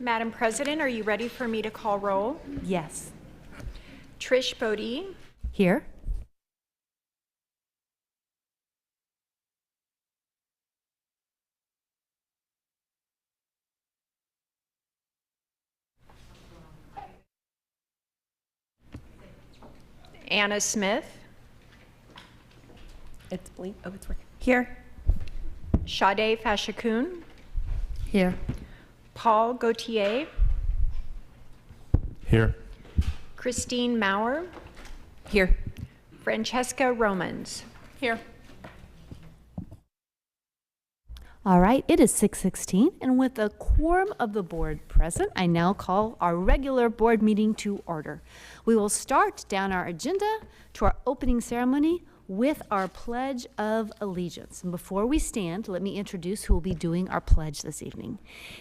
Madam President, are you ready for me to call roll? Yes. Trish Bodie, Here. Anna Smith, It's blink. Oh, it's working. Here. Sade Fashakun, Here. Paul Gauthier, Here. Christine Maurer, Here. Francesca Romans. Here. All right, it is 6:16, and with a quorum of the board present, I now call our regular board meeting to order. We will start down our agenda to our opening ceremony with our Pledge of Allegiance. And before we stand, let me introduce who will be doing our pledge this evening.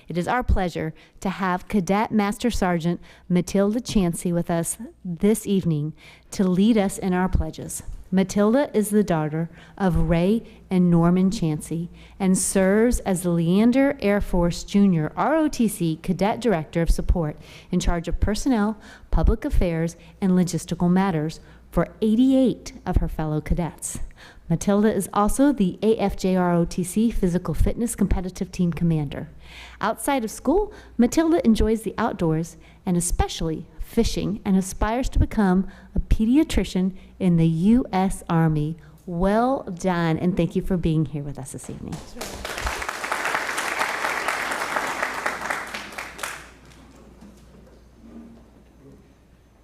It is our pleasure to have Cadet Master Sergeant Matilda Chansey with us this evening to lead us in our pledges. Matilda is the daughter of Ray and Norman Chansey and serves as the Leander Air Force Junior ROTC Cadet Director of Support in charge of personnel, public affairs, and logistical matters for 88 of her fellow cadets. Matilda is also the AFJROTC Physical Fitness Competitive Team Commander. Outside of school, Matilda enjoys the outdoors and especially fishing and aspires to become a pediatrician in the U.S. Army. Well done, and thank you for being here with us this evening.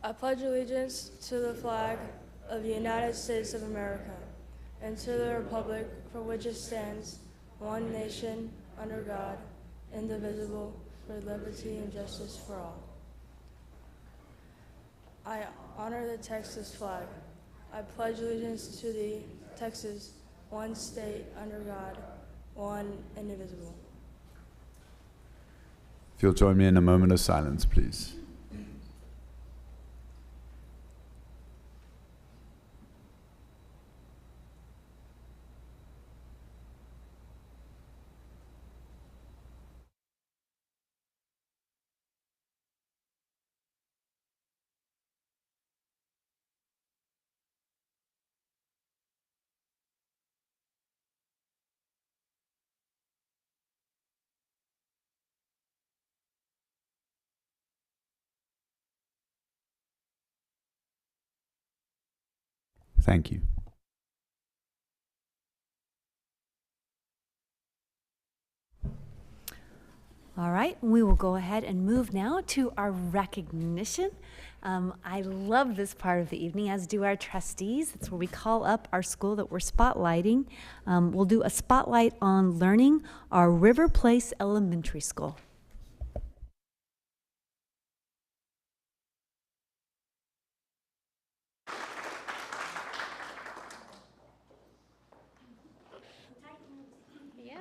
I pledge allegiance to the flag of the United States of America and to the republic for which it stands, one nation, under God, indivisible, with liberty and justice for all. I honor the Texas flag. I pledge allegiance to the Texas, one state, under God, one indivisible. If you'll join me in a moment of silence, please. Thank you. All right, we will go ahead and move now to our recognition. I love this part of the evening, as do our trustees. It's where we call up our school that we're spotlighting. We'll do a spotlight on learning our River Place Elementary School.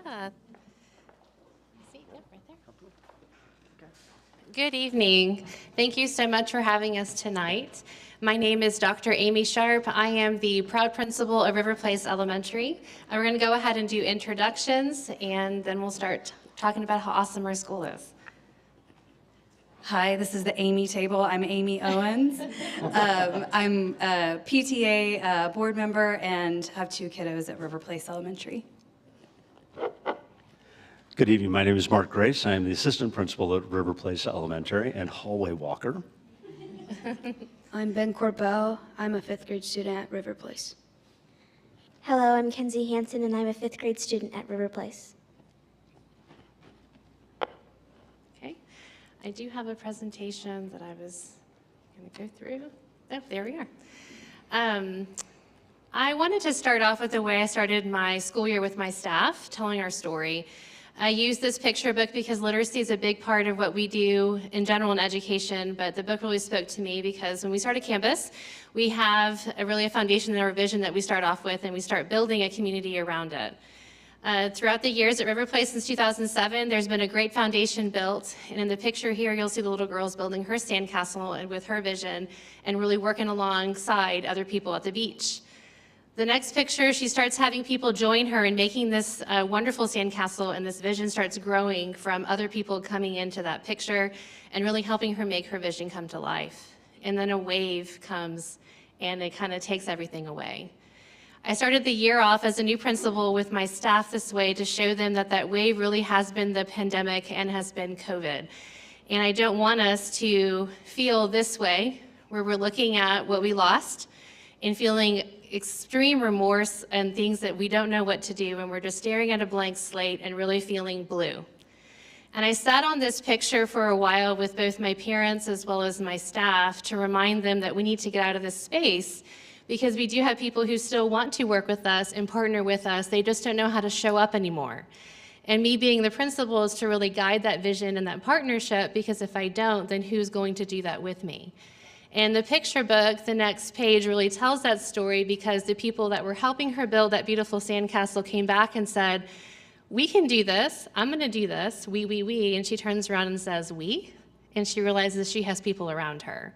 Yeah. See, yep, right there. Good evening. Thank you so much for having us tonight. My name is Dr. Amy Sharp. I am the proud principal of River Place Elementary. And we're going to go ahead and do introductions, and then we'll start talking about how awesome our school is. Hi, this is the Amy table. I'm Amy Owens. I'm a PTA board member and have 2 kiddos at River Place Elementary. Good evening. My name is Mark Grace. I am the assistant principal at River Place Elementary and hallway walker. I'm Ben Corbell. I'm a 5th grade student at River Place. Hello, I'm Kenzie Hansen, and I'm a 5th grade student at River Place. Okay. I do have a presentation that I was going to go through. Oh, there we are. I wanted to start off with the way I started my school year with my staff, telling our story. I use this picture book because literacy is a big part of what we do in general in education, but the book really spoke to me because when we start a campus, we have a foundation in our vision that we start off with, and we start building a community around it. Throughout the years at River Place since 2007, there's been a great foundation built, and in the picture here, you'll see the little girls building her sandcastle and with her vision and really working alongside other people at the beach. The next picture, she starts having people join her in making this wonderful sandcastle, and this vision starts growing from other people coming into that picture and really helping her make her vision come to life. And then a wave comes and it kind of takes everything away. I started the year off as a new principal with my staff this way to show them that that wave really has been the pandemic and has been COVID. And I don't want us to feel this way, where we're looking at what we lost and feeling extreme remorse and things that we don't know what to do, and we're just staring at a blank slate and really feeling blue. And I sat on this picture for a while with both my parents as well as my staff to remind them that we need to get out of this space, because we do have people who still want to work with us and partner with us. They just don't know how to show up anymore. And me being the principal is to really guide that vision and that partnership, because if I don't, then who's going to do that with me? And the picture book, the next page, really tells that story, because the people that were helping her build that beautiful sandcastle came back and said, we can do this, I'm gonna do this, we. And she turns around and says, we? And she realizes she has people around her.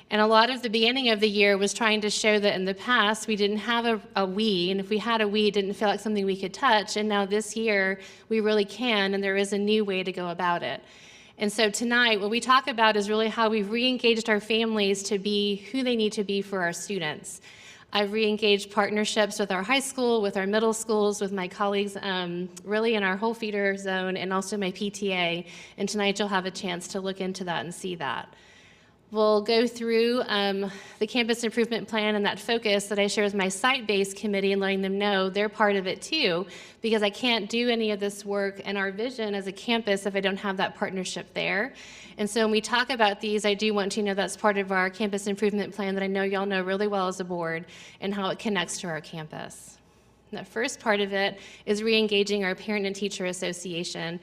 And a lot of the beginning of the year was trying to show that in the past we didn't have a we, and if we had a we, it didn't feel like something we could touch. And now this year we really can, and there is a new way to go about it. And so tonight, what we talk about is really how we've re-engaged our families to be who they need to be for our students. I've re-engaged partnerships with our high school, with our middle schools, with my colleagues, really in our whole feeder zone, and also my PTA. And tonight you'll have a chance to look into that and see that. We'll go through the campus improvement plan and that focus that I share with my site-based committee and letting them know they're part of it too, because I can't do any of this work and our vision as a campus if I don't have that partnership there. And so when we talk about these, I do want to know that's part of our campus improvement plan that I know y'all know really well as a board, and how it connects to our campus. And the first part of it is re-engaging our parent and teacher association.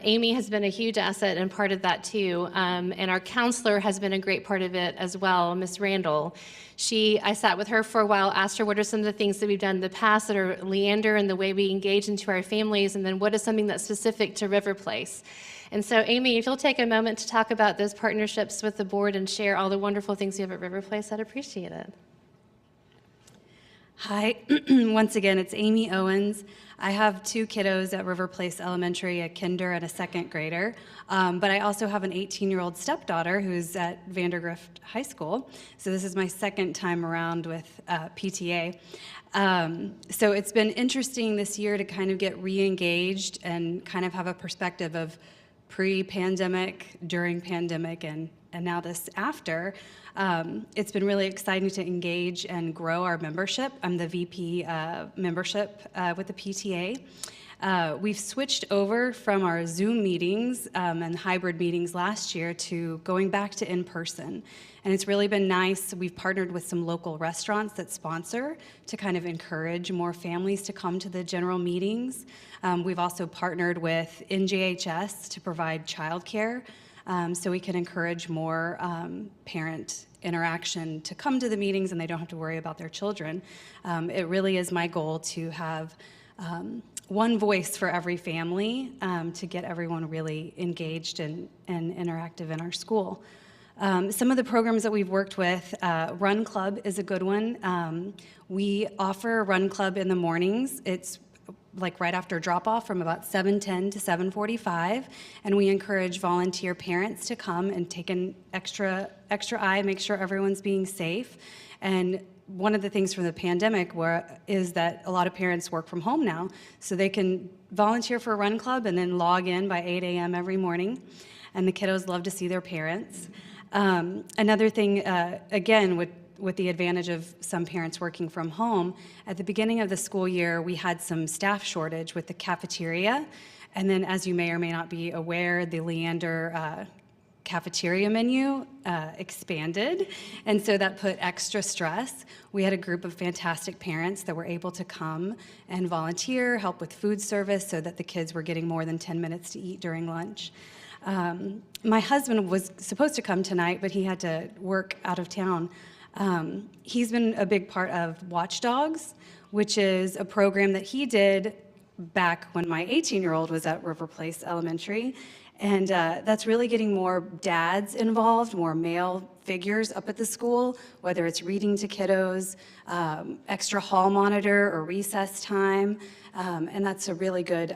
Amy has been a huge asset and part of that too, and our counselor has been a great part of it as well, Miss Randall. I sat with her for a while, asked her what are some of the things that we've done in the past that are Leander and the way we engage into our families, and then what is something that's specific to River Place. And so Amy, if you'll take a moment to talk about those partnerships with the board and share all the wonderful things you have at River Place, I'd appreciate it. Hi, once again, it's Amy Owens. I have two kiddos at River Place Elementary, a kinder and a second grader, but I also have an 18-year-old stepdaughter who's at Vandergrift High School, so this is my second time around with PTA. So it's been interesting this year to kind of get re-engaged and kind of have a perspective of pre-pandemic, during pandemic, and now this after. It's been really exciting to engage and grow our membership. I'm the VP membership with the PTA. We've switched over from our Zoom meetings and hybrid meetings last year to going back to in-person. And it's really been nice. We've partnered with some local restaurants that sponsor to kind of encourage more families to come to the general meetings. We've also partnered with NJHS to provide childcare, so we can encourage more parent interaction to come to the meetings and they don't have to worry about their children. It really is my goal to have one voice for every family to get everyone really engaged and interactive in our school. Some of the programs that we've worked with, Run Club is a good one. We offer a Run Club in the mornings. It's like right after drop-off from about 7:10 to 7:45, and we encourage volunteer parents to come and take an extra eye, make sure everyone's being safe. And one of the things from the pandemic is that a lot of parents work from home now, so they can volunteer for a Run Club and then log in by 8 a.m. every morning, and the kiddos love to see their parents. Another thing, again, with the advantage of some parents working from home, at the beginning of the school year, we had some staff shortage with the cafeteria. And then, as you may or may not be aware, the Leander cafeteria menu expanded. And so that put extra stress. We had a group of fantastic parents that were able to come and volunteer, help with food service so that the kids were getting more than 10 minutes to eat during lunch. My husband was supposed to come tonight, but he had to work out of town. He's been a big part of Watchdogs, which is a program that he did back when my 18-year-old was at River Place Elementary. And that's really getting more dads involved, more male figures up at the school, whether it's reading to kiddos, extra hall monitor or recess time. And that's a really good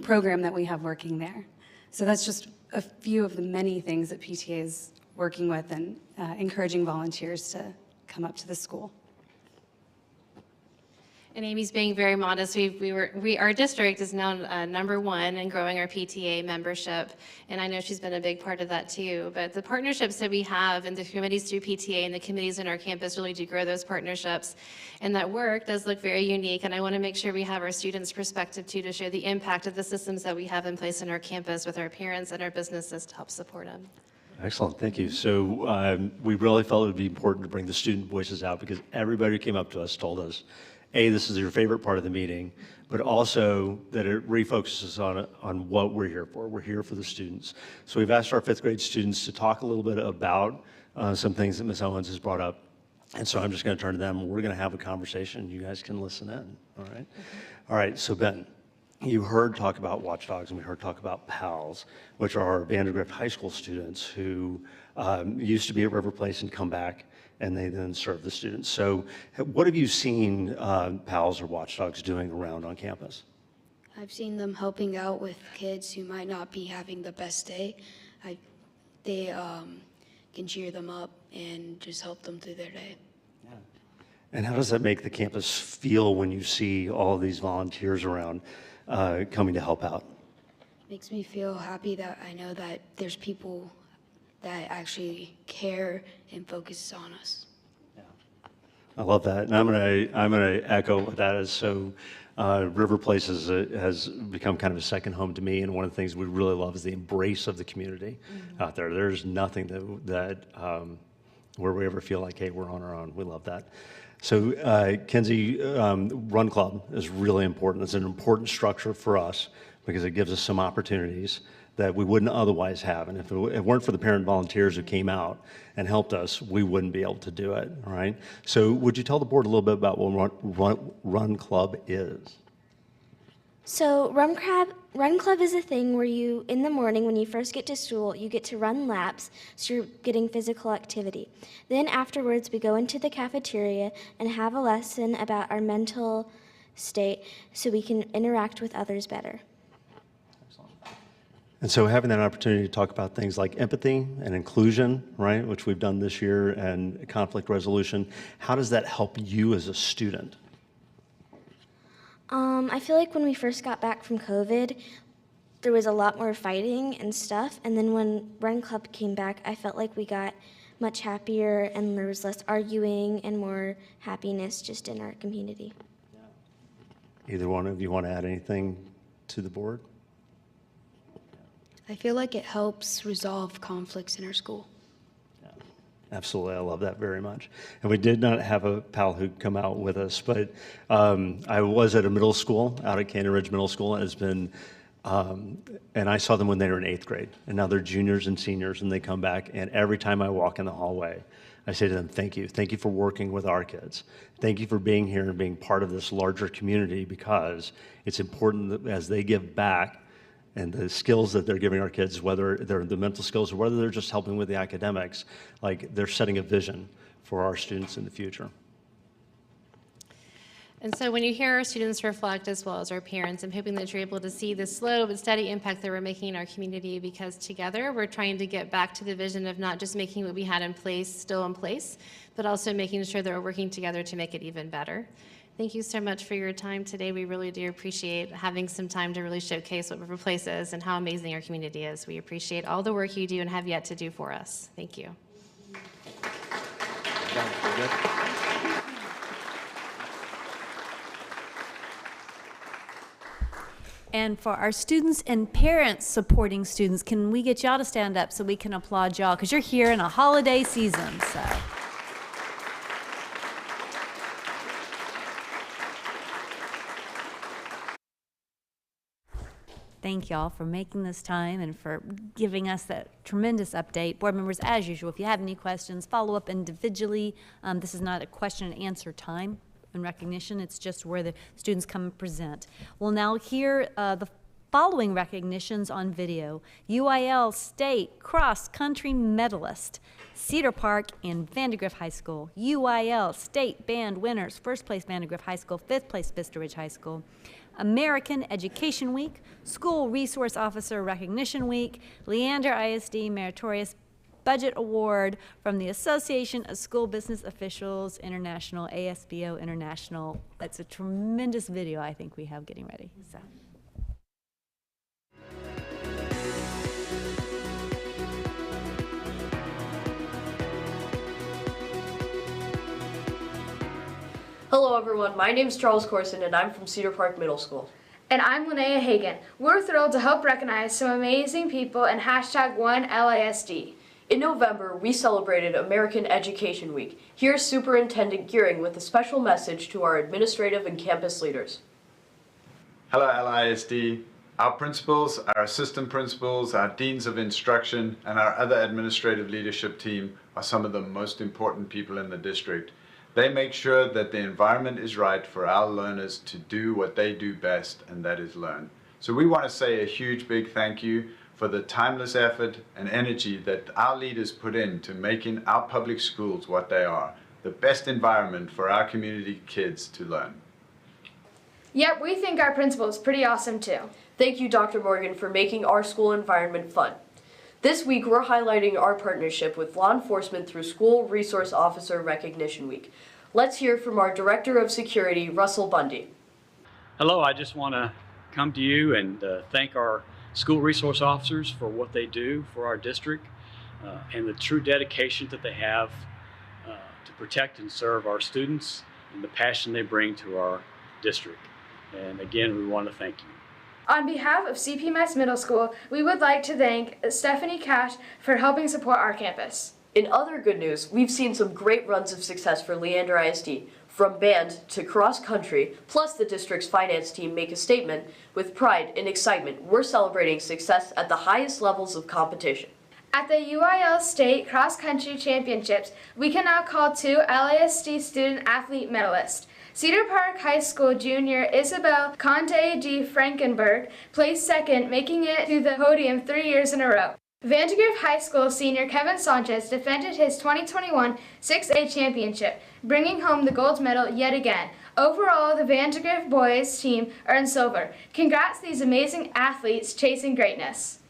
program that we have working there. So that's just a few of the many things that PTA is working with and encouraging volunteers to come up to the school. And Amy's being very modest. Our district is now #1 in growing our PTA membership, and I know she's been a big part of that too. But the partnerships that we have and the committees through PTA and the committees in our campus really do grow those partnerships. And that work does look very unique, and I want to make sure we have our students' perspective too to show the impact of the systems that we have in place in our campus with our parents and our businesses to help support them. Excellent, thank you. So we really felt it would be important to bring the student voices out because everybody who came up to us told us, A, this is your favorite part of the meeting, but also that it refocuses on what we're here for. We're here for the students. So we've asked our 5th grade students to talk a little bit about some things that Ms. Owens has brought up. And so I'm just going to turn to them. We're going to have a conversation. You guys can listen in, all right? All right, so Ben, you heard talk about Watchdogs and we heard talk about PALS, which are Vandergrift High School students who used to be at River Place and come back and they then serve the students. So what have you seen PALS or Watchdogs doing around on campus? I've seen them helping out with kids who might not be having the best day. They can cheer them up and just help them through their day. And how does that make the campus feel when you see all of these volunteers around coming to help out? Makes me feel happy that I know that there's people that actually care and focus on us. Yeah. I love that, and I'm gonna echo what that is. So River Place has become kind of a second home to me, and one of the things we really love is the embrace of the community out there. There's nothing that where we ever feel like, hey, we're on our own. We love that. So Kenzie, Run Club is really important. It's an important structure for us because it gives us some opportunities that we wouldn't otherwise have. And if it weren't for the parent volunteers who came out and helped us, we wouldn't be able to do it, all right? So would you tell the board a little bit about what Run Club is? So Run Club is a thing where you, in the morning when you first get to school, you get to run laps, so you're getting physical activity. Then afterwards, we go into the cafeteria and have a lesson about our mental state so we can interact with others better. And so having that opportunity to talk about things like empathy and inclusion, right, which we've done this year, and conflict resolution, how does that help you as a student? I feel like when we first got back from COVID, there was a lot more fighting and stuff. And then when Run Club came back, I felt like we got much happier and there was less arguing and more happiness just in our community. Either one of you want to add anything to the board? I feel like it helps resolve conflicts in our school. Absolutely, I love that very much. And we did not have a pal who come out with us, but I was at a middle school, out at Canyon Ridge Middle School, and it's been, and I saw them when they were in 8th grade, and now they're juniors and seniors, and they come back, and every time I walk in the hallway, I say to them, thank you for working with our kids. Thank you for being here and being part of this larger community, because it's important that as they give back, and the skills that they're giving our kids, whether they're the mental skills or whether they're just helping with the academics, like they're setting a vision for our students in the future. And so when you hear our students reflect, as well as our parents, I'm hoping that you're able to see the slow but steady impact that we're making in our community, because together we're trying to get back to the vision of not just making what we had in place still in place, but also making sure that we're working together to make it even better. Thank you so much for your time today. We really do appreciate having some time to really showcase what River Place is and how amazing our community is. We appreciate all the work you do and have yet to do for us. Thank you. And for our students and parents supporting students, can we get y'all to stand up so we can applaud y'all? Because you're here in a holiday season, so. Thank y'all for making this time and for giving us that tremendous update. Board members, as usual, if you have any questions, follow up individually. This is not a question and answer time. in recognition. It's just where the students come and present. We'll now hear the following recognitions on video. UIL State Cross Country Medalist, Cedar Park and Vandergrift High School. UIL State Band winners, first place Vandergrift High School, fifth place Vista Ridge High School. American Education Week, School Resource Officer Recognition Week, Leander ISD Meritorious Budget Award from the Association of School Business Officials International, ASBO International. That's a tremendous video I think we have getting ready. So. Hello everyone, my name is Charles Corson and I'm from Cedar Park Middle School. And I'm Linnea Hagan. We're thrilled to help recognize some amazing people in #OneLISD. In November, we celebrated American Education Week. Here's Superintendent Gearing with a special message to our administrative and campus leaders. Hello LISD. Our principals, our assistant principals, our deans of instruction, and our other administrative leadership team are some of the most important people in the district. They make sure that the environment is right for our learners to do what they do best, and that is learn. So we want to say a huge big thank you for the timeless effort and energy that our leaders put into making our public schools what they are, the best environment for our community kids to learn. Yep, we think our principal is pretty awesome too. Thank you, Dr. Morgan, for making our school environment fun. This week, we're highlighting our partnership with law enforcement through School Resource Officer Recognition Week. Let's hear from our Director of Security, Russell Bundy. Hello, I just want to come to you and thank our school resource officers for what they do for our district and the true dedication that they have to protect and serve our students and the passion they bring to our district. And again, we want to thank you. On behalf of CPMS Middle School, we would like to thank Stephanie Cash for helping support our campus. In other good news, we've seen some great runs of success for Leander ISD, from band to cross country, plus the district's finance team make a statement. With pride and excitement, we're celebrating success at the highest levels of competition. At the UIL State Cross Country Championships, we can now call 2 LISD student athlete medalists. Cedar Park High School junior Isabel Conte de Frankenberg placed second, making it to the podium 3 years in a row. Vandergrift High School senior Kevin Sanchez defended his 2021 6A championship, bringing home the gold medal yet again. Overall, the Vandergrift boys team earned silver. Congrats to these amazing athletes chasing greatness.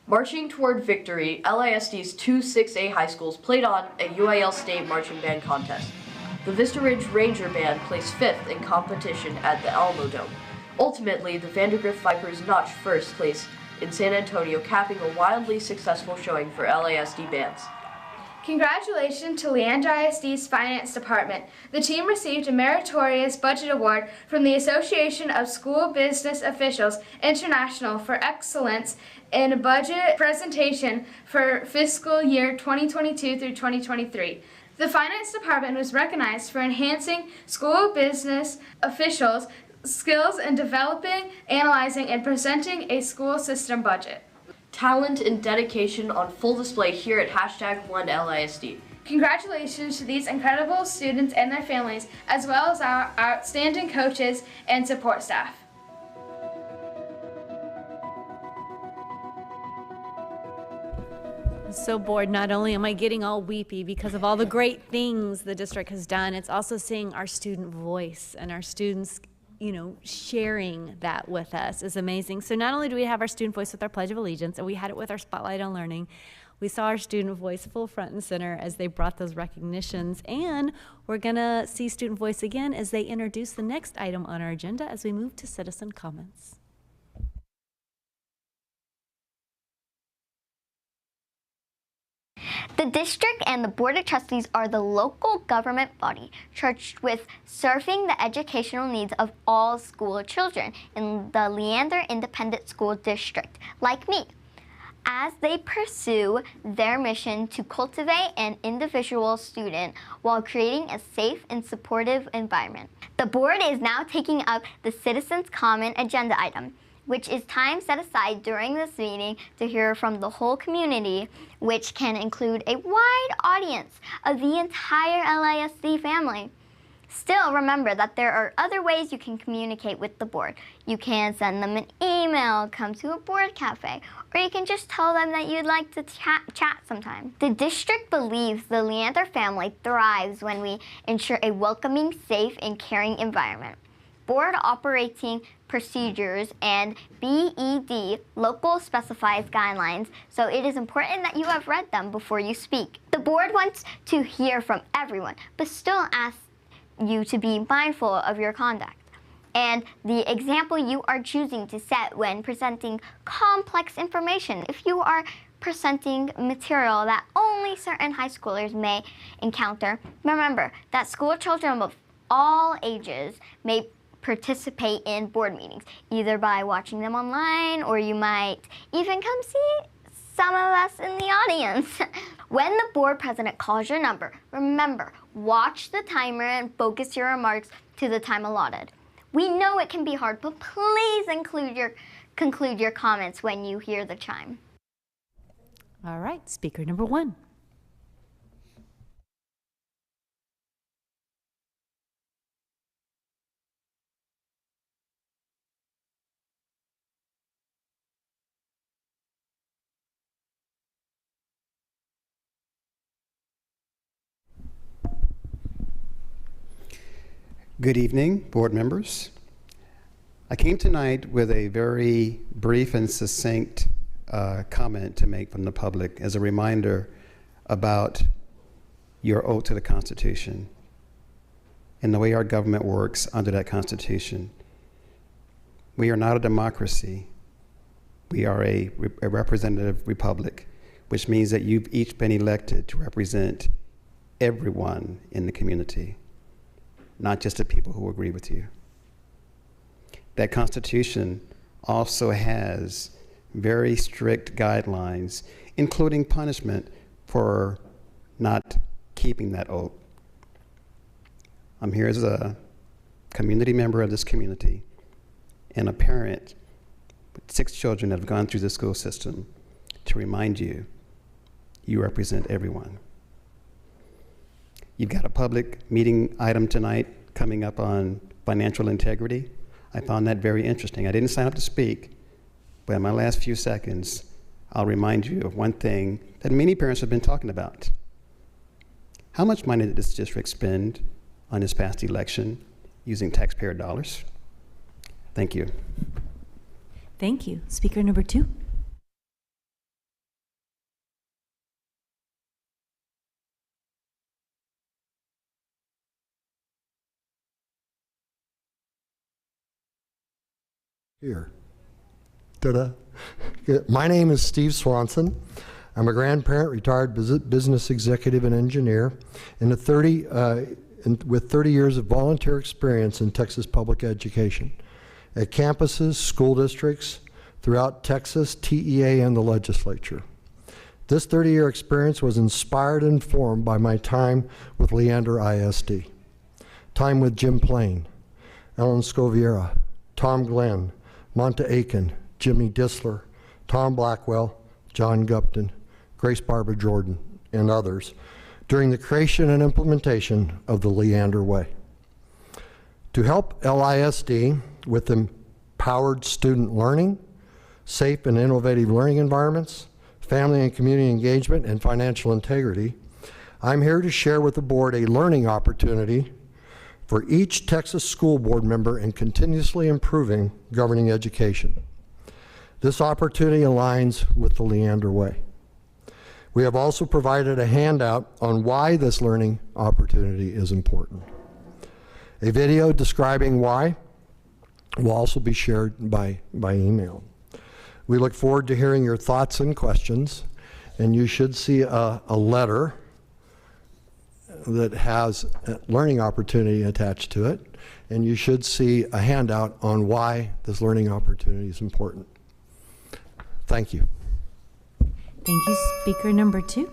Marching toward victory, LISD's 2 6A high schools played on a UIL State marching band contest. The Vista Ridge Ranger Band placed 5th in competition at the Alamo Dome. Ultimately, the Vandergrift Vipers notched 1st place in San Antonio, capping a wildly successful showing for LISD bands. Congratulations to Leander ISD's Finance Department. The team received a meritorious budget award from the Association of School Business Officials International for excellence in budget presentation for fiscal year 2022 through 2023. The Finance Department was recognized for enhancing school business officials' skills in developing, analyzing, and presenting a school system budget. Talent and dedication on full display here at #OneLISD. Congratulations to these incredible students and their families, as well as our outstanding coaches and support staff. So bored, not only am I getting all weepy because of all the great things the district has done, it's also seeing our student voice and our students, you know, sharing that with us is amazing. So not only do we have our student voice with our Pledge of Allegiance, and we had it with our Spotlight on Learning, we saw our student voice full front and center as they brought those recognitions, and we're gonna see student voice again as they introduce the next item on our agenda as we move to citizen comments. The district and the Board of Trustees are the local government body charged with serving the educational needs of all school children in the Leander Independent School District, like me, as they pursue their mission to cultivate an individual student while creating a safe and supportive environment. The board is now taking up the Citizens' Comment agenda item, which is time set aside during this meeting to hear from the whole community, which can include a wide audience of the entire LISD family. Still, remember that there are other ways you can communicate with the board. You can send them an email, come to a board cafe, or you can just tell them that you'd like to chat sometime. The district believes the Leander family thrives when we ensure a welcoming, safe, and caring environment. Board operating procedures and BED local specifies guidelines, so it is important that you have read them before you speak. The board wants to hear from everyone, but still asks you to be mindful of your conduct and the example you are choosing to set when presenting complex information. If you are presenting material that only certain high schoolers may encounter, remember that school children of all ages may participate in board meetings, either by watching them online, or you might even come see some of us in the audience. When the board president calls your number, remember, watch the timer and focus your remarks to the time allotted. We know it can be hard, but please conclude your comments when you hear the chime. All right, speaker number 1. Good evening, board members. I came tonight with a very brief and succinct comment to make from the public as a reminder about your oath to the Constitution and the way our government works under that Constitution. We are not a democracy. We are a representative republic, which means that you've each been elected to represent everyone in the community, not just the people who agree with you. That Constitution also has very strict guidelines, including punishment for not keeping that oath. I'm here as a community member of this community and a parent with 6 children that have gone through the school system to remind you, you represent everyone. You've got a public meeting item tonight coming up on financial integrity. I found that very interesting. I didn't sign up to speak, but in my last few seconds, I'll remind you of one thing that many parents have been talking about. How much money did this district spend on this past election using taxpayer dollars? Thank you. Thank you. Speaker number 2. Here. Ta-da. My name is Steve Swanson. I'm a grandparent, retired business executive and engineer, and with 30 years of volunteer experience in Texas public education at campuses, school districts throughout Texas, TEA, and the legislature. This 30-year experience was inspired and informed by my time with Leander ISD, time with Jim Plain, Ellen Scoviera, Tom Glenn, Monta Aiken, Jimmy Disler, Tom Blackwell, John Gupton, Grace Barbara Jordan, and others during the creation and implementation of the Leander Way. To help LISD with empowered student learning, safe and innovative learning environments, family and community engagement, and financial integrity, I'm here to share with the board a learning opportunity for each Texas school board member in continuously improving governing education. This opportunity aligns with the Leander Way. We have also provided a handout on why this learning opportunity is important. A video describing why will also be shared by email. We look forward to hearing your thoughts and questions, and you should see a letter that has a learning opportunity attached to it, and you should see a handout on why this learning opportunity is important. Thank you. Thank you, speaker number 2.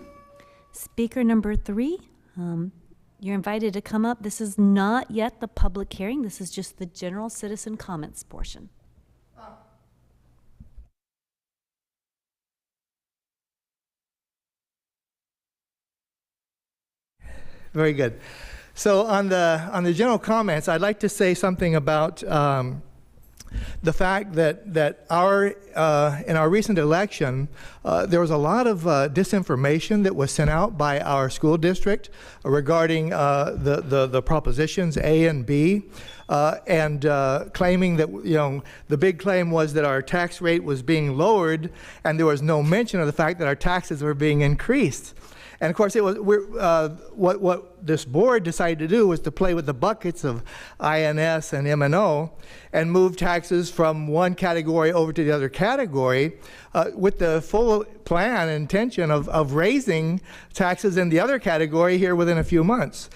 Speaker number 3, you're invited to come up. This is not yet the public hearing. This is just the general citizen comments portion. Very good. So on the general comments, I'd like to say something about the fact that in our recent election, there was a lot of disinformation that was sent out by our school district regarding the propositions A and B, and claiming that, you know, the big claim was that our tax rate was being lowered, and there was no mention of the fact that our taxes were being increased. And of course, it was what this board decided to do was to play with the buckets of INS and M&O and move taxes from one category over to the other category with the full plan and intention of raising taxes in the other category here within a few months.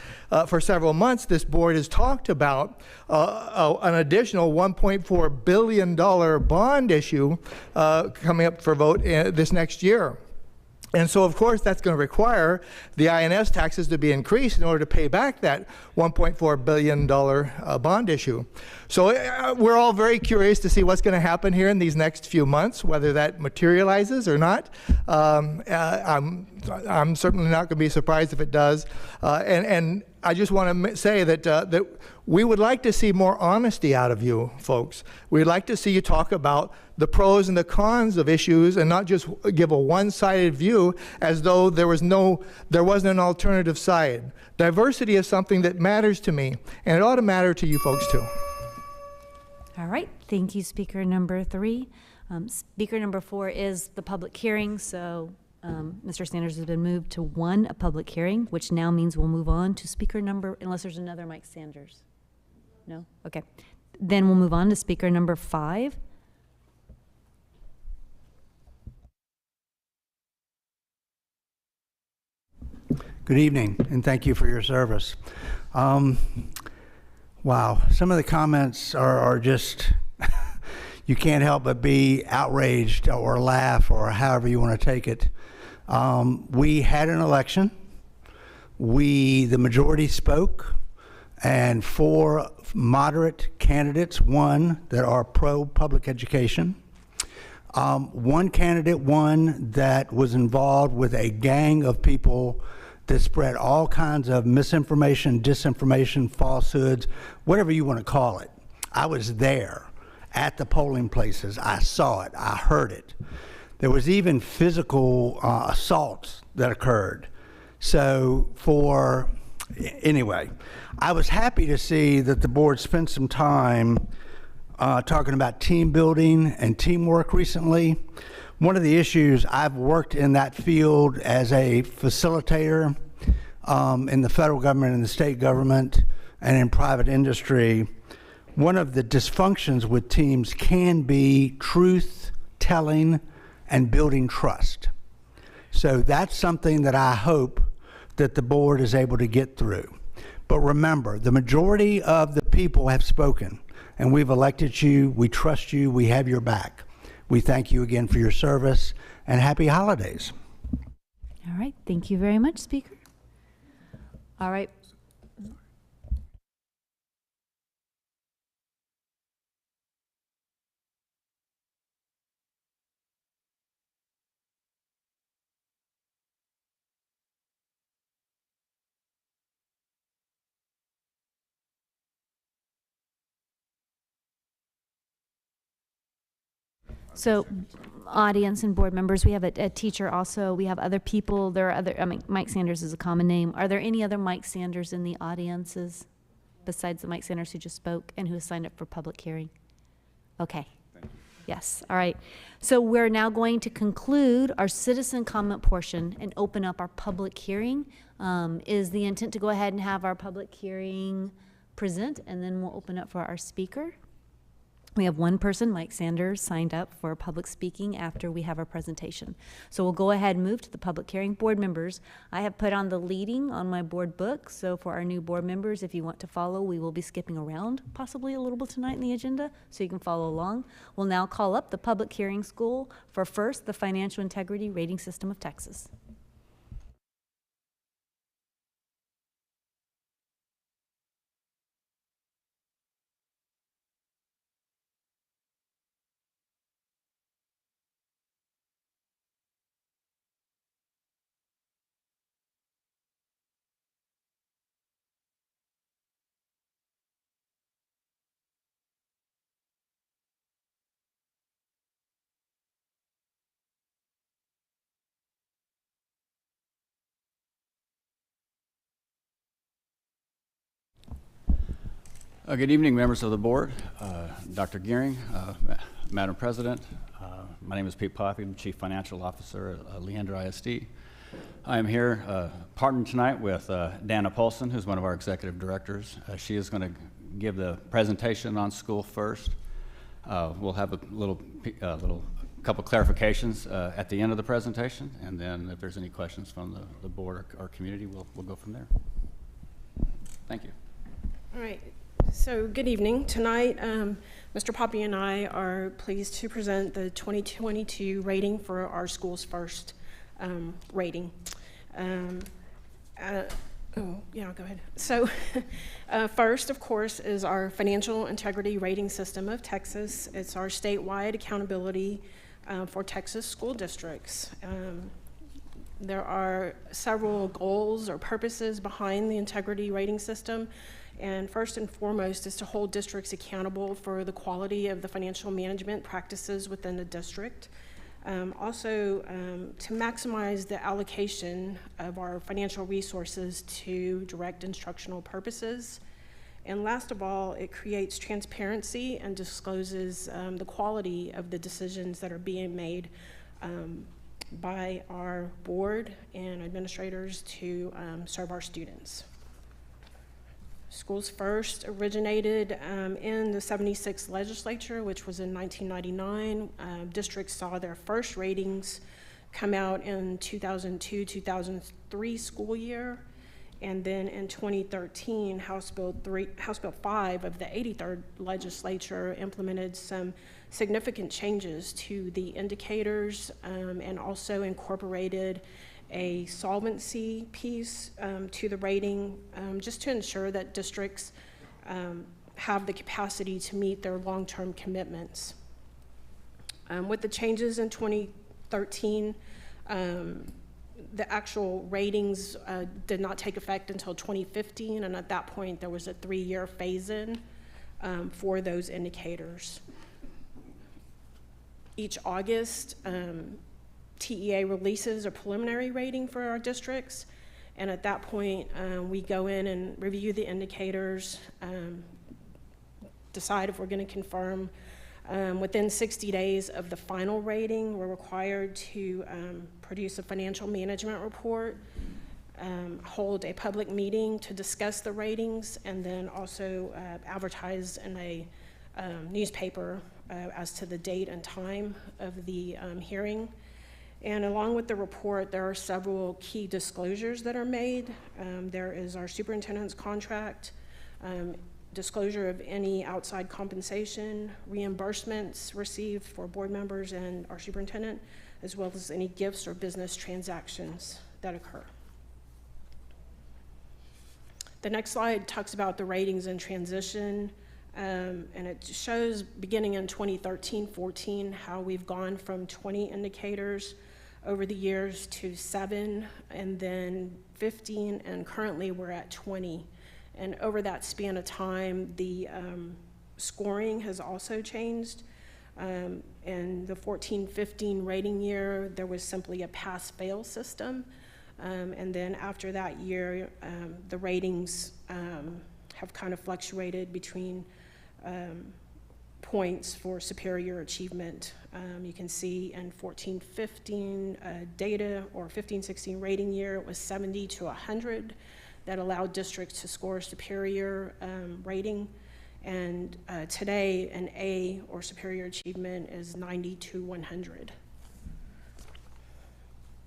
For several months, this board has talked about an additional $1.4 billion bond issue coming up for vote this next year. And so, of course, that's going to require the INS taxes to be increased in order to pay back that $1.4 billion bond issue. So we're all very curious to see what's going to happen here in these next few months, whether that materializes or not. I'm certainly not going to be surprised if it does. And I just want to say that we would like to see more honesty out of you folks. We'd like to see you talk about the pros and the cons of issues and not just give a one-sided view as though there wasn't an alternative side. Diversity is something that matters to me, and it ought to matter to you folks too. All right, thank you, speaker number 3. Speaker number 4 is the public hearing, so Mr. Sanders has been moved to 1, a public hearing, which now means we'll move on to speaker number, unless there's another Mike Sanders. No? Okay. Then we'll move on to speaker number 5. Good evening, and thank you for your service. Wow, some of the comments are just, you can't help but be outraged or laugh or however you want to take it. We had an election. The majority spoke, and 4 moderate candidates won that are pro-public education. 1 candidate won that was involved with a gang of people that spread all kinds of misinformation, disinformation, falsehoods, whatever you want to call it. I was there at the polling places. I saw it. I heard it. There was even physical assaults that occurred. So anyway, I was happy to see that the board spent some time talking about team building and teamwork recently. One of the issues, I've worked in that field as a facilitator in the federal government and the state government and in private industry. One of the dysfunctions with teams can be truth telling and building trust. So that's something that I hope that the board is able to get through. But remember, the majority of the people have spoken, and we've elected you, we trust you, we have your back. We thank you again for your service, and happy holidays. All right, thank you very much, Speaker. All right. So, audience and board members, we have a teacher also. We have other people. There are other, Mike Sanders is a common name. Are there any other Mike Sanders in the audiences besides the Mike Sanders who just spoke and who has signed up for public hearing? Okay. Thank you. Yes. All right. So we're now going to conclude our citizen comment portion and open up our public hearing. Is the intent to go ahead and have our public hearing present, and then we'll open up for our speaker? We have 1 person, Mike Sanders, signed up for public speaking after we have our presentation. So we'll go ahead and move to the public hearing. Board members, I have put on the leading on my board book. So for our new board members, if you want to follow, we will be skipping around possibly a little bit tonight in the agenda, so you can follow along. We'll now call up the public hearing school for first, the Financial Integrity Rating System of Texas. Good evening, members of the board, Dr. Gearing, Madam President. My name is Pete Poppy. I'm Chief Financial Officer at Leander ISD. I am here partnered tonight with Dana Paulson, who's one of our executive directors. She is going to give the presentation on School First. We'll have a little couple clarifications at the end of the presentation, and then if there's any questions from the board or community, we'll go from there. Thank you. All right. So good evening. Tonight, Mr. Poppy and I are pleased to present the 2022 rating for our Schools First rating. Oh, yeah, go ahead. So first, of course, is our Financial Integrity Rating System of Texas. It's our statewide accountability for Texas school districts. There are several goals or purposes behind the integrity rating system. And first and foremost is to hold districts accountable for the quality of the financial management practices within the district. Also, to maximize the allocation of our financial resources to direct instructional purposes. And last of all, it creates transparency and discloses the quality of the decisions that are being made by our board and administrators to serve our students. Schools First originated in the 76th legislature, which was in 1999. Districts saw their first ratings come out in 2002-2003 school year. And then in 2013, House Bill 5 of the 83rd legislature implemented some significant changes to the indicators and also incorporated a solvency piece to the rating, just to ensure that districts have the capacity to meet their long-term commitments. With the changes in 2013, the actual ratings did not take effect until 2015, and at that point there was a 3-year phase-in for those indicators. Each August, TEA releases a preliminary rating for our districts, and at that point we go in and review the indicators, decide if we're going to confirm. Within 60 days of the final rating, we're required to produce a financial management report, hold a public meeting to discuss the ratings, and then also advertise in a newspaper as to the date and time of the hearing. And along with the report, there are several key disclosures that are made. There is our superintendent's contract, disclosure of any outside compensation, reimbursements received for board members and our superintendent, as well as any gifts or business transactions that occur. The next slide talks about the ratings in transition, and it shows beginning in 2013-14 how we've gone from 20 indicators over the years to 7, and then 15, and currently we're at 20. And over that span of time, the scoring has also changed. In the 14-15 rating year, there was simply a pass-fail system. And then after that year, the ratings have kind of fluctuated between points for superior achievement. You can see in 14-15 data, or 15-16 rating year, it was 70 to 100 that allowed districts to score superior rating. And today, an A, or superior achievement, is 90 to 100.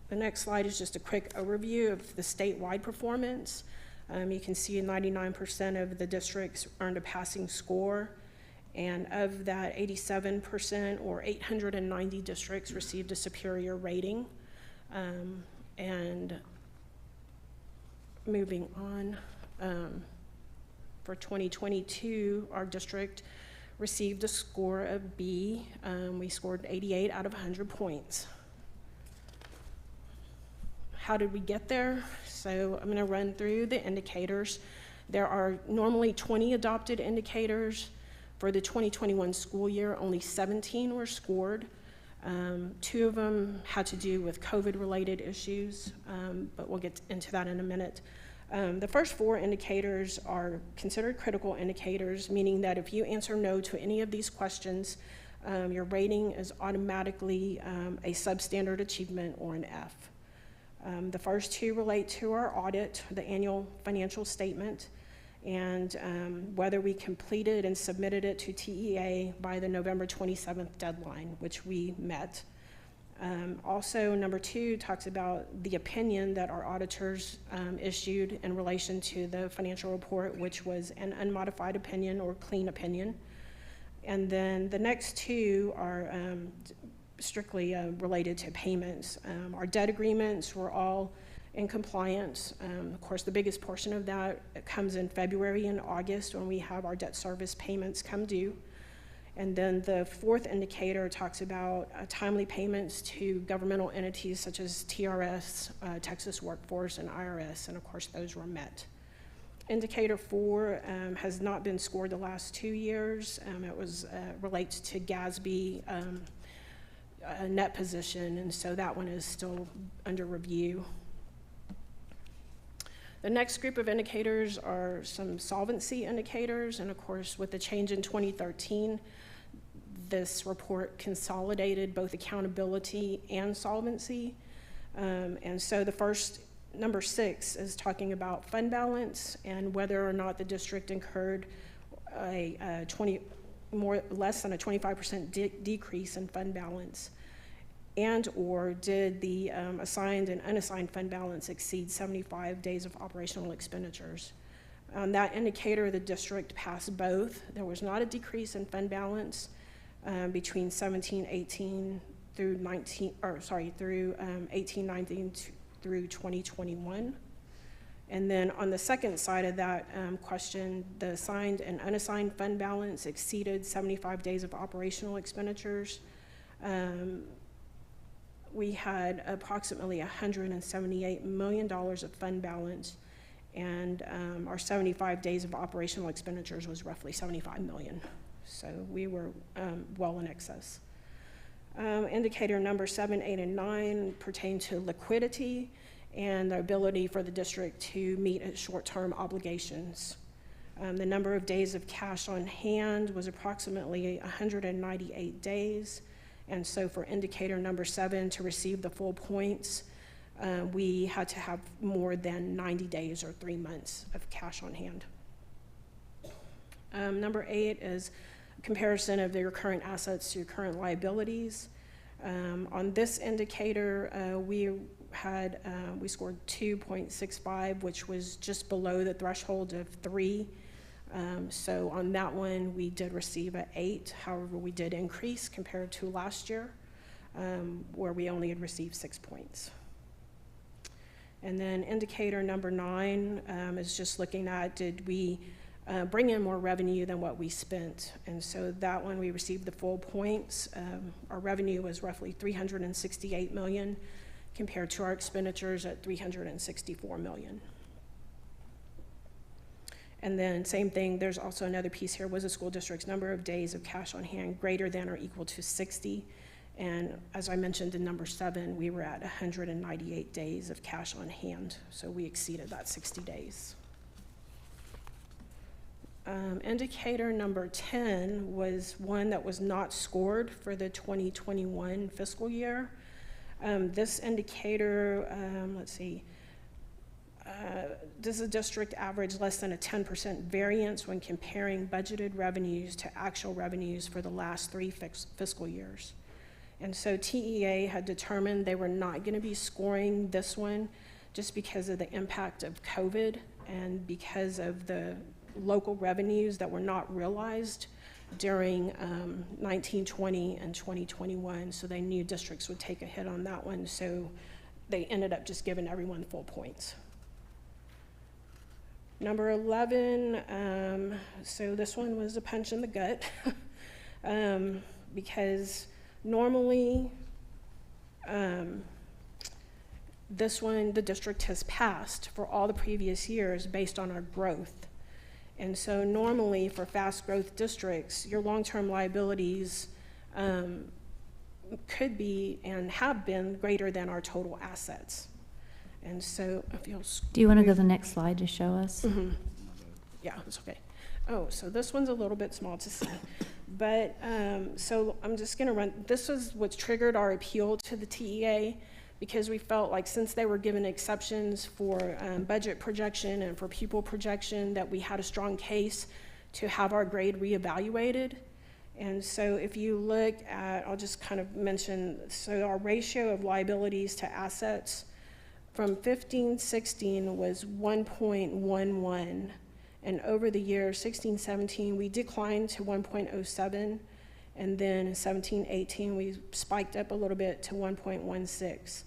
The next slide is just a quick overview of the statewide performance. You can see 99% of the districts earned a passing score. And of that, 87%, or 890 districts, received a superior rating. And moving on, for 2022, our district received a score of B. We scored 88 out of 100 points. How did we get there? So I'm going to run through the indicators. There are normally 20 adopted indicators. For the 2021 school year, only 17 were scored. 2 of them had to do with COVID-related issues, but we'll get into that in a minute. The first 4 indicators are considered critical indicators, meaning that if you answer no to any of these questions, your rating is automatically a substandard achievement or an F. The first 2 relate to our audit, the annual financial statement, and whether we completed and submitted it to TEA by the November 27th deadline, which we met. Also, number 2 talks about the opinion that our auditors issued in relation to the financial report, which was an unmodified opinion or clean opinion. And then the next 2 are strictly related to payments. Our debt agreements were all in compliance. Of course, the biggest portion of that comes in February and August when we have our debt service payments come due. And then the 4th indicator talks about timely payments to governmental entities such as TRS, Texas Workforce, and IRS, and of course those were met. Indicator 4 has not been scored the last 2 years. It relates to GASB net position, and so that one is still under review. The next group of indicators are some solvency indicators, and of course with the change in 2013, this report consolidated both accountability and solvency. And so the first, number 6, is talking about fund balance and whether or not the district incurred less than a 25% decrease in fund balance, and or did the assigned and unassigned fund balance exceed 75 days of operational expenditures. On that indicator, the district passed both. There was not a decrease in fund balance between 17-18 through 18-19 through 2021. And then on the second side of that question, the assigned and unassigned fund balance exceeded 75 days of operational expenditures. We had approximately $178 million of fund balance, and our 75 days of operational expenditures was roughly $75 million. So we were well in excess. Indicator number 7, 8, and 9 pertain to liquidity and the ability for the district to meet its short-term obligations. The number of days of cash on hand was approximately 198 days. And so for indicator number 7 to receive the full points, we had to have more than 90 days or 3 months of cash on hand. Number 8 is a comparison of your current assets to your current liabilities. On this indicator, we scored 2.65, which was just below the threshold of 3. So on that one, we did receive an 8. However, we did increase compared to last year, where we only had received 6 points. And then indicator number 9 is just looking at, did we bring in more revenue than what we spent? And so that one, we received the full points. Our revenue was roughly $368 million compared to our expenditures at $364 million. And then same thing, there's also another piece here, was the school district's number of days of cash on hand greater than or equal to 60. And as I mentioned in number 7, we were at 198 days of cash on hand. So we exceeded that 60 days. Indicator number 10 was one that was not scored for the 2021 fiscal year. This indicator, let's see, does the district average less than a 10% variance when comparing budgeted revenues to actual revenues for the last 3 fiscal years? And so TEA had determined they were not going to be scoring this one just because of the impact of COVID and because of the local revenues that were not realized during 1920 and 2021. So they knew districts would take a hit on that one. So they ended up just giving everyone full points. Number 11, so this one was a punch in the gut because normally this one the district has passed for all the previous years based on our growth. And so normally for fast growth districts, your long-term liabilities could be and have been greater than our total assets. And so if you'll. Do you want to go to the next slide to show us? Mm-hmm. Yeah, it's okay. Oh, so this one's a little bit small to see. But so I'm just going to run. This was what triggered our appeal to the TEA, because we felt like since they were given exceptions for budget projection and for pupil projection, that we had a strong case to have our grade reevaluated. And so if you look at, I'll just kind of mention, so our ratio of liabilities to assets from 15-16 was 1.11. And over the year 16-17, we declined to 1.07. And then in 17-18, we spiked up a little bit to 1.16.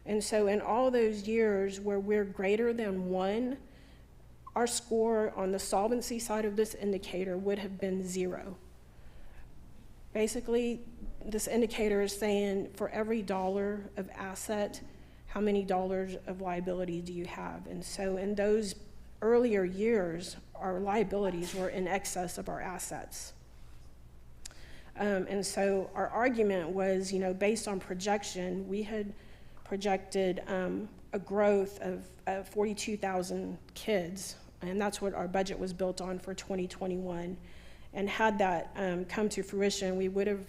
And so in all those years where we're greater than 1, our score on the solvency side of this indicator would have been 0. Basically, this indicator is saying for every dollar of asset, how many dollars of liability do you have? And so in those earlier years, our liabilities were in excess of our assets. And so our argument was, you know, based on projection, we had projected a growth of 42,000 kids, and that's what our budget was built on for 2021. And had that come to fruition, we would have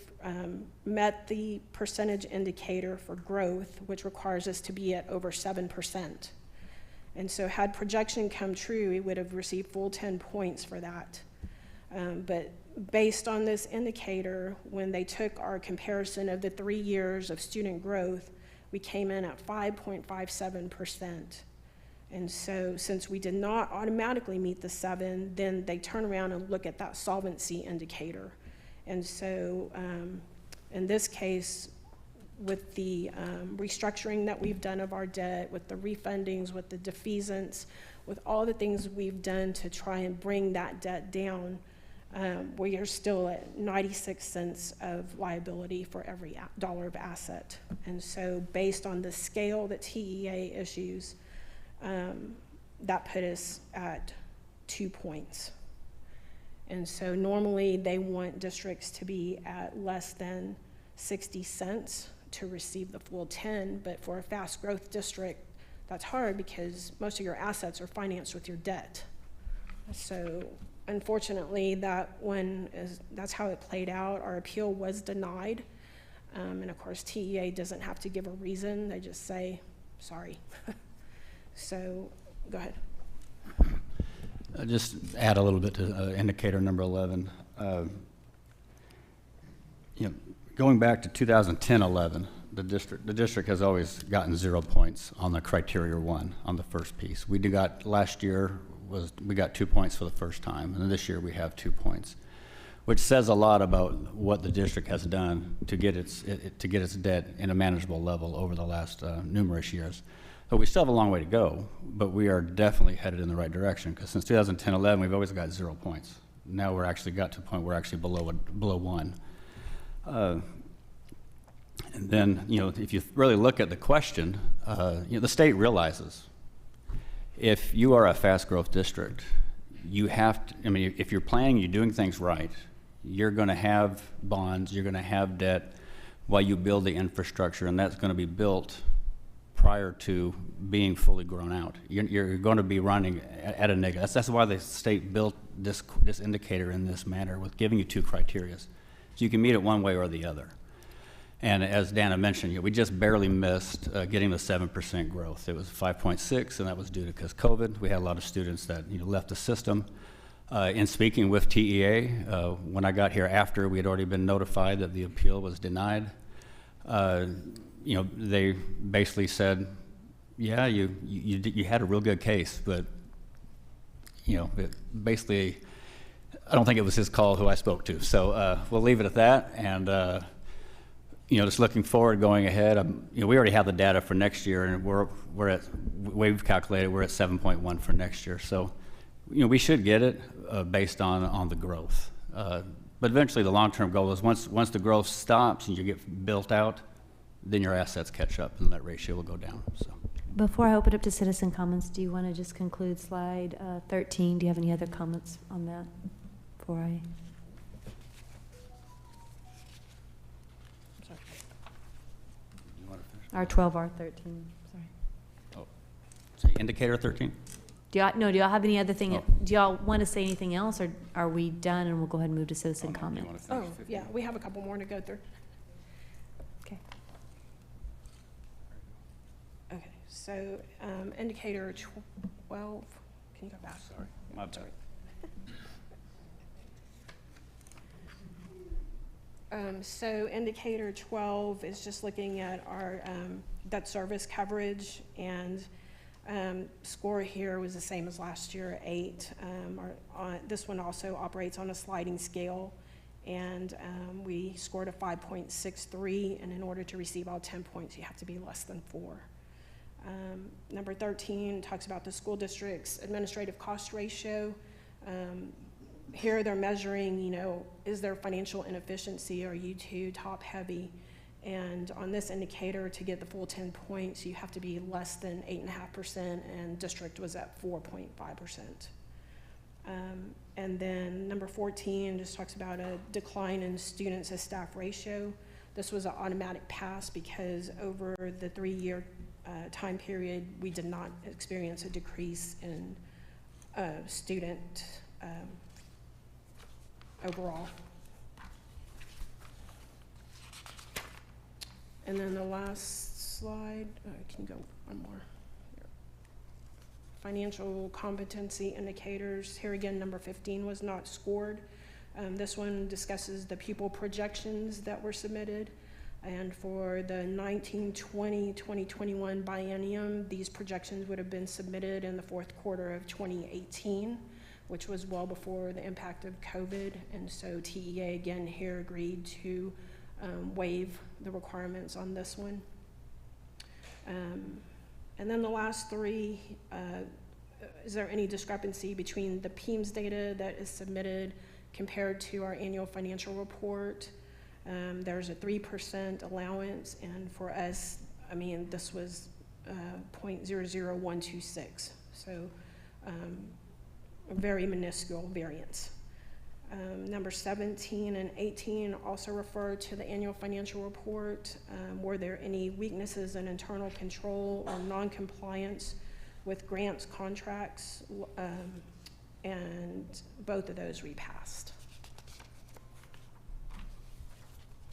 met the percentage indicator for growth, which requires us to be at over 7%. And so had projection come true, we would have received full 10 points for that. But based on this indicator, when they took our comparison of the 3 years of student growth, we came in at 5.57%. And so since we did not automatically meet the 7, then they turn around and look at that solvency indicator. And so in this case, with the restructuring that we've done of our debt, with the refundings, with the defeasance, with all the things we've done to try and bring that debt down, we are still at 96 cents of liability for every dollar of asset. And so based on the scale that TEA issues, that put us at 2 points. And so normally they want districts to be at less than 60 cents to receive the full 10, but for a fast growth district, that's hard because most of your assets are financed with your debt. So unfortunately, that's how it played out. Our appeal was denied. And of course, TEA doesn't have to give a reason. They just say, sorry. So go ahead. Just add a little bit to indicator number 11. Going back to 2010-11, the district has always gotten 0 points on the criteria 1 on the first piece. Last year we got 2 points for the first time, and this year we have 2 points, which says a lot about what the district has done to get its debt in a manageable level over the last numerous years. So we still have a long way to go, but we are definitely headed in the right direction, because since 2010-11, we've always got 0 points. Now we're actually got to a point where we're actually below 1. And then, if you really look at the question, the state realizes if you are a fast growth district, you have to, if you're planning, you're doing things right, you're going to have bonds, you're going to have debt while you build the infrastructure, and that's going to be built prior to being fully grown out. You're going to be running at a negative. That's why the state built this indicator in this manner, with giving you 2 criteria. So you can meet it one way or the other. And as Dana mentioned, we just barely missed getting the 7% growth. It was 5.6, and that was due to because COVID. We had a lot of students that left the system. In speaking with TEA, when I got here after we had already been notified that the appeal was denied, they basically said, yeah, you had a real good case, but basically, I don't think it was his call who I spoke to. So we'll leave it at that. And just looking forward, going ahead, we already have the data for next year, and we've calculated we're at 7.1 for next year. So we should get it based on the growth. But eventually, the long-term goal is once the growth stops and you get built out, then your assets catch up and that ratio will go down. So. Before I open up to citizen comments, do you want to just conclude slide 13? Do you have any other comments on that before I? You want to finish? R12, R13, sorry. Oh. Say indicator 13? Do y'all have any other thing? Do y'all want to say anything else, or are we done and we'll go ahead and move to citizen comments? Oh, yeah, we have a couple more to go through. Okay. Okay, so indicator 12, can you go back? Sorry, my bad. So indicator 12 is just looking at our debt service coverage, and score here was the same as last year, 8. This one also operates on a sliding scale, and we scored a 5.63, and in order to receive all 10 points, you have to be less than 4. Number 13 talks about the school district's administrative cost ratio. Here they're measuring, is there financial inefficiency? Are you too top heavy? And on this indicator, to get the full 10 points, you have to be less than 8.5%, and district was at 4.5%. And then number 14 just talks about a decline in students to staff ratio. This was an automatic pass because over the 3-year time period, we did not experience a decrease in student overall. And then the last slide, can you go one more? Here. Financial competency indicators. Here again, number 15 was not scored. This one discusses the pupil projections that were submitted. And for the 2021 biennium, these projections would have been submitted in the 4th quarter of 2018, which was well before the impact of COVID. And so TEA again here agreed to waive the requirements on this one. And then the last 3, is there any discrepancy between the PEMS data that is submitted compared to our annual financial report? There's a 3% allowance, and for us, this was 0.00126, so a very minuscule variance. Number 17 and 18 also refer to the annual financial report. Were there any weaknesses in internal control or non-compliance with grants contracts? And both of those repassed.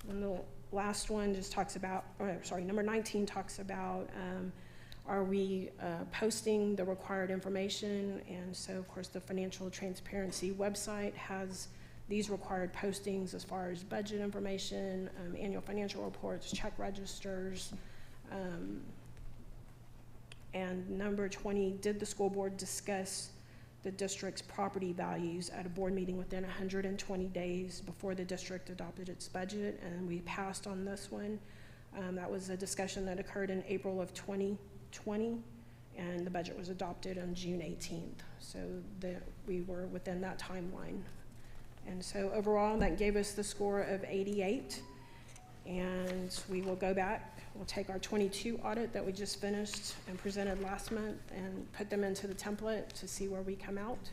And the last one just talks about, number 19 talks about are we posting the required information? And so, of course, the Financial Transparency website has these required postings as far as budget information, annual financial reports, check registers. And number 20, did the school board discuss the district's property values at a board meeting within 120 days before the district adopted its budget? And we passed on this one. That was a discussion that occurred in April of 2020, and the budget was adopted on June 18th. So we were within that timeline. And so overall, that gave us the score of 88. And we will go back, we'll take our 22 audit that we just finished and presented last month and put them into the template to see where we come out,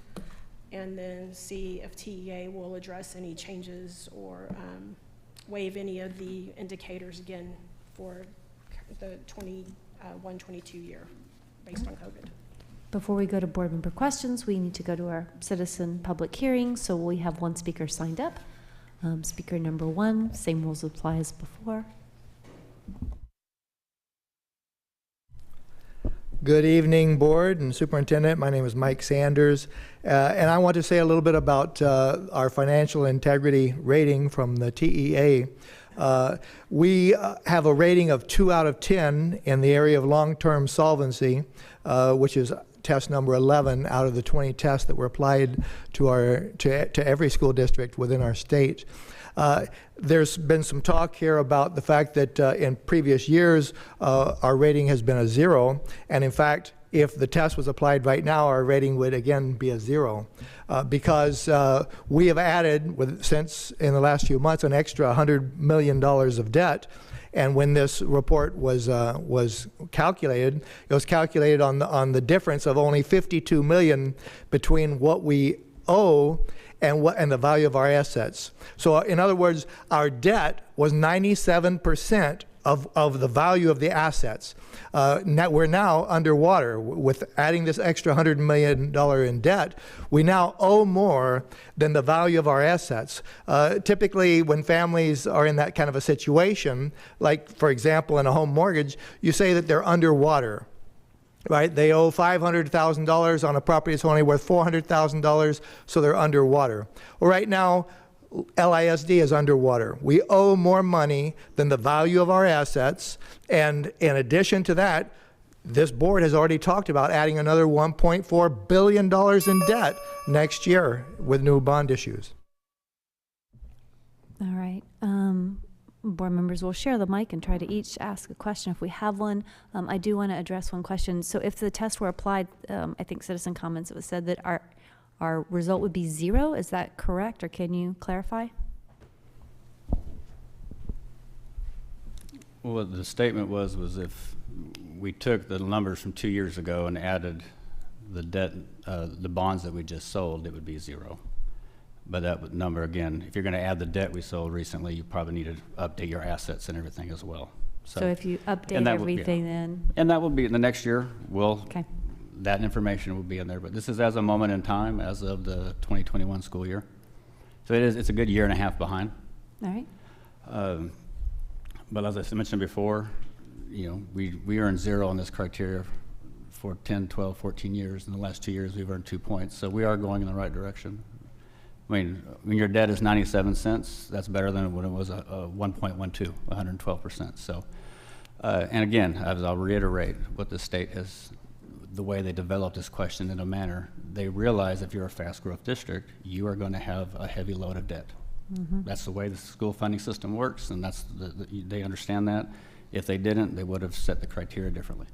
and then see if TEA will address any changes or waive any of the indicators again for the 21-22 year based on COVID. Before we go to board member questions, we need to go to our citizen public hearing. So we have 1 speaker signed up. Speaker number 1, same rules apply as before. Good evening, board and superintendent. My name is Mike Sanders, and I want to say a little bit about our financial integrity rating from the TEA. We have a rating of 2 out of 10 in the area of long-term solvency, which is test number 11 out of the 20 tests that were applied to every school district within our state. There's been some talk here about the fact that in previous years our rating has been a 0, and in fact if the test was applied right now our rating would again be a 0 because we have added, since in the last few months, an extra $100 million of debt. And when this report was calculated, it was calculated on the difference of only $52 million between what we owe and the value of our assets. So in other words, our debt was 97% of the value of the assets. We're now underwater. With adding this extra $100 million in debt, we now owe more than the value of our assets. Typically, when families are in that kind of a situation, like, for example, in a home mortgage, you say that they're underwater. Right? They owe $500,000 on a property that's only worth $400,000, so they're underwater. Well, right now, LISD is underwater. We owe more money than the value of our assets, and in addition to that, this board has already talked about adding another $1.4 billion in debt next year with new bond issues. All right. Board members will share the mic and try to each ask a question if we have one. I do want to address one question. So if the tests were applied, I think citizen comments, it was said that our result would be 0. Is that correct, or can you clarify? Well, the statement was if we took the numbers from 2 years ago and added the debt, the bonds that we just sold, it would be 0. But that number, again, if you're going to add the debt we sold recently, you probably need to update your assets and everything as well. So if you update everything, then... And that will be in the next year. That information will be in there. But this is as a moment in time, as of the 2021 school year. So it's a good year and a half behind. All right. But as I mentioned before, we earned 0 on this criteria for 10, 12, 14 years. In the last 2 years, we've earned 2 points. So we are going in the right direction. I mean, when your debt is 97 cents, that's better than when it was a 1.12, 112%. So, and again, I'll reiterate what the state has, the way they developed this question in a manner, they realize if you're a fast growth district, you are going to have a heavy load of debt. Mm-hmm. That's the way the school funding system works, and that's they understand that. If they didn't, they would have set the criteria differently.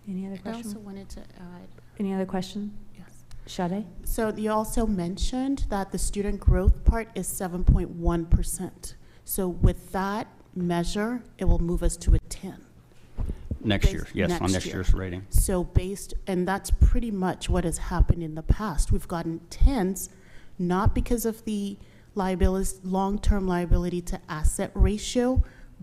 Any other question? I also wanted to add. Any other question? Yes. Sade? So you also mentioned that the student growth part is 7.1%. So with that measure, it will move us to a 10. Next year, yes, on next year's rating. So and that's pretty much what has happened in the past. We've gotten 10s, not because of the long-term liability to asset ratio,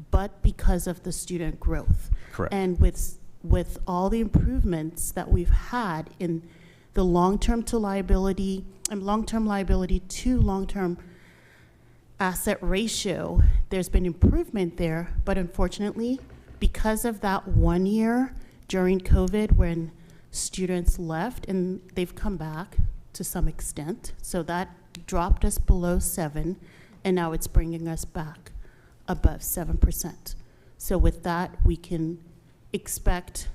but because of the student growth. Correct. And with all the improvements that we've had in the long-term to liability and long-term liability to long-term asset ratio, there's been improvement there, but unfortunately, because of that 1 year during COVID when students left, and they've come back to some extent, so that dropped us below 7, and now it's bringing us back above 7%. So with that, we can expect,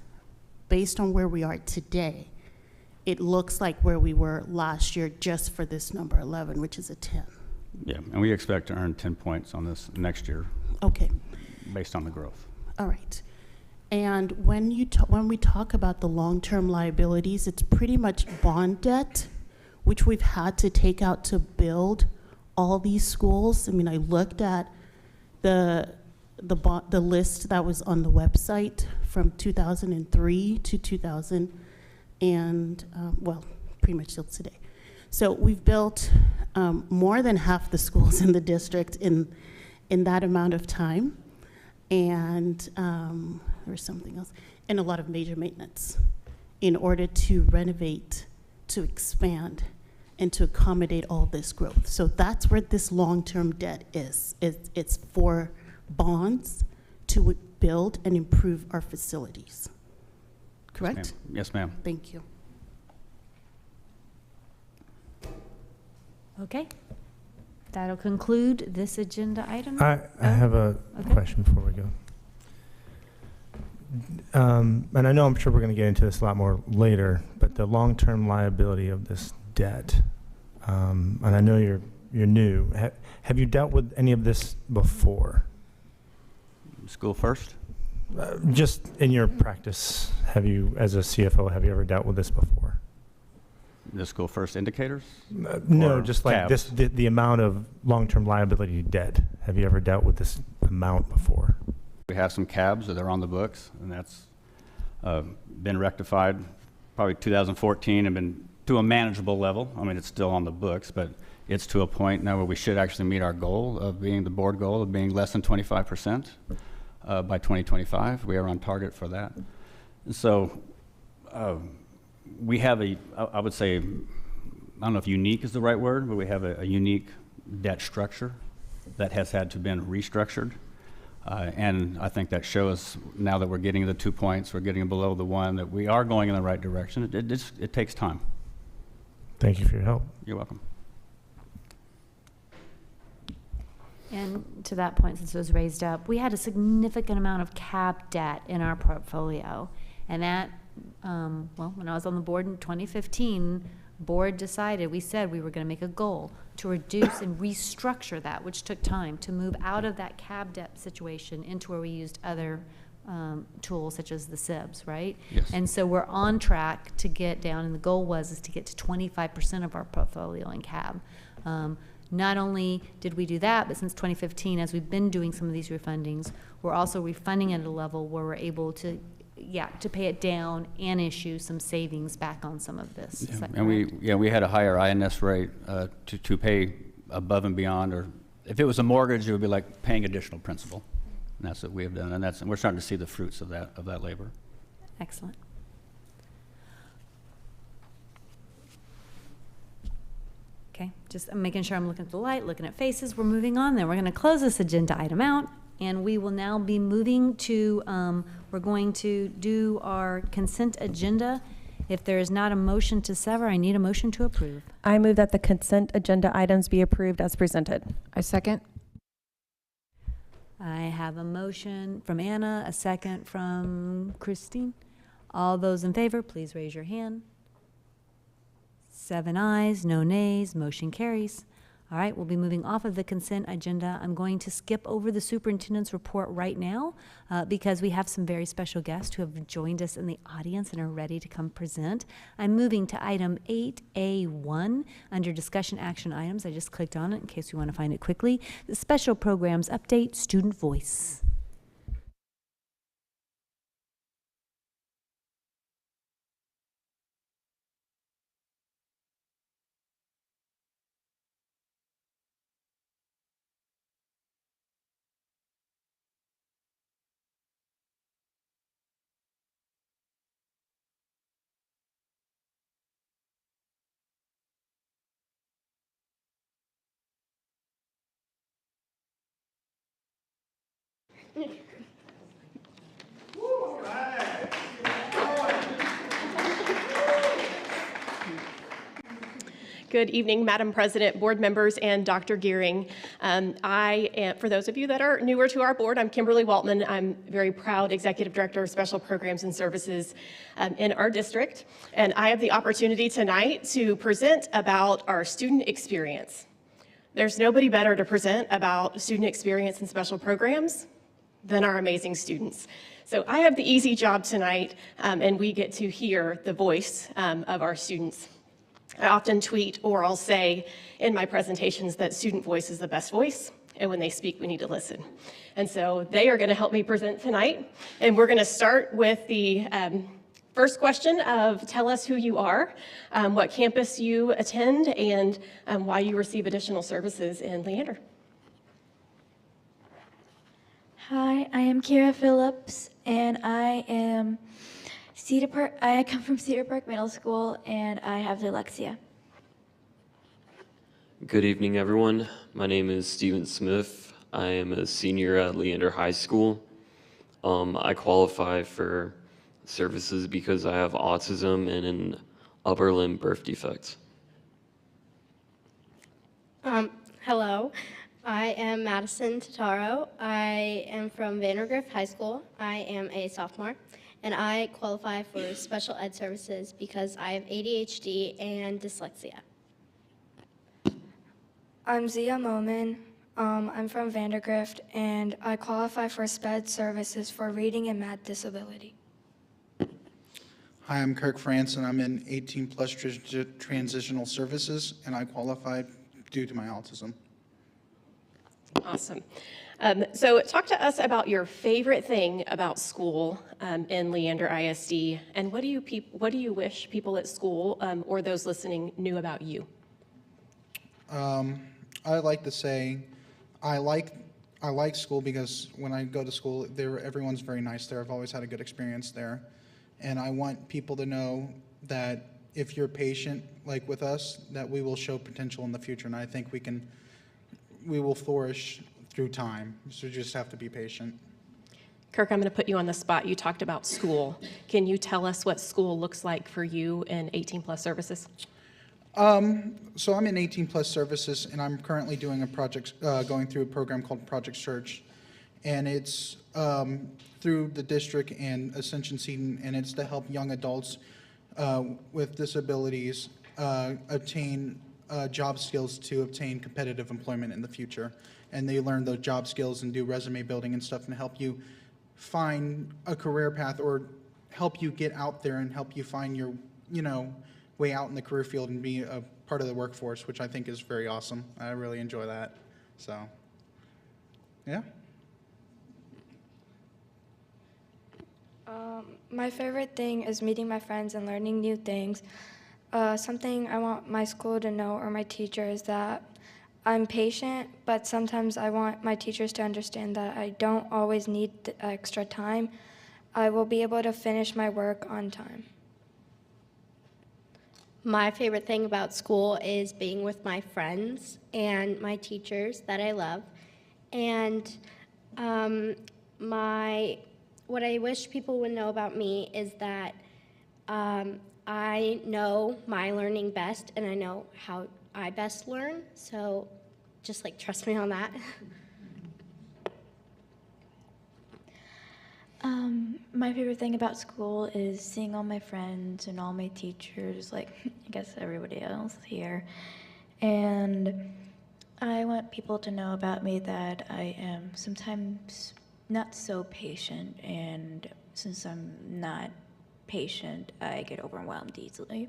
based on where we are today, it looks like where we were last year just for this number 11, which is a 10. Yeah, and we expect to earn 10 points on this next year. Okay. Based on the growth. All right. And when we talk about the long-term liabilities, it's pretty much bond debt, which we've had to take out to build all these schools. I mean, I looked at the list that was on the website from 2003 to 2000, and well, pretty much till today. So we've built more than half the schools in the district in that amount of time. And there was something else, and a lot of major maintenance in order to renovate, to expand, and to accommodate all this growth. So that's where this long-term debt is. It's for bonds to build and improve our facilities. Correct? Yes, ma'am. Thank you. Okay. That'll conclude this agenda item. I have a question before we go. And I know I'm sure we're going to get into this a lot more later, but the long-term liability of this debt, and I know you're new. Have you dealt with any of this before? School first? Just in your practice, as a CFO, have you ever dealt with this before? The school first indicators? No, just like this, the amount of long-term liability debt. Have you ever dealt with this amount before? We have some cabs that are on the books, and that's been rectified probably 2014 and been to a manageable level. I mean, it's still on the books, but It's to a point now where we should actually meet our goal of being the board goal of being less than 25% by 2025. We are on target for that. And so we have I would say, I don't know if unique is the right word, but we have a unique debt structure that has had to been restructured. And I think that shows now that we're getting the 2 points, we're getting below the 1, that we are going in the right direction. It takes time. Thank you for your help. You're welcome. And to that point, since it was raised up, we had a significant amount of CAB debt in our portfolio. And that, well, when I was on the board in 2015, board decided, we said we were going to make a goal to reduce and restructure that, which took time to move out of that CAB debt situation into where we used other tools such as the SIBs, right? Yes. And so we're on track to get down, and the goal is to get to 25% of our portfolio in CAB. Not only did we do that, but since 2015, as we've been doing some of these refundings, we're also refunding at a level where we're able to, to pay it down and issue some savings back on some of this. Is that And we had a higher INS rate to pay above and beyond, or if it was a mortgage, it would be like paying additional principal. And that's what we have done, and we're starting to see the fruits of that labor. Excellent. Okay, just making sure I'm looking at the light, looking at faces. We're moving on then. We're going to close this agenda item out, and we will now be moving to, we're going to do our consent agenda. If there is not a motion to sever, I need a motion to approve. I move that the consent agenda items be approved as presented. I second. I have a motion from Anna, a second from Christine. All those in favor, please raise your hand. 7 ayes, no nays, motion carries. All right, we'll be moving off of the consent agenda. I'm going to skip over the superintendent's report right now because we have some very special guests who have joined us in the audience and are ready to come present. I'm moving to item 8A1 under discussion action items. I just clicked on it in case you want to find it quickly. The special programs update, student voice. Good evening, Madam President, board members, and Dr. Gearing. I am, for those of you that are newer to our board, I'm Kimberly Waltman. I'm very proud Executive Director of Special Programs and Services in our district. And I have the opportunity tonight to present about our student experience. There's nobody better to present about student experience and special programs than our amazing students. So I have the easy job tonight, and we get to hear the voice of our students. I often tweet or I'll say in my presentations that student voice is the best voice, and when they speak, we need to listen. And so they are going to help me present tonight, and we're going to start with the first question of tell us who you are, what campus you attend, and why you receive additional services in Leander. Hi, I am Kira Phillips, and I am I come from Cedar Park Middle School, and I have dyslexia. Good evening, everyone. My name is Steven Smith. I am a senior at Leander High School. I qualify for services because I have autism and an upper limb birth defect. Hello, I am Madison Totaro. I am from Vandergrift High School. I am a sophomore, and I qualify for special ed services because I have ADHD and dyslexia. I'm Zia Momin. I'm from Vandergrift, and I qualify for SPED services for reading and math disability. Hi, I'm Kirk France, and I'm in 18-plus transitional services, and I qualified due to my autism. Awesome. So talk to us about your favorite thing about school in Leander ISD, and what do you wish people at school or those listening knew about you? I like to say I like school because when I go to school, everyone's very nice there. I've always had a good experience there. And I want people to know that if you're patient, like with us, that we will show potential in the future. And I think we will flourish through time. So you just have to be patient. Kirk, I'm going to put you on the spot. You talked about school. Can you tell us what school looks like for you in 18 plus services? So I'm in 18 plus services, and I'm currently doing a project, going through a program called Project Search, and it's through the district and Ascension Seton, and it's to help young adults with disabilities obtain job skills to obtain competitive employment in the future. And they learn those job skills and do resume building and stuff and help you find a career path or help you get out there and help you find your, way out in the career field and be a part of the workforce, which I think is very awesome. I really enjoy that. So, yeah. My favorite thing is meeting my friends and learning new things. Something I want my school to know or my teacher is that I'm patient, but sometimes I want my teachers to understand that I don't always need the extra time. I will be able to finish my work on time. My favorite thing about school is being with my friends and my teachers that I love. And what I wish people would know about me is that I know my learning best and I know how I best learn, so just trust me on that. My favorite thing about school is seeing all my friends and all my teachers, I guess everybody else here. And I want people to know about me that I am sometimes not so patient, and since I'm not patient, I get overwhelmed easily.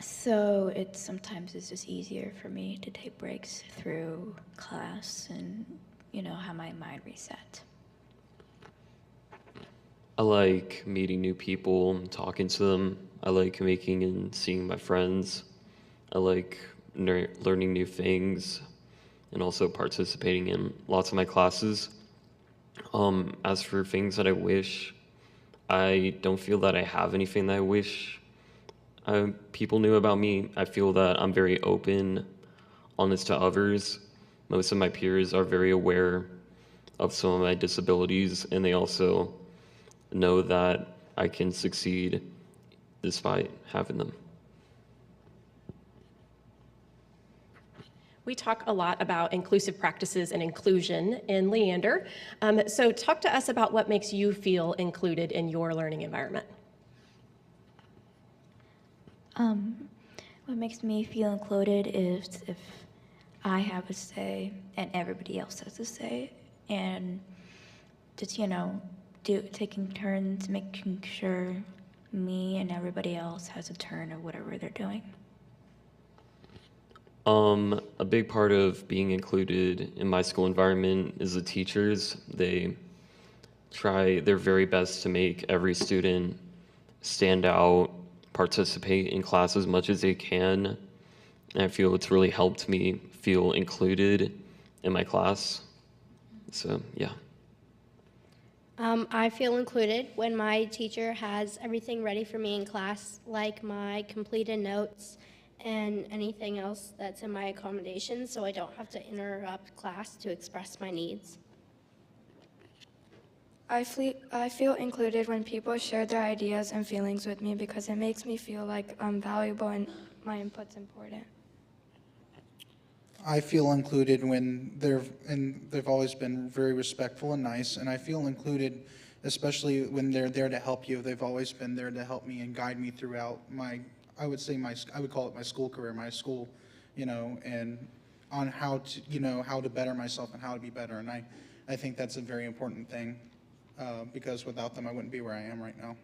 So sometimes it's just easier for me to take breaks through class and, have my mind reset. I like meeting new people, talking to them. I like making and seeing my friends. I like learning new things and also participating in lots of my classes. As for things that I wish, I don't feel that I have anything that I wish people knew about me. I feel that I'm very open, honest to others. Most of my peers are very aware of some of my disabilities, and they also know that I can succeed despite having them. We talk a lot about inclusive practices and inclusion in Leander. So talk to us about what makes you feel included in your learning environment. What makes me feel included is if I have a say and everybody else has a say, and just, taking turns, making sure me and everybody else has a turn of whatever they're doing. A big part of being included in my school environment is the teachers. They try their very best to make every student stand out, participate in class as much as they can. And I feel it's really helped me feel included in my class. So, yeah. I feel included when my teacher has everything ready for me in class, like my completed notes and anything else that's in my accommodations, so I don't have to interrupt class to express my needs. I feel included when people share their ideas and feelings with me because it makes me feel like I'm valuable and my input's important. I feel included when they've always been very respectful and nice, and I feel included especially when they're there to help you. They've always been there to help me and guide me throughout I would call it my school career, my school, and on how to better myself and how to be better. And I think that's a very important thing because without them, I wouldn't be where I am right now.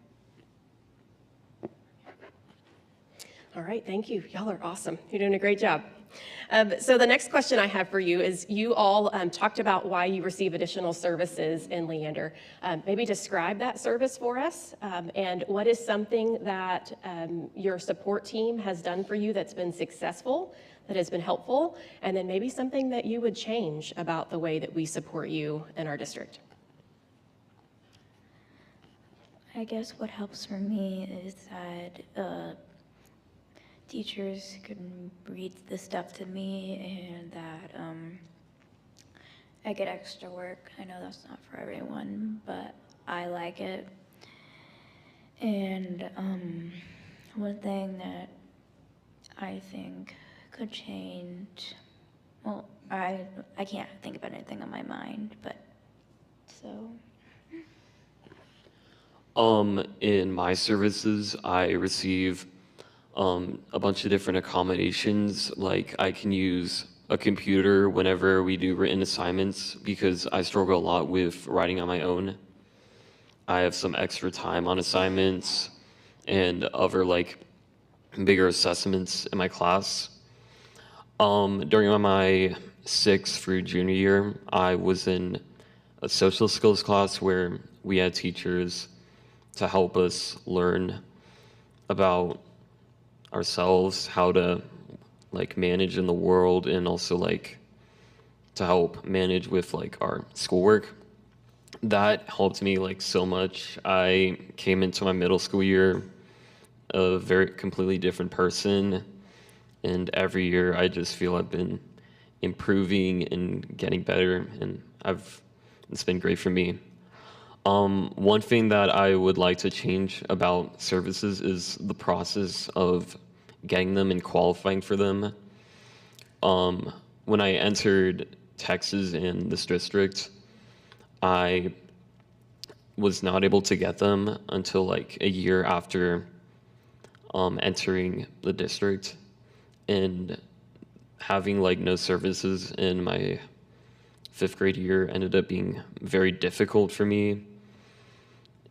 All right, thank you. Y'all are awesome. You're doing a great job. So the next question I have for you is, you all talked about why you receive additional services in Leander. Maybe describe that service for us, and what is something that your support team has done for you that's been successful, that has been helpful, and then maybe something that you would change about the way that we support you in our district. I guess what helps for me is that teachers can read the stuff to me, and that I get extra work. I know that's not for everyone, but I like it. And one thing that I think could change, well, I can't think of anything on my mind, but so. In my services, I receive a bunch of different accommodations. Like, I can use a computer whenever we do written assignments because I struggle a lot with writing on my own. I have some extra time on assignments and other like bigger assessments in my class. During my 6th through junior year, I was in a social skills class where we had teachers to help us learn about ourselves, how to like manage in the world, and also like to help manage with like our schoolwork. That helped me like so much. I came into my middle school year a very completely different person, and every year I just feel I've been improving and getting better, and it's been great for me. One thing that I would like to change about services is the process of getting them and qualifying for them. When I entered Texas in this district, I was not able to get them until like a year after entering the district, and having like no services in my 5th grade year ended up being very difficult for me.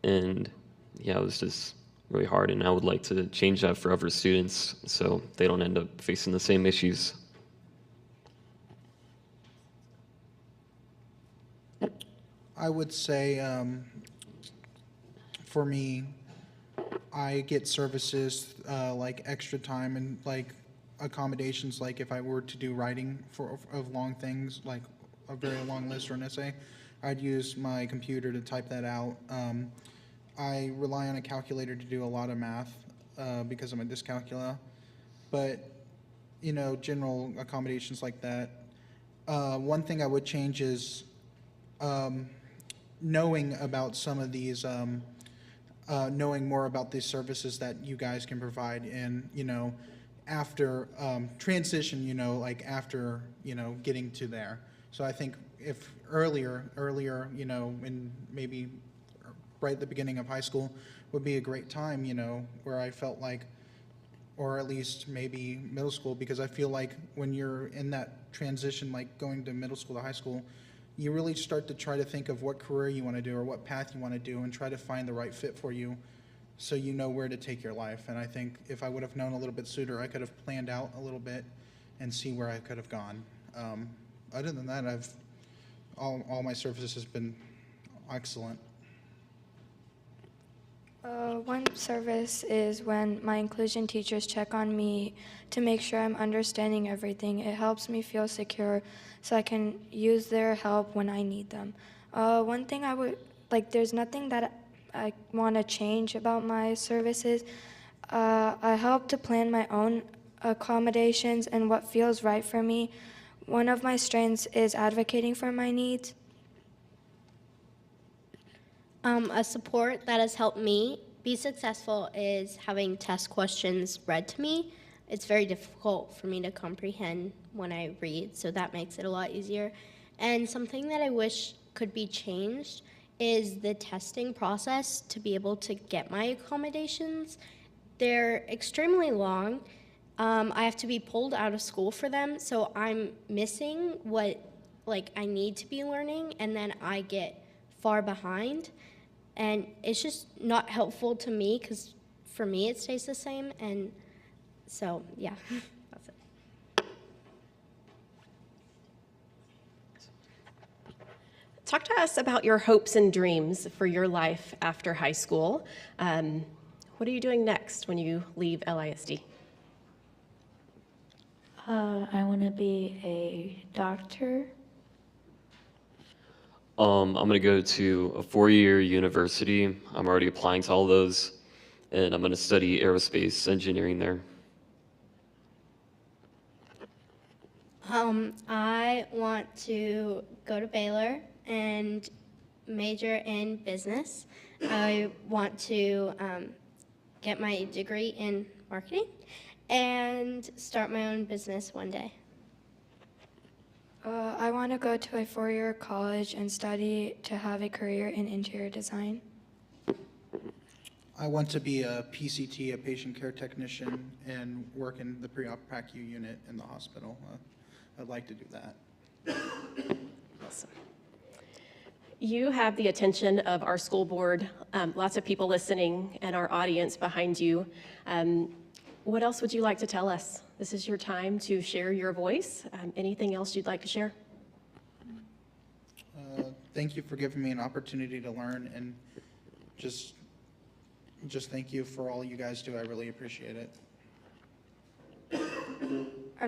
And yeah, it was just really hard, and I would like to change that for other students so they don't end up facing the same issues. I would say, for me, I get services like extra time and like accommodations. Like if I were to do writing of long things, like a very long list or an essay, I'd use my computer to type that out. I rely on a calculator to do a lot of math because I'm a dyscalculia, but general accommodations like that. One thing I would change is knowing about some of these, knowing more about these services that you guys can provide, and after transition, like after getting to there. So I think if earlier, and maybe right at the beginning of high school would be a great time, where I felt like, or at least maybe middle school, because I feel like when you're in that transition, like going to middle school to high school, you really start to try to think of what career you want to do or what path you want to do, and try to find the right fit for you so you know where to take your life. And I think if I would have known a little bit sooner, I could have planned out a little bit and see where I could have gone. Other than that, all my services has been excellent. One service is when my inclusion teachers check on me to make sure I'm understanding everything. It helps me feel secure so I can use their help when I need them. One thing I would, there's nothing that I want to change about my services. I help to plan my own accommodations and what feels right for me. One of my strengths is advocating for my needs. A support that has helped me be successful is having test questions read to me. It's very difficult for me to comprehend when I read, so that makes it a lot easier. And something that I wish could be changed is the testing process to be able to get my accommodations. They're extremely long. I have to be pulled out of school for them, so I'm missing what I need to be learning, and then I get far behind. And it's just not helpful to me, because for me it stays the same. And So, yeah, that's it. Talk to us about your hopes and dreams for your life after high school. What are you doing next when you leave LISD? I want to be a doctor. I'm gonna go to a 4-year university. I'm already applying to all those, and I'm gonna study aerospace engineering there. I want to go to Baylor and major in business. I want to get my degree in marketing and start my own business one day. I want to go to a 4-year college and study to have a career in interior design. I want to be a PCT, a patient care technician, and work in the pre-op PACU unit in the hospital. I'd like to do that. Awesome. You have the attention of our school board, lots of people listening, and our audience behind you. What else would you like to tell us? This is your time to share your voice. Anything else you'd like to share? Thank you for giving me an opportunity to learn, and just thank you for all you guys do. I really appreciate it.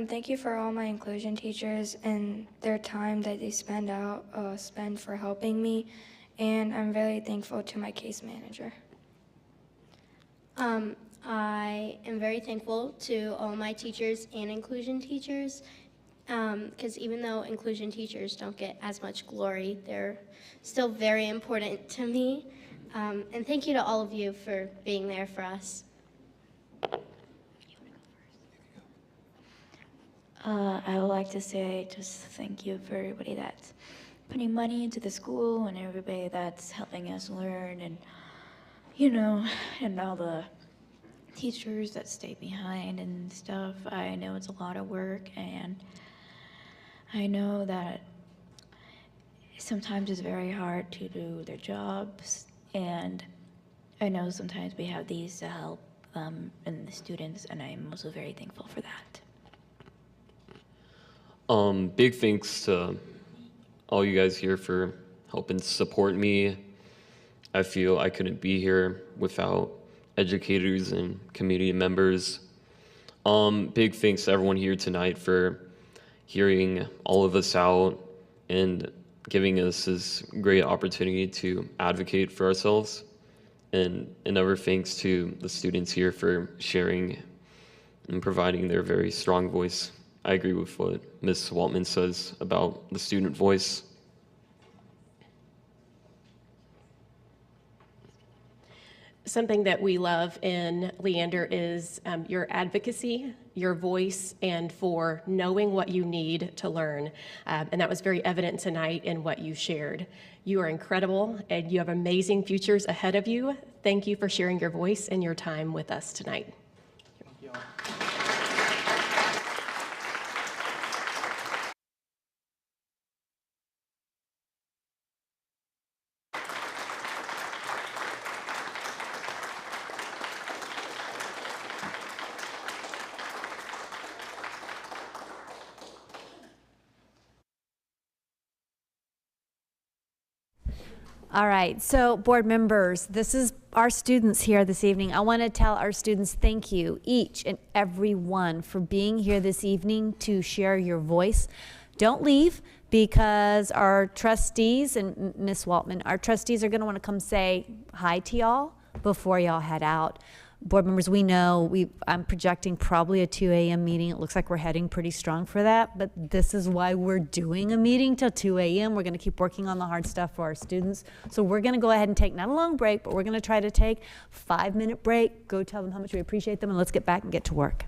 Thank you for all my inclusion teachers and their time that they spend for helping me, and I'm very thankful to my case manager. I am very thankful to all my teachers and inclusion teachers, because even though inclusion teachers don't get as much glory, they're still very important to me. And thank you to all of you for being there for us. I would like to say just thank you for everybody that's putting money into the school and everybody that's helping us learn, and and all the teachers that stay behind and stuff. I know it's a lot of work, and I know that sometimes it's very hard to do their jobs, and I know sometimes we have these to help them and the students, and I'm also very thankful for that. Big thanks to all you guys here for helping support me. I feel I couldn't be here without educators and community members. Big thanks to everyone here tonight for hearing all of us out and giving us this great opportunity to advocate for ourselves. And another thanks to the students here for sharing and providing their very strong voice. I agree with what Ms. Waltman says about the student voice. Something that we love in Leander is your advocacy, your voice, and for knowing what you need to learn. And that was very evident tonight in what you shared. You are incredible, and you have amazing futures ahead of you. Thank you for sharing your voice and your time with us tonight. All right, so board members, this is our students here this evening. I want to tell our students thank you, each and every one, for being here this evening to share your voice. Don't leave, because our trustees and Ms. Waltman, our trustees are going to want to come say hi to y'all before y'all head out. Board members, we know I'm projecting probably a 2 a.m. meeting. It looks like we're heading pretty strong for that, but this is why we're doing a meeting till 2 a.m. We're going to keep working on the hard stuff for our students. So we're going to go ahead and take, not a long break, but we're going to try to take a 5-minute break, go tell them how much we appreciate them, and let's get back and get to work.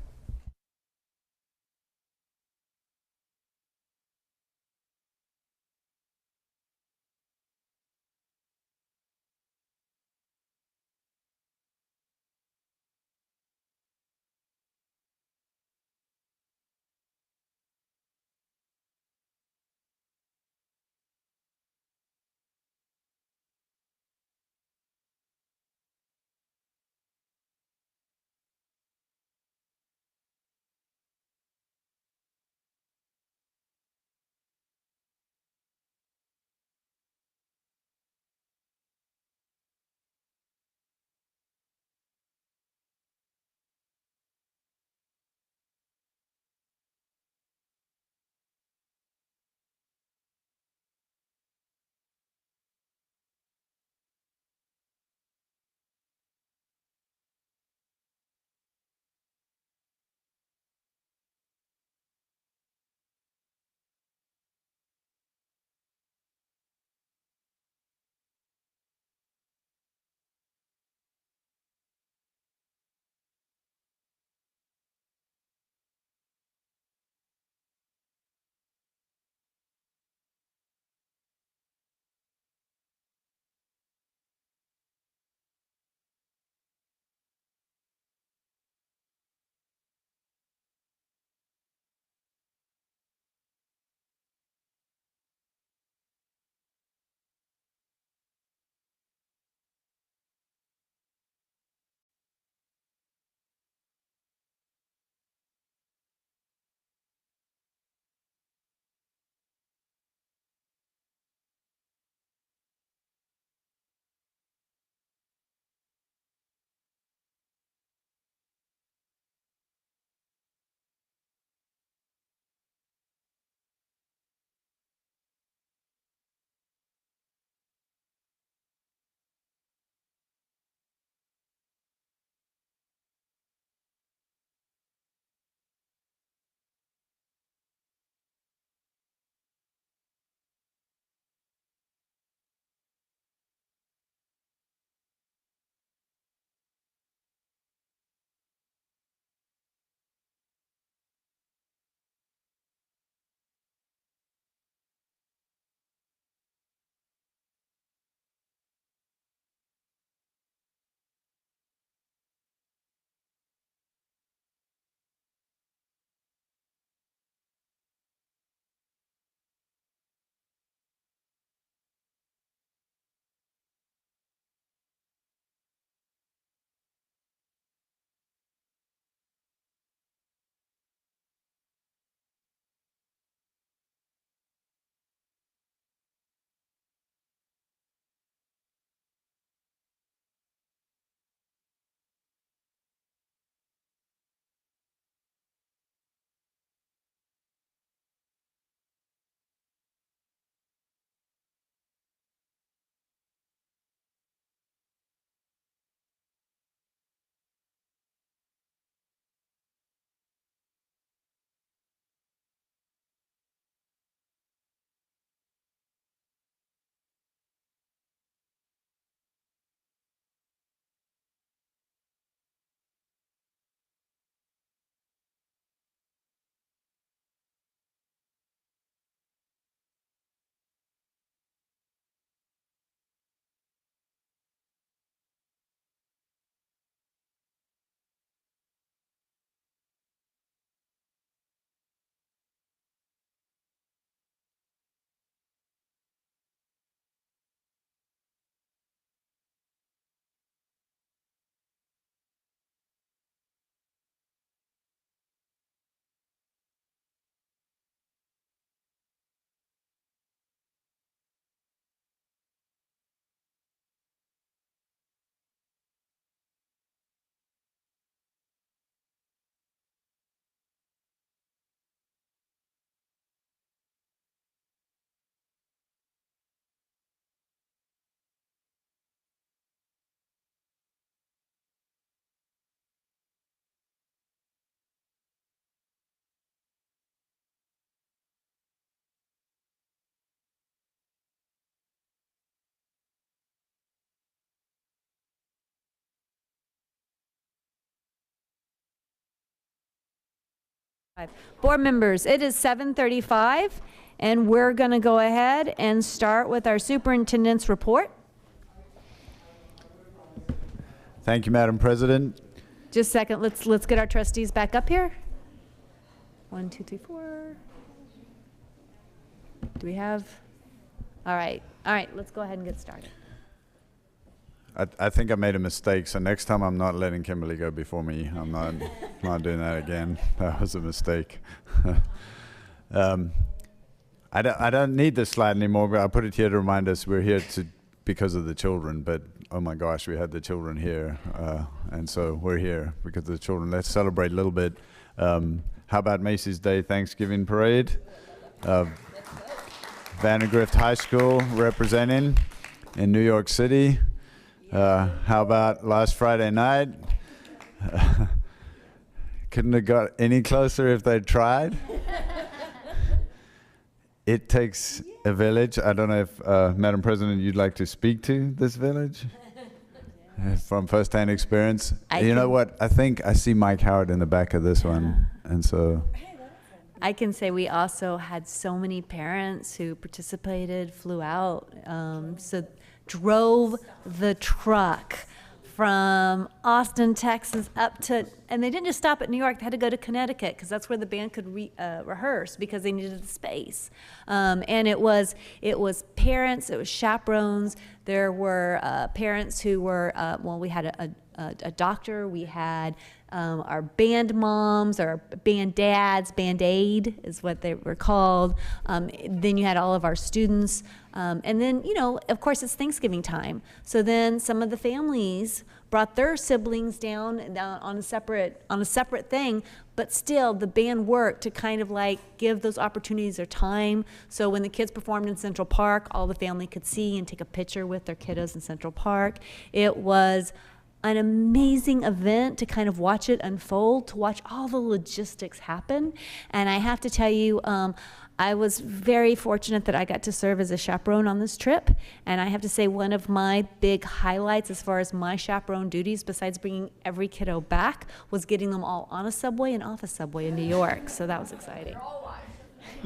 Board members, it is 7:35, and we're going to go ahead and start with our superintendent's report. Thank you, Madam President. Just a second, let's get our trustees back up here. 1, 2, 3, 4. Do we have? All right, let's go ahead and get started. I think I made a mistake, so next time I'm not letting Kimberly go before me. I'm not doing that again. That was a mistake. I don't need this slide anymore, but I put it here to remind us we're here because of the children, but oh my gosh, we had the children here, and so we're here because of the children. Let's celebrate a little bit. How about Macy's Day Thanksgiving Parade? Vandergrift High School representing in New York City. How about last Friday night? Couldn't have got any closer if they'd tried. It takes a village. I don't know if, Madam President, you'd like to speak to this village? From first-hand experience. You know what? I think I see Mike Howard in the back of this one. And so I can say we also had so many parents who participated, flew out, so drove the truck from Austin, Texas up to, and they didn't just stop at New York, they had to go to Connecticut because that's where the band could rehearse because they needed the space. And it was parents, it was chaperones, there were parents who were, we had a doctor, we had our band moms, our band dads, Band Aid is what they were called. Then you had all of our students. And then, of course, it's Thanksgiving time. So then some of the families brought their siblings down on a separate thing, but still the band worked to kind of like give those opportunities their time. So when the kids performed in Central Park, all the family could see and take a picture with their kiddos in Central Park. It was an amazing event to kind of watch it unfold, to watch all the logistics happen. And I have to tell you, I was very fortunate that I got to serve as a chaperone on this trip. And I have to say one of my big highlights as far as my chaperone duties, besides bringing every kiddo back, was getting them all on a subway and off a subway in New York. So that was exciting.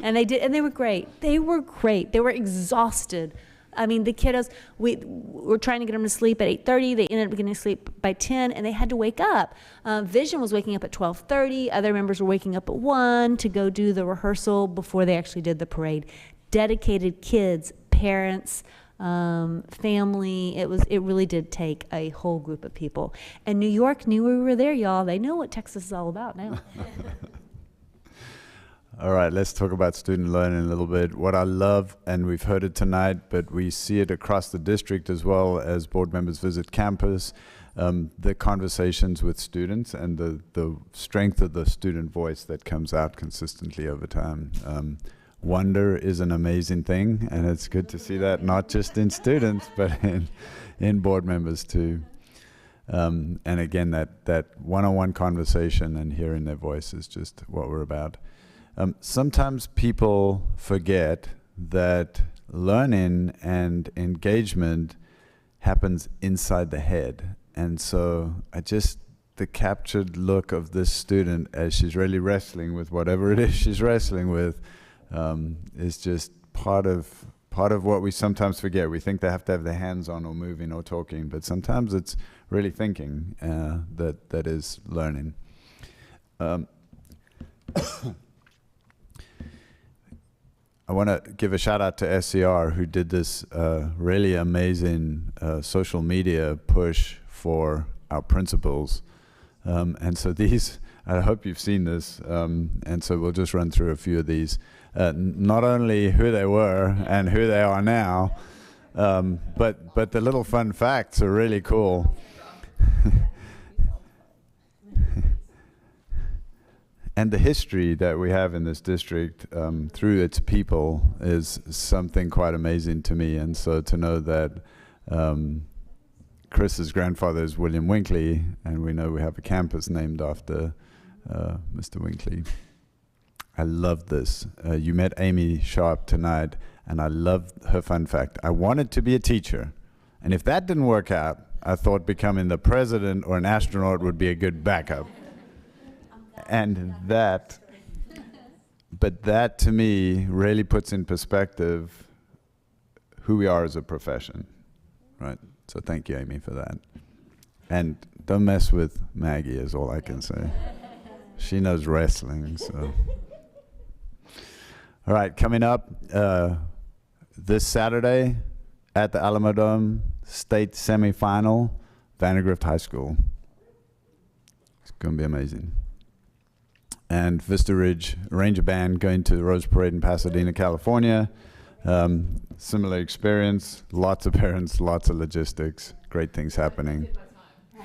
And they were great. They were great. They were exhausted. I mean, the kiddos, we were trying to get them to sleep at 8:30. They ended up getting to sleep by 10, and they had to wake up. Vision was waking up at 12:30. Other members were waking up at 1 to go do the rehearsal before they actually did the parade. Dedicated kids, parents, family. It really did take a whole group of people. And New York knew we were there, y'all. They know what Texas is all about now. All right, let's talk about student learning a little bit. What I love, and we've heard it tonight, but we see it across the district as well as board members visit campus, the conversations with students and the strength of the student voice that comes out consistently over time. Wonder is an amazing thing, and it's good to see that not just in students, but in board members too. And again, that one-on-one conversation and hearing their voice is just what we're about. Sometimes people forget that learning and engagement happens inside the head. And so the captured look of this student as she's really wrestling with whatever it is she's wrestling with is just part of what we sometimes forget. We think they have to have their hands on or moving or talking, but sometimes it's really thinking that is learning. I want to give a shout out to SCR who did this really amazing social media push for our principals. And so these, I hope you've seen this, and so we'll just run through a few of these. Not only who they were and who they are now, but the little fun facts are really cool. And the history that we have in this district through its people is something quite amazing to me. And so to know that Chris's grandfather is William Winkley, and we know we have a campus named after Mr. Winkley. I love this. You met Amy Sharp tonight, and I love her fun fact. I wanted to be a teacher, and if that didn't work out, I thought becoming the president or an astronaut would be a good backup. And that But that to me really puts in perspective who we are as a profession, right? So thank you, Amy, for that. And don't mess with Maggie is all I can say. She knows wrestling, so. All right, coming up this Saturday at the Alamo Dome, state semifinal, Vandergrift High School. It's going to be amazing. And Vista Ridge Ranger Band going to the Rose Parade in Pasadena, California. Similar experience, lots of parents, lots of logistics, great things happening.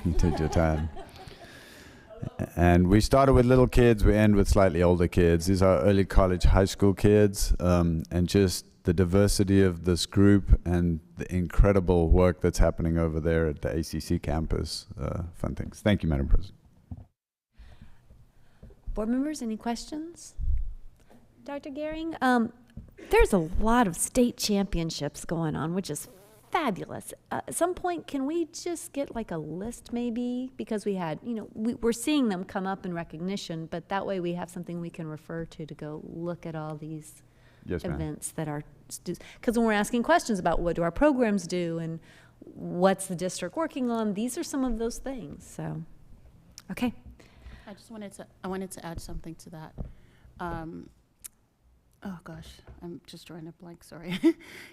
You take your time. And we started with little kids, we end with slightly older kids. These are early college, high school kids, and just the diversity of this group and the incredible work that's happening over there at the ACC campus. Fun things. Thank you, Madam President. Board members, any questions? Dr. Gehring, there's a lot of state championships going on, which is fabulous. At some point, can we just get like a list maybe? Because we had, we're seeing them come up in recognition, but that way we have something we can refer to go look at all these events that are, because when we're asking questions about what do our programs do and what's the district working on, these are some of those things, so, okay. I wanted to add something to that. Oh gosh, I'm just drawing a blank, sorry.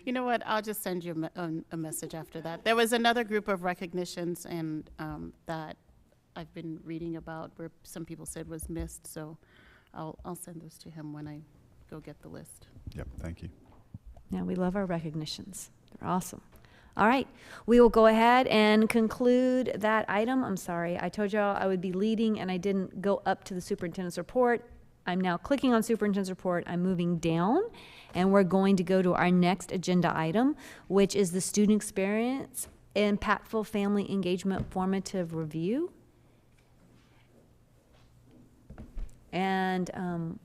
You know what, I'll just send you a message after that. There was another group of recognitions and that I've been reading about where some people said was missed, so I'll send those to him when I go get the list. Yep, thank you. Yeah, we love our recognitions. They're awesome. All right, we will go ahead and conclude that item. I'm sorry, I told y'all I would be leading and I didn't go up to the superintendent's report. I'm now clicking on superintendent's report. I'm moving down and we're going to go to our next agenda item, which is the student experience impactful family engagement formative review. And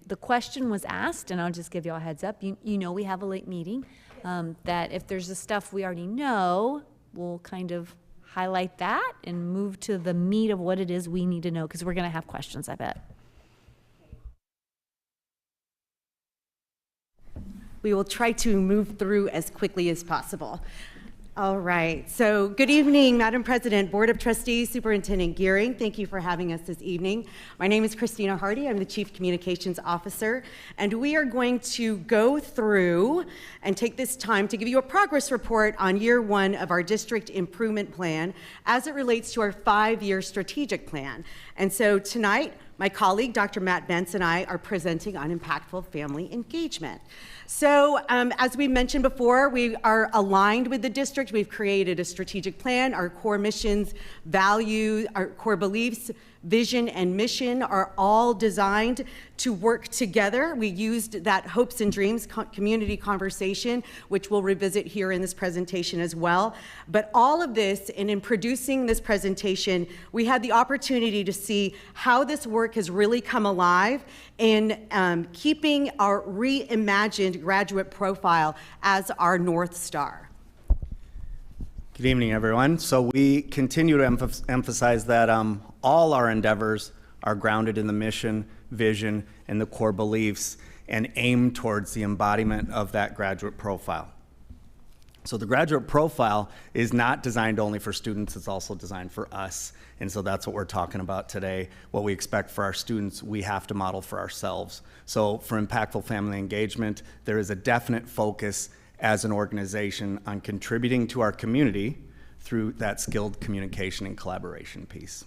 the question was asked, and I'll just give you all a heads up. You know we have a late meeting, that if there's the stuff we already know, we'll kind of highlight that and move to the meat of what it is we need to know, because we're going to have questions, I bet. We will try to move through as quickly as possible. All right, so good evening, Madam President, Board of Trustees, Superintendent Gehring. Thank you for having us this evening. My name is Christina Hardy. I'm the Chief Communications Officer, and we are going to go through and take this time to give you a progress report on year one of our district improvement plan as it relates to our 5-year strategic plan. And so tonight, my colleague, Dr. Matt Bentz, and I are presenting on impactful family engagement. So as we mentioned before, we are aligned with the district. We've created a strategic plan. Our core missions, values, our core beliefs, vision, and mission are all designed to work together. We used that hopes and dreams community conversation, which we'll revisit here in this presentation as well. But all of this, and in producing this presentation, we had the opportunity to see how this work has really come alive in keeping our reimagined graduate profile as our North Star. Good evening, everyone. So we continue to emphasize that all our endeavors are grounded in the mission, vision, and the core beliefs and aim towards the embodiment of that graduate profile. So the graduate profile is not designed only for students, it's also designed for us. And so that's what we're talking about today. What we expect for our students, we have to model for ourselves. So for impactful family engagement, there is a definite focus as an organization on contributing to our community through that skilled communication and collaboration piece.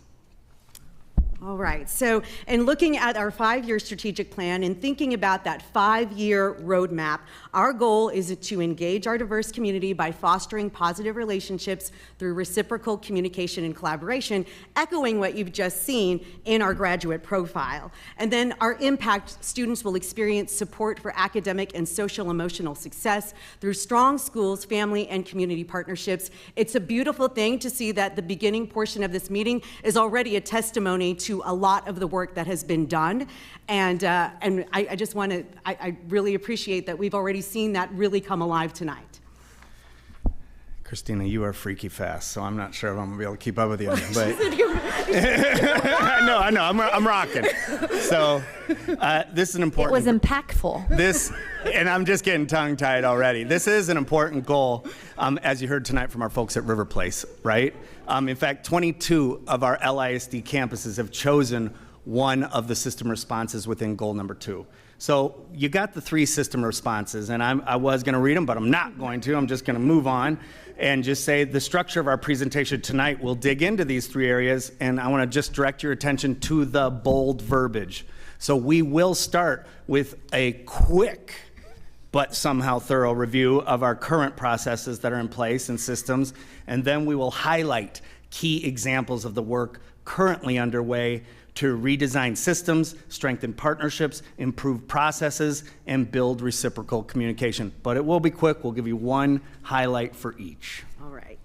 All right, so in looking at our 5-year strategic plan and thinking about that 5-year roadmap, our goal is to engage our diverse community by fostering positive relationships through reciprocal communication and collaboration, echoing what you've just seen in our graduate profile. And then our impact, students will experience support for academic and social emotional success through strong schools, family, and community partnerships. It's a beautiful thing to see that the beginning portion of this meeting is already a testimony to a lot of the work that has been done. And I just want to, I really appreciate that we've already seen that really come alive tonight. Christina, you are freaky fast, so I'm not sure if I'm gonna be able to keep up with you. But I know, I'm rocking. So this is an important. It was impactful. This, and I'm just getting tongue-tied already. This is an important goal, as you heard tonight from our folks at River Place, right? In fact, 22 of our LISD campuses have chosen one of the system responses within goal number 2. So you got the 3 system responses, and I was going to read them, but I'm not going to. I'm just going to move on and just say the structure of our presentation tonight will dig into these 3 areas, and I want to just direct your attention to the bold verbiage. So we will start with a quick but somehow thorough review of our current processes that are in place and systems, and then we will highlight key examples of the work currently underway to redesign systems, strengthen partnerships, improve processes, and build reciprocal communication. But it will be quick. We'll give you one highlight for each. All right.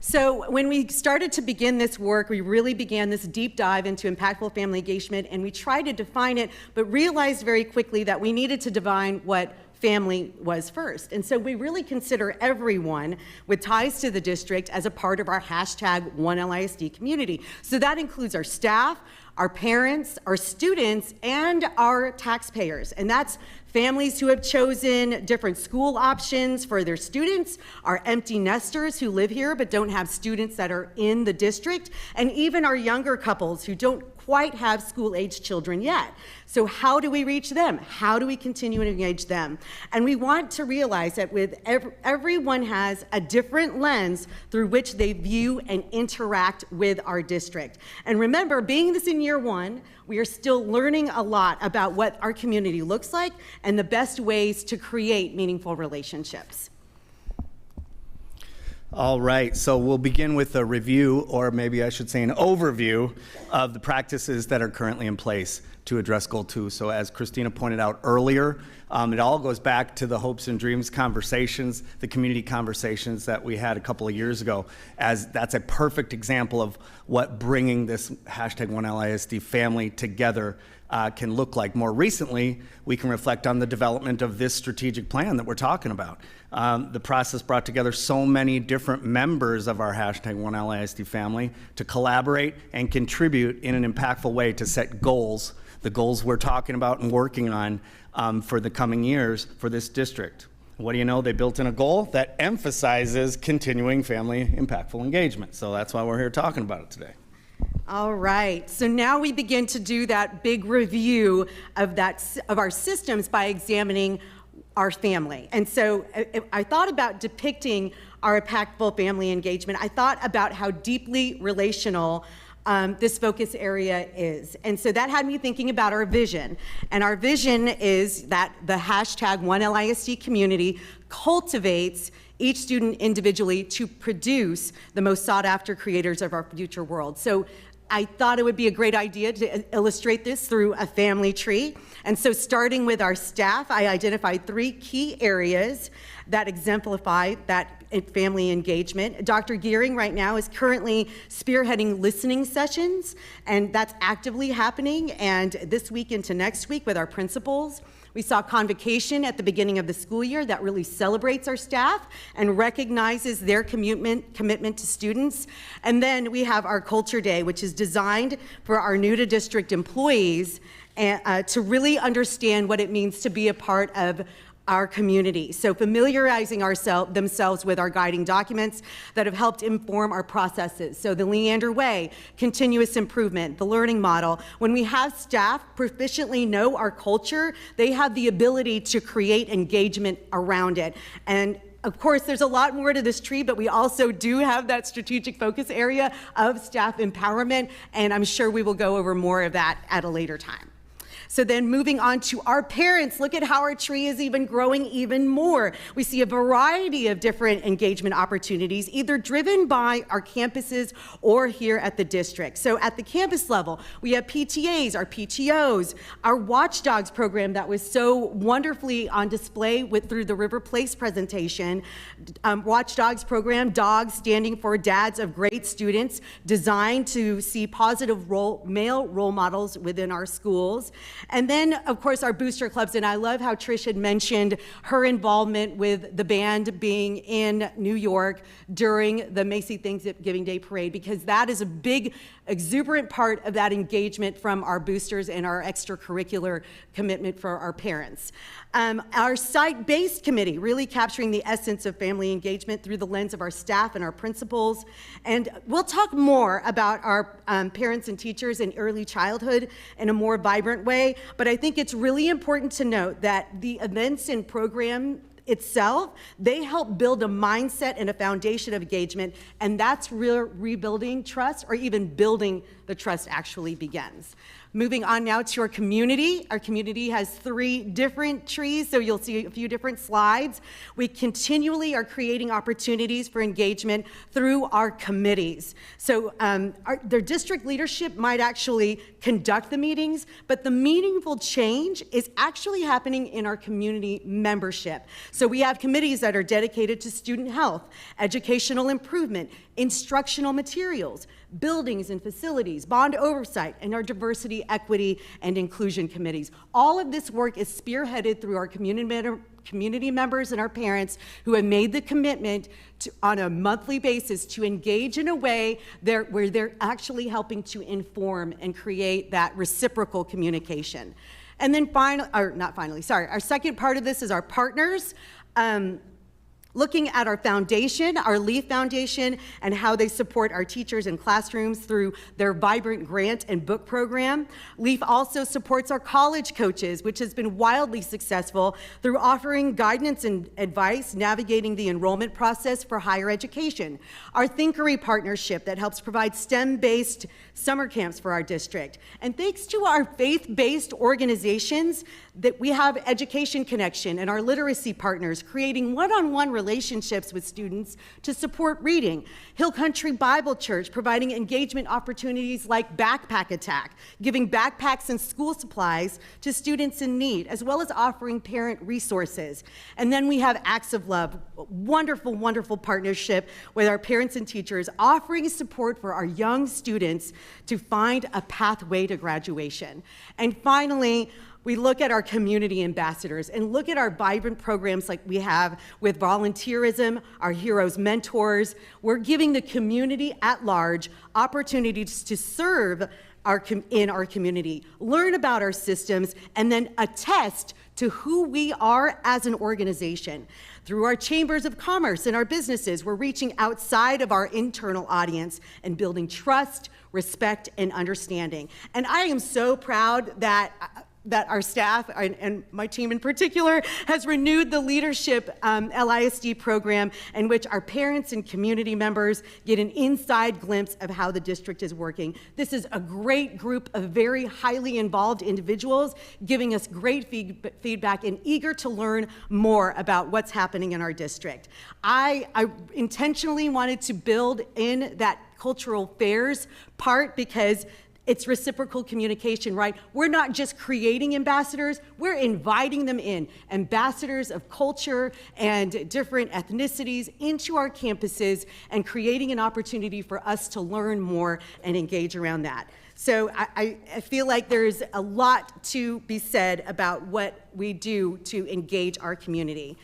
So when we started to begin this work, we really began this deep dive into impactful family engagement, and we tried to define it, but realized very quickly that we needed to define what family was first. And so we really consider everyone with ties to the district as a part of our hashtag #OneLISD community. So that includes our staff, our parents, our students, and our taxpayers. And that's families who have chosen different school options for their students, our empty nesters who live here but don't have students that are in the district, and even our younger couples who don't quite have school-age children yet. So how do we reach them? How do we continue to engage them? And we want to realize that with everyone has a different lens through which they view and interact with our district. And remember, being this in year 1, we are still learning a lot about what our community looks like and the best ways to create meaningful relationships. All right, so we'll begin with a review, or maybe I should say an overview, of the practices that are currently in place to address Goal 2. So as Christina pointed out earlier, it all goes back to the hopes and dreams conversations, the community conversations that we had a couple of years ago, as that's a perfect example of what bringing this hashtag #OneLISD family together can look like. More recently, we can reflect on the development of this strategic plan that we're talking about. The process brought together so many different members of our hashtag #OneLISD family to collaborate and contribute in an impactful way to set goals, the goals we're talking about and working on for the coming years for this district. What do you know? They built in a goal that emphasizes continuing family impactful engagement. So that's why we're here talking about it today. All right, so now we begin to do that big review of our systems by examining our family. And so I thought about depicting our impactful family engagement. I thought about how deeply relational this focus area is. And so that had me thinking about our vision. And our vision is that the hashtag #OneLISD community cultivates each student individually to produce the most sought after creators of our future world. So I thought it would be a great idea to illustrate this through a family tree. And so starting with our staff, I identified 3 key areas that exemplify that family engagement. Dr. Gearing right now is currently spearheading listening sessions, and that's actively happening. And this week into next week with our principals, we saw convocation at the beginning of the school year that really celebrates our staff and recognizes their commitment to students. And then we have our Culture Day, which is designed for our new to district employees to really understand what it means to be a part of our community. So familiarizing themselves with our guiding documents that have helped inform our processes. So the Leander Way, continuous improvement, the learning model. When we have staff proficiently know our culture, they have the ability to create engagement around it. And of course, there's a lot more to this tree, but we also do have that strategic focus area of staff empowerment, and I'm sure we will go over more of that at a later time. So then moving on to our parents, look at how our tree is even growing even more. We see a variety of different engagement opportunities, either driven by our campuses or here at the district. So at the campus level, we have PTAs, our PTOs, our Watchdogs program that was so wonderfully on display through the River Place presentation. Watchdogs program, DOGS standing for Dads of Great Students, designed to see positive male role models within our schools. And then, of course, our booster clubs. And I love how Trish had mentioned her involvement with the band being in New York during the Macy Thanksgiving Day Parade, because that is a big, exuberant part of that engagement from our boosters and our extracurricular commitment for our parents. Our site-based committee, really capturing the essence of family engagement through the lens of our staff and our principals. And we'll talk more about our parents and teachers in early childhood in a more vibrant way, but I think it's really important to note that the events and program itself, they help build a mindset and a foundation of engagement, and that's rebuilding trust, or even building the trust actually begins. Moving on now to our community. Our community has 3 different trees, so you'll see a few different slides. We continually are creating opportunities for engagement through our committees. So their district leadership might actually conduct the meetings, but the meaningful change is actually happening in our community membership. So we have committees that are dedicated to student health, educational improvement, instructional materials, buildings and facilities, bond oversight, and our diversity, equity, and inclusion committees. All of this work is spearheaded through our community members and our parents who have made the commitment to, on a monthly basis, to engage in a way where they're actually helping to inform and create that reciprocal communication. And then our second part of this is our partners. Looking at our foundation, our LEAF Foundation, and how they support our teachers and classrooms through their vibrant grant and book program. LEAF also supports our college coaches, which has been wildly successful through offering guidance and advice, navigating the enrollment process for higher education. Our Thinkery partnership that helps provide STEM-based summer camps for our district. And thanks to our faith-based organizations, that we have Education Connection and our literacy partners creating one-on-one relationships with students to support reading. Hill Country Bible Church providing engagement opportunities like Backpack Attack, giving backpacks and school supplies to students in need, as well as offering parent resources. And then we have Acts of Love, wonderful, wonderful partnership with our parents and teachers, offering support for our young students to find a pathway to graduation. And finally, we look at our community ambassadors and look at our vibrant programs like we have with volunteerism, our Heroes Mentors. We're giving the community at large opportunities to serve in our community, learn about our systems, and then attest to who we are as an organization. Through our chambers of commerce and our businesses, we're reaching outside of our internal audience and building trust, respect, and understanding. And I am so proud that our staff, and my team in particular, has renewed the Leadership LISD program, in which our parents and community members get an inside glimpse of how the district is working. This is a great group of very highly involved individuals giving us great feedback and eager to learn more about what's happening in our district. I intentionally wanted to build in that cultural fairs part because it's reciprocal communication, right? We're not just creating ambassadors, we're inviting them in, ambassadors of culture and different ethnicities into our campuses and creating an opportunity for us to learn more and engage around that. So I feel like there's a lot to be said about what we do to engage our community.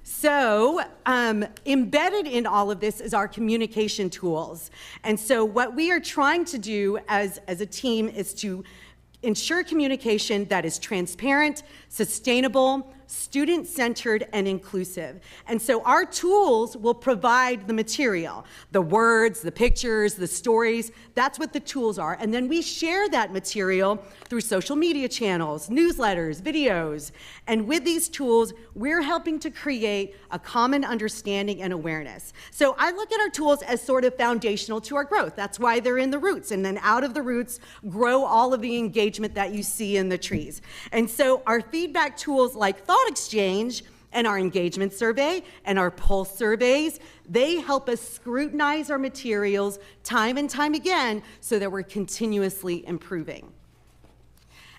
So embedded in all of this is our communication tools. And so what we are trying to do as a team is to ensure communication that is transparent, sustainable, student-centered, and inclusive. And so our tools will provide the material, the words, the pictures, the stories. That's what the tools are. And then we share that material through social media channels, newsletters, videos. And with these tools, we're helping to create a common understanding and awareness. So I look at our tools as sort of foundational to our growth. That's why they're in the roots. And then out of the roots grow all of the engagement that you see in the trees. And so our feedback tools like Thought Exchange and our engagement survey and our pulse surveys, they help us scrutinize our materials time and time again so that we're continuously improving.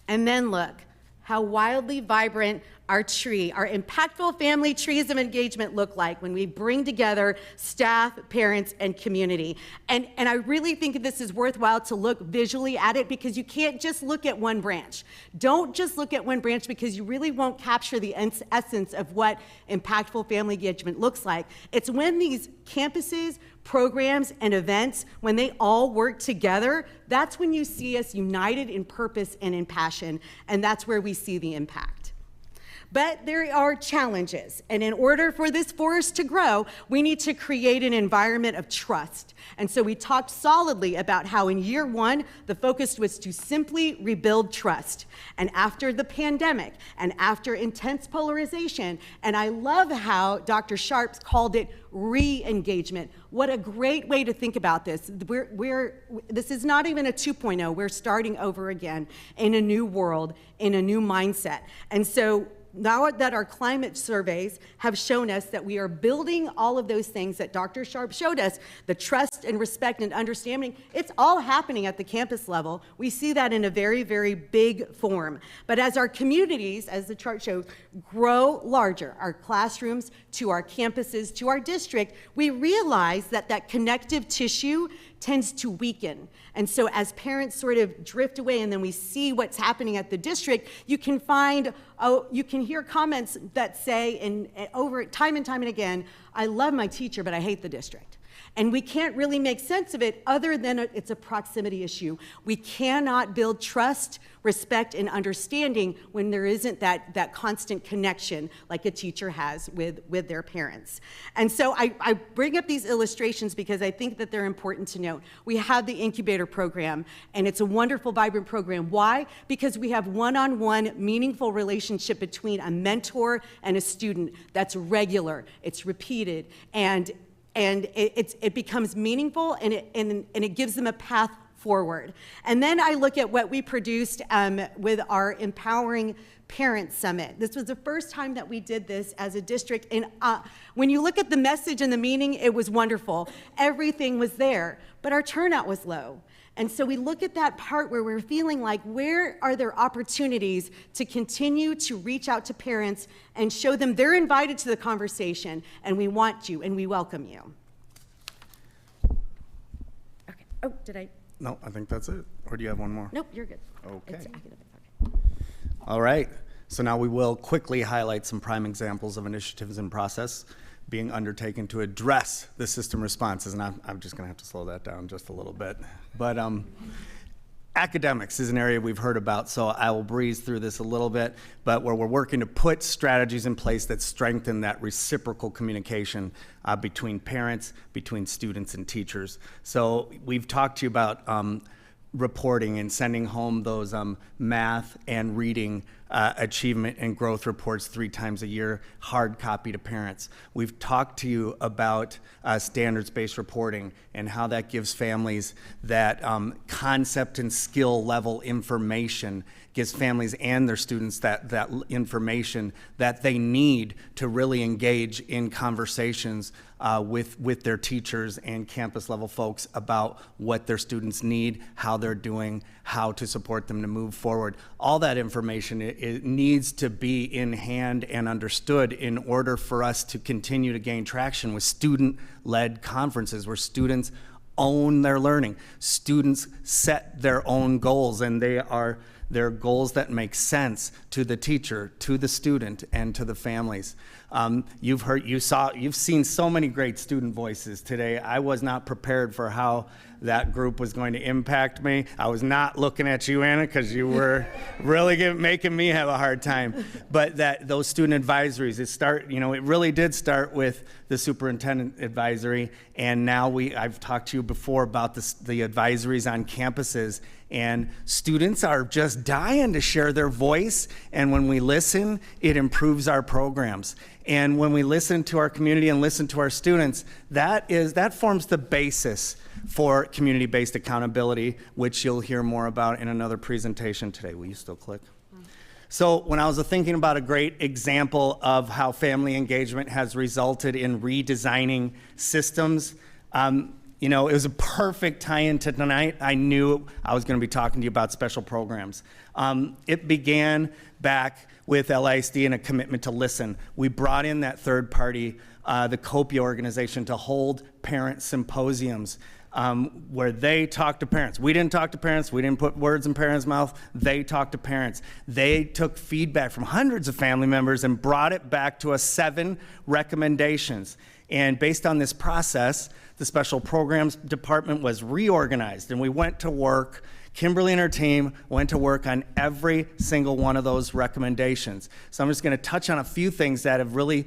And then look how wildly vibrant our tree, our impactful family trees of engagement look like when we bring together staff, parents, and community. And I really think this is worthwhile to look visually at it, because you can't just look at one branch. Don't just look at one branch, because you really won't capture the essence of what impactful family engagement looks like. It's when these campuses, programs, and events, when they all work together, that's when you see us united in purpose and in passion, and that's where we see the impact. But there are challenges, and in order for this forest to grow, we need to create an environment of trust. And so we talked solidly about how in year one, the focus was to simply rebuild trust. And after the pandemic, and after intense polarization, and I love how Dr. Sharps called it re-engagement. What a great way to think about this. This is not even a 2.0. We're starting over again in a new world, in a new mindset. And so now that our climate surveys have shown us that we are building all of those things that Dr. Sharp showed us, the trust and respect and understanding, it's all happening at the campus level. We see that in a very, very big form. But as our communities, as the chart shows, grow larger, our classrooms to our campuses to our district, we realize that that connective tissue tends to weaken. And so as parents sort of drift away and then we see what's happening at the district, you can hear comments that say, over time and again, I love my teacher, but I hate the district. And we can't really make sense of it other than it's a proximity issue. We cannot build trust, respect, and understanding when there isn't that constant connection like a teacher has with their parents. And so I bring up these illustrations because I think that they're important to note. We have the incubator program, and it's a wonderful, vibrant program. Why? Because we have one-on-one meaningful relationship between a mentor and a student that's regular, it's repeated, and it becomes meaningful, and it gives them a path forward. And then I look at what we produced with our Empowering Parents Summit. This was the first time that we did this as a district, and when you look at the message and the meaning, it was wonderful. Everything was there, but our turnout was low. And so we look at that part where we're feeling like, where are there opportunities to continue to reach out to parents and show them they're invited to the conversation, and we want you and we welcome you. Okay. Oh, did I? No, I think that's it. Or do you have one more? Nope, you're good. Okay. Okay. All right. So now we will quickly highlight some prime examples of initiatives in process being undertaken to address the system responses. And I'm just going to have to slow that down just a little bit. But academics is an area we've heard about, so I will breeze through this a little bit, but where we're working to put strategies in place that strengthen that reciprocal communication between parents, between students and teachers. So we've talked to you about reporting and sending home those math and reading achievement and growth reports 3 times a year, hard copy to parents. We've talked to you about standards-based reporting and how that gives families that concept and skill level information, gives families and their students that information that they need to really engage in conversations with their teachers and campus level folks about what their students need, how they're doing, how to support them to move forward. All that information, it needs to be in hand and understood in order for us to continue to gain traction with student-led conferences where students own their learning. Students set their own goals, and they're goals that make sense to the teacher, to the student, and to the families. You've seen so many great student voices today. I was not prepared for how that group was going to impact me. I was not looking at you, Anna, because you were really making me have a hard time. But those student advisories, it really did start with the superintendent advisory, and now I've talked to you before about the advisories on campuses, and students are just dying to share their voice, and when we listen, it improves our programs. And when we listen to our community and listen to our students, that forms the basis for community-based accountability, which you'll hear more about in another presentation today. Will you still click? So when I was thinking about a great example of how family engagement has resulted in redesigning systems, You know, it was a perfect tie-in to tonight. I knew I was going to be talking to you about special programs. It began back with LISD and a commitment to listen. We brought in that third party, the COPIA organization, to hold parent symposiums where they talked to parents. We didn't talk to parents. We didn't put words in parents' mouth. They talked to parents. They took feedback from hundreds of family members and brought it back to us 7 recommendations. And based on this process, the special programs department was reorganized, and we went to work. Kimberly and her team went to work on every single one of those recommendations. So I'm just going to touch on a few things that have really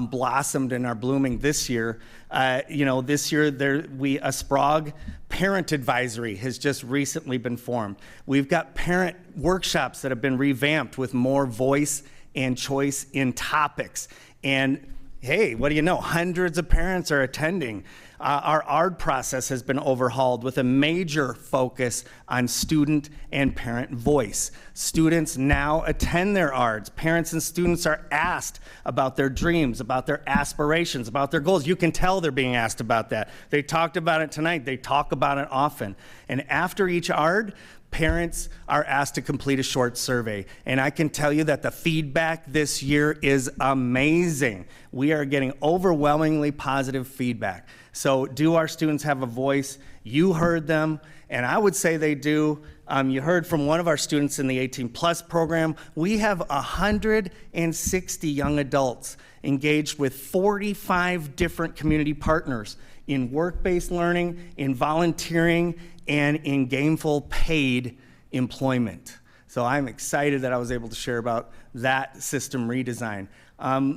blossomed and are blooming this year. This year a SPROG parent advisory has just recently been formed. We've got parent workshops that have been revamped with more voice and choice in topics. And hey, what do you know? Hundreds of parents are attending. Our ARD process has been overhauled with a major focus on student and parent voice. Students now attend their ARDs. Parents and students are asked about their dreams, about their aspirations, about their goals. You can tell they're being asked about that. They talked about it tonight. They talk about it often. And after each ARD, parents are asked to complete a short survey. And I can tell you that the feedback this year is amazing. We are getting overwhelmingly positive feedback. So do our students have a voice? You heard them, and I would say they do. You heard from one of our students in the 18 Plus program. We have 160 young adults engaged with 45 different community partners in work-based learning, in volunteering, and in gainful paid employment. So I'm excited that I was able to share about that system redesign.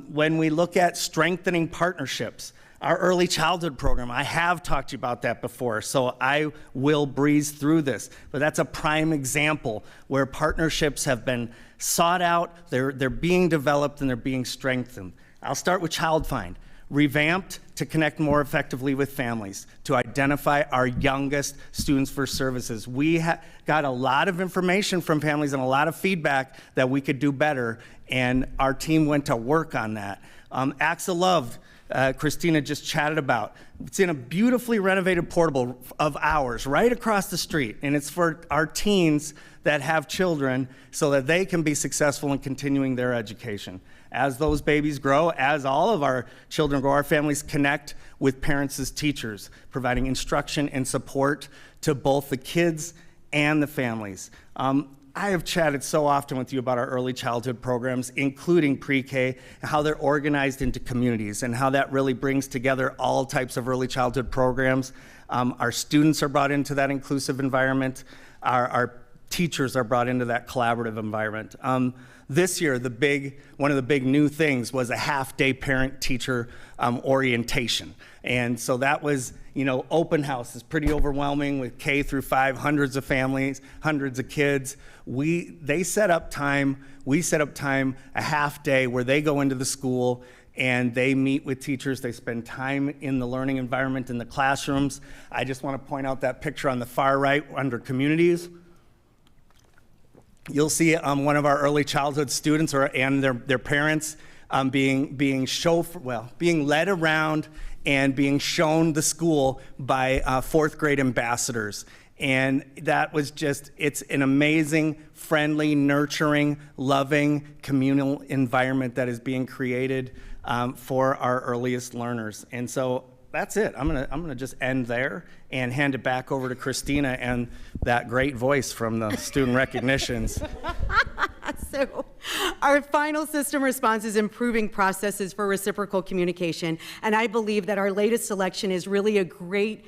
When we look at strengthening partnerships, our early childhood program, I have talked to you about that before, so I will breeze through this. But that's a prime example where partnerships have been sought out, they're being developed, and they're being strengthened. I'll start with Child Find. Revamped to connect more effectively with families, to identify our youngest students for services. We got a lot of information from families and a lot of feedback that we could do better, and our team went to work on that. Acts of Love, Christina just chatted about. It's in a beautifully renovated portable of ours right across the street, and it's for our teens that have children so that they can be successful in continuing their education. As those babies grow, as all of our children grow, our families connect with parents as teachers, providing instruction and support to both the kids and the families. I have chatted so often with you about our early childhood programs, including pre-K, how they're organized into communities and how that really brings together all types of early childhood programs. Our students are brought into that inclusive environment. Our teachers are brought into that collaborative environment. This year, one of the big new things was a half-day parent-teacher orientation. And so that was, open house is pretty overwhelming with K through 5, hundreds of families, hundreds of kids. They set up time, we set up time, a half day where they go into the school and they meet with teachers. They spend time in the learning environment in the classrooms. I just want to point out that picture on the far right under communities. You'll see one of our early childhood students and their parents being led around and being shown the school by fourth grade ambassadors. And that was it's an amazing, friendly, nurturing, loving, communal environment that is being created for our earliest learners. And so that's it. I'm gonna just end there and hand it back over to Christina and that great voice from the student recognitions. So our final system response is improving processes for reciprocal communication. And I believe that our latest selection is really a great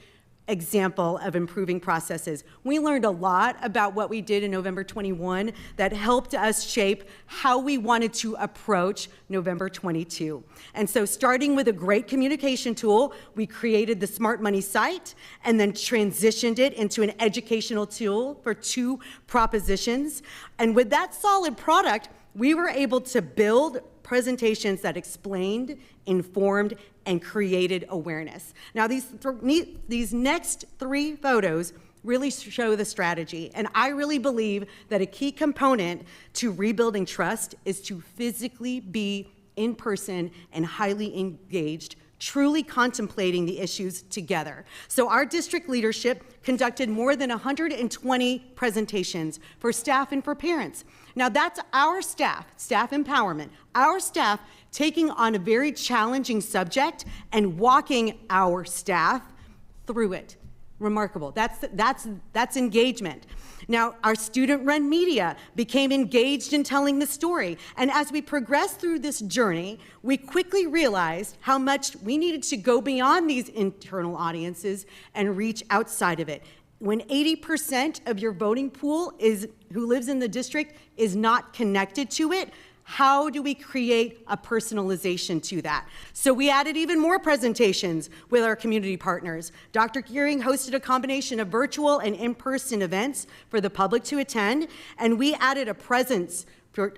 example of improving processes. We learned a lot about what we did in November 21 that helped us shape how we wanted to approach November 22. And so starting with a great communication tool, we created the Smart Money site and then transitioned it into an educational tool for 2 propositions. And with that solid product, we were able to build presentations that explained, informed, and created awareness. Now, these next 3 photos really show the strategy, and I really believe that a key component to rebuilding trust is to physically be in person and highly engaged truly contemplating the issues together. So our district leadership conducted more than 120 presentations for staff and for parents. Now that's our staff empowerment, our staff taking on a very challenging subject and walking our staff through it. Remarkable. That's engagement. Now, our student-run media became engaged in telling the story. And as we progressed through this journey, we quickly realized how much we needed to go beyond these internal audiences and reach outside of it. When 80% of your voting pool who lives in the district is not connected to it, how do we create a personalization to that? So we added even more presentations with our community partners. Dr. Gearing hosted a combination of virtual and in-person events for the public to attend, and we added a presence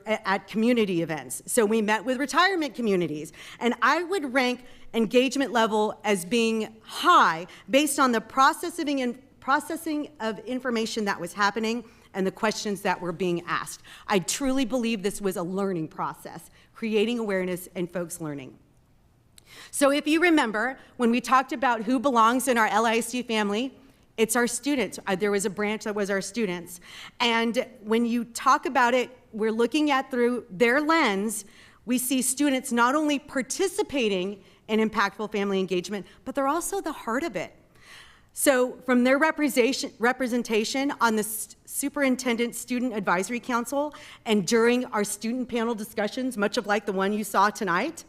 at community events. So we met with retirement communities, and I would rank engagement level as being high based on the processing of information that was happening and the questions that were being asked. I truly believe this was a learning process, creating awareness and folks learning. So if you remember, when we talked about who belongs in our LISD family, it's our students. There was a branch that was our students. And when you talk about it, we're looking at through their lens, we see students not only participating in impactful family engagement, but they're also the heart of it. So from their representation on the Superintendent Student Advisory Council and during our student panel discussions, much of like the one you saw tonight,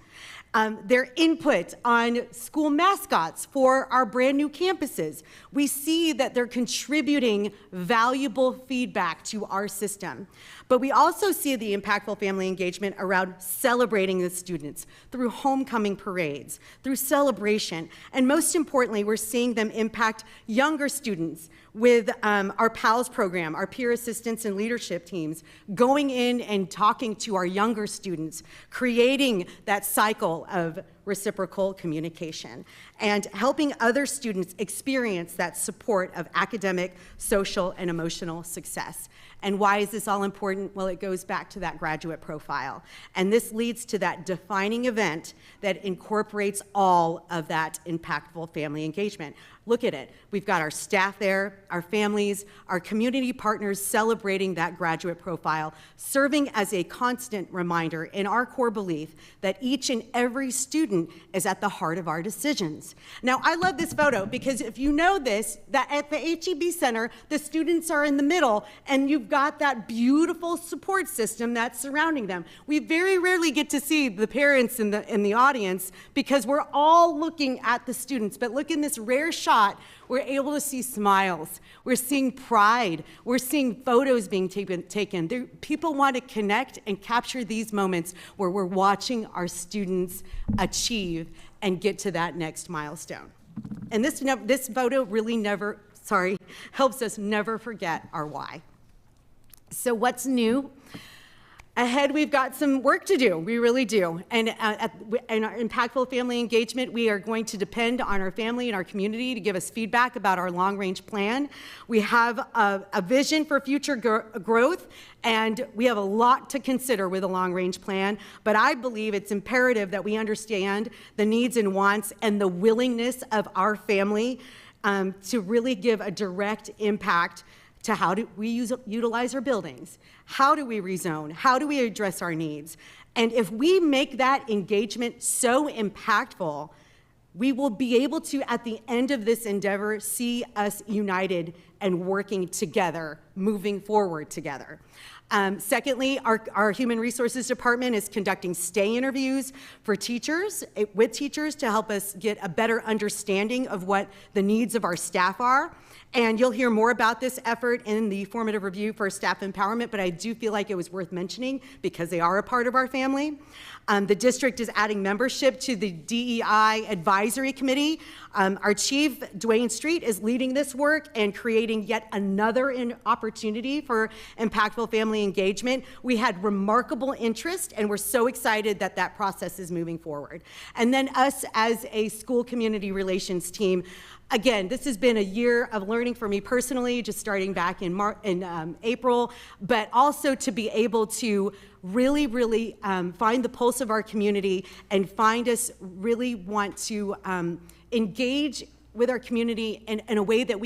their input on school mascots for our brand new campuses. We see that they're contributing valuable feedback to our system. But we also see the impactful family engagement around celebrating the students through homecoming parades, through celebration, and most importantly, we're seeing them impact younger students with our PALS program, our peer assistance and leadership teams, going in and talking to our younger students, creating that cycle of reciprocal communication, and helping other students experience that support of academic, social, and emotional success. And why is this all important? Well, it goes back to that graduate profile. And this leads to that defining event that incorporates all of that impactful family engagement. Look at it. We've got our staff there, our families, our community partners celebrating that graduate profile, serving as a constant reminder in our core belief that each and every student is at the heart of our decisions. Now, I love this photo because if you know this, that at the HEB Center, the students are in the middle and you've got that beautiful support system that's surrounding them. We very rarely get to see the parents in the audience because we're all looking at the students. But look in this rare shot, we're able to see smiles. We're seeing pride. We're seeing photos being taken. People want to connect and capture these moments where we're watching our students achieve and get to that next milestone. And this photo really helps us never forget our why. So what's new? Ahead, we've got some work to do. We really do. And in our impactful family engagement, we are going to depend on our family and our community to give us feedback about our long-range plan. We have a vision for future growth, and we have a lot to consider with a long-range plan. But I believe it's imperative that we understand the needs and wants and the willingness of our family to really give a direct impact to how do we utilize our buildings, how do we rezone, how do we address our needs. And if we make that engagement so impactful, we will be able to, at the end of this endeavor, see us united and working together, moving forward together. Secondly, our Human Resources Department is conducting stay interviews for teachers, with teachers to help us get a better understanding of what the needs of our staff are. And you'll hear more about this effort in the formative review for staff empowerment, but I do feel like it was worth mentioning because they are a part of our family. The district is adding membership to the DEI Advisory Committee. Our chief, Dwayne Street, is leading this work and creating creating yet another opportunity for impactful family engagement. We had remarkable interest, and we're so excited that that process is moving forward. And then us as a school community relations team, again, this has been a year of learning for me personally, just starting back in April, but also to be able to really find the pulse of our community and find us really want to engage with our community in a way that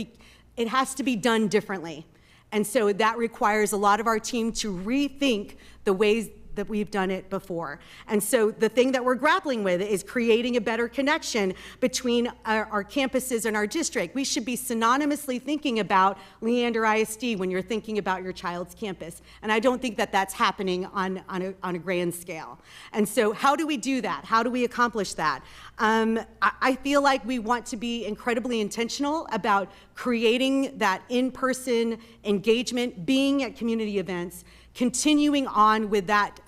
it has to be done differently. And so that requires a lot of our team to rethink the ways that we've done it before. And so the thing that we're grappling with is creating a better connection between our campuses and our district. We should be synonymously thinking about Leander ISD when you're thinking about your child's campus. And I don't think that that's happening on a grand scale. And so how do we do that? How do we accomplish that? I feel like we want to be incredibly intentional about creating that in-person engagement, being at community events, continuing on with that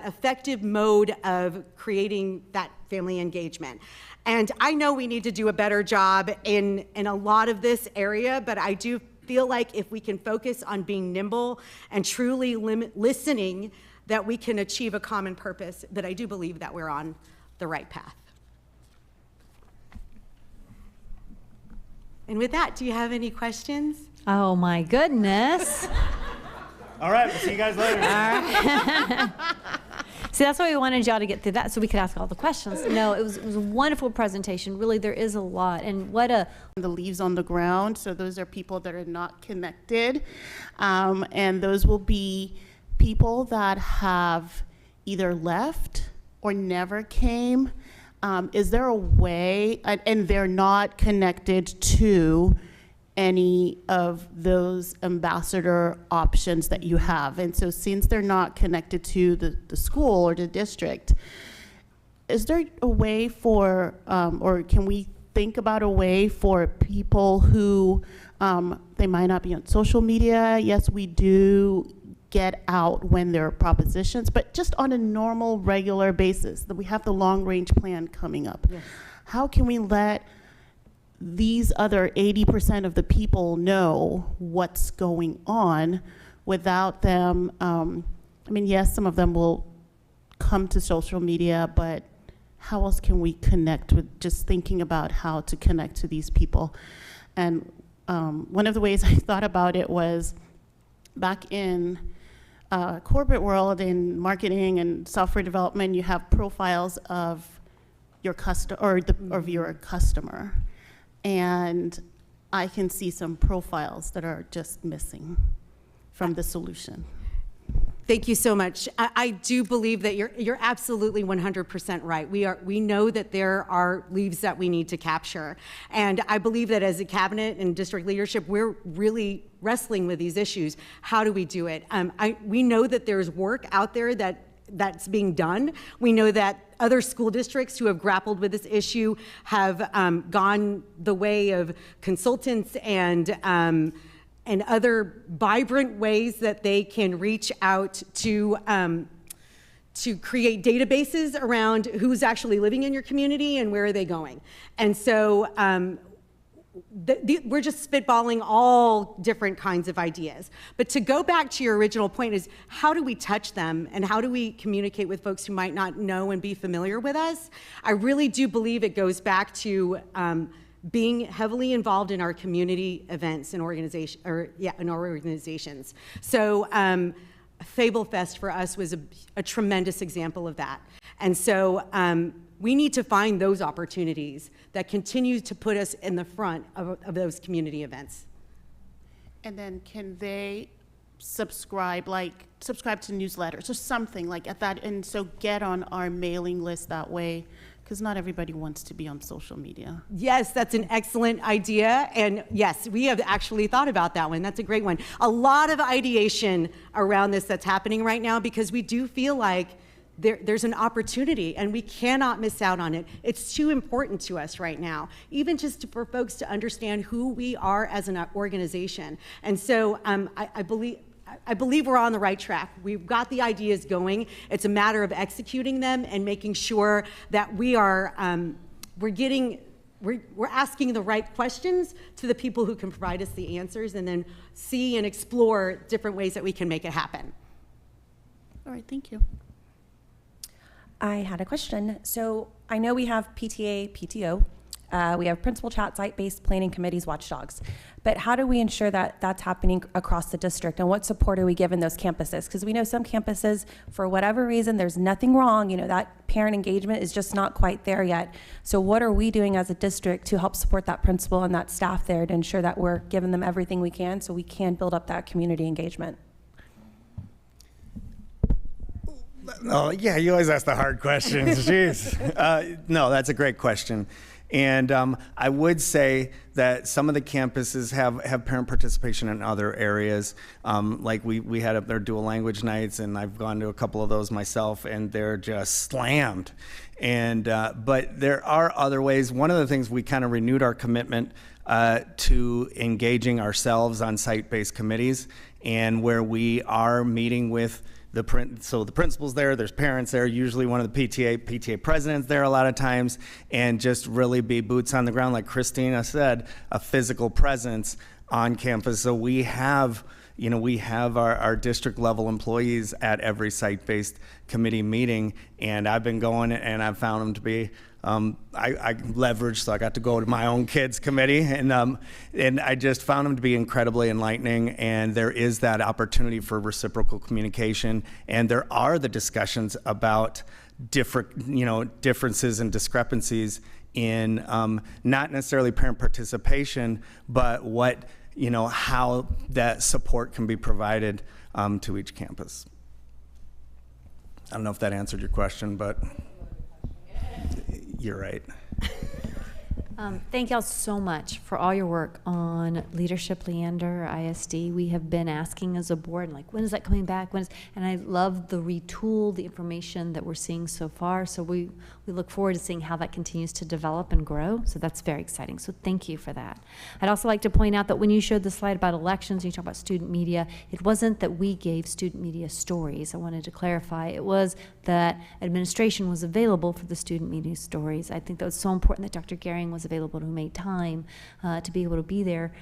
effective mode of creating that family engagement. And I know we need to do a better job in a lot of this area, but I do feel like if we can focus on being nimble and truly listening, that we can achieve a common purpose, that I do believe that we're on the right path. And with that, do you have any questions? Oh my goodness. All right, we'll see you guys later. All right. See, that's why we wanted y'all to get through that so we could ask all the questions. No, it was a wonderful presentation. Really, there is a lot. And the leaves on the ground, so those are people that are not connected. And those will be people that have either left or never came. Is there a way, and they're not connected to any of those ambassador options that you have. And so since they're not connected to the school or the district, is there a way for, or can we think about a way for people who, they might not be on social media? Yes, we do get out when there are propositions, but just on a normal, regular basis, that we have the long-range plan coming up. Yes. How can we let these other 80% of the people know what's going on without them? I mean, yes, some of them will come to social media, but how else can we connect with just thinking about how to connect to these people? And one of the ways I thought about it was back in corporate world, in marketing and software development, you have profiles of your of your customer. And I can see some profiles that are just missing from the solution. Thank you so much. I do believe that you're absolutely 100% right. We know that there are leaves that we need to capture. And I believe that as a cabinet and district leadership, we're really wrestling with these issues. How do we do it? We know that there's work out there that's being done. We know that other school districts who have grappled with this issue have gone the way of consultants and other vibrant ways that they can reach out to create databases around who's actually living in your community and where are they going. And so we're just spitballing all different kinds of ideas. But to go back to your original point is, how do we touch them and how do we communicate with folks who might not know and be familiar with us? I really do believe it goes back to being heavily involved in our community events and in our organizations. So Fable Fest for us was a tremendous example of that. And so we need to find those opportunities that continue to put us in the front of those community events. And then can they subscribe to newsletters or something like that, and so get on our mailing list that way? Because not everybody wants to be on social media. Yes, that's an excellent idea. And yes, we have actually thought about that one. That's a great one. A lot of ideation around this that's happening right now because we do feel like there's an opportunity and we cannot miss out on it. It's too important to us right now, even just for folks to understand who we are as an organization. And so I believe we're on the right track. We've got the ideas going. It's a matter of executing them and making sure that we're getting we're asking the right questions to the people who can provide us the answers, and then see and explore different ways that we can make it happen. All right, thank you. I had a question. So I know we have PTA, PTO, we have principal chat, site-based planning committees, watchdogs. But how do we ensure that that's happening across the district, and what support are we giving those campuses? Because we know some campuses, for whatever reason, there's nothing wrong, you know, that parent engagement is just not quite there yet. So what are we doing as a district to help support that principal and that staff there to ensure that we're giving them everything we can so we can build up that community engagement? Oh, yeah, you always ask the hard questions. Jeez. No, that's a great question. And I would say that some of the campuses have parent participation in other areas. Like we had up there dual language nights, and I've gone to a couple of those myself, and they're just slammed. And but there are other ways. One of the things, we kind of renewed our commitment to engaging ourselves on site-based committees, and where we are meeting with the principal's there, there's parents there, usually one of the PTA presidents there a lot of times, and just really be boots on the ground, like Christina said, a physical presence on campus. So we have, our district level employees at every site-based committee meeting, and I've been going, and I've found them to be, I leveraged, so I got to go to my own kids committee, and I just found them to be incredibly enlightening. And there is that opportunity for reciprocal communication, and there are the discussions about differences and discrepancies in not necessarily parent participation, but how that support can be provided to each campus. I don't know if that answered your question, but you're right. Thank y'all so much for all your work on leadership, Leander ISD. We have been asking as a board, like, when is that coming back? And I love the retool, the information that we're seeing so far. So we look forward to seeing how that continues to develop and grow. So that's very exciting. So thank you for that. I'd also like to point out that when you showed the slide about elections, you talk about student media, it wasn't that we gave student media stories. I wanted to clarify. It was that administration was available for the student media stories. I think that was so important that Dr. Gehring was available, who made time to be able to be there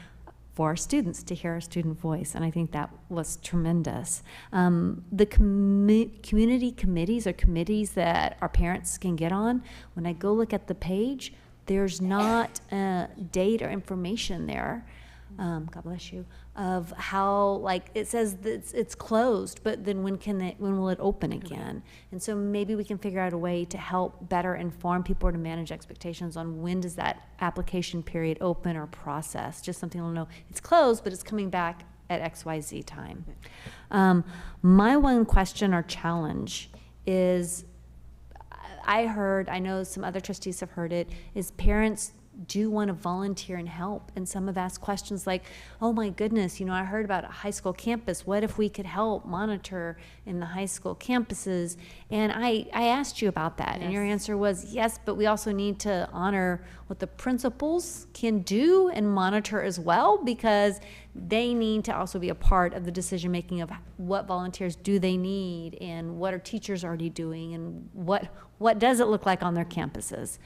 for our students, to hear our student voice, and I think that was tremendous. The community committees are committees that our parents can get on. When I go look at the page, there's not date or information there, God bless you, of how, like, it says that it's closed, but then when will it open again? And so maybe we can figure out a way to help better inform people or to manage expectations on when does that application period open or process. Just something to know, it's closed, but it's coming back at XYZ time. My one question or challenge is, I know some other trustees have heard it, is parents do want to volunteer and help. And some have asked questions like, oh my goodness, I heard about a high school campus. What if we could help monitor in the high school campuses? And I asked you about that. Yes. And your answer was yes, but we also need to honor what the principals can do and monitor as well, because they need to also be a part of the decision making of what volunteers do they need, and what are teachers already doing, and what does it look like on their campuses.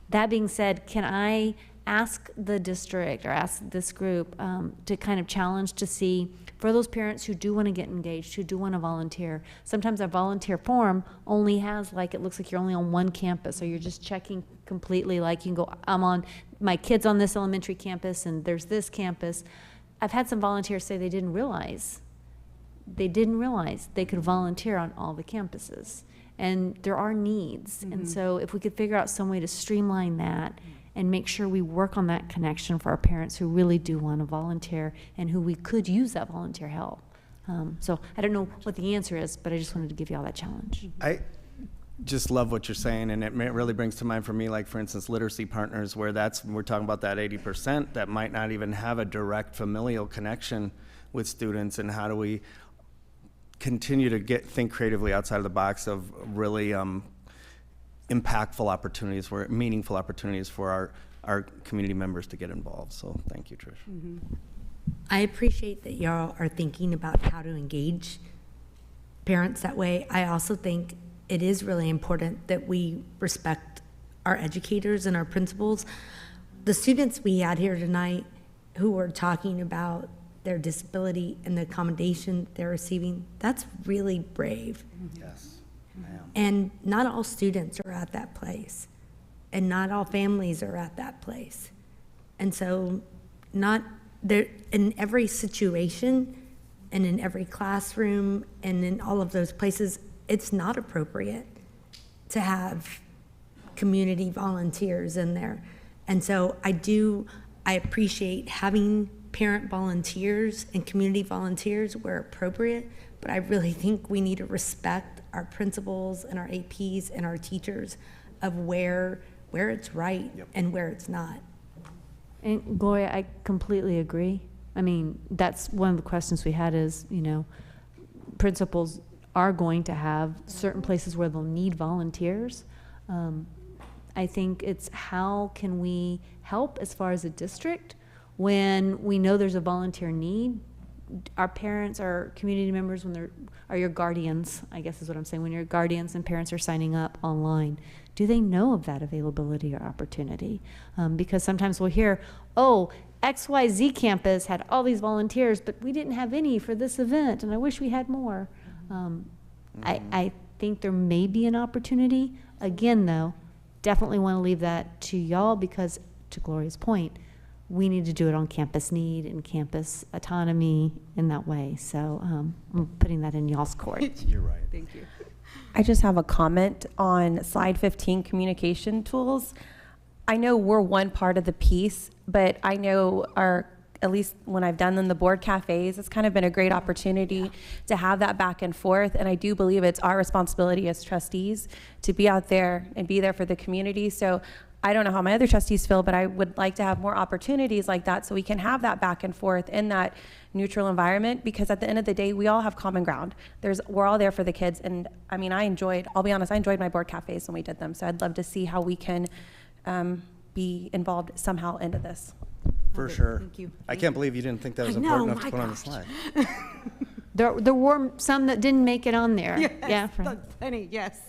That being said, can I ask the district or ask this group to kind of challenge to see, for those parents who do want to get engaged, who do want to volunteer, sometimes our volunteer form only has, like, it looks like you're only on one campus, or you're just checking completely, like you can go, my kid's on this elementary campus and there's this campus. I've had some volunteers say they didn't realize they could volunteer on all the campuses. And there are needs. Mm-hmm. And so if we could figure out some way to streamline that and make sure we work on that connection for our parents who really do want to volunteer and who we could use that volunteer help. So I don't know what the answer is, but I just wanted to give you all that challenge. I just love what you're saying, and it really brings to mind for me, like, for instance, literacy partners, where we're talking about that 80% that might not even have a direct familial connection with students, and how do we continue to think creatively outside of the box of really impactful opportunities, meaningful opportunities for our community members to get involved. So thank you, Trish. Mm-hmm. I appreciate that y'all are thinking about how to engage parents that way. I also think it is really important that we respect our educators and our principals. the students we had here tonight who were talking about their disability and the accommodation they're receiving, that's really brave. Yes. And not all students are at that place, and not all families are at that place. And so not there in every situation and in every classroom and in all of those places, it's not appropriate to have community volunteers in there. And so I appreciate having parent volunteers and community volunteers where appropriate, but I really think we need to respect our principals and our APs and our teachers of where it's right and where it's not. And Gloria, I completely agree. I mean, that's one of the questions we had is, you know, principals are going to have certain places where they'll need volunteers. I think it's how can we help as far as a district when we know there's a volunteer need. Our parents, our community members, are your guardians, I guess is what I'm saying. When your guardians and parents are signing up online, do they know of that availability or opportunity? Because sometimes we'll hear, oh, XYZ campus had all these volunteers, but we didn't have any for this event, and I wish we had more. I think there may be an opportunity. Again, though, definitely want to leave that to y'all because, to Gloria's point, we need to do it on campus need and campus autonomy in that way. So I'm putting that in y'all's court. You're right. Thank you. I just have a comment on slide 15, communication tools. I know we're one part of the piece, but I know at least when I've done them, the board cafes, it's kind of been a great opportunity to have that back and forth. And I do believe it's our responsibility as trustees to be out there and be there for the community. So I don't know how my other trustees feel, but I would like to have more opportunities like that so we can have that back and forth in that neutral environment, because at the end of the day, we all have common ground. We're all there for the kids. And I mean, I'll be honest, I enjoyed my board cafes when we did them. So I'd love to see how we can be involved somehow into this. For sure. Thank you. I can't believe you didn't think that was important enough to put on the slide. There were some that didn't make it on there. Yes, Yeah. plenty, yes.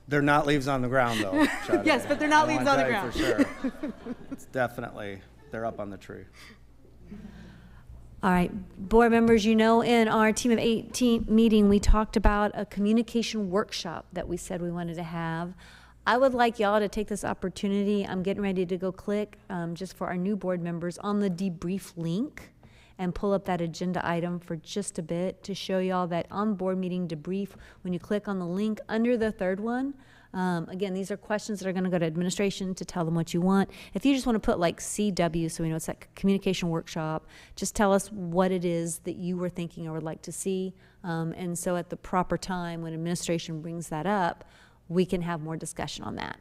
They're not leaves on the ground, though. Shada. Yes, but they're not I leaves wanna on the tell ground. you for sure. It's definitely, they're up on the tree. All right, board members, you know, in our Team of 18 meeting, we talked about a communication workshop that we said we wanted to have. I would like y'all to take this opportunity. I'm getting ready to go click just for our new board members on the debrief link and pull up that agenda item for just a bit to show y'all that on board meeting debrief, when you click on the link under the third one, again, these are questions that are going to go to administration to tell them what you want. If you just want to put like CW, so we know it's that communication workshop, just tell us what it is that you were thinking or would like to see. And so at the proper time, when administration brings that up, we can have more discussion on that.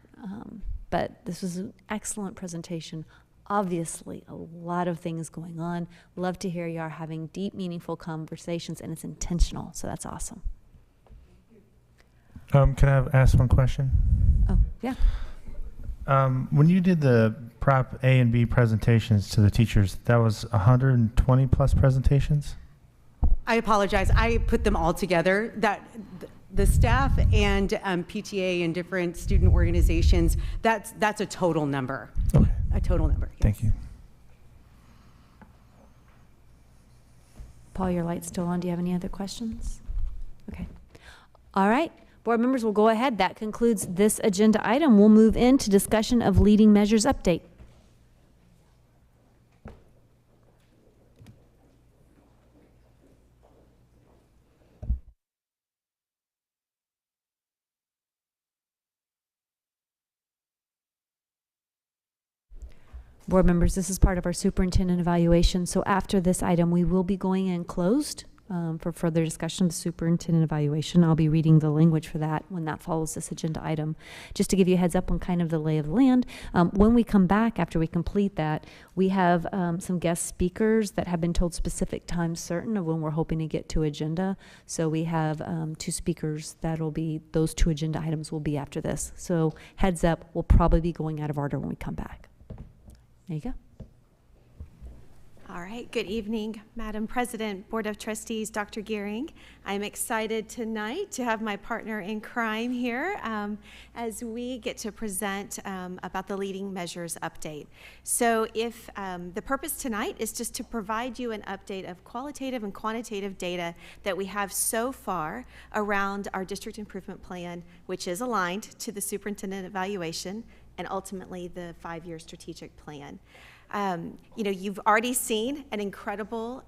But this was an excellent presentation. Obviously, a lot of things going on. Love to hear you are having deep, meaningful conversations, and it's intentional, so that's awesome. Can I ask one question? Oh, yeah. When you did the Prop A and B presentations to the teachers, that was 120 plus presentations? I apologize. I put them all together. The staff and PTA and different student organizations, that's a total number. Okay. A total number, yes. Thank you. Paul, your light's still on. Do you have any other questions? Okay. All right. Board members will go ahead. That concludes this agenda item. We'll move into discussion of leading measures update. Board members, this is part of our superintendent evaluation. So after this item, we will be going in closed for further discussion of the superintendent evaluation. I'll be reading the language for that when that follows this agenda item. Just to give you a heads up on kind of the lay of the land, when we come back after we complete that, we have some guest speakers that have been told specific times certain of when we're hoping to get to agenda. So we have 2 speakers that'll be, those 2 agenda items will be after this. So heads up, we'll probably be going out of order when we come back. There you go. All right, good evening, Madam President, Board of Trustees, Dr. Gearing. I'm excited tonight to have my partner in crime here as we get to present about the leading measures update. So if the purpose tonight is just to provide you an update of qualitative and quantitative data that we have so far around our district improvement plan, which is aligned to the superintendent evaluation and ultimately the 5-year strategic plan. You know, you've already seen an incredible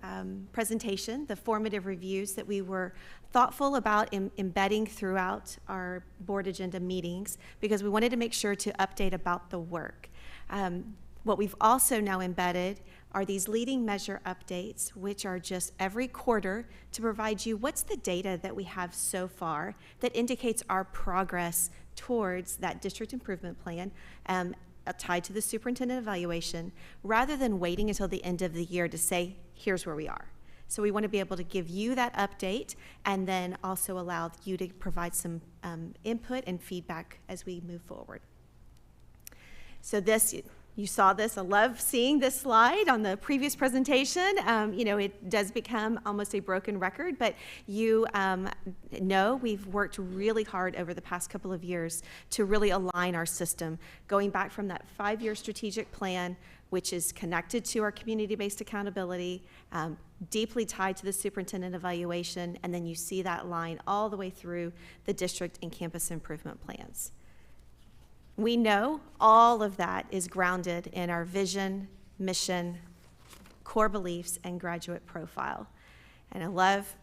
presentation, the formative reviews that we were thoughtful about embedding throughout our board agenda meetings because we wanted to make sure to update about the work. What we've also now embedded are these leading measure updates, which are just every quarter to provide you what's the data that we have so far that indicates our progress towards that district improvement plan tied to the superintendent evaluation, rather than waiting until the end of the year to say, here's where we are. So we want to be able to give you that update and then also allow you to provide some input and feedback as we move forward. So this, you saw this, I love seeing this slide on the previous presentation. You know, it does become almost a broken record, but you know we've worked really hard over the past couple of years to really align our system, going back from that 5-year strategic plan, which is connected to our community-based accountability, deeply tied to the superintendent evaluation, and then you see that line all the way through the district and campus improvement plans. We know all of that is grounded in our vision, mission, core beliefs, and graduate profile. And I love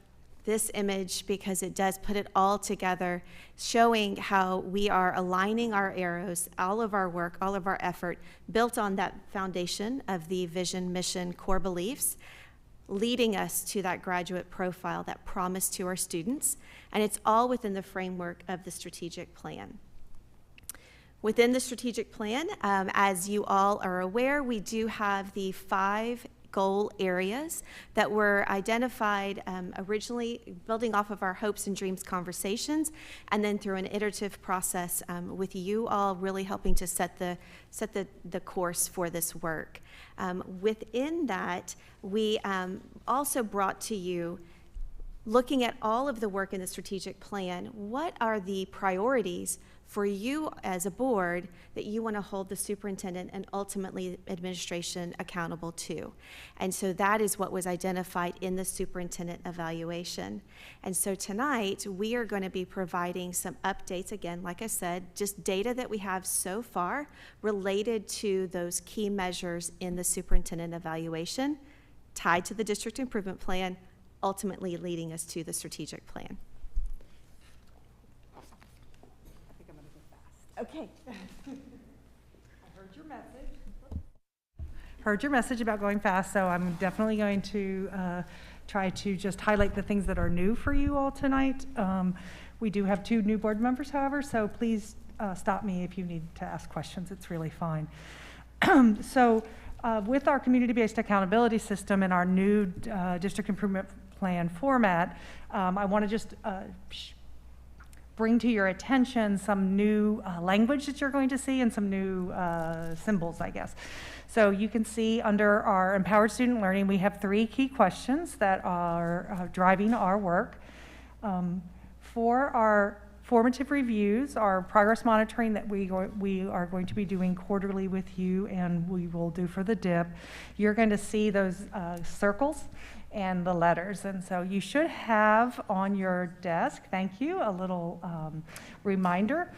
this image because it does put it all together, showing how we are aligning our arrows, all of our work, all of our effort, built on that foundation of the vision, mission, core beliefs, leading us to that graduate profile, that promise to our students. And it's all within the framework of the strategic plan. Within the strategic plan, as you all are aware, we do have the 5 goal areas that were identified originally building off of our hopes and dreams conversations, and then through an iterative process with you all really helping to set the course for this work. Within that, we also brought to you, looking at all of the work in the strategic plan, what are the priorities for you as a board that you want to hold the superintendent and ultimately administration accountable to? And so that is what was identified in the superintendent evaluation. And so tonight we are going to be providing some updates, again, like I said, just data that we have so far related to those key measures in the superintendent evaluation tied to the district improvement plan, ultimately leading us to the strategic plan. Okay. I heard your message about going fast, so I'm definitely going to try to just highlight the things that are new for you all tonight. We do have 2 new board members, however, so please stop me if you need to ask questions. It's really fine. So with our community-based accountability system and our new district improvement plan format, I want to just bring to your attention some new language that you're going to see and some new symbols, I guess. So you can see under our empowered student learning, we have 3 key questions that are driving our work. For our formative reviews, our progress monitoring that we are going to be doing quarterly with you and we will do for the DIP, you're going to see those circles and the letters. And so you should have on your desk, thank you, a little reminder.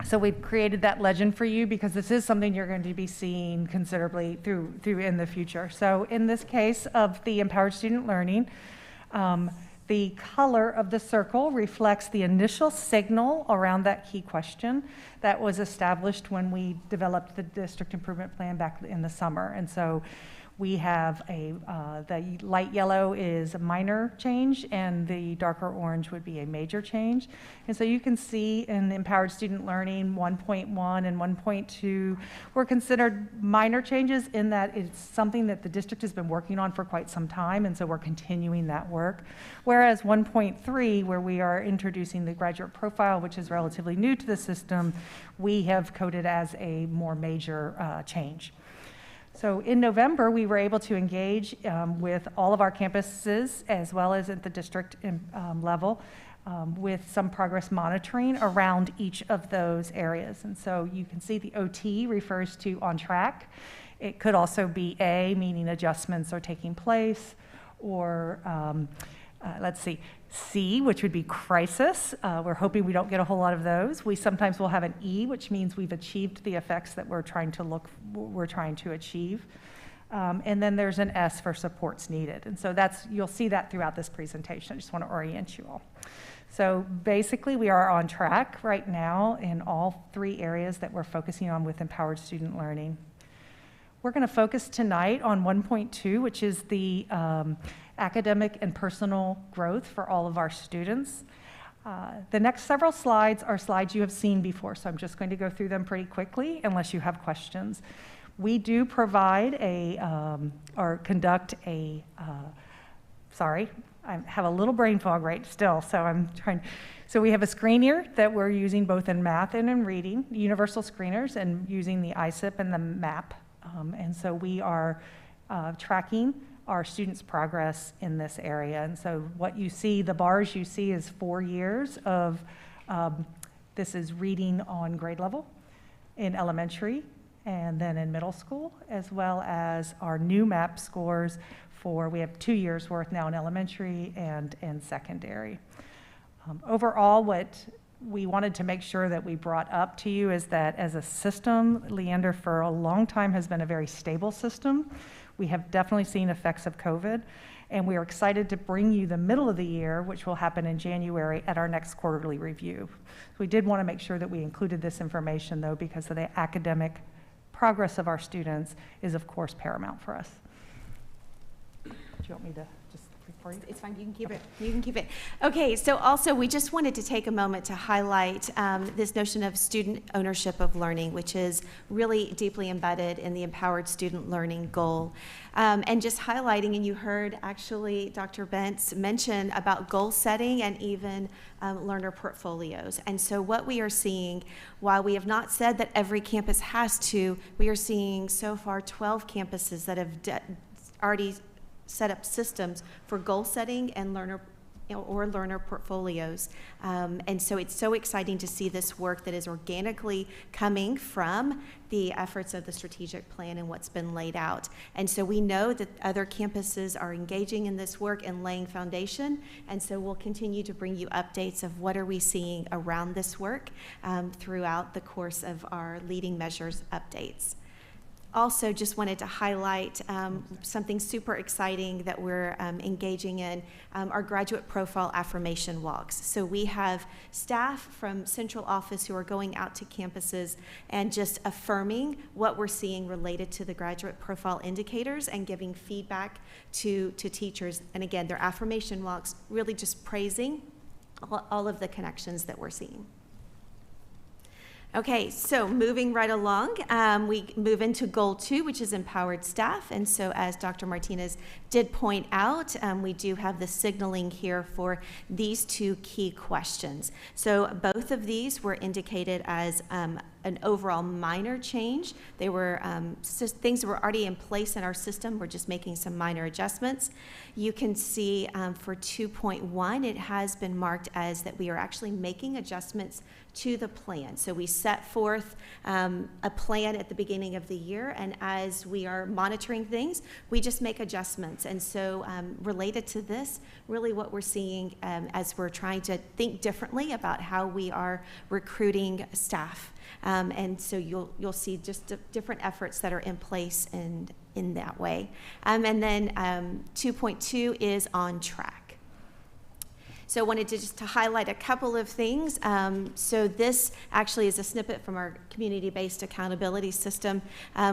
So we've created that legend for you because this is something you're going to be seeing considerably through in the future. So in this case of the empowered student learning, the color of the circle reflects the initial signal around that key question that was established when we developed the district improvement plan back in the summer. And so we have the light yellow is a minor change and the darker orange would be a major change. And so you can see in Empowered Student Learning 1.1 and 1.2 were considered minor changes in that it's something that the district has been working on for quite some time, and so we're continuing that work. Whereas 1.3, where we are introducing the graduate profile, which is relatively new to the system, we have coded as a more major change. So in November, we were able to engage with all of our campuses as well as at the district level with some progress monitoring around each of those areas. And so you can see the OT refers to on track. It could also be A, meaning adjustments are taking place, or let's see, C, which would be crisis. We're hoping we don't get a whole lot of those. We sometimes will have an E, which means we've achieved the effects that we're trying to achieve. And then there's an S for supports needed. And so you'll see that throughout this presentation. I just want to orient you all. So basically, we are on track right now in all 3 areas that we're focusing on with empowered student learning. We're going to focus tonight on 1.2, which is the academic and personal growth for all of our students. The next several slides are slides you have seen before, so I'm just going to go through them pretty quickly unless you have questions. We do provide or conduct sorry, I have a little brain fog right still, so so we have a screener that we're using both in math and in reading, universal screeners, and using the ISIP and the MAP. And so we are tracking our students' progress in this area. And so what you see, the bars you see is 4 years of, this is reading on grade level in elementary and then in middle school, as well as our new MAP scores we have 2 years worth now in elementary and in secondary. Overall, what we wanted to make sure that we brought up to you is that as a system, Leander for a long time has been a very stable system. We have definitely seen effects of COVID, and we are excited to bring you the middle of the year, which will happen in January at our next quarterly review. So we did want to make sure that we included this information though, because of the academic progress of our students is of course paramount for us. Do you want me to just report? It's fine, you can keep it. You can keep it. Okay, so also we just wanted to take a moment to highlight this notion of student ownership of learning, which is really deeply embedded in the empowered student learning goal. And just highlighting, and you heard actually Dr. Bentz mention about goal setting and even learner portfolios. And so what we are seeing, while we have not said that every campus has to, we are seeing so far 12 campuses that have already set up systems for goal setting and learner portfolios. And so it's so exciting to see this work that is organically coming from the efforts of the strategic plan and what's been laid out. And so we know that other campuses are engaging in this work and laying foundation. And so we'll continue to bring you updates of what are we seeing around this work throughout the course of our leading measures updates. Also just wanted to highlight something super exciting that we're engaging in, our graduate profile affirmation walks. So we have staff from central office who are going out to campuses and just affirming what we're seeing related to the graduate profile indicators and giving feedback to teachers. And again, their affirmation walks really just praising all of the connections that we're seeing. Okay, so moving right along, we move into goal 2, which is empowered staff. And so as Dr. Martinez did point out, we do have the signaling here for these 2 key questions. So both of these were indicated as an overall minor change. They were things that were already in place in our system. We're just making some minor adjustments. You can see for 2.1, it has been marked as that we are actually making adjustments to the plan. So we set forth a plan at the beginning of the year, and as we are monitoring things, we just make adjustments. And so related to this, really what we're seeing as we're trying to think differently about how we are recruiting staff. And so you'll see just different efforts that are in place in that way. And then 2.2 is on track. So I wanted to highlight a couple of things. So this actually is a snippet from our community-based accountability system,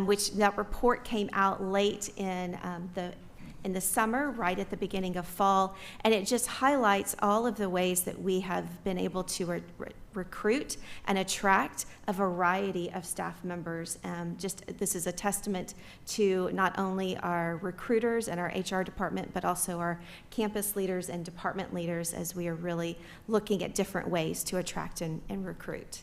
which that report came out late in the summer, right at the beginning of fall, and it just highlights all of the ways that we have been able to recruit and attract a variety of staff members. This is a testament to not only our recruiters and our HR department, but also our campus leaders and department leaders as we are really looking at different ways to attract and recruit.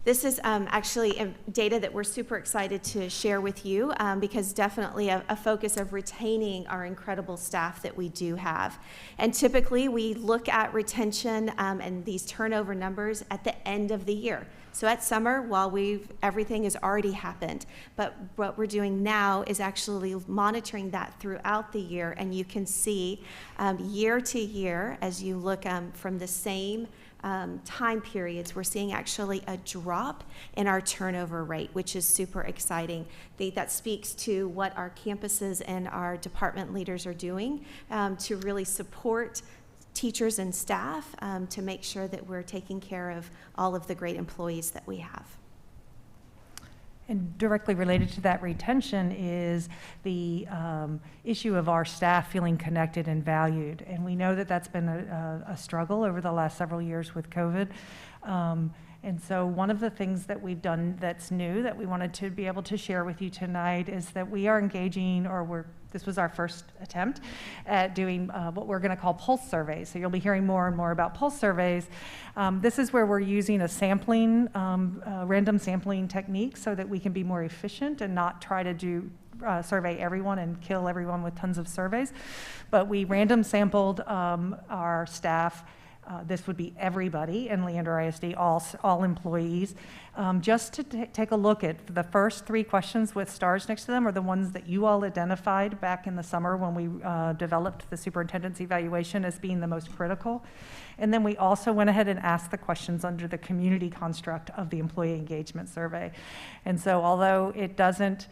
This is actually data that we're super excited to share with you because definitely a focus of retaining our incredible staff that we do have. And typically we look at retention and these turnover numbers at the end of the year. So at summer, while everything has already happened, but what we're doing now is actually monitoring that throughout the year, and you can see year to year as you look from the same time periods, we're seeing actually a drop in our turnover rate, which is super exciting. That speaks to what our campuses and our department leaders are doing to really support teachers and staff to make sure that we're taking care of all of the great employees that we have. And directly related to that retention is the issue of our staff feeling connected and valued. And we know that that's been a struggle over the last several years with COVID. And so one of the things that we've done that's new that we wanted to be able to share with you tonight is that we are engaging, this was our first attempt at doing what we're going to call pulse surveys. So you'll be hearing more and more about pulse surveys. This is where we're using a sampling, random sampling technique so that we can be more efficient and not try to survey everyone and kill everyone with tons of surveys. But we random sampled our staff. This would be everybody in Leander ISD, all employees, just to take a look at the first 3 questions with stars next to them are the ones that you all identified back in the summer when we developed the superintendent's evaluation as being the most critical. And then we also went ahead and asked the questions under the community construct of the employee engagement survey. And so although it doesn't,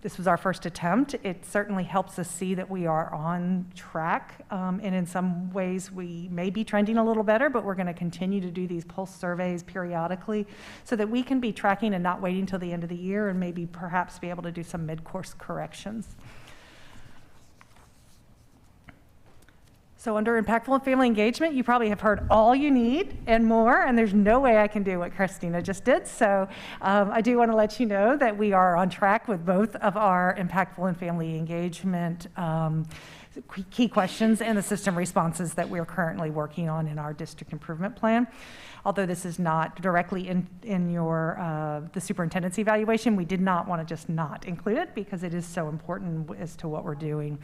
this was our first attempt, it certainly helps us see that we are on track. And in some ways we may be trending a little better, but we're going to continue to do these pulse surveys periodically so that we can be tracking and not waiting till the end of the year and maybe perhaps be able to do some mid-course corrections. So under impactful and family engagement, you probably have heard all you need and more, and there's no way I can do what Christina just did. So I do want to let you know that we are on track with both of our impactful and family engagement key questions and the system responses that we're currently working on in our district improvement plan. Although this is not directly in your the superintendent's evaluation, we did not want to just not include it because it is so important as to what we're doing.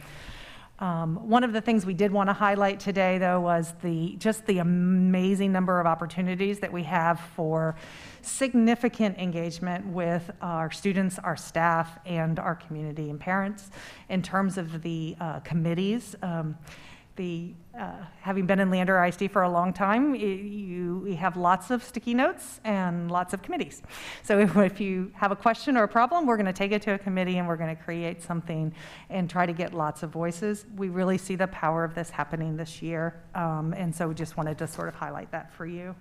One of the things we did want to highlight today, though, was just the amazing number of opportunities that we have for significant engagement with our students, our staff, and our community and parents in terms of the committees. Having been in Leander ISD for a long time, we have lots of sticky notes and lots of committees. So if you have a question or a problem, we're going to take it to a committee and we're going to create something and try to get lots of voices. We really see the power of this happening this year, and so we just wanted to sort of highlight that for you.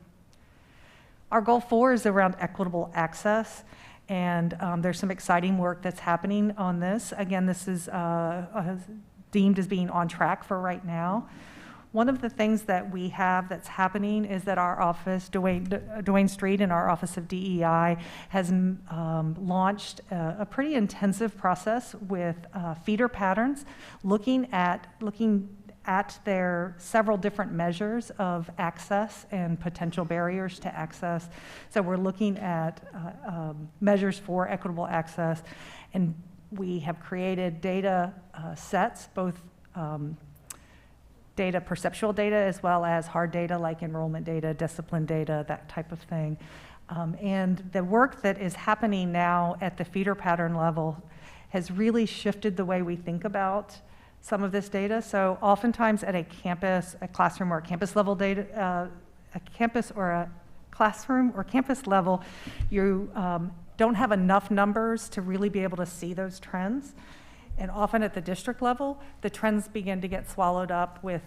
Our goal 4 is around equitable access. And there's some exciting work that's happening on this. Again, this is deemed as being on track for right now. One of the things that we have that's happening is that our office, Dwayne Street and our Office of DEI has launched a pretty intensive process with feeder patterns, looking at their several different measures of access and potential barriers to access. So we're looking at measures for equitable access, and we have created data sets, both perceptual data as well as hard data like enrollment data, discipline data, that type of thing. And the work that is happening now at the feeder pattern level has really shifted the way we think about some of this data. So oftentimes at a campus, a classroom or a campus level data, a campus or a classroom or campus level, you don't have enough numbers to really be able to see those trends. And often at the district level, the trends begin to get swallowed up with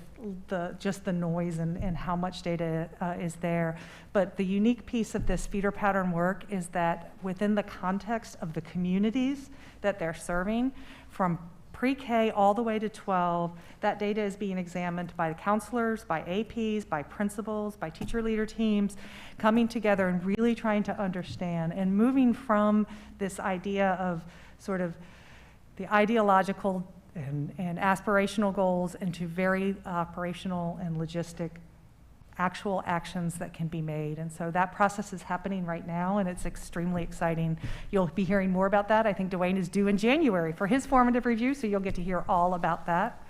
just the noise and how much data is there. But the unique piece of this feeder pattern work is that within the context of the communities that they're serving, from pre-K all the way to 12, that data is being examined by the counselors, by APs, by principals, by teacher leader teams, coming together and really trying to understand and moving from this idea of sort of the ideological and aspirational goals into very operational and logistic actual actions that can be made. And so that process is happening right now, and it's extremely exciting. You'll be hearing more about that. I think Dwayne is due in January for his formative review, so you'll get to hear all about that.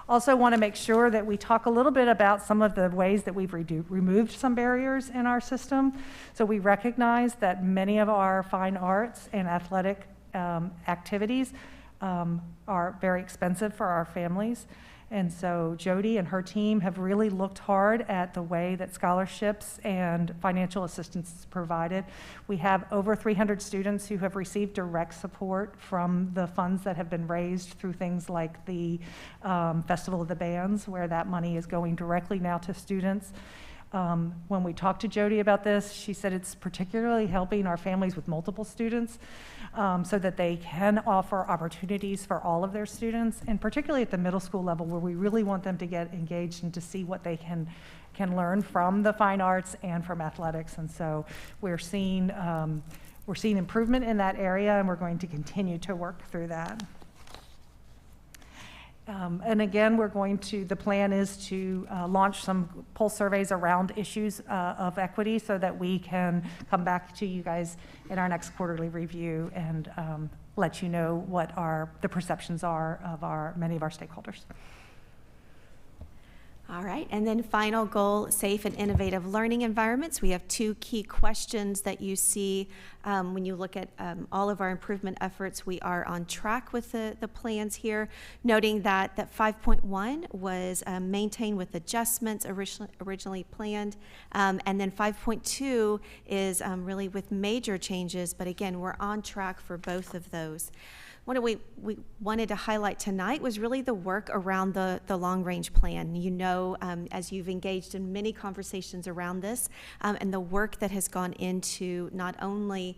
Also want to make sure that we talk a little bit about some of the ways that we've removed some barriers in our system. So we recognize that many of our fine arts and athletic activities are very expensive for our families. And so Jody and her team have really looked hard at the way that scholarships and financial assistance is provided. We have over 300 students who have received direct support from the funds that have been raised through things like the Festival of the Bands, where that money is going directly now to students. When we talked to Jody about this, she said it's particularly helping our families with multiple students so that they can offer opportunities for all of their students, and particularly at the middle school level, where we really want them to get engaged and to see what they can learn from the fine arts and from athletics. And so we're seeing improvement in that area, and we're going to continue to work through that. And again, the plan is to launch some pulse surveys around issues of equity so that we can come back to you guys in our next quarterly review and let you know what the perceptions are of many of our stakeholders. All right, and then final goal, safe and innovative learning environments. We have two key questions that you see when you look at all of our improvement efforts. We are on track with the plans here, noting that 5.1 was maintained with adjustments originally planned, and then 5.2 is really with major changes, but again, we're on track for both of those. What we wanted to highlight tonight was really the work around the long-range plan. You know, as you've engaged in many conversations around this, and the work that has gone into not only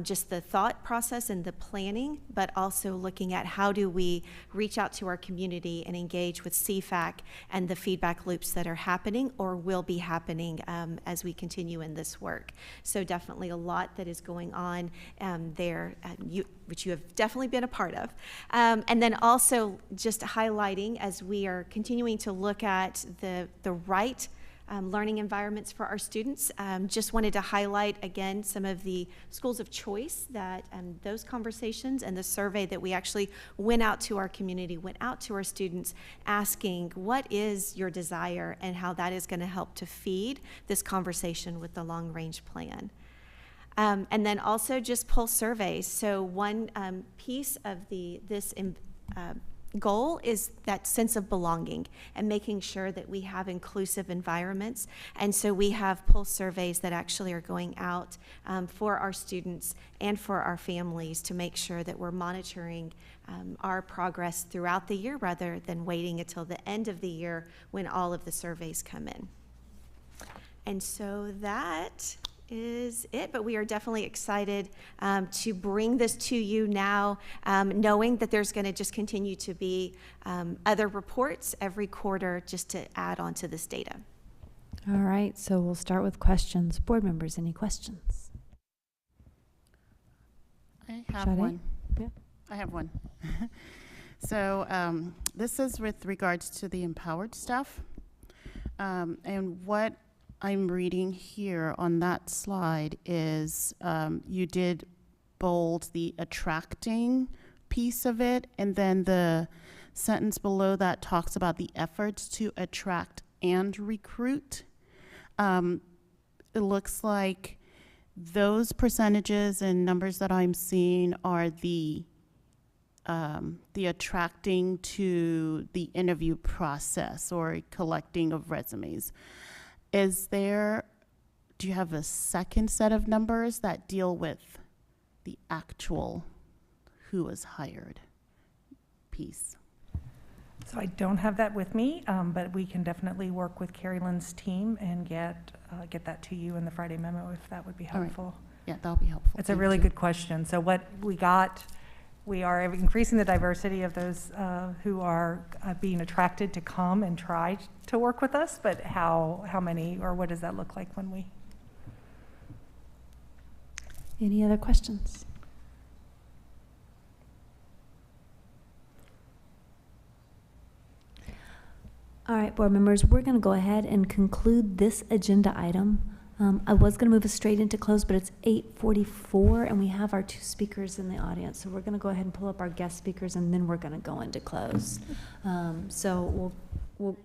just the thought process and the planning, but also looking at how do we reach out to our community and engage with CFAC and the feedback loops that are happening or will be happening as we continue in this work. So definitely a lot that is going on there, which you have definitely been a part of. And then also just highlighting, as we are continuing to look at the right learning environments for our students, just wanted to highlight again some of the schools of choice that those conversations and the survey that we actually went out to our community, went out to our students asking what is your desire and how that is going to help to feed this conversation with the long range plan. And then also just pulse surveys. So one piece of this goal is that sense of belonging and making sure that we have inclusive environments. And so we have pulse surveys that actually are going out for our students and for our families to make sure that we're monitoring our progress throughout the year rather than waiting until the end of the year when all of the surveys come in. And so that is it, but we are definitely excited to bring this to you now, knowing that there's going to just continue to be other reports every quarter just to add on to this data. All right, so we'll start with questions. Board members, any questions? I have one. Yeah. I have one. So this is with regards to the empowered staff, and what I'm reading here on that slide is you did bold the attracting piece of it, and then the sentence below that talks about the efforts to attract and recruit. It looks like those percentages and numbers that I'm seeing are the attracting to the interview process or collecting of resumes. Do you have a second set of numbers that deal with the actual who was hired piece? So I don't have that with me, but we can definitely work with Carrie Lynn's team and get that to you in the Friday memo if that would be helpful. All right. Yeah, that'll be helpful. It's a really good question. So what we are increasing the diversity of those who are being attracted to come and try to work with us, but how many or what does that look like when we? Any other questions? All right, board members, we're going to go ahead and conclude this agenda item. I was going to move us straight into close, but it's 8:44 and we have our two speakers in the audience. So we're going to go ahead and pull up our guest speakers and then we're going to go into close. So we'll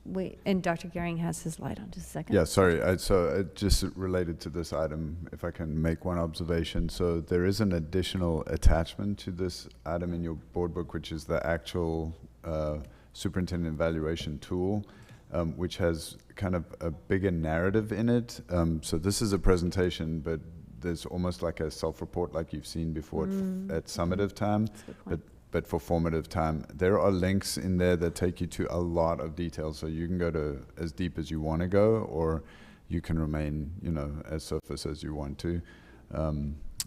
wait, and Dr. Gehring has his light on. Just a second. Yeah, sorry. So just related to this item, if I can make one observation. So there is an additional attachment to this item in your board book, which is the actual superintendent evaluation tool, which has kind of a bigger narrative in it. So this is a presentation, but there's almost like a self-report like you've seen before at summative time, but for formative time. There are links in there that take you to a lot of detail, so you can go to as deep as you want to go, or you can remain, as surface as you want to.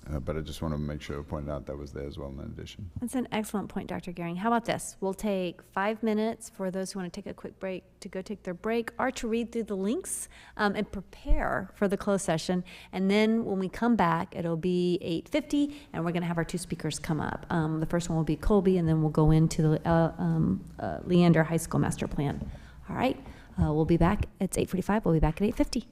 But I just want to make sure I pointed out that was there as well in addition. That's an excellent point, Dr. Gehring. How about this? We'll take 5 minutes for those who want to take a quick break to go take their break or to read through the links and prepare for the closed session. And then when we come back, it'll be 8:50 and we're going to have our two speakers come up. The first one will be Colby, and then we'll go into the Leander High School Master Plan. All right, we'll be back. It's 8:45. We'll be back at 8:50.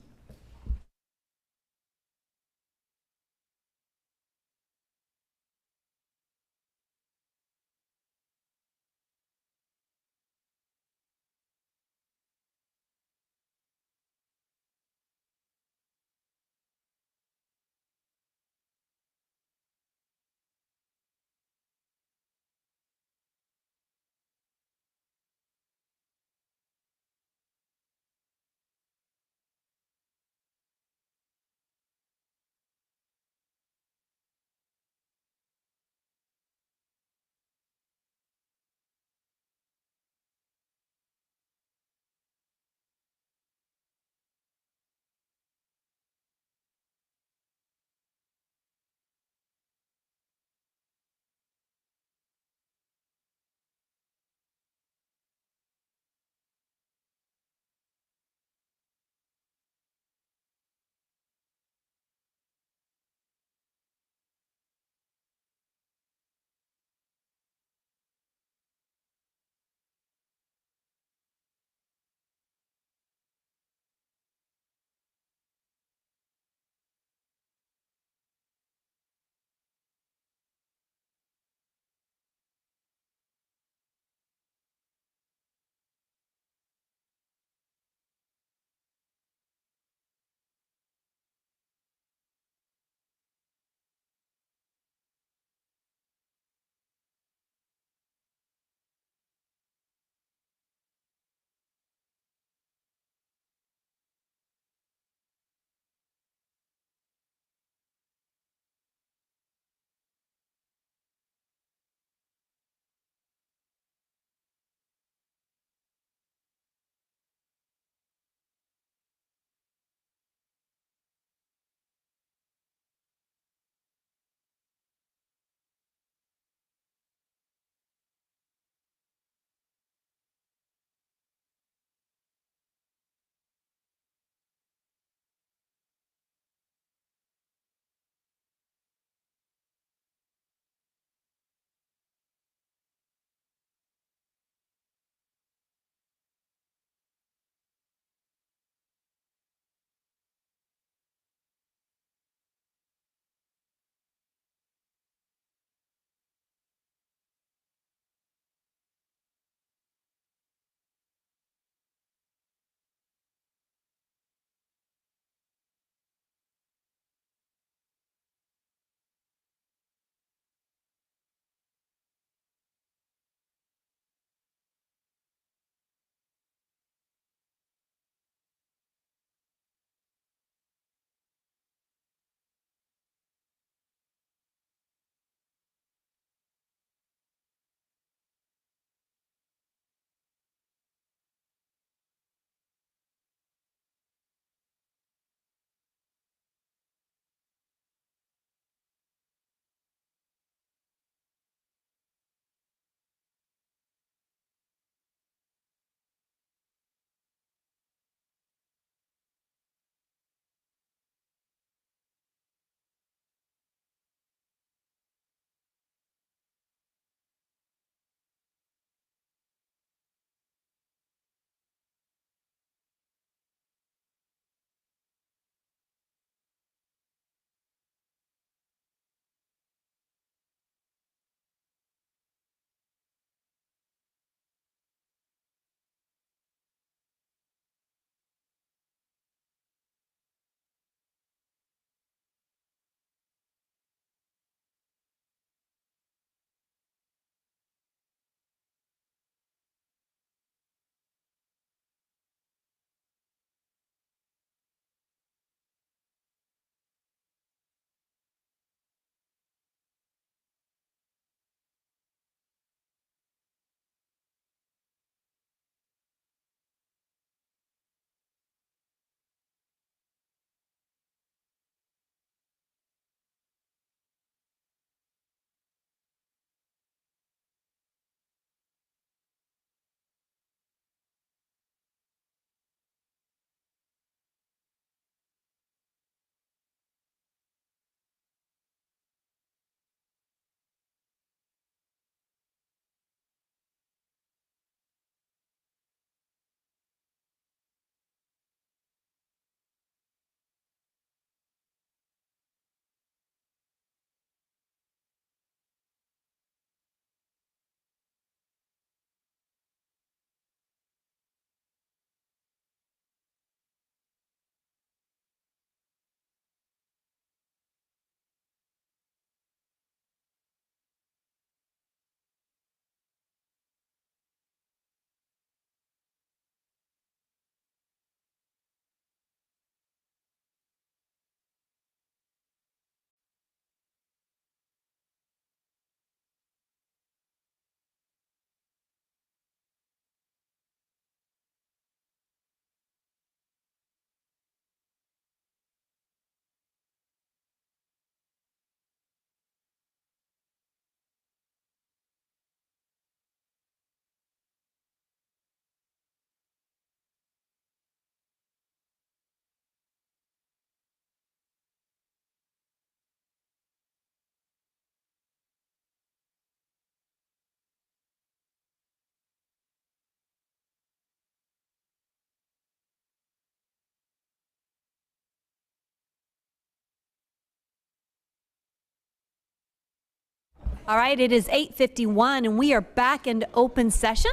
All right, it is 8:51 and we are back into open session.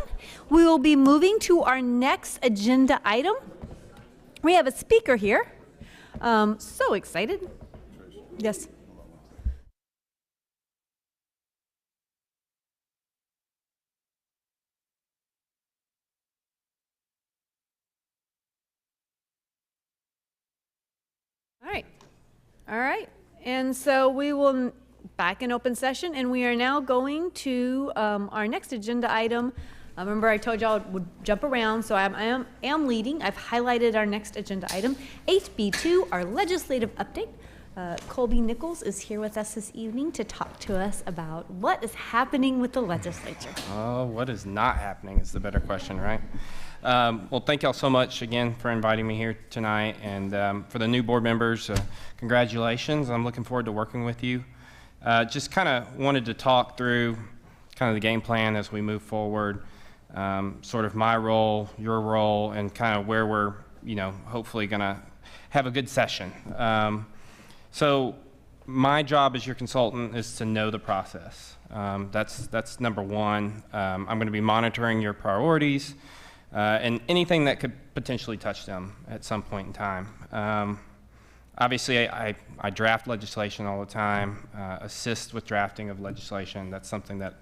We will be moving to our next agenda item. We have a speaker here. So excited. Yes. All right. And so we will back in open session, and we are now going to our next agenda item. Remember, I told y'all would jump around, so I am leading. I've highlighted our next agenda item, 8B2, our legislative update. Colby Nichols is here with us this evening to talk to us about what is happening with the legislature. Oh, what is not happening is the better question, right? Well, thank y'all so much again for inviting me here tonight, and for the new board members, congratulations. I'm looking forward to working with you. Just kind of wanted to talk through kind of the game plan as we move forward, sort of my role, your role, and kind of where we're, hopefully going to have a good session. So my job as your consultant is to know the process. That's number one. I'm going to be monitoring your priorities and anything that could potentially touch them at some point in time. Obviously, I draft legislation all the time, assist with drafting of legislation. That's something that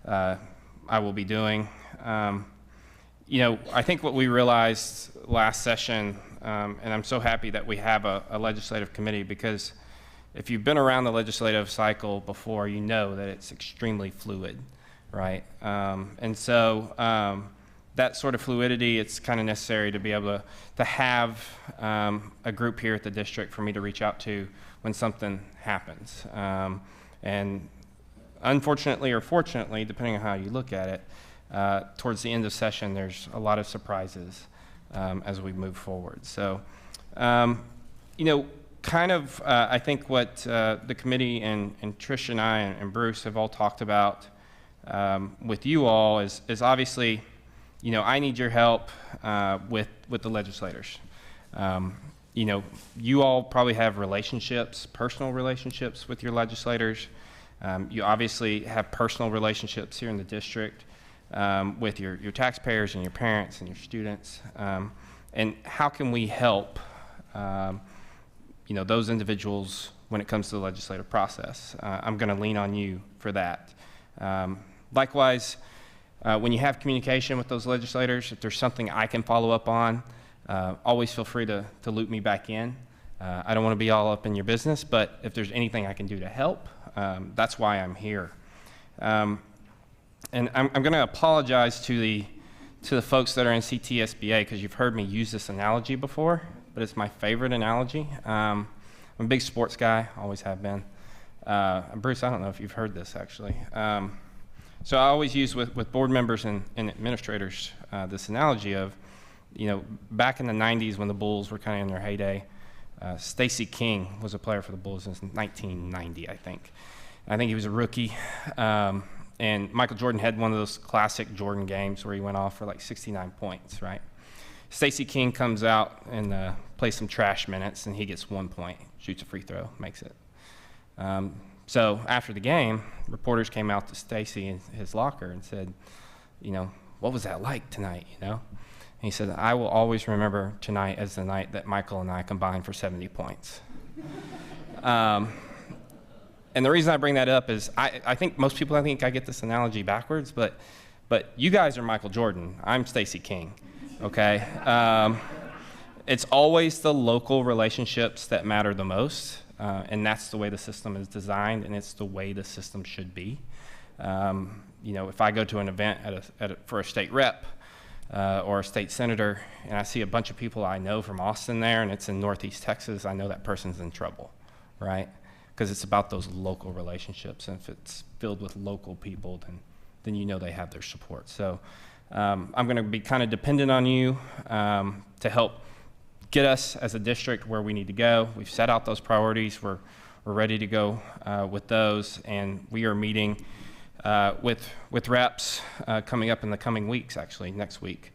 I will be doing. I think what we realized last session, and I'm so happy that we have a legislative committee, because if you've been around the legislative cycle before, you know that it's extremely fluid, right? And so that sort of fluidity, it's kind of necessary to be able to have a group here at the district for me to reach out to when something happens. And unfortunately or fortunately, depending on how you look at it, towards the end of session, there's a lot of surprises as we move forward. So, I think what the committee and Trish and I and Bruce have all talked about with you all is obviously, I need your help with the legislators. You all probably have relationships, personal relationships with your legislators. You obviously have personal relationships here in the district with your taxpayers and your parents and your students. And how can we help those individuals when it comes to the legislative process? I'm going to lean on you for that. Likewise, when you have communication with those legislators, if there's something I can follow up on, always feel free to loop me back in. I don't want to be all up in your business, but if there's anything I can do to help, that's why I'm here. And I'm going to apologize to the folks that are in CTSBA, because you've heard me use this analogy before, but it's my favorite analogy. I'm a big sports guy, always have been. Bruce, I don't know if you've heard this actually. So I always use with board members and administrators this analogy of, back in the 90s when the Bulls were kind of in their heyday, Stacey King was a player for the Bulls in 1990, I think. I think he was a rookie. And Michael Jordan had one of those classic Jordan games where he went off for like 69 points, right? Stacey King comes out and plays some trash minutes, and he gets 1 point, shoots a free throw, makes it. So after the game, reporters came out to Stacey in his locker and said, what was that like tonight, And he said, I will always remember tonight as the night that Michael and I combined for 70 points. And the reason I bring that up is I think most people, I get this analogy backwards, but you guys are Michael Jordan. I'm Stacey King, okay? It's always the local relationships that matter the most, and that's the way the system is designed, and it's the way the system should be. If I go to an event for a state rep or a state senator, and I see a bunch of people I know from Austin there, and it's in Northeast Texas, I know that person's in trouble, right? Because it's about those local relationships, and if it's filled with local people, then they have their support. So I'm going to be kind of dependent on you to help get us as a district where we need to go. We've set out those priorities. We're ready to go with those, and we are meeting with reps coming up in the coming weeks. Actually, next week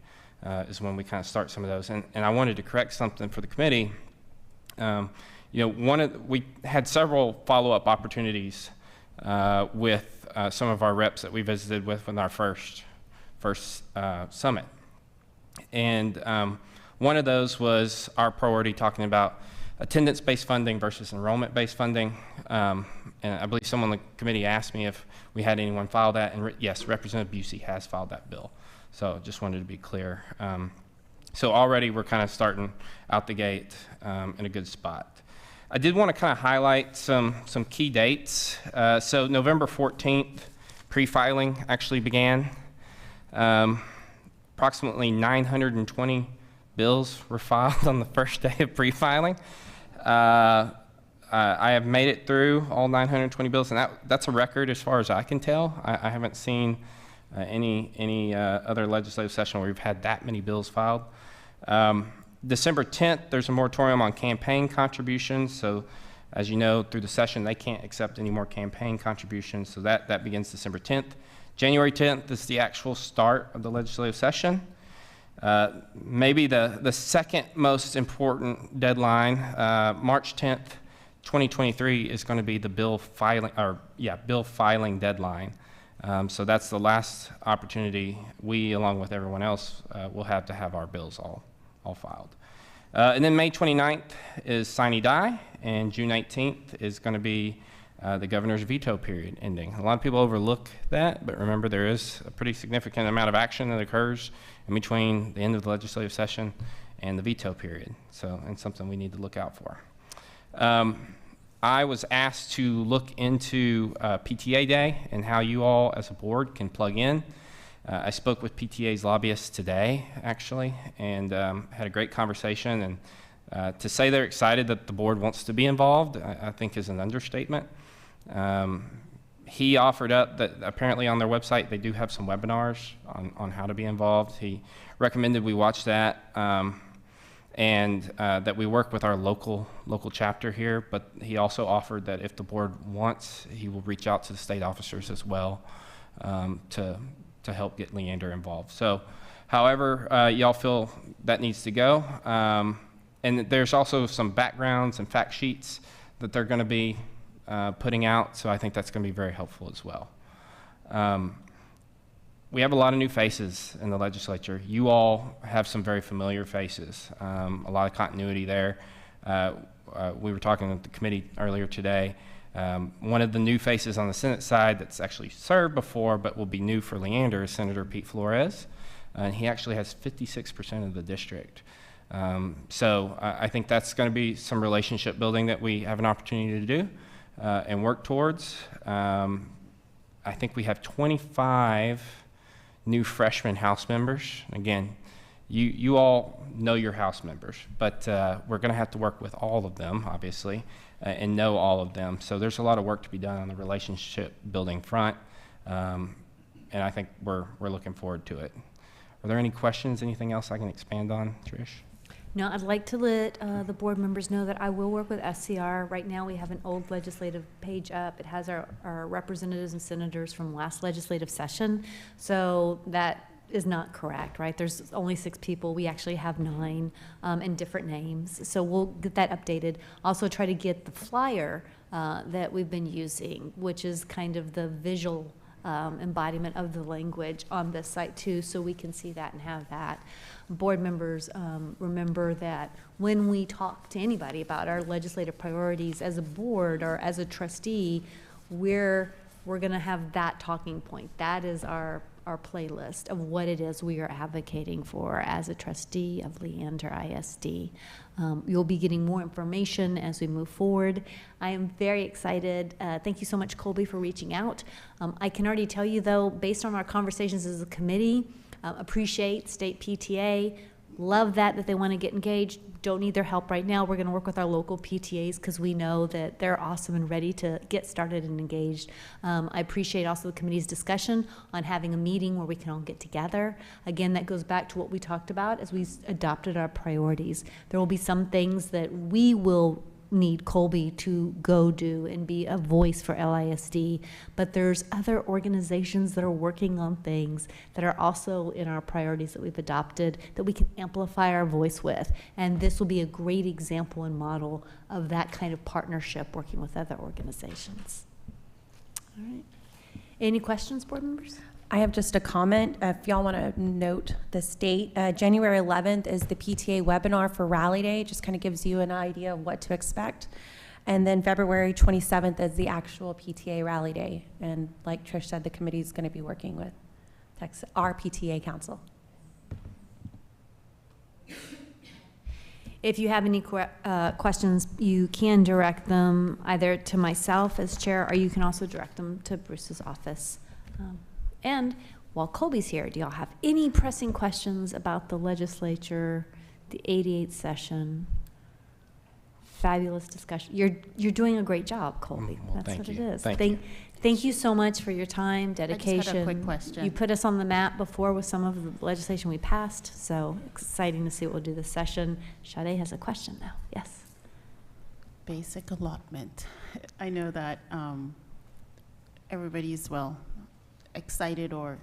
is when we kind of start some of those. And I wanted to correct something for the committee. We had several follow-up opportunities with some of our reps that we visited with our first summit. And one of those was our priority talking about attendance-based funding versus enrollment-based funding. And I believe someone on the committee asked me if we had anyone file that, and yes, Representative Busey has filed that bill. So just wanted to be clear. So already we're kind of starting out the gate in a good spot. I did want to kind of highlight some key dates. So November 14th, pre-filing actually began. Approximately 920 bills were filed on the first day of pre-filing. I have made it through all 920 bills, and that's a record as far as I can tell. I haven't seen any other legislative session where we've had that many bills filed. December 10th, there's a moratorium on campaign contributions. So as you know, through the session, they can't accept any more campaign contributions. So that begins December 10th. January 10th is the actual start of the legislative session. Maybe the second most important deadline, March 10th, 2023 is going to be the bill filing deadline. So that's the last opportunity we, along with everyone else, will have to have our bills all filed. And then May 29th is sine die, and June 18th is going to be the governor's veto period ending. A lot of people overlook that, but remember there is a pretty significant amount of action that occurs in between the end of the legislative session and the veto period. So, and something we need to look out for. I was asked to look into PTA Day and how you all as a board can plug in. I spoke with PTA's lobbyists today, actually, and had a great conversation. And to say they're excited that the board wants to be involved, I think is an understatement. He offered up that apparently on their website they do have some webinars on how to be involved. He recommended we watch that and that we work with our local chapter here, but he also offered that if the board wants, he will reach out to the state officers as well to help get Leander involved. So however y'all feel that needs to go. And there's also some backgrounds and fact sheets that they're going to be putting out, so I think that's going to be very helpful as well. We have a lot of new faces in the legislature. You all have some very familiar faces, a lot of continuity there. We were talking at the committee earlier today. One of the new faces on the Senate side that's actually served before but will be new for Leander is Senator Pete Flores. And he actually has 56% of the district. So I think that's going to be some relationship building that we have an opportunity to do and work towards. I think we have 25 new freshman House members. Again, you all know your House members, but we're going to have to work with all of them, obviously, and know all of them. So there's a lot of work to be done on the relationship building front, and I think we're looking forward to it. Are there any questions, anything else I can expand on, Trish? No, I'd like to let the board members know that I will work with SCR. Right now we have an old legislative page up. It has our representatives and senators from last legislative session. So that is not correct, right? There's only 6 people. We actually have 9 and different names. So we'll get that updated. Also try to get the flyer that we've been using, which is kind of the visual embodiment of the language on this site too, so we can see that and have that. Board members, remember that when we talk to anybody about our legislative priorities as a board or as a trustee, we're going to have that talking point. That is our playlist of what it is we are advocating for as a trustee of Leander ISD. You'll be getting more information as we move forward. I am very excited. Thank you so much, Colby, for reaching out. I can already tell you, though, based on our conversations as a committee, appreciate state PTA, love that they want to get engaged. Don't need their help right now. We're going to work with our local PTAs because we know that they're awesome and ready to get started and engaged. I appreciate also the committee's discussion on having a meeting where we can all get together. Again, that goes back to what we talked about as we adopted our priorities. There will be some things that we will need Colby to go do and be a voice for LISD, but there's other organizations that are working on things that are also in our priorities that we've adopted that we can amplify our voice with, and this will be a great example and model of that kind of partnership working with other organizations. All right. Any questions, board members? I have just a comment. If y'all want to note this date, January 11th is the PTA webinar for Rally Day. Just kind of gives you an idea of what to expect. And then February 27th is the actual PTA Rally Day. And like Trish said, the committee is going to be working with our PTA council. If you have any questions, you can direct them either to myself as chair, or you can also direct them to Bruce's office. And while Colby's here, do y'all have any pressing questions about the legislature, the 88th session? Fabulous discussion. You're doing a great job, Colby. Well, That's what you. it is. Thank you so much for your time, dedication. I just had a quick question. You put us on the map before with some of the legislation we passed, so exciting to see what we'll do this session. Sade has a question now. Yes. Basic allotment. I know that everybody's, well, excited or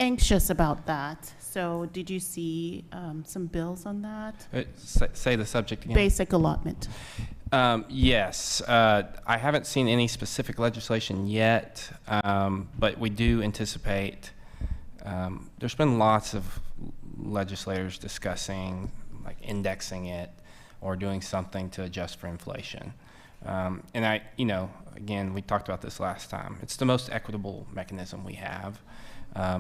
anxious about that. So did you see some bills on that? Say the subject again. Basic allotment. Yes. I haven't seen any specific legislation yet, but we do anticipate, there's been lots of legislators discussing like indexing it or doing something to adjust for inflation. And again, we talked about this last time. It's the most equitable mechanism we have.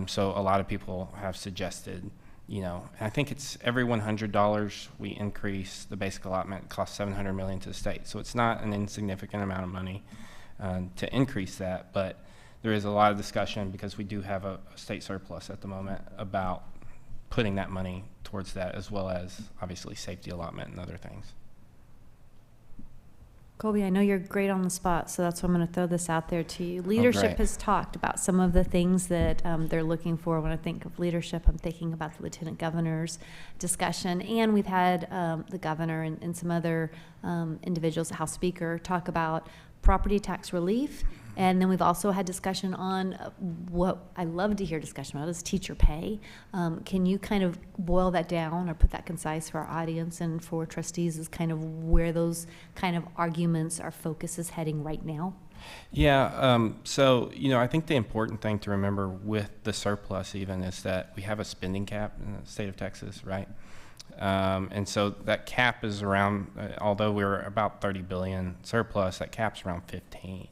So a lot of people have suggested, and I think it's every $100 we increase the basic allotment costs $700 million to the state. So it's not an insignificant amount of money to increase that, but there is a lot of discussion because we do have a state surplus at the moment about putting that money towards that, as well as obviously safety allotment and other things. Colby, I know you're great on the spot, so that's why I'm going to throw this out there to you. Leadership has talked about some of the things that they're looking for. When I think of leadership, I'm thinking about the lieutenant governor's discussion, and we've had the governor and some other individuals, the House Speaker, talk about property tax relief. And then we've also had discussion on what I love to hear discussion about is teacher pay. Can you kind of boil that down or put that concise for our audience and for trustees is kind of where those kind of arguments, our focus is heading right now? Yeah, so, I think the important thing to remember with the surplus even is that we have a spending cap in the state of Texas, right? And so that cap is around, although we're about 30 billion surplus, that cap's around 15.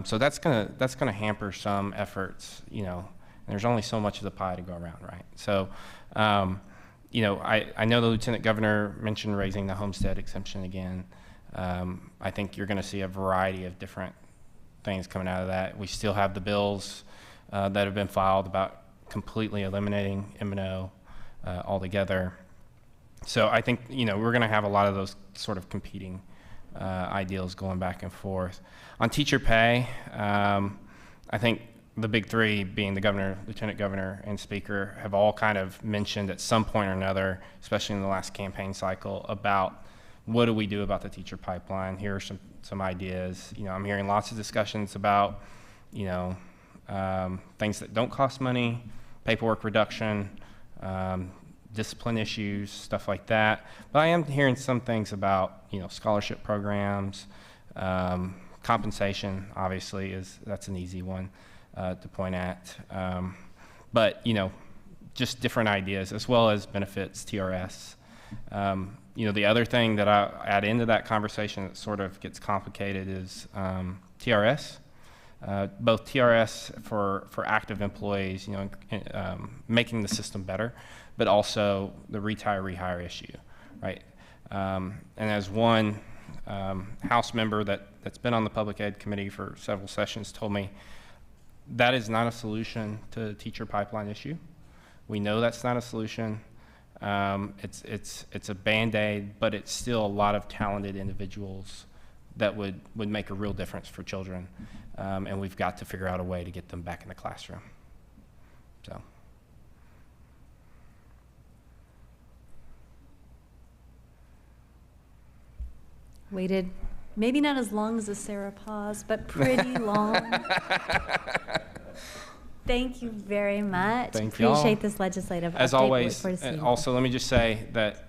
So that's gonna hamper some efforts, and there's only so much of the pie to go around, right? So, I know the lieutenant governor mentioned raising the homestead exemption again. I think you're gonna see a variety of different things coming out of that. We still have the bills that have been filed about completely eliminating M&O altogether. So I think, we're gonna have a lot of those sort of competing ideals going back and forth. On teacher pay, I think the big three, being the governor, lieutenant governor, and speaker, have all kind of mentioned at some point or another, especially in the last campaign cycle, about what do we do about the teacher pipeline. Here are some ideas. I'm hearing lots of discussions about, things that don't cost money, paperwork reduction, discipline issues, stuff like that. But I am hearing some things about, scholarship programs, compensation, obviously, that's an easy one to point at. But, just different ideas, as well as benefits, TRS. The other thing that I add into that conversation that sort of gets complicated is TRS. Both TRS for active employees, making the system better, but also the retire-rehire issue, right? And as one House member that's been on the Public Ed Committee for several sessions told me, that is not a solution to the teacher pipeline issue. We know that's not a solution. It's a Band-Aid, but it's still a lot of talented individuals that would make a real difference for children. And we've got to figure out a way to get them back in the classroom. So. Waited, maybe not as long as the Sarah pause, but pretty long. Thank you very much. Thank Appreciate y'all. this legislative As update. always, And also let me just say that,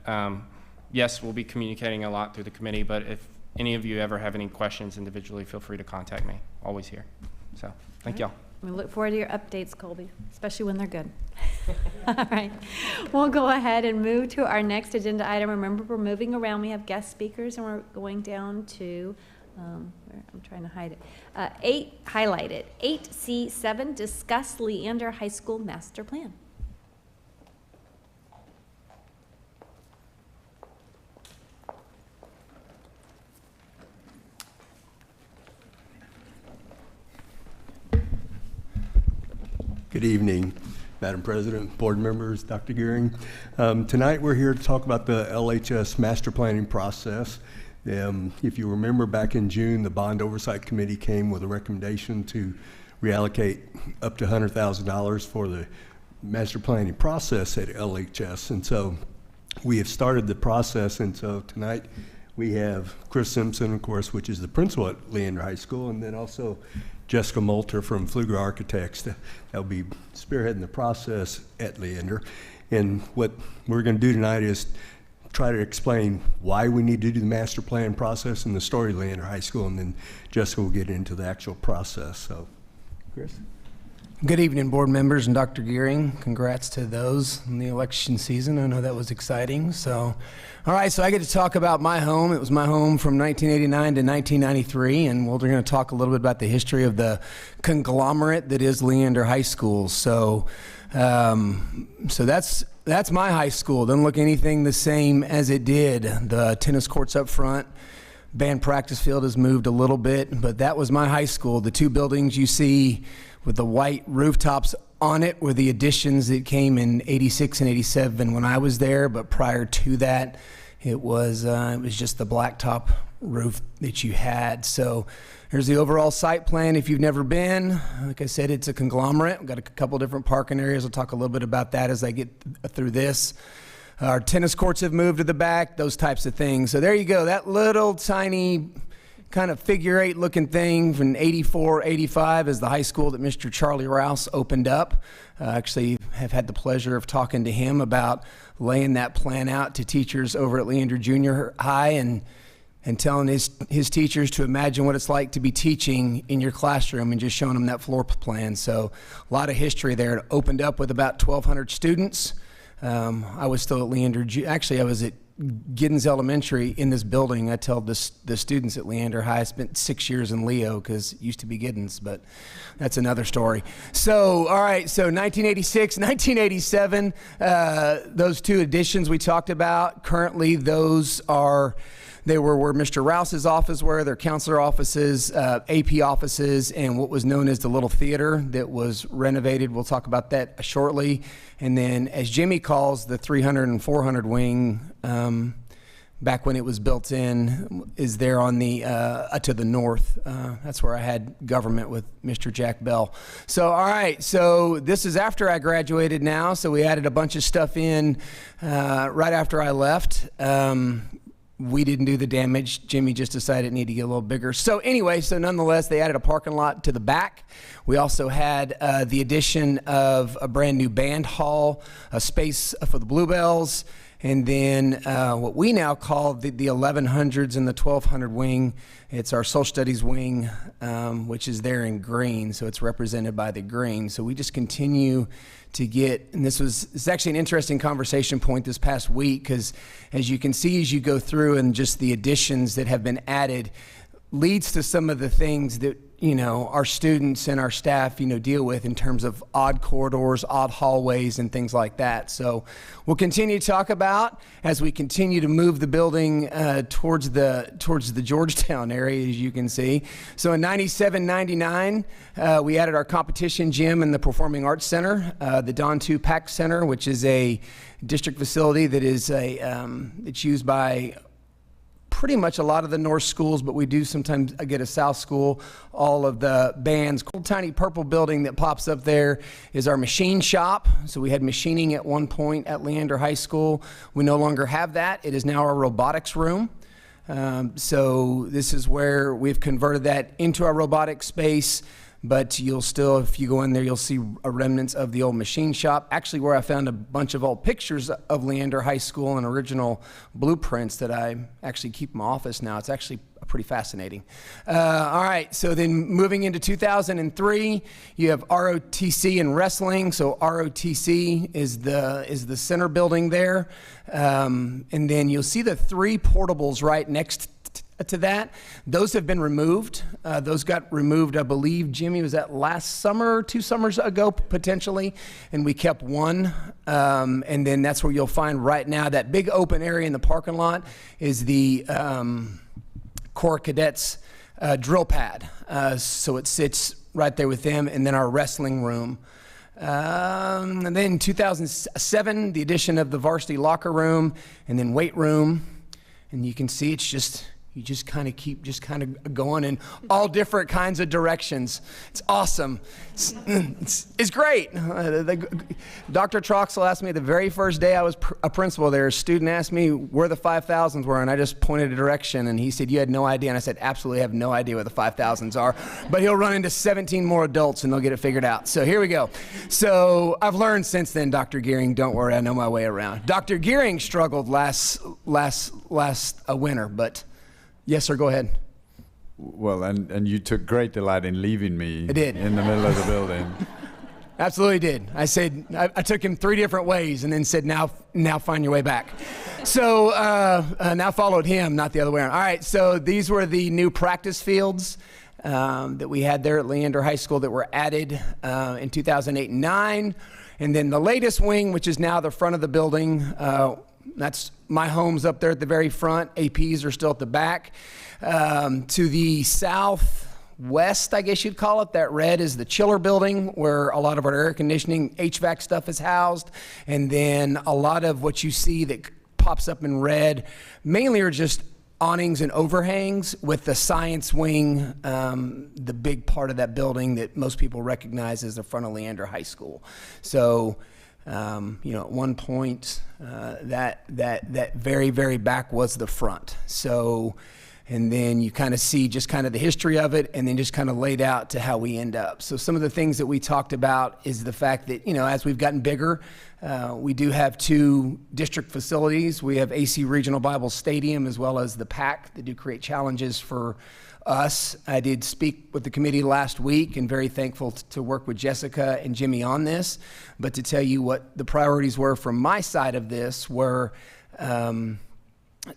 yes, we'll be communicating a lot through the committee, but any of you ever have any questions individually, feel free to contact me. Always here. So thank y'all. We look forward to your updates, Colby, especially when they're good. All right. We'll go ahead and move to our next agenda item. Remember, we're moving around. We have guest speakers, and we're going down to, I'm trying to hide it, highlighted. 8C7, discuss Leander High School Master Plan. Good evening, Madam President, board members, Dr. Gearing. Tonight we're here to talk about the LHS master planning process. If you remember back in June, the Bond Oversight Committee came with a recommendation to reallocate up to $100,000 for the master planning process at LHS. And so we have started the process, and so tonight we have Chris Simpson, of course, which is the principal at Leander High School, and then also Jessica Moulter from Pfluger Architects that will be spearheading the process at Leander. And what we're going to do tonight is try to explain why we need to do the master plan process and the story of Leander High School, and then Jessica will get into the actual process. So, Chris. Good evening, board members and Dr. Gearing. Congrats to those in the election season. I know that was exciting. So, all right, so I get to talk about my home. It was my home from 1989 to 1993, and we're going to talk a little bit about the history of the conglomerate that is Leander High School. So, that's my high school. Doesn't look anything the same as it did. The tennis courts up front. Band practice field has moved a little bit, but that was my high school. The two buildings you see with the white rooftops on it were the additions that came in 86 and 87 when I was there, but prior to that, it was just the blacktop roof that you had. So here's the overall site plan if you've never been. Like I said, it's a conglomerate. We've got a couple different parking areas. I'll talk a little bit about that as I get through this. Our tennis courts have moved to the back, those types of things. So there you go, that little tiny kind of figure eight looking thing from 84, 85 is the high school that Mr. Charlie Rouse opened up. Actually have had the pleasure of talking to him about laying that plan out to teachers over at Leander Junior High and telling his teachers to imagine what it's like to be teaching in your classroom and just showing them that floor plan. So a lot of history there. It opened up with about 1,200 students. I was still at Leander, actually I was at Giddens Elementary in this building. I tell the students at Leander High, I spent 6 years in Leo because it used to be Giddens, but that's another story. So, all right, so 1986, 1987, those two additions we talked about, currently they were where Mr. Rouse's office were, their counselor offices, AP offices, and what was known as the little theater that was renovated. We'll talk about that shortly. And then, as Jimmy calls, the 300 and 400 wing, back when it was built in, is there on the to the north. That's where I had government with Mr. Jack Bell. So, all right, so this is after I graduated now, so we added a bunch of stuff in right after I left. We didn't do the damage. Jimmy just decided it needed to get a little bigger. So anyway, nonetheless, they added a parking lot to the back. We also had the addition of a brand new band hall, a space for the Bluebells, and then what we now call the 1100s and the 1200 wing. It's our social studies wing, which is there in green, so it's represented by the green. So we just continue to get, and it's actually an interesting conversation point this past week, because as you can see as you go through and just the additions that have been added leads to some of the things that our students and our staff deal with in terms of odd corridors, odd hallways, and things like that. So we'll continue to talk about as we continue to move the building towards the Georgetown area, as you can see. So in 97, 99, we added our competition gym and the Performing Arts Center, the Don 2 PAC Center, which is a district facility that is it's used by pretty much a lot of the North schools, but we do sometimes get a South school. All of the bands. Cool tiny purple building that pops up there is our machine shop. So we had machining at one point at Leander High School. We no longer have that. It is now our robotics room. So this is where we've converted that into our robotics space. but you'll still, if you go in there, you'll see remnants of the old machine shop. Actually, where I found a bunch of old pictures of Leander High School and original blueprints that I actually keep in my office now. It's actually pretty fascinating. All right, so then moving into 2003, you have ROTC and wrestling. So ROTC is the center building there. And then you'll see the 3 portables right next to that. Those have been removed. Those got removed, I believe, Jimmy, was that last summer, 2 summers ago, potentially, and we kept one. And then that's where you'll find right now that big open area in the parking lot is the Corps Cadets drill pad. So it sits right there with them, and then our wrestling room. And then 2007, the addition of the varsity locker room, and then weight room. And you can see it's just, you just kind of keep going in all different kinds of directions. It's awesome. It's great. Dr. Troxel asked me the very first day I was a principal there, a student asked me where the 5,000s were, and I just pointed a direction, and he said, you had no idea. And I said, absolutely have no idea where the 5,000s are. But he'll run into 17 more adults, and they'll get it figured out. So here we go. So I've learned since then, Dr. Gearing, don't worry, I know my way around. Dr. Gearing struggled last winter, but yes, sir, go ahead. Well, and you took great delight in leaving me I did. In the middle of the building. Absolutely did. I said, I took him 3 different ways and then said, now find your way back. So now followed him, not the other way around. All right, so these were the new practice fields that we had there at Leander High School that were added in 2008 and 9. And then the latest wing, which is now the front of the building, that's my home's up there at the very front. APs are still at the back. To the southwest, I guess you'd call it, that red is the chiller building where a lot of our air conditioning, HVAC stuff is housed. And then a lot of what you see that pops up in red mainly are just awnings and overhangs, with the science wing, the big part of that building that most people recognize as the front of Leander High School. So, at one point, that very, very back was the front. So, and then you kind of see just kind of the history of it, and then just kind of laid out to how we end up. So some of the things that we talked about is the fact that, as we've gotten bigger, we do have 2 district facilities. We have AC Regional Bible Stadium as well as the PAC that do create challenges for us. I did speak with the committee last week and very thankful to work with Jessica and Jimmy on this. But to tell you what the priorities were from my side of this were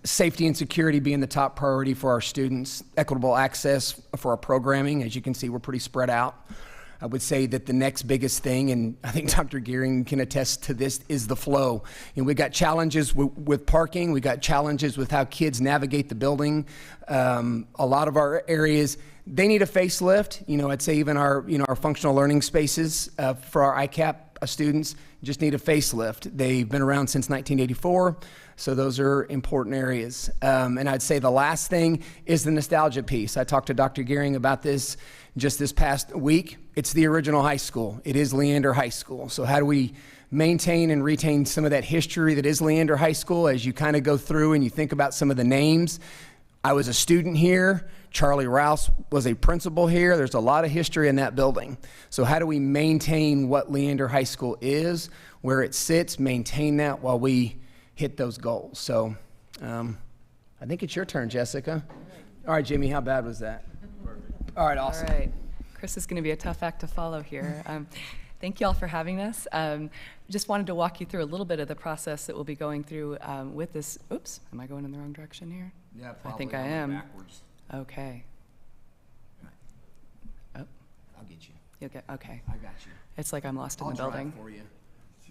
safety and security being the top priority for our students, equitable access for our programming. As you can see, we're pretty spread out. I would say that the next biggest thing, and I think Dr. Gearing can attest to this, is the flow. We got challenges with parking. We got challenges with how kids navigate the building. A lot of our areas, they need a facelift. I'd say even our, our functional learning spaces for our ICAP students just need a facelift. They've been around since 1984. So those are important areas. And I'd say the last thing is the nostalgia piece. I talked to Dr. Gearing about this just this past week. It's the original high school. It is Leander High School. So how do we maintain and retain some of that history that is Leander High School as you kind of go through and you think about some of the names? I was a student here. Charlie Rouse was a principal here. There's a lot of history in that building. So how do we maintain what Leander High School is, where it sits, maintain that while we hit those goals? So I think it's your turn, Jessica. All right, Jimmy, how bad was that? All right, awesome. All right. Chris is going to be a tough act to follow here. Thank you all for having us. Just wanted to walk you through a little bit of the process that we'll be going through with this. Oops, am I going in the wrong direction here? Yeah, I probably. think I am. Backwards. Okay. Oh. I'll get you. You'll get, okay. I got you. It's like I'm lost in I'll the building. drive for you.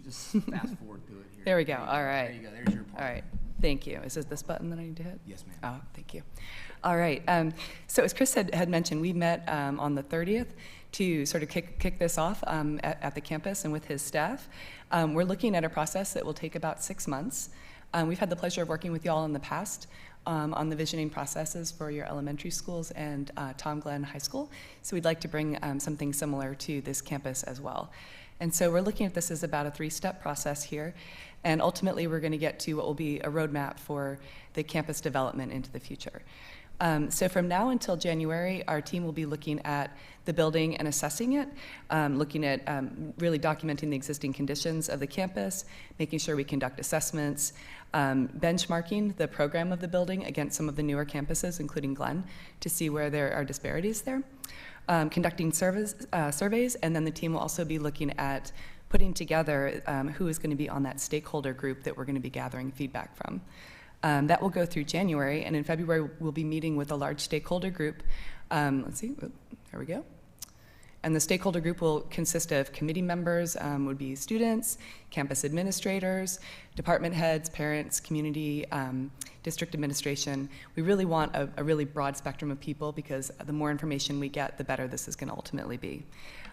Just fast forward through it here. There we go. All right. There you go. There's your part. All right. Thank you. Is it this button that I need to hit? Yes, ma'am. Oh, thank you. All right. So as Chris had mentioned, we met on the 30th to sort of kick this off at the campus and with his staff. We're looking at a process that will take about 6 months. We've had the pleasure of working with you all in the past on the visioning processes for your elementary schools and Tom Glenn High School. So we'd like to bring something similar to this campus as well. And so we're looking at this as about a 3-step process here. And ultimately, we're going to get to what will be a roadmap for the campus development into the future. So from now until January, our team will be looking at the building and assessing it, looking at really documenting the existing conditions of the campus, making sure we conduct assessments, benchmarking the program of the building against some of the newer campuses, including Glenn, to see where there are disparities there, conducting surveys, and then the team will also be looking at putting together who is going to be on that stakeholder group that we're going to be gathering feedback from. That will go through January, and in February we'll be meeting with a large stakeholder group. Let's see, there we go. And the stakeholder group will consist of committee members, would be students, campus administrators, department heads, parents, community, district administration. We really want a really broad spectrum of people, because the more information we get, the better this is going to ultimately be.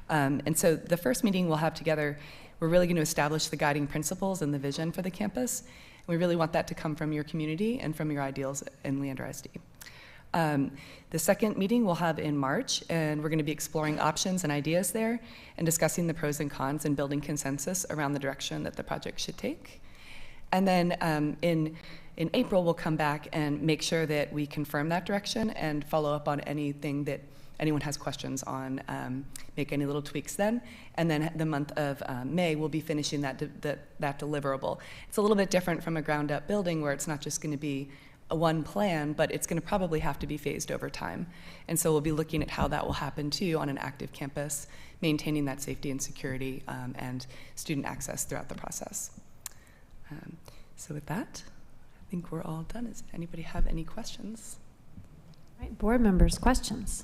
And so the first meeting we'll have together, we're really going to establish the guiding principles and the vision for the campus. We really want that to come from your community and from your ideals in Leander ISD. The second meeting we'll have in March, and we're going to be exploring options and ideas there and discussing the pros and cons and building consensus around the direction that the project should take. And then in April, we'll come back and make sure that we confirm that direction and follow up on anything that anyone has questions on, make any little tweaks then. And then the month of May, we'll be finishing that deliverable. It's a little bit different from a ground up building where it's not just going to be one plan, but it's going to probably have to be phased over time. And so we'll be looking at how that will happen too on an active campus, maintaining that safety and security and student access throughout the process. So with that, I think we're all done. Does anybody have any questions? All right, board members, questions?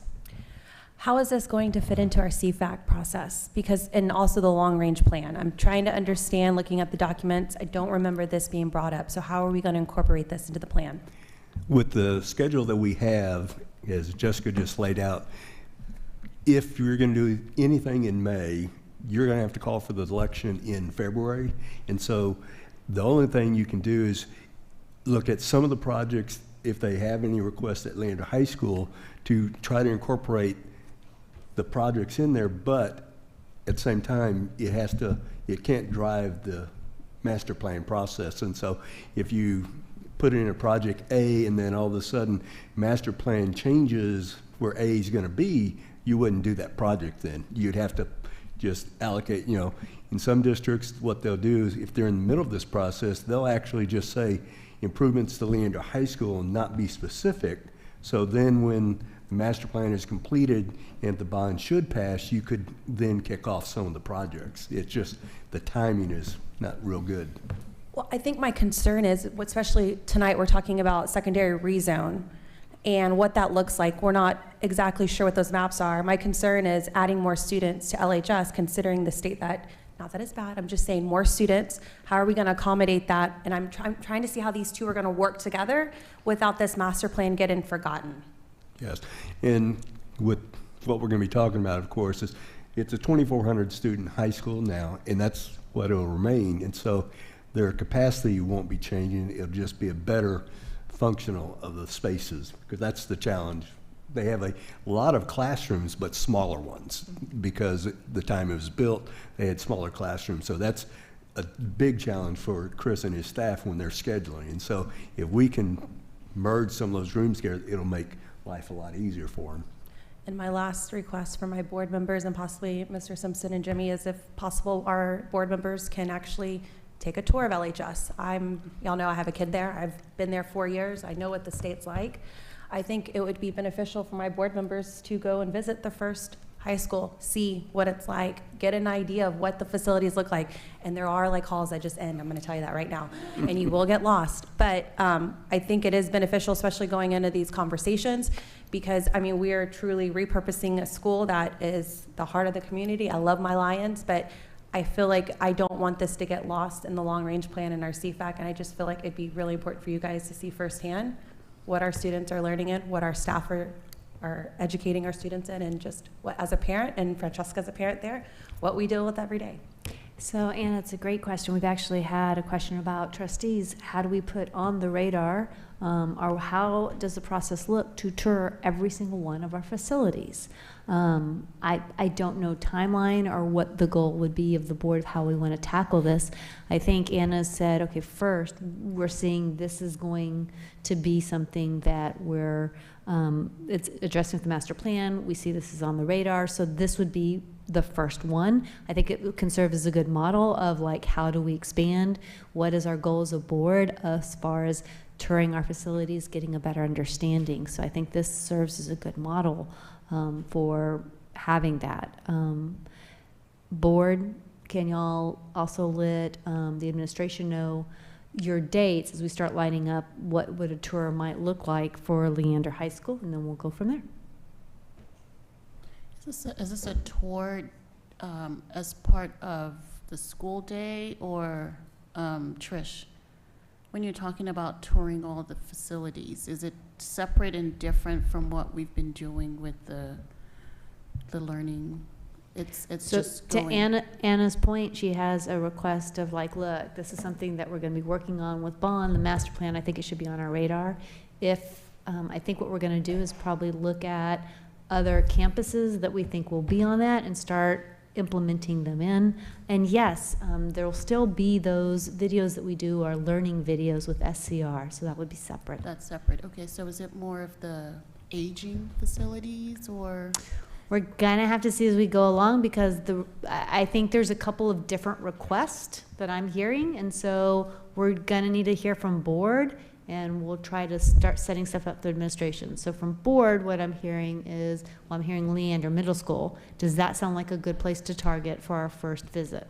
How is this going to fit into our CFAC process? Because, and also the long-range plan. I'm trying to understand, looking at the documents, I don't remember this being brought up. So how are we going to incorporate this into the plan? With the schedule that we have, as Jessica just laid out, if you're going to do anything in May, you're going to have to call for the election in February. And so the only thing you can do is look at some of the projects, if they have any requests at Leander High School, to try to incorporate the projects in there, but at the same time, it can't drive the master plan process. And so if you put in a project A and then all of a sudden master plan changes where A is going to be, you wouldn't do that project then. You'd have to just allocate, in some districts, what they'll do is if they're in the middle of this process, they'll actually just say improvements to Leander High School and not be specific. So then when the master plan is completed and the bond should pass, you could then kick off some of the projects. It's just the timing is not real good. Well, I think my concern is, especially tonight, we're talking about secondary rezone and what that looks like. We're not exactly sure what those maps are. My concern is adding more students to LHS, considering the state that, not that it's bad, I'm just saying more students. How are we going to accommodate that? And I'm trying to see how these two are going to work together without this master plan getting forgotten. Yes, and with what we're going to be talking about, of course, is it's a 2,400 student high school now, and that's what it'll remain. And so their capacity won't be changing. It'll just be a better functional of the spaces, because that's the challenge. They have a lot of classrooms, but smaller ones, because at the time it was built, they had smaller classrooms. So that's a big challenge for Chris and his staff when they're scheduling. And so if we can merge some of those rooms together, it'll make life a lot easier for them. And my last request for my board members and possibly Mr. Simpson and Jimmy is, if possible, our board members can actually take a tour of LHS. Y'all know I have a kid there. I've been there 4 years. I know what the state's like. I think it would be beneficial for my board members to go and visit the first high school, see what it's like, get an idea of what the facilities look like. And there are like halls that just end, I'm gonna tell you that right now, and you will get lost. But I think it is beneficial, especially going into these conversations, because I mean, we are truly repurposing a school that is the heart of the community. I love my Lions, but I feel like I don't want this to get lost in the long range plan in our CFAC, and I just feel like it'd be really important for you guys to see firsthand what our students are learning in, what our staff are educating our students in, and just what, as a parent, and Francesca's a parent there, what we deal with every day. So, Anna, it's a great question. We've actually had a question about trustees. How do we put on the radar Or how does the process look to tour every single one of our facilities? I don't know timeline or what the goal would be of the board of how we want to tackle this. I think Anna said, okay, first, we're seeing this is going to be something that we're, it's addressing with the master plan. We see this is on the radar, so this would be the first one. I think it can serve as a good model of like, how do we expand? What is our goal as a board as far as touring our facilities, getting a better understanding? So I think this serves as a good model for having that. Board, can y'all also let the administration know your dates as we start lining up what a tour might look like for Leander High School, and then we'll go from there. Is this a tour as part of the school day, or Trish, when you're talking about touring all the facilities, is it separate and different from what we've been doing with the learning? It's So just to going. Anna's point, she has a request of like, look, this is something that we're going to be working on with Bond, the master plan. I think it should be on our radar. If I think what we're going to do is probably look at other campuses that we think will be on that and start implementing them in. And yes, there will still be those videos that we do, our learning videos with SCR, so that would be separate. That's separate. Okay, so is it more of the aging facilities, or? We're gonna have to see as we go along, because I think there's a couple of different requests that I'm hearing, and so we're gonna need to hear from board, and we'll try to start setting stuff up through administration. So from board, what I'm hearing is, well, I'm hearing Leander Middle School. Does that sound like a good place to target for our first visit?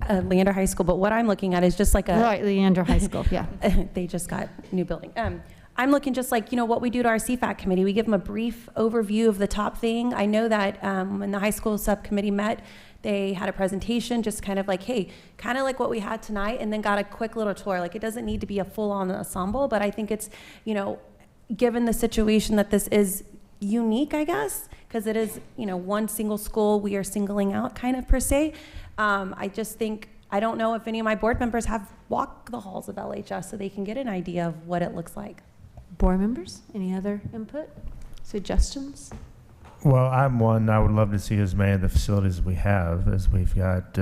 Leander High School, but what I'm looking at is just like a... Right, Leander High School, yeah. They just got new building. I'm looking just like, what we do to our CFAC committee. We give them a brief overview of the top thing. I know that when the high school subcommittee met, they had a presentation just kind of like, hey, kind of like what we had tonight, and then got a quick little tour. Like, it doesn't need to be a full-on ensemble, but I think it's, given the situation that this is unique, I guess, because it is, one single school we are singling out kind of per se. I just think, I don't know if any of my board members have walked the halls of LHS so they can get an idea of what it looks like. Board members, any other input, suggestions? Well, I'm one. I would love to see as many of the facilities we have, as we've got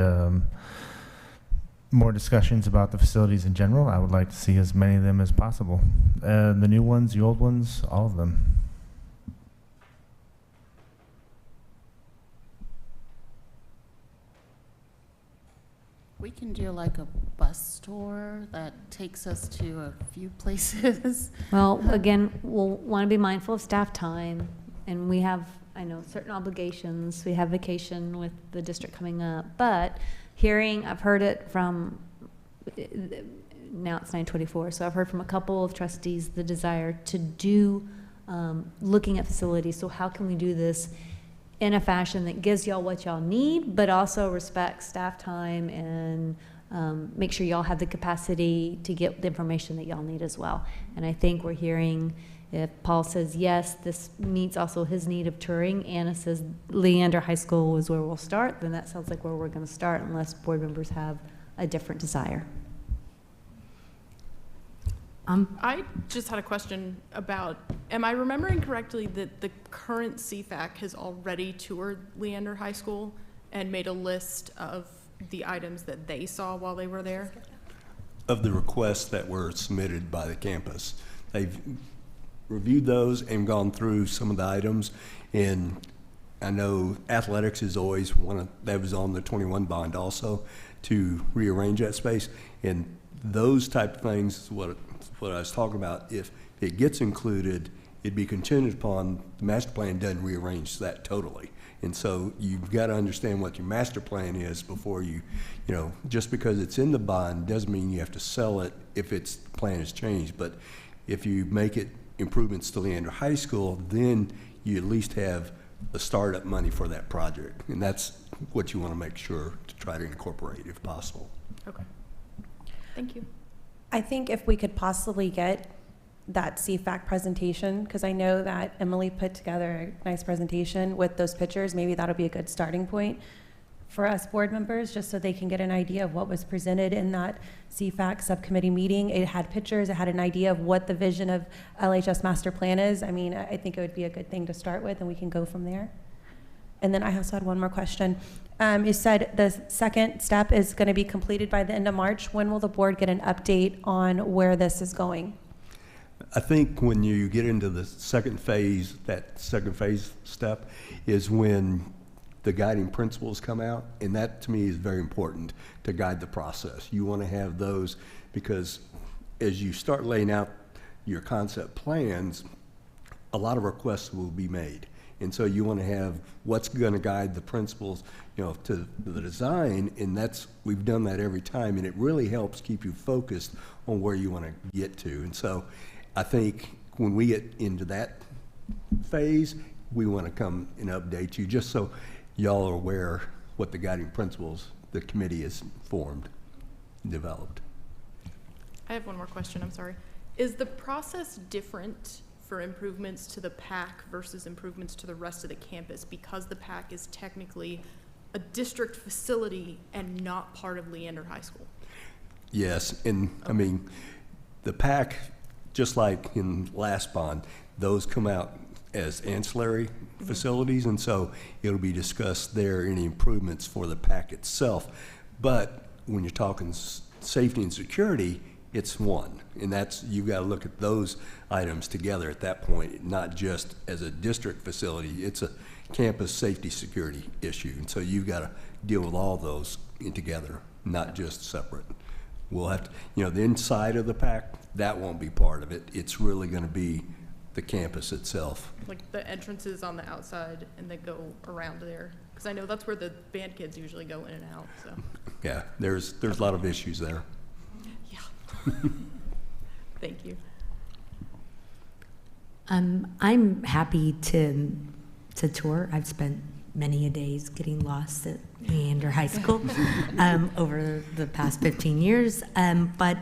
more discussions about the facilities in general. I would like to see as many of them as possible. The new ones, the old ones, all of them. We can do like a bus tour that takes us to a few places. Well, again, we'll want to be mindful of staff time, and we have, I know, certain obligations. We have vacation with the district coming up, but I've heard it from, now it's 9:24, so I've heard from a couple of trustees the desire to do looking at facilities. So how can we do this in a fashion that gives y'all what y'all need, but also respects staff time and make sure y'all have the capacity to get the information that y'all need as well. And I think we're hearing, if Paul says yes, this meets also his need of touring. Anna says Leander High School is where we'll start, then that sounds like where we're going to start, unless board members have a different desire. I just had a question about, am I remembering correctly that the current CFAC has already toured Leander High School and made a list of the items that they saw while they were there? Of the requests that were submitted by the campus, they've reviewed those and gone through some of the items. And I know athletics is always that was on the 21 bond also, to rearrange that space. And those type of things is what I was talking about. If it gets included, it'd be contingent upon the master plan doesn't rearrange that totally. And so you've got to understand what your master plan is before just because it's in the bond doesn't mean you have to sell it if its plan is changed. But if you make it improvements to Leander High School, then you at least have the startup money for that project. And that's what you want to make sure to try to incorporate if possible. Okay. Thank you. I think if we could possibly get that CFAC presentation, because I know that Emily put together a nice presentation with those pictures, maybe that'll be a good starting point for us board members, just so they can get an idea of what was presented in that CFAC subcommittee meeting. It had pictures, it had an idea of what the vision of LHS master plan is. I mean, I think it would be a good thing to start with, and we can go from there. And then I also had one more question. You said the second step is going to be completed by the end of March. When will the board get an update on where this is going? I think when you get into the second phase, that second phase step is when the guiding principles come out, and that to me is very important to guide the process. You want to have those because as you start laying out your concept plans, a lot of requests will be made. And so you want to have what's going to guide the principles, to the design, and we've done that every time, and it really helps keep you focused on where you want to get to. And so I think when we get into that phase, we want to come and update you just so y'all are aware what the guiding principles the committee has formed and developed. I have one more question, I'm sorry. Is the process different for improvements to the PAC versus improvements to the rest of the campus because the PAC is technically a district facility and not part of Leander High School? Yes, and I mean, the PAC, just like in last bond, those come out as ancillary facilities, and so it'll be discussed there, any improvements for the PAC itself. But when you're talking safety and security, it's one, and you've got to look at those items together at that point, not just as a district facility. It's a campus safety security issue, and so you've got to deal with all those together, not just separate. We'll have to, the inside of the PAC, that won't be part of it. It's really going to be the campus itself. Like the entrances on the outside and they go around there? Because I know that's where the band kids usually go in and out, so. Yeah, there's a lot of issues there. Thank you. I'm happy to tour. I've spent many a days getting lost at Leander High School over the past 15 years. But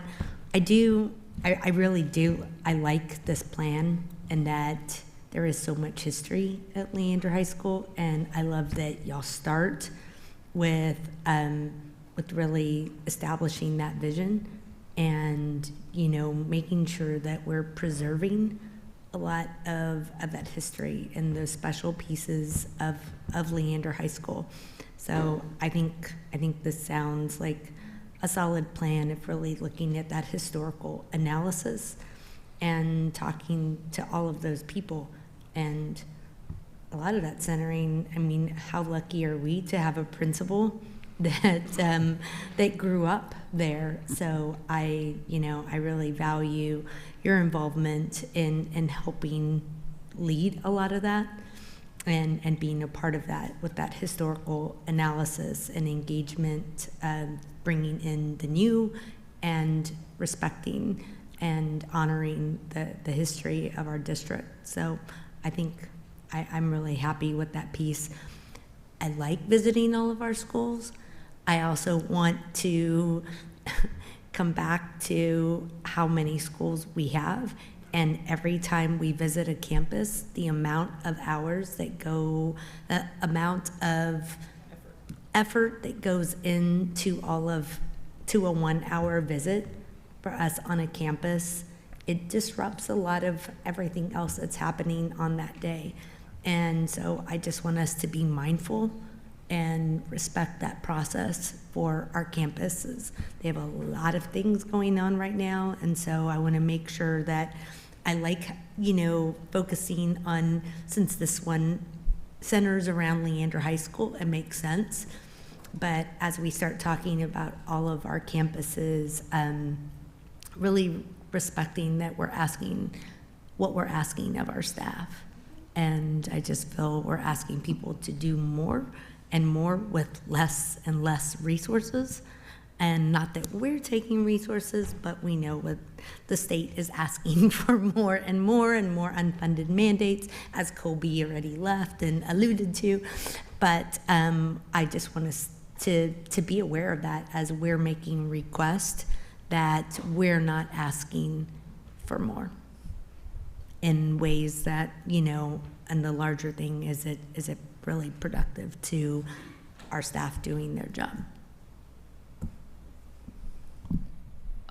I really do. I like this plan and that there is so much history at Leander High School, and I love that y'all start with really establishing that vision and making sure that we're preserving a lot of that history and those special pieces of Leander High School. So I think this sounds like a solid plan of really looking at that historical analysis and talking to all of those people, and a lot of that centering, I mean, how lucky are we to have a principal that grew up there. So I really value your involvement in helping lead a lot of that and being a part of that with that historical analysis and engagement, bringing in the new and respecting and honoring the history of our district. So I think I'm really happy with that piece. I like visiting all of our schools. I also want to come back to how many schools we have, and every time we visit a campus, the amount of hours that go, the amount of effort that goes into to a 1 hour visit for us on a campus, it disrupts a lot of everything else that's happening on that day. And so I just want us to be mindful and respect that process for our campuses. They have a lot of things going on right now, and so I want to make sure that I like, focusing on, since this one centers around Leander High School, it makes sense. But as we start talking about all of our campuses, really respecting that we're asking what we're asking of our staff. And I just feel we're asking people to do more and more with less and less resources. And not that we're taking resources, but we know what the state is asking for, more and more and more unfunded mandates, as Colby already left and alluded to. But I just want us to be aware of that as we're making requests, that we're not asking for more in ways that, and the larger thing is it really productive to our staff doing their job.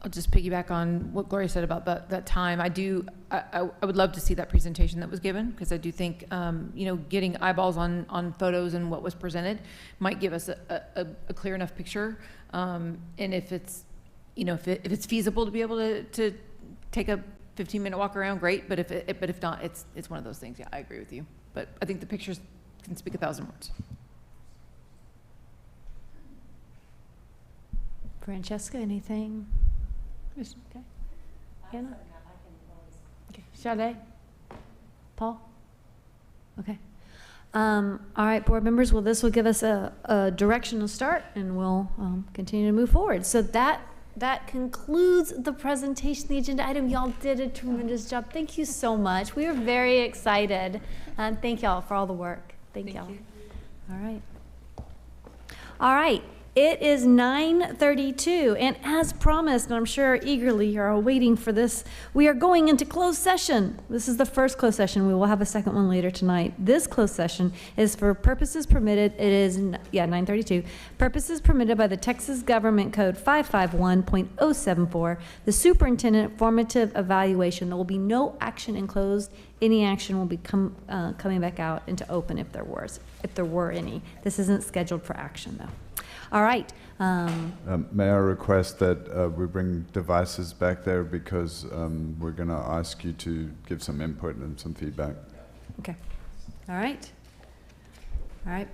I'll just piggyback on what Gloria said about that time. I would love to see that presentation that was given, because I do think, getting eyeballs on photos and what was presented might give us a clear enough picture. And if it's, if it's feasible to be able to take a 15-minute walk around, great. But if not, it's one of those things. Yeah, I agree with you. But I think the pictures can speak 1,000 words. Francesca, anything? Okay. Hannah? Okay. Sade? Paul? Okay. All right, board members, well, this will give us a direction to start, and we'll continue to move forward. So that concludes the presentation, the agenda item. Y'all did a tremendous job. Thank you so much. We are very excited. Thank y'all for all the work. Thank y'all. All right. All right. It is 9:32, and as promised, and I'm sure eagerly you're all waiting for this, we are going into closed session. This is the first closed session. We will have a second one later tonight. This closed session is for purposes permitted. It is, 9:32. Purposes permitted by the Texas Government Code 551.074, the superintendent formative evaluation. There will be no action in closed. Any action will be coming back out into open if there were any. This isn't scheduled for action, though. All right. May I request that we bring devices back there, because we're going to ask you to give some input and some feedback. Okay. All right. All right.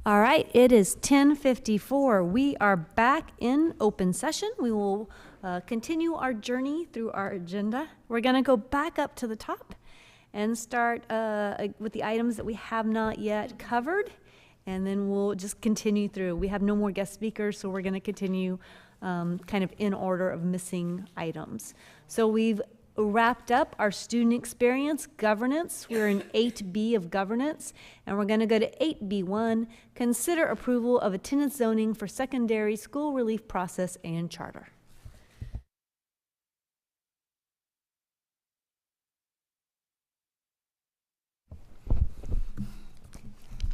All right, it is 10:54. We are back in open session. We will continue our journey through our agenda. We're going to go back up to the top and start with the items that we have not yet covered, and then we'll just continue through. We have no more guest speakers, so we're going to continue kind of in order of missing items. So we've wrapped up our student experience governance. We're in 8B of governance, and we're going to go to 8B1, consider approval of attendance zoning for secondary school relief process and charter.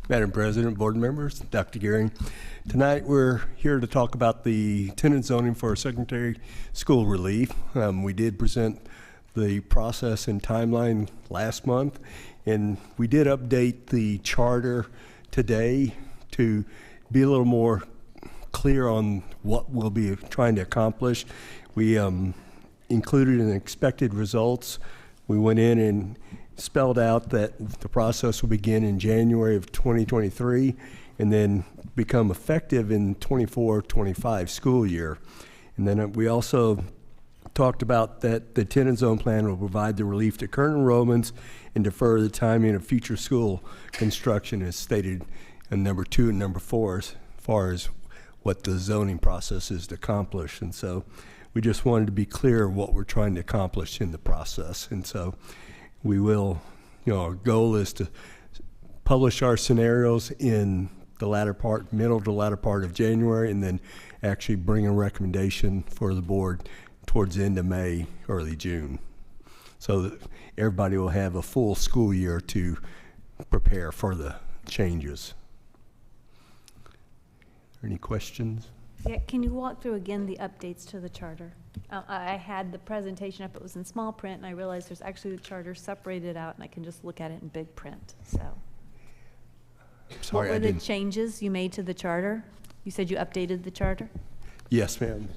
Madam President, board members, Dr. Gearing. Tonight we're here to talk about the attendance zoning for secondary school relief. We did present the process and timeline last month, and we did update the charter today to be a little more clear on what we'll be trying to accomplish. We included an expected results. We went in and spelled out that the process will begin in January of 2023 and then become effective in 24-25 school year. And then we also talked about that the attendance zone plan will provide the relief to current enrollments and defer the timing of future school construction as stated in number 2 and number 4 as far as what the zoning process is to accomplish. And so we just wanted to be clear what we're trying to accomplish in the process. And so we will, our goal is to publish our scenarios in the middle to latter part of January, and then actually bring a recommendation for the board towards the end of May, early June, so that everybody will have a full school year to prepare for the changes. Any questions? Yeah, can you walk through again the updates to the charter? I had the presentation up, it was in small print, and I realized there's actually the charter separated out, and I can just look at it in big print, so. Sorry, what were the changes you made to the charter? You said you updated the charter? Yes, ma'am.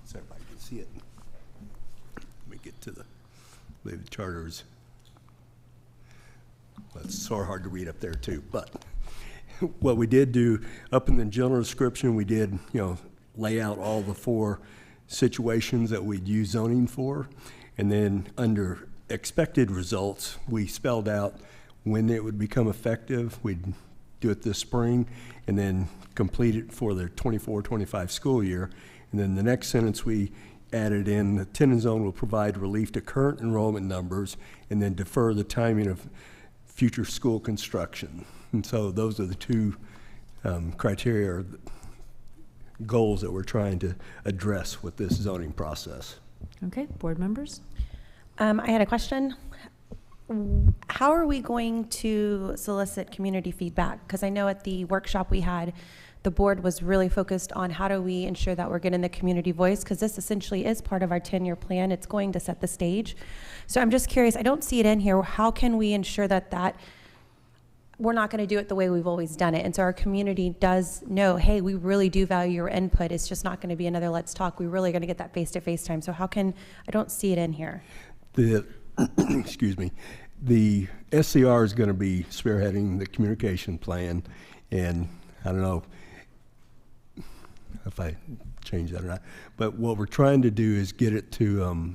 So everybody can see it. Let me get to the charters. Well, it's sort of hard to read up there too, but what we did do up in the general description, we did, lay out all the 4 situations that we'd use zoning for, and then under expected results, we spelled out when it would become effective. We'd do it this spring and then complete it for the 24-25 school year. And then the next sentence we added in, the attendance zone will provide relief to current enrollment numbers and then defer the timing of future school construction. And so those are the 2 criteria or goals that we're trying to address with this zoning process. Okay, board members? I had a question. How are we going to solicit community feedback? Because I know at the workshop we had, the board was really focused on how do we ensure that we're getting the community voice, because this essentially is part of our 10-year plan. It's going to set the stage. So I'm just curious, I don't see it in here. How can we ensure that we're not going to do it the way we've always done it? And so our community does know, hey, we really do value your input. It's just not going to be another let's talk. We're really going to get that face-to-face time. So I don't see it in here. Excuse me, the SCR is going to be spearheading the communication plan, and I don't know if I change that or not, but what we're trying to do is get it to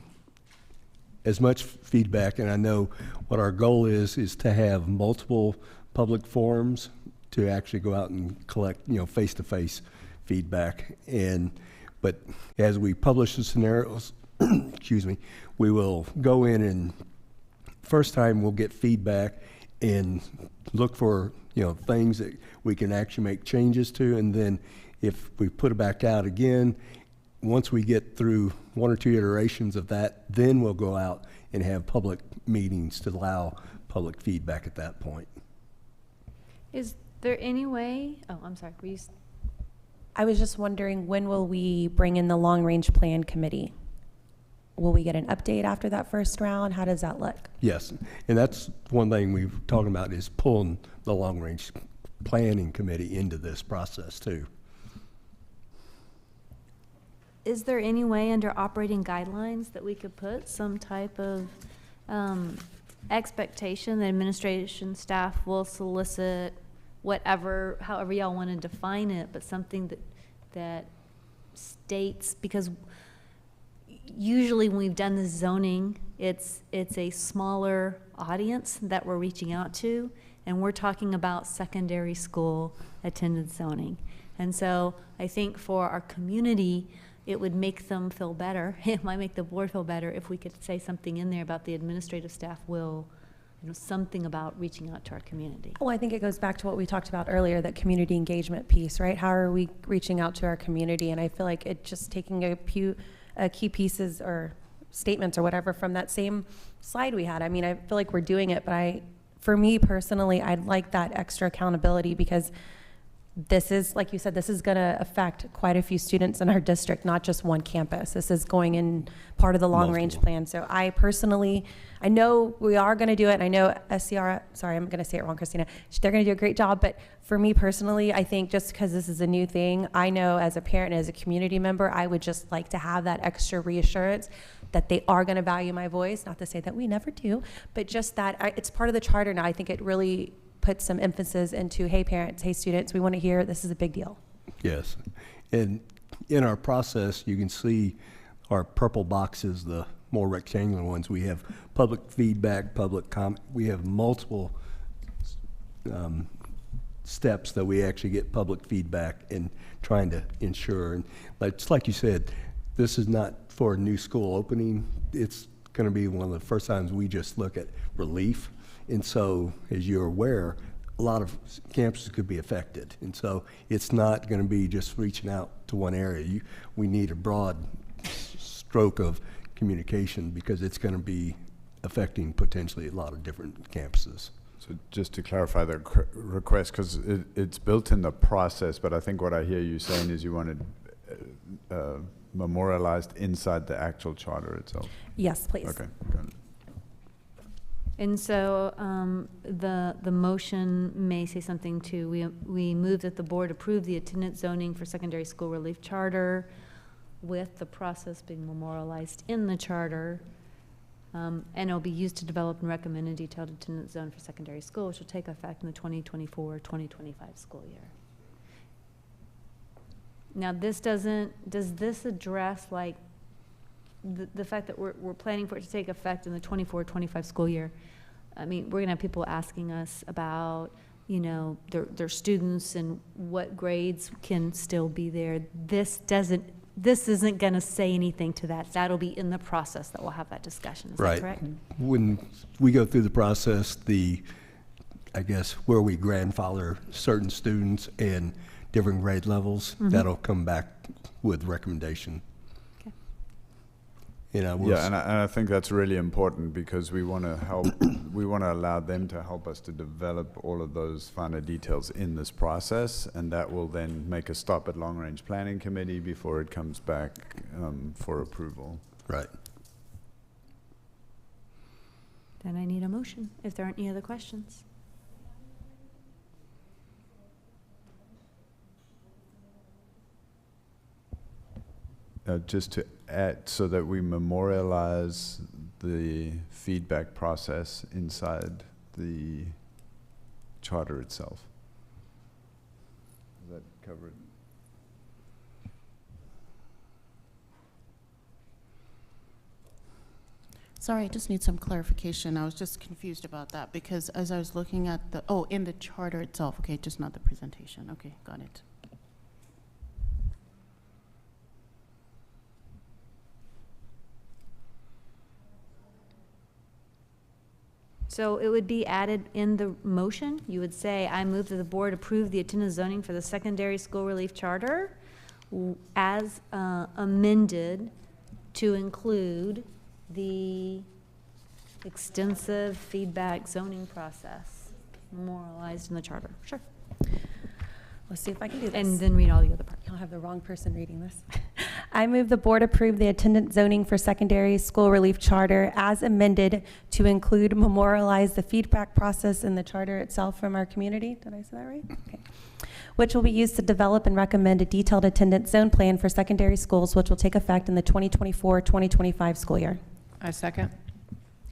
as much feedback, and I know what our goal is to have multiple public forums to actually go out and collect, face-to-face feedback. But as we publish the scenarios, excuse me, we will go in and first time we'll get feedback and look for, things that we can actually make changes to. And then if we put it back out again, once we get through 1 or 2 iterations of that, then we'll go out and have public meetings to allow public feedback at that point. Is there any way, I'm sorry, were you? I was just wondering, when will we bring in the long-range plan committee? Will we get an update after that first round? How does that look? Yes, and that's one thing we've talked about is pulling the long-range planning committee into this process too. Is there any way under operating guidelines that we could put some type of expectation that administration staff will solicit whatever, however y'all want to define it, but something that states, because usually when we've done this zoning, it's a smaller audience that we're reaching out to, and we're talking about secondary school attendance zoning. And so I think for our community, it would make them feel better. It might make the board feel better if we could say something in there about the administrative staff will, something about reaching out to our community. Well, I think it goes back to what we talked about earlier, that community engagement piece, right? How are we reaching out to our community? And I feel like it just taking a few key pieces or statements or whatever from that same slide we had. I mean, I feel like we're doing it, but for me personally, I'd like that extra accountability, because this is, like you said, this is going to affect quite a few students in our district, not just one campus. This is going in part of the long-range plan. So I personally, I know we are going to do it, and I know SCR, sorry, I'm going to say it wrong, Christina, they're going to do a great job, but for me personally, I think just because this is a new thing, I know as a parent and as a community member, I would just like to have that extra reassurance that they are going to value my voice. Not to say that we never do, but just that it's part of the charter now. I think it really put some emphasis into, hey parents, hey students, we want to hear, this is a big deal. Yes, and in our process, you can see our purple boxes, the more rectangular ones. We have public feedback, public comment. We have multiple steps that we actually get public feedback and trying to ensure. And it's like you said, this is not for a new school opening. It's going to be one of the first times we just look at relief. And so, as you're aware, a lot of campuses could be affected. And so it's not going to be just reaching out to one area. We need a broad stroke of communication, because it's going to be affecting potentially a lot of different campuses. So just to clarify the request, because it's built in the process, but I think what I hear you saying is you want it memorialized inside the actual charter itself. Yes, please. Okay, good. And so the motion may say something to, we move that the board approve the attendance zoning for secondary school relief charter with the process being memorialized in the charter, and it'll be used to develop and recommend a detailed attendance zone for secondary school, which will take effect in the 2024-2025 school year. Now does this address like the fact that we're planning for it to take effect in the 24-25 school year? I mean, we're gonna have people asking us about, their students and what grades can still be there. This isn't gonna say anything to that. That'll be in the process that we'll have that discussion. Is that correct? When we go through the process, I guess where we grandfather certain students and different grade levels, that'll come back with recommendation. And I think that's really important, because we want to help, we want to allow them to help us to develop all of those finer details in this process, and that will then make a stop at Long Range Planning Committee before it comes back for approval. Right. Then I need a motion, if there aren't any other questions. Just to add, so that we memorialize the feedback process inside the charter itself. Does that cover it? Sorry, I just need some clarification. I was just confused about that, because as I was looking at in the charter itself, okay, just not the presentation. Okay, got it. So it would be added in the motion. You would say, I move that the board approve the attendance zoning for the secondary school relief charter as amended to include the extensive feedback zoning process memorialized in the charter. Sure. Let's see if I can do this. And then read all the other parts. I'll have the wrong person reading this. I move the board approve the attendance zoning for secondary school relief charter as amended to include memorialize the feedback process in the charter itself from our community. Did I say that right? Okay. Which will be used to develop and recommend a detailed attendance zone plan for secondary schools, which will take effect in the 2024-2025 school year. I second.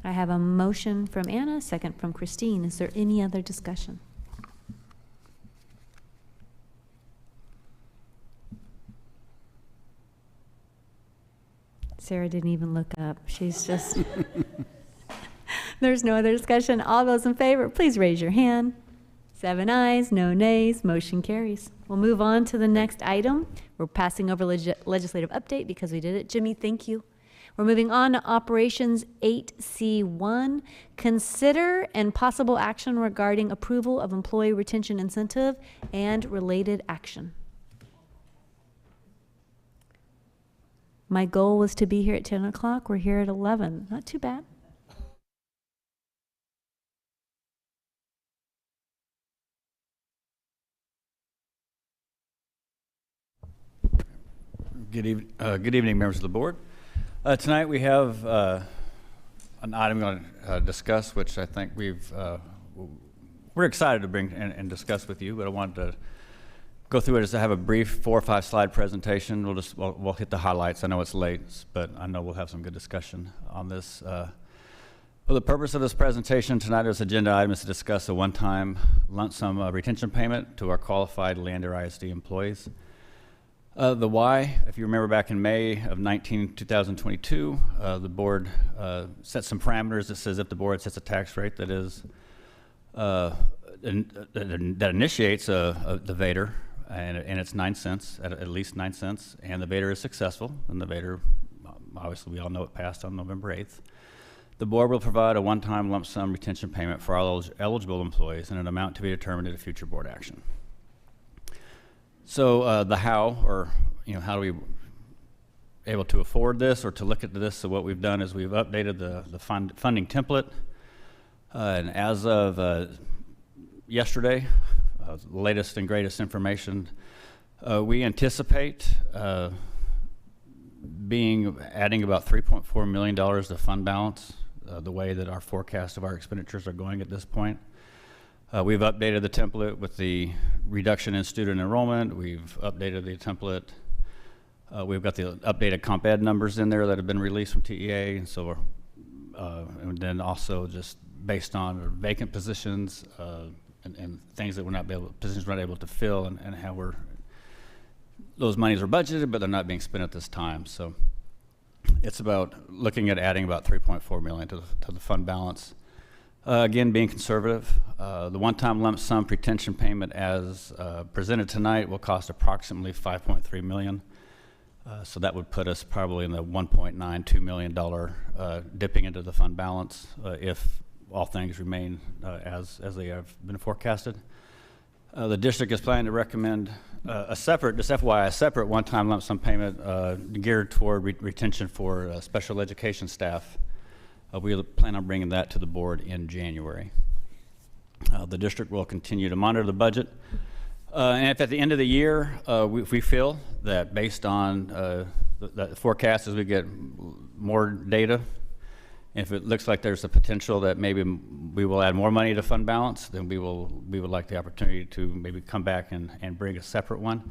I have a motion from Anna, second from Christine. Is there any other discussion? Sarah didn't even look up. She's just... There's no other discussion. All those in favor, please raise your hand. 7 ayes, no nays, motion carries. We'll move on to the next item. We're passing over legislative update because we did it. Jimmy, thank you. We're moving on to Operations 8C1. Consider and possible action regarding approval of employee retention incentive and related action. My goal was to be here at 10 o'clock. We're here at 11. Not too bad. Good evening, members of the board. Tonight we have an item we're going to discuss, which I think we're excited to bring and discuss with you, but I wanted to go through it as I have a brief 4 or 5 slide presentation. We'll hit the highlights. I know it's late, but I know we'll have some good discussion on this. For the purpose of this presentation, tonight's agenda item is to discuss a one-time lump sum retention payment to our qualified Leander ISD employees. The why, if you remember back in May of 2022, the board set some parameters that says if the board sets a tax rate that is that initiates the VADR, and it's 9 cents, at least 9 cents, and the VADR is successful, and the VADR, obviously we all know it passed on November 8th, the board will provide a one-time lump sum retention payment for all eligible employees in an amount to be determined at a future board action. So the how, or how do we able to afford this or to look at this? So what we've done is we've updated the funding template, and as of yesterday, the latest and greatest information, we anticipate adding about $3.4 million to fund balance, the way that our forecast of our expenditures are going at this point. We've updated the template with the reduction in student enrollment. We've updated the template. We've got the updated comp ed numbers in there that have been released from TEA, and so and then also just based on vacant positions and things that positions we're not able to fill, and how those monies are budgeted, but they're not being spent at this time. So it's about looking at adding about $3.4 million to the fund balance. Again, being conservative, the one-time lump sum retention payment as presented tonight will cost approximately $5.3 million. So that would put us probably in the $1.92 million dipping into the fund balance if all things remain as they have been forecasted. The district is planning to recommend a separate, just FYI, a separate one-time lump sum payment geared toward retention for special education staff. We plan on bringing that to the board in January. The district will continue to monitor the budget. And if at the end of the year we feel that based on the forecast as we get more data, if it looks like there's a potential that maybe we will add more money to fund balance, then we would like the opportunity to maybe come back and bring a separate one.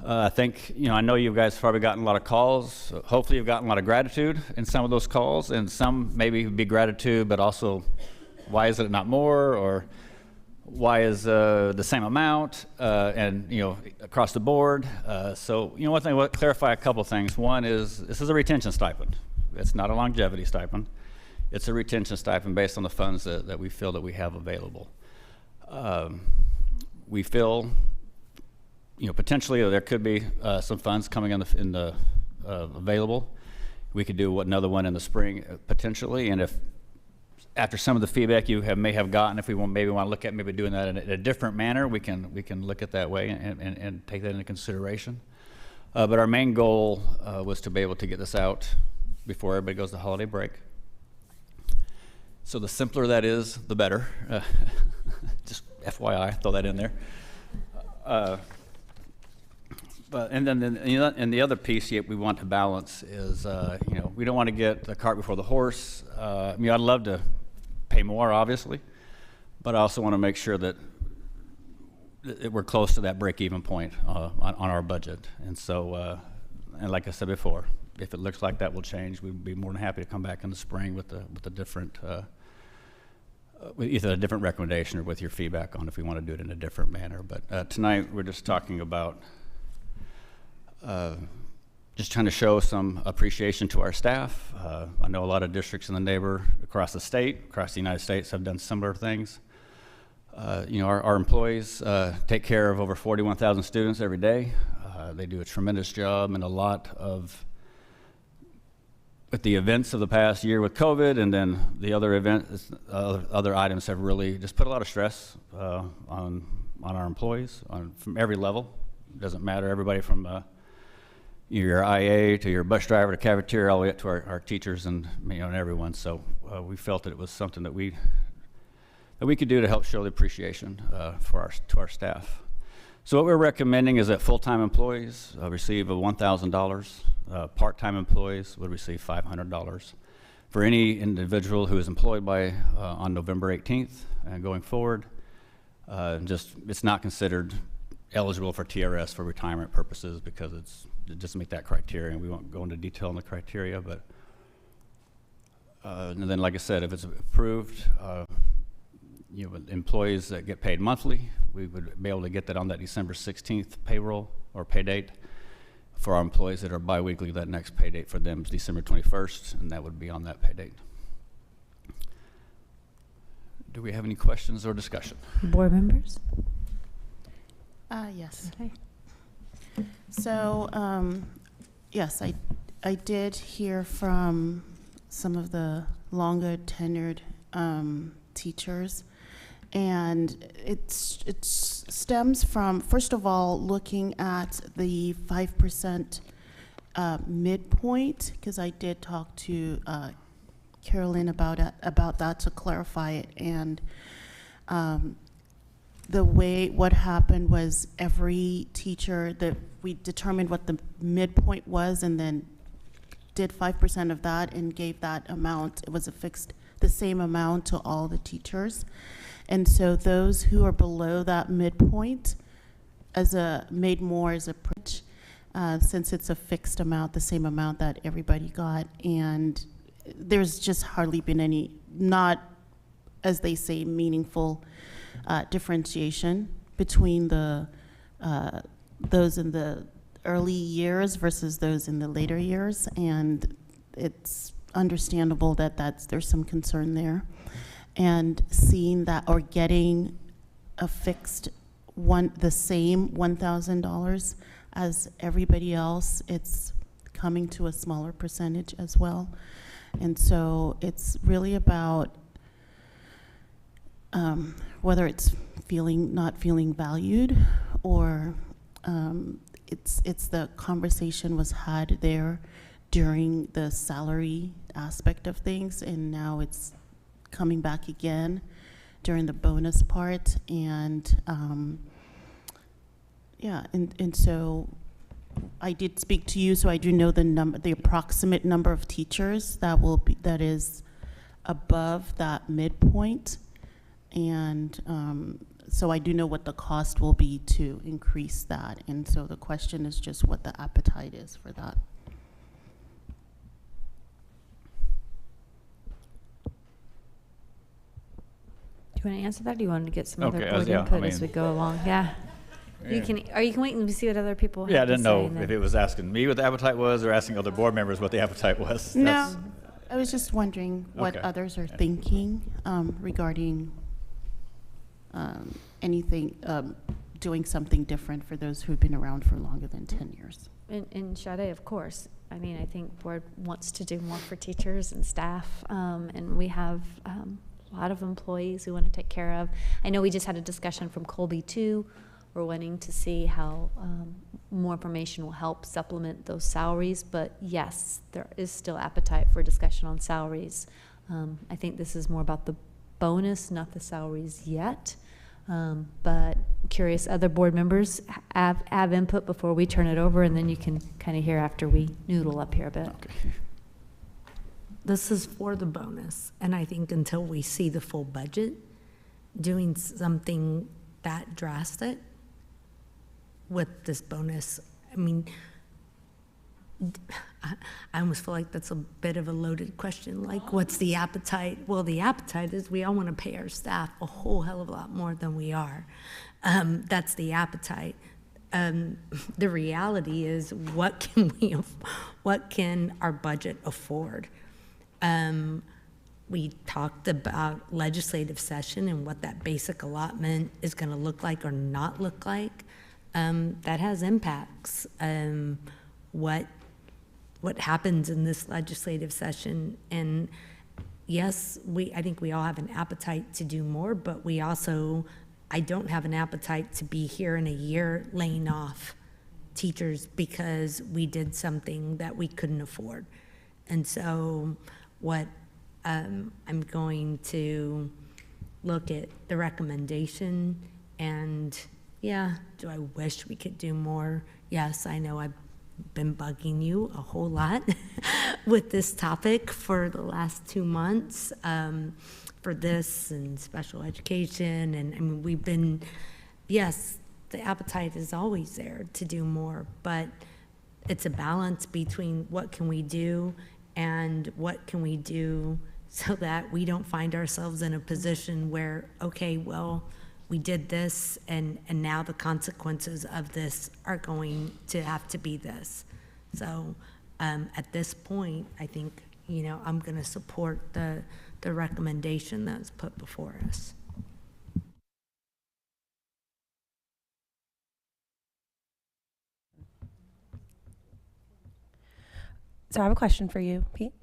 I think, I know you guys have probably gotten a lot of calls. Hopefully you've gotten a lot of gratitude in some of those calls, and some maybe be gratitude, but also why is it not more, or why is the same amount, and across the board. So one thing, I want to clarify a couple things. One is this is a retention stipend. It's not a longevity stipend. It's a retention stipend based on the funds that we feel that we have available. We feel, potentially there could be some funds coming in the available. We could do another one in the spring potentially, and if after some of the feedback you may have gotten, if we maybe want to look at maybe doing that in a different manner, we can look at that way and take that into consideration. But our main goal was to be able to get this out before everybody goes to holiday break. So the simpler that is, the better. Just FYI, throw that in there. And then the other piece we want to balance is, we don't want to get the cart before the horse. I'd love to pay more, obviously, but I also want to make sure that we're close to that break-even point on our budget. And so, and like I said before, if it looks like that will change, we'd be more than happy to come back in the spring with a different, with either a different recommendation or with your feedback on if we want to do it in a different manner. But tonight we're just talking about just trying to show some appreciation to our staff. I know a lot of districts in the across the state, across the United States have done similar things. You know, our employees take care of over 41,000 students every day. They do a tremendous job, and a lot of, with the events of the past year with COVID and then the other events, other items have really just put a lot of stress on our employees from every level. It doesn't matter, everybody from your IA to your bus driver to cafeteria, all the way up to our teachers and, you know, and everyone. So we felt that it was something that we could do to help show the appreciation to our staff. So what we're recommending is that full-time employees receive $1,000. Part-time employees would receive $500. For any individual who is employed by on November 18th and going forward, it's not considered eligible for TRS for retirement purposes because it doesn't meet that criteria, and we won't go into detail on the criteria. But and then, like I said, if it's approved, you know, employees that get paid monthly, we would be able to get that on that December 16th payroll or pay date. For our employees that are biweekly, that next pay date for them is December 21st, and that would be on that pay date. Do we have any questions or discussion? Board members? Yes. Okay. So, yes, I did hear from some of the longer tenured teachers, and it stems from, first of all, looking at the 5% midpoint, because I did talk to Carolyn about that to clarify it, and what happened was every teacher that we determined what the midpoint was and then did 5% of that and gave that amount. It was the same amount to all the teachers. And so those who are below that midpoint made more as a percentage, since it's a fixed amount, the same amount that everybody got. And there's just hardly been any, not, as they say, meaningful differentiation between those in the early years versus those in the later years, and it's understandable that there's some concern there. And seeing that, or getting a fixed the same $1,000 as everybody else, it's coming to a smaller percentage as well. And so it's really about whether it's not feeling valued, or it's the conversation was had there during the salary aspect of things, and now it's coming back again during the bonus part. And and so I did speak to you, so I do know the approximate number of teachers that is above that midpoint. And so I do know what the cost will be to increase that. And so the question is just what the appetite is for that. Do you want to answer that, or do you want to get some other Okay, board yeah, input as we go along? Yeah. You can wait and see what other people have to say. Yeah, I didn't know if it was asking me what the appetite was or asking other board members what the appetite was. No, I was just wondering what Okay. others are thinking regarding anything, doing something different for those who've been around for longer than 10 years. And Sade, of course. I mean, I think board wants to do more for teachers and staff, and we have a lot of employees we want to take care of. I know we just had a discussion from Colby too. We're wanting to see how more information will help supplement those salaries, but yes, there is still appetite for discussion on salaries. I think this is more about the bonus, not the salaries yet. But curious, other board members have input before we turn it over, and then you can kind of hear after we noodle up here a bit. Okay. This is for the bonus, and I think until we see the full budget, doing something that drastic with this bonus, I mean, I almost feel like that's a bit of a loaded question. Like, what's the appetite? Well, the appetite is we all want to pay our staff a whole hell of a lot more than we are. That's the appetite. The reality is, what can our budget afford? We talked about legislative session and what that basic allotment is going to look like or not look like. That has impacts. What happens in this legislative session? And yes, I think we all have an appetite to do more, but I don't have an appetite to be here in a year laying off teachers because we did something that we couldn't afford. And so I'm going to look at the recommendation and, yeah, do I wish we could do more? Yes, I know I've been bugging you a whole lot with this topic for the last 2 months, for this and special education. And I mean, yes, the appetite is always there to do more, but it's a balance between what can we do and what can we do so that we don't find ourselves in a position where, okay, well, we did this, and now the consequences of this are going to have to be this. So at this point, I think, I'm going to support the recommendation that's put before us. So I have a question for you, Pete.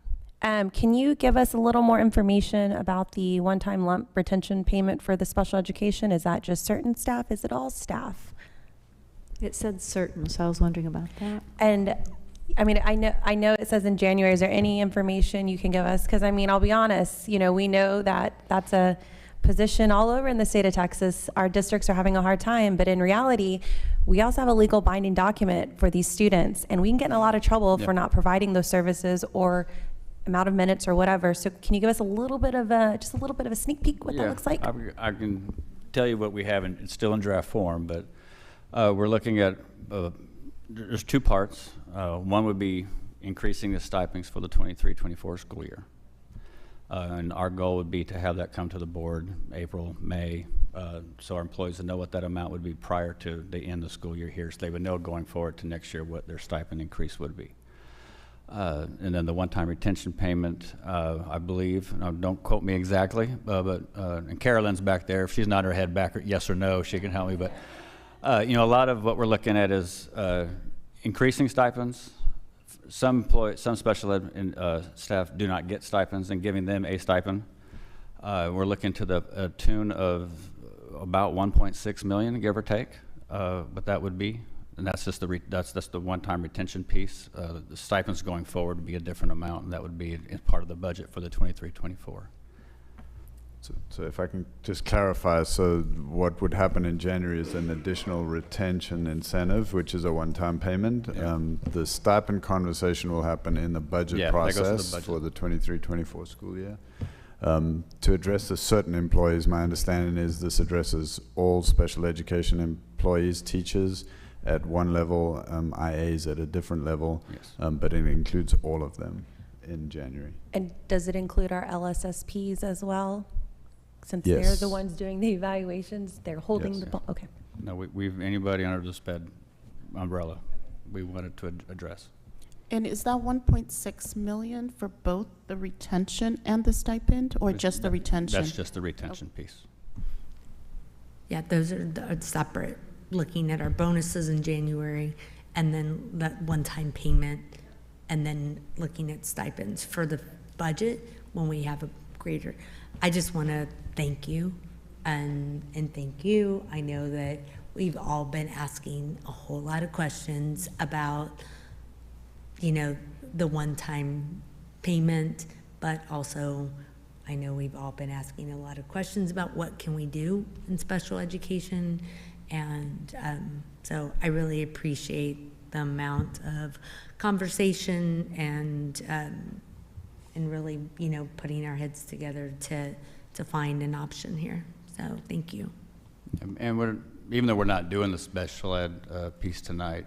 Can you give us a little more information about the one-time lump retention payment for the special education? Is that just certain staff? Is it all staff? It said certain, so I was wondering about that. And I mean, I know it says in January. Is there any information you can give us? Because I mean, I'll be honest. We know that that's a position all over in the state of Texas. Our districts are having a hard time, but in reality, we also have a legal binding document for these students, and we can get in a lot of trouble for not providing those services or amount of minutes or whatever. So can you give us a little bit of just a little bit of a sneak peek what that looks like? I can tell you what we have, and it's still in draft form, but we're looking at, there's 2 parts. One would be increasing the stipends for the 23-24 school year. And our goal would be to have that come to the board April, May, so our employees would know what that amount would be prior to the end of the school year here, so they would know going forward to next year what their stipend increase would be. And then the one-time retention payment, I believe, don't quote me exactly, and Carolyn's back there. If she's nodding her head back, yes or no, she can help me. But a lot of what we're looking at is increasing stipends. Some special ed staff do not get stipends, and giving them a stipend. We're looking to the tune of about 1.6 million, give or take, but that would be. And that's just the one-time retention piece. The stipends going forward would be a different amount, and that would be part of the budget for the 23-24. So if I can just clarify, so what would happen in January is an additional retention incentive, which is a one-time payment. Yeah. The stipend conversation will happen in the budget process for the 23-24 school year. To address the certain employees, my understanding is this addresses all special education employees, teachers, at one level, IAs at a different level, yes. But it includes all of them in January. And does it include our LSSPs as well? Since yes. They're the ones doing the evaluations, they're holding yes. the ball. Okay. No, we've anybody under the SPED umbrella we wanted to address. And is that 1.6 million for both the retention and the stipend, or just the retention? That's just the retention piece. Yeah, those are separate. Looking at our bonuses in January, and then that one-time payment, and then looking at stipends for the budget when we have a greater. I just want to thank you, and thank you. I know that we've all been asking a whole lot of questions about, the one-time payment, but also I know we've all been asking a lot of questions about what can we do in special education. And so I really appreciate the amount of conversation and really, putting our heads together to find an option here. So thank you. And even though we're not doing the special ed piece tonight,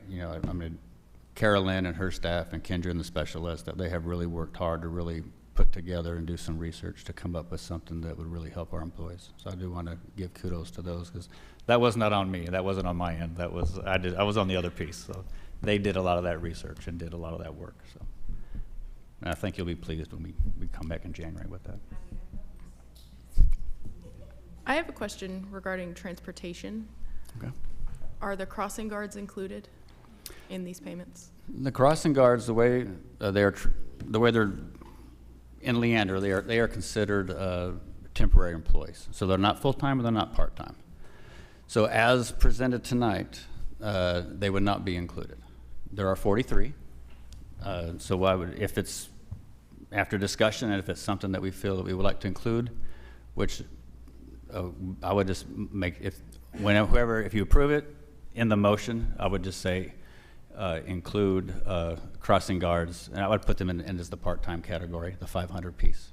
Carolyn and her staff and Kendra and the specialists, that they have really worked hard to really put together and do some research to come up with something that would really help our employees. So I do want to give kudos to those, because that was not on me. That wasn't on my end. That was, I was on the other piece. So they did a lot of that research and did a lot of that work. So, and I think you'll be pleased when we come back in January with that. I have a question regarding transportation. Okay. Are the crossing guards included in these payments? The crossing guards, the way they're in Leander, they are considered temporary employees. So they're not full-time and they're not part-time. So as presented tonight, they would not be included. There are 43. So I would, if it's after discussion and if it's something that we feel that we would like to include, which I would just make, if you approve it in the motion, I would just say include crossing guards, and I would put them in as the part-time category, the 500 piece.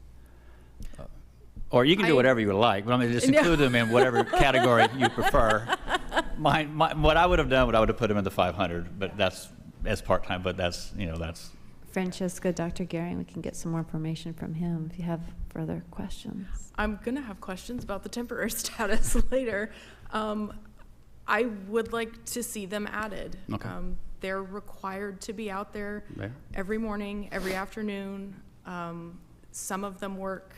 Or you can do whatever you would like, but I mean, just include them in whatever category you prefer. What I would have done, I would have put them in the 500, but that's as part-time, but that's, that's. Francesca, Dr. Gehring, we can get some more information from him if you have further questions. I'm going to have questions about the temporary status later. I would like to see them added. Okay. They're required to be out there every morning, every afternoon. Some of them work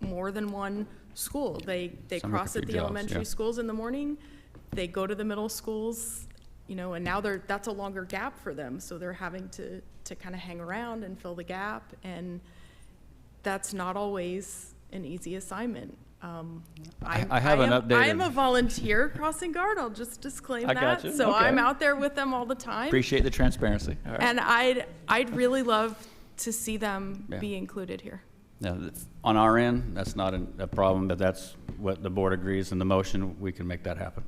more than one school. They cross at the elementary schools in the morning. They go to the middle schools, and now that's a longer gap for them. So they're having to kind of hang around and fill the gap. And that's not always an easy assignment. I haven't updated. I am a volunteer crossing guard. I'll just disclaim I that. got you. So Okay. I'm out there with them all the time. Appreciate the transparency. All right. And I'd really love to see them be included here. Now, on our end, that's not a problem, but that's what the board agrees in the motion. We can make that happen.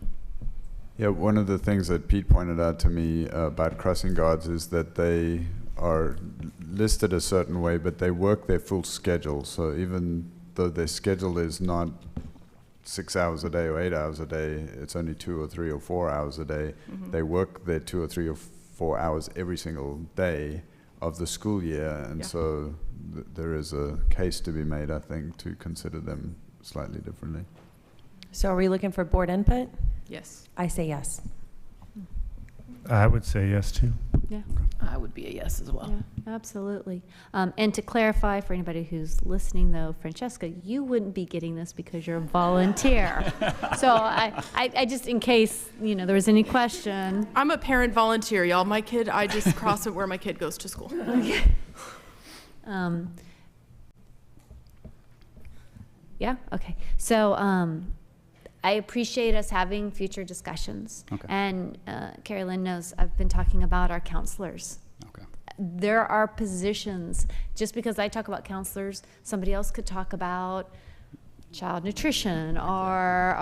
Yeah, one of the things that Pete pointed out to me about crossing guards is that they are listed a certain way, but they work their full schedule. So even though their schedule is not 6 hours a day or 8 hours a day, it's only 2 or 3 or 4 hours a day. Mm-hmm. They work their 2 or 3 or 4 hours every single day of the school year, and so there is a case to be made, I think, to consider them slightly differently. So are we looking for board input? Yes. I say yes. I would say yes too. Yeah. I would be a yes as well. Yeah, absolutely. And to clarify for anybody who's listening, though, Francesca, you wouldn't be getting this because you're a volunteer. So I just, in case, there was any question. I'm a parent volunteer, y'all. I just cross it where my kid goes to school. Okay. Yeah, okay. So I appreciate us having future discussions. Okay. And Carolyn knows I've been talking about our counselors. Okay. There are positions, just because I talk about counselors, somebody else could talk about child nutrition or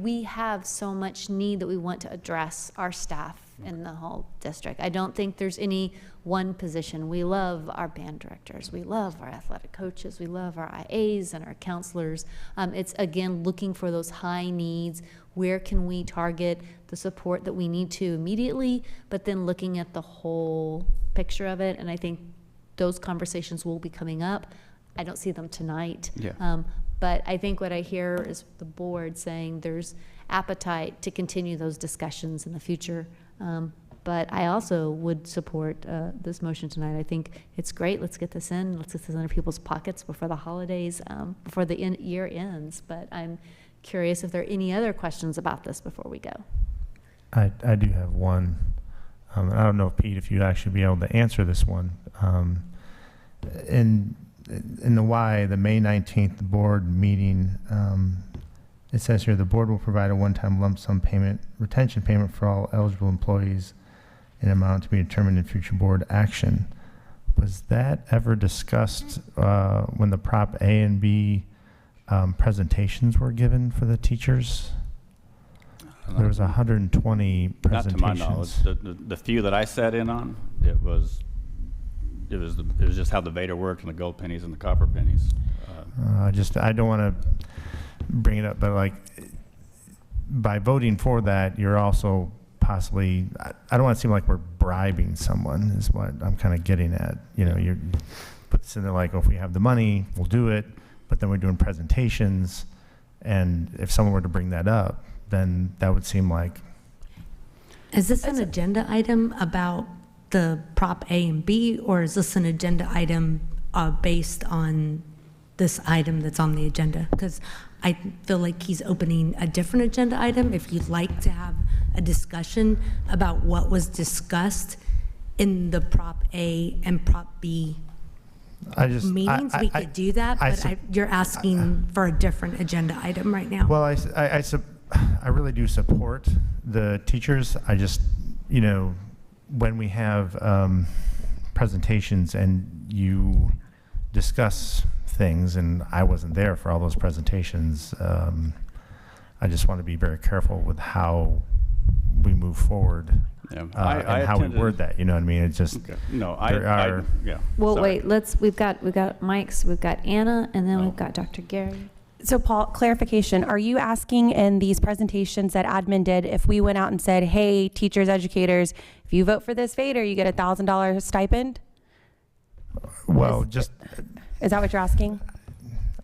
we have so much need that we want to address our staff in the whole district. I don't think there's any one position. We love our band directors. We love our athletic coaches. We love our IAs and our counselors. It's, again, looking for those high needs. Where can we target the support that we need to immediately, but then looking at the whole picture of it. And I think those conversations will be coming up. I don't see them tonight. Yeah. But I think what I hear is the board saying there's appetite to continue those discussions in the future. But I also would support this motion tonight. I think it's great. Let's get this in. Let's get this in other people's pockets before the holidays, before the year ends. But I'm curious if there are any other questions about this before we go. I do have one. I don't know, Pete, if you'd actually be able to answer this one. In the May 19th board meeting, it says here the board will provide a one-time lump sum payment, retention payment for all eligible employees in amount to be determined in future board action. Was that ever discussed when the Prop A and B presentations were given for the teachers? There was 120 presentations. Not to my knowledge. The few that I sat in on, it was just how the Vader worked and the gold pennies and the copper pennies. I don't want to bring it up, but by voting for that, you're also possibly, I don't want to seem like we're bribing someone is what I'm kind of getting at. You know, you put this in there like, oh, if we have the money, we'll do it, but then we're doing presentations, and if someone were to bring that up, then that would seem like. Is this an agenda item about the Prop A and B, or is this an agenda item based on this item that's on the agenda? Because I feel like he's opening a different agenda item. If you'd like to have a discussion about what was discussed in the Prop A and Prop B meetings, we could do that, but you're asking for a different agenda item right now. Well, I really do support the teachers. I just, you know, when we have presentations and you discuss things, and I wasn't there for all those presentations, I just want to be very careful with how we move forward. Yeah. And how we word that, you know what I mean? It's just, okay. No, yeah. Well, Sorry. wait, we've got Mike's, we've got Anna, and then we've got Dr. Gary. So Paul, clarification, are you asking in these presentations that admin did, if we went out and said, hey, teachers, educators, if you vote for this Vader, you get a $1,000 stipend? Well, Is that what you're asking?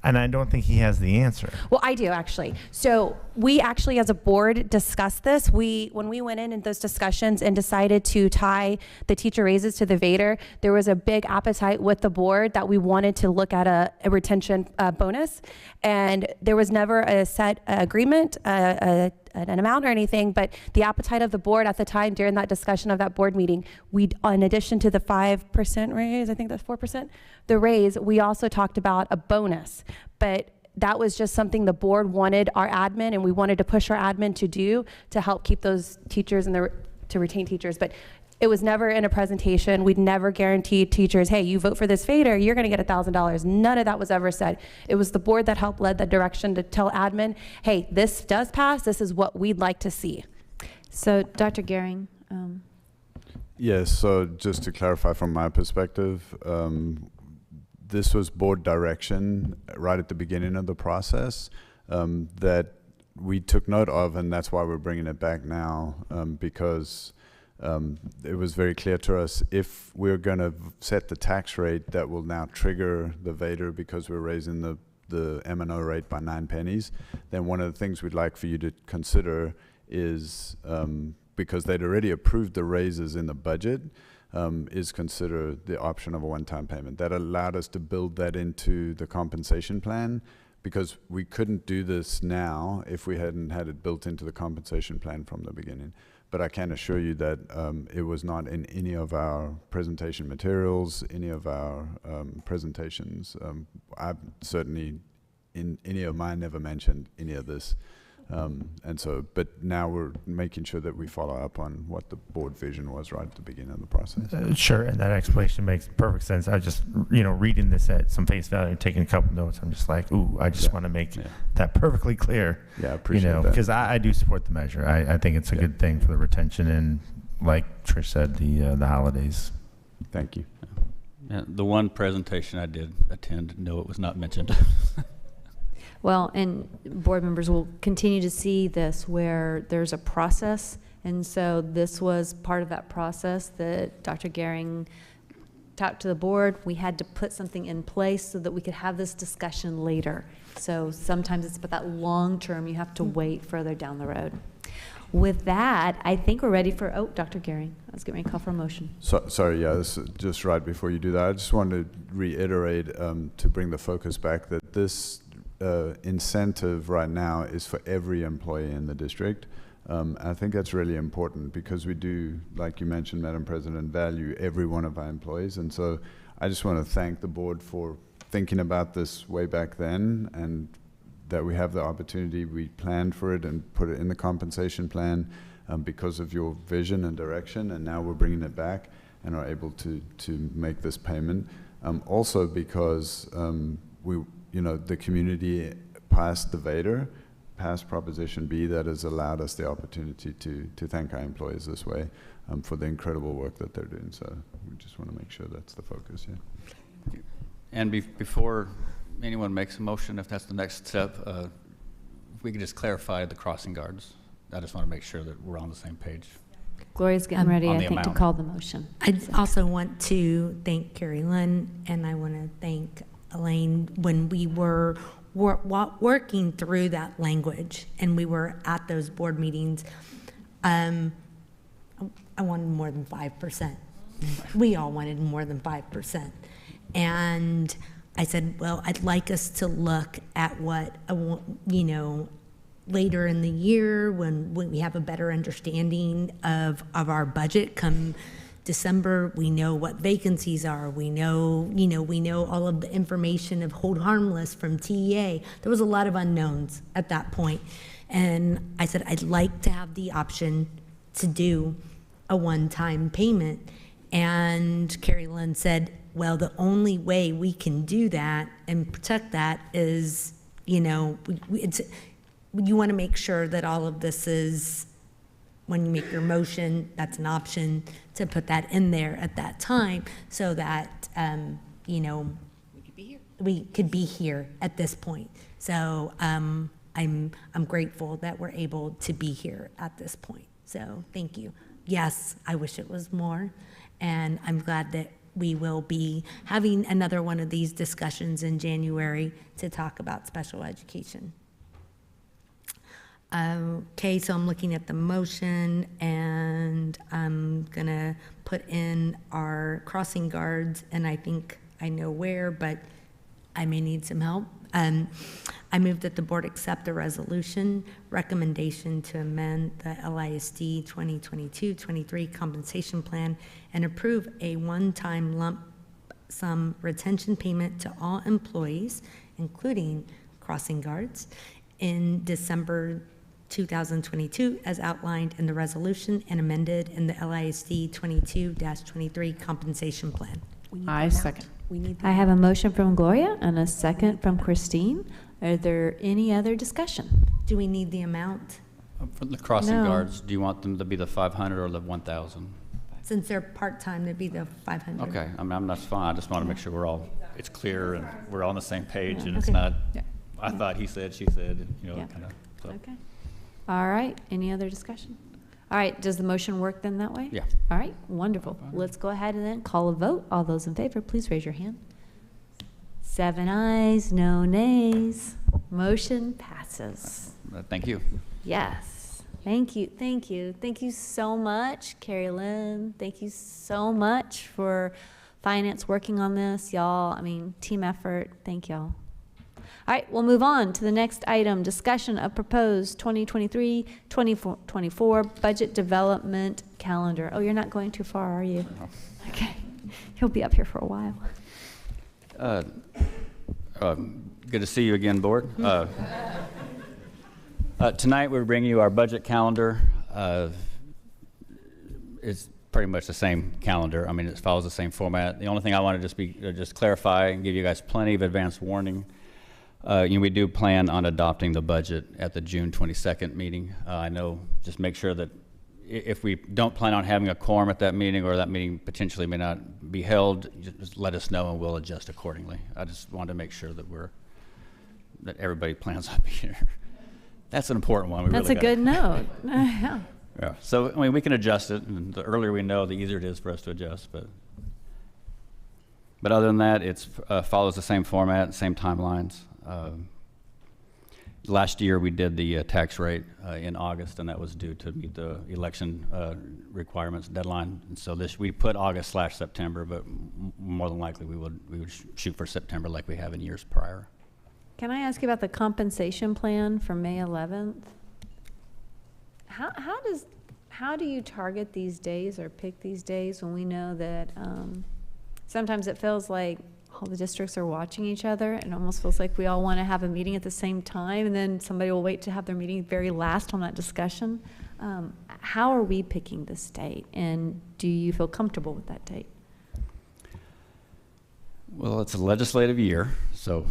And I don't think he has the answer. Well, I do actually. So we actually, as a board, discussed this. When we went in those discussions and decided to tie the teacher raises to the Vader, there was a big appetite with the board that we wanted to look at a retention bonus, and there was never a set agreement, an amount or anything, but the appetite of the board at the time during that discussion of that board meeting, in addition to the 5% raise, I think that's 4%, the raise, we also talked about a bonus. But that was just something the board wanted our admin, and we wanted to push our admin to do to help keep those teachers and to retain teachers. But it was never in a presentation. We'd never guaranteed teachers, hey, you vote for this Vader, you're going to get $1,000. None of that was ever said. It was the board that helped led the direction to tell admin, hey, this does pass. This is what we'd like to see. So, Dr. Gehring. Yes, so just to clarify from my perspective, this was board direction right at the beginning of the process that we took note of, and that's why we're bringing it back now, because it was very clear to us, if we're going to set the tax rate that will now trigger the Vader because we're raising the M&O rate by 9 pennies, then one of the things we'd like for you to consider is, because they'd already approved the raises in the budget, is consider the option of a one-time payment. That allowed us to build that into the compensation plan, because we couldn't do this now if we hadn't had it built into the compensation plan from the beginning. But I can assure you that it was not in any of our presentation materials, any of our presentations. I've certainly, in any of mine, never mentioned any of this. And so, but now we're making sure that we follow up on what the board vision was right at the beginning of the process. Sure, and that explanation makes perfect sense. I just, reading this at some face value and taking a couple notes, I'm just like, ooh, I just want to make that perfectly clear. Yeah, I appreciate that. Because I do support the measure. I think it's a good thing for the retention and, like Trish said, the holidays. Thank you. Yeah, the one presentation I did attend, no, it was not mentioned. Well, and board members will continue to see this where there's a process, and so this was part of that process that Dr. Gehring talked to the board. We had to put something in place so that we could have this discussion later. So sometimes it's about that long term, you have to wait further down the road. With that, I think we're ready for, Dr. Gehring, I was getting ready to call for a motion. Sorry, yeah, this is just right before you do that. I just wanted to reiterate, to bring the focus back, that this incentive right now is for every employee in the district. I think that's really important, because we do, like you mentioned, Madam President, value every one of our employees. And so I just want to thank the board for thinking about this way back then, and that we have the opportunity. We planned for it and put it in the compensation plan because of your vision and direction, and now we're bringing it back and are able to make this payment. Also because the community passed the Vader, passed Proposition B, that has allowed us the opportunity to thank our employees this way for the incredible work that they're doing. So we just want to make sure that's the focus, yeah. And before anyone makes a motion, if that's the next step, if we could just clarify the crossing guards. I just want to make sure that we're on the same page. Gloria's getting ready, On I the think, to amount. call the motion. I also want to thank Carrie Lynn, and I want to thank Elaine. When we were working through that language and we were at those board meetings, I wanted more than 5%. We all wanted more than 5%. And I said, well, I'd like us to look at what, later in the year when we have a better understanding of our budget. Come December, we know what vacancies are. We know all of the information of hold harmless from TEA. There was a lot of unknowns at that point. And I said, I'd like to have the option to do a one-time payment. And Carrie Lynn said, well, the only way we can do that and protect that is, you want to make sure that all of this is, when you make your motion, that's an option to put that in there at that time so that, we could be here at this point. So I'm grateful that we're able to be here at this point. So thank you. Yes, I wish it was more. And I'm glad that we will be having another one of these discussions in January to talk about special education. Okay, so I'm looking at the motion, and I'm gonna put in our crossing guards, and I think I know where, but I may need some help. I move that the board accept the resolution recommendation to amend the LISD 2022-23 compensation plan and approve a one-time lump sum retention payment to all employees, including crossing guards, in December 2022 as outlined in the resolution and amended in the LISD 22-23 compensation plan. I second. I have a motion from Gloria and a second from Christine. Are there any other discussion? Do we need the amount? For the crossing No. guards, do you want them to be the 500 or the 1,000? Since they're part-time, it'd be the 500. Okay, that's fine. I just want to make sure it's clear and we're all on the same page, Yeah. and it's Okay. not, Yeah. I thought he said, she said, Yeah. kind of. So. Okay. All right, any other discussion? All right, does the motion work then that way? Yeah. All right, wonderful. Let's go ahead and then call a vote. All those in favor, please raise your hand. 7 ayes, no nays. Motion passes. Thank you. Yes. Thank you. Thank you. Thank you so much, Carrie Lynn. Thank you so much for finance working on this, y'all. Team effort. Thank y'all. All right, we'll move on to the next item, discussion of proposed 2023-2024 budget development calendar. Oh, you're not going too far, are you? No. Okay. You'll be up here for a while. Good to see you again, board. Tonight we're bringing you our budget calendar. It's pretty much the same calendar. It follows the same format. The only thing I want to just clarify and give you guys plenty of advance warning. We do plan on adopting the budget at the June 22nd meeting. I know, just make sure that if we don't plan on having a quorum at that meeting, or that meeting potentially may not be held, just let us know and we'll adjust accordingly. I just wanted to make sure that that everybody plans on being here. That's an important one. That's a good note. Yeah. Yeah. So we can adjust it, and the earlier we know, the easier it is for us to adjust. But other than that, it follows the same format, same timelines. Last year we did the tax rate in August, and that was due to meet the election requirements deadline. And so we put August/September, but more than likely we would shoot for September like we have in years prior. Can I ask you about the compensation plan for May 11th? How do you target these days or pick these days when we know that sometimes it feels like all the districts are watching each other, and it almost feels like we all want to have a meeting at the same time, and then somebody will wait to have their meeting very last on that discussion. How are we picking this date, and do you feel comfortable with that date? Well, it's a legislative year, so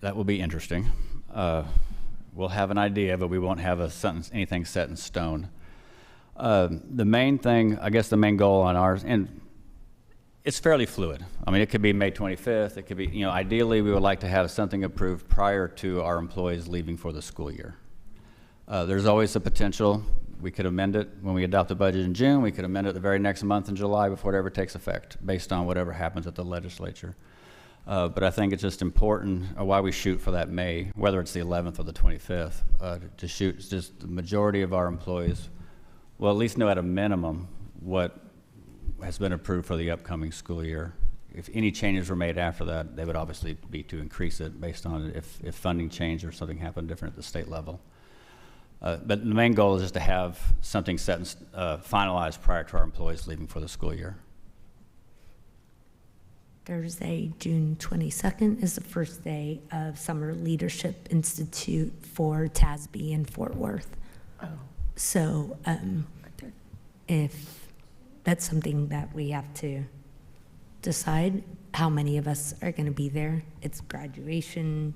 that will be interesting. We'll have an idea, but we won't have anything set in stone. The main thing, I guess the main goal on ours, and it's fairly fluid. It could be May 25th. It could be, ideally we would like to have something approved prior to our employees leaving for the school year. There's always a potential We could amend it when we adopt the budget in June. We could amend it the very next month in July before it ever takes effect, based on whatever happens at the legislature. But I think it's just important why we shoot for that May, whether it's the 11th or the 25th, to shoot just the majority of our employees will at least know at a minimum what has been approved for the upcoming school year. If any changes were made after that, they would obviously be to increase it based on if funding changed or something happened different at the state level. But the main goal is just to have something set and finalized prior to our employees leaving for the school year. Thursday, June 22nd is the first day of Summer Leadership Institute for TASB in Fort Worth. Oh. So if that's something that we have to decide how many of us are going to be there. It's graduation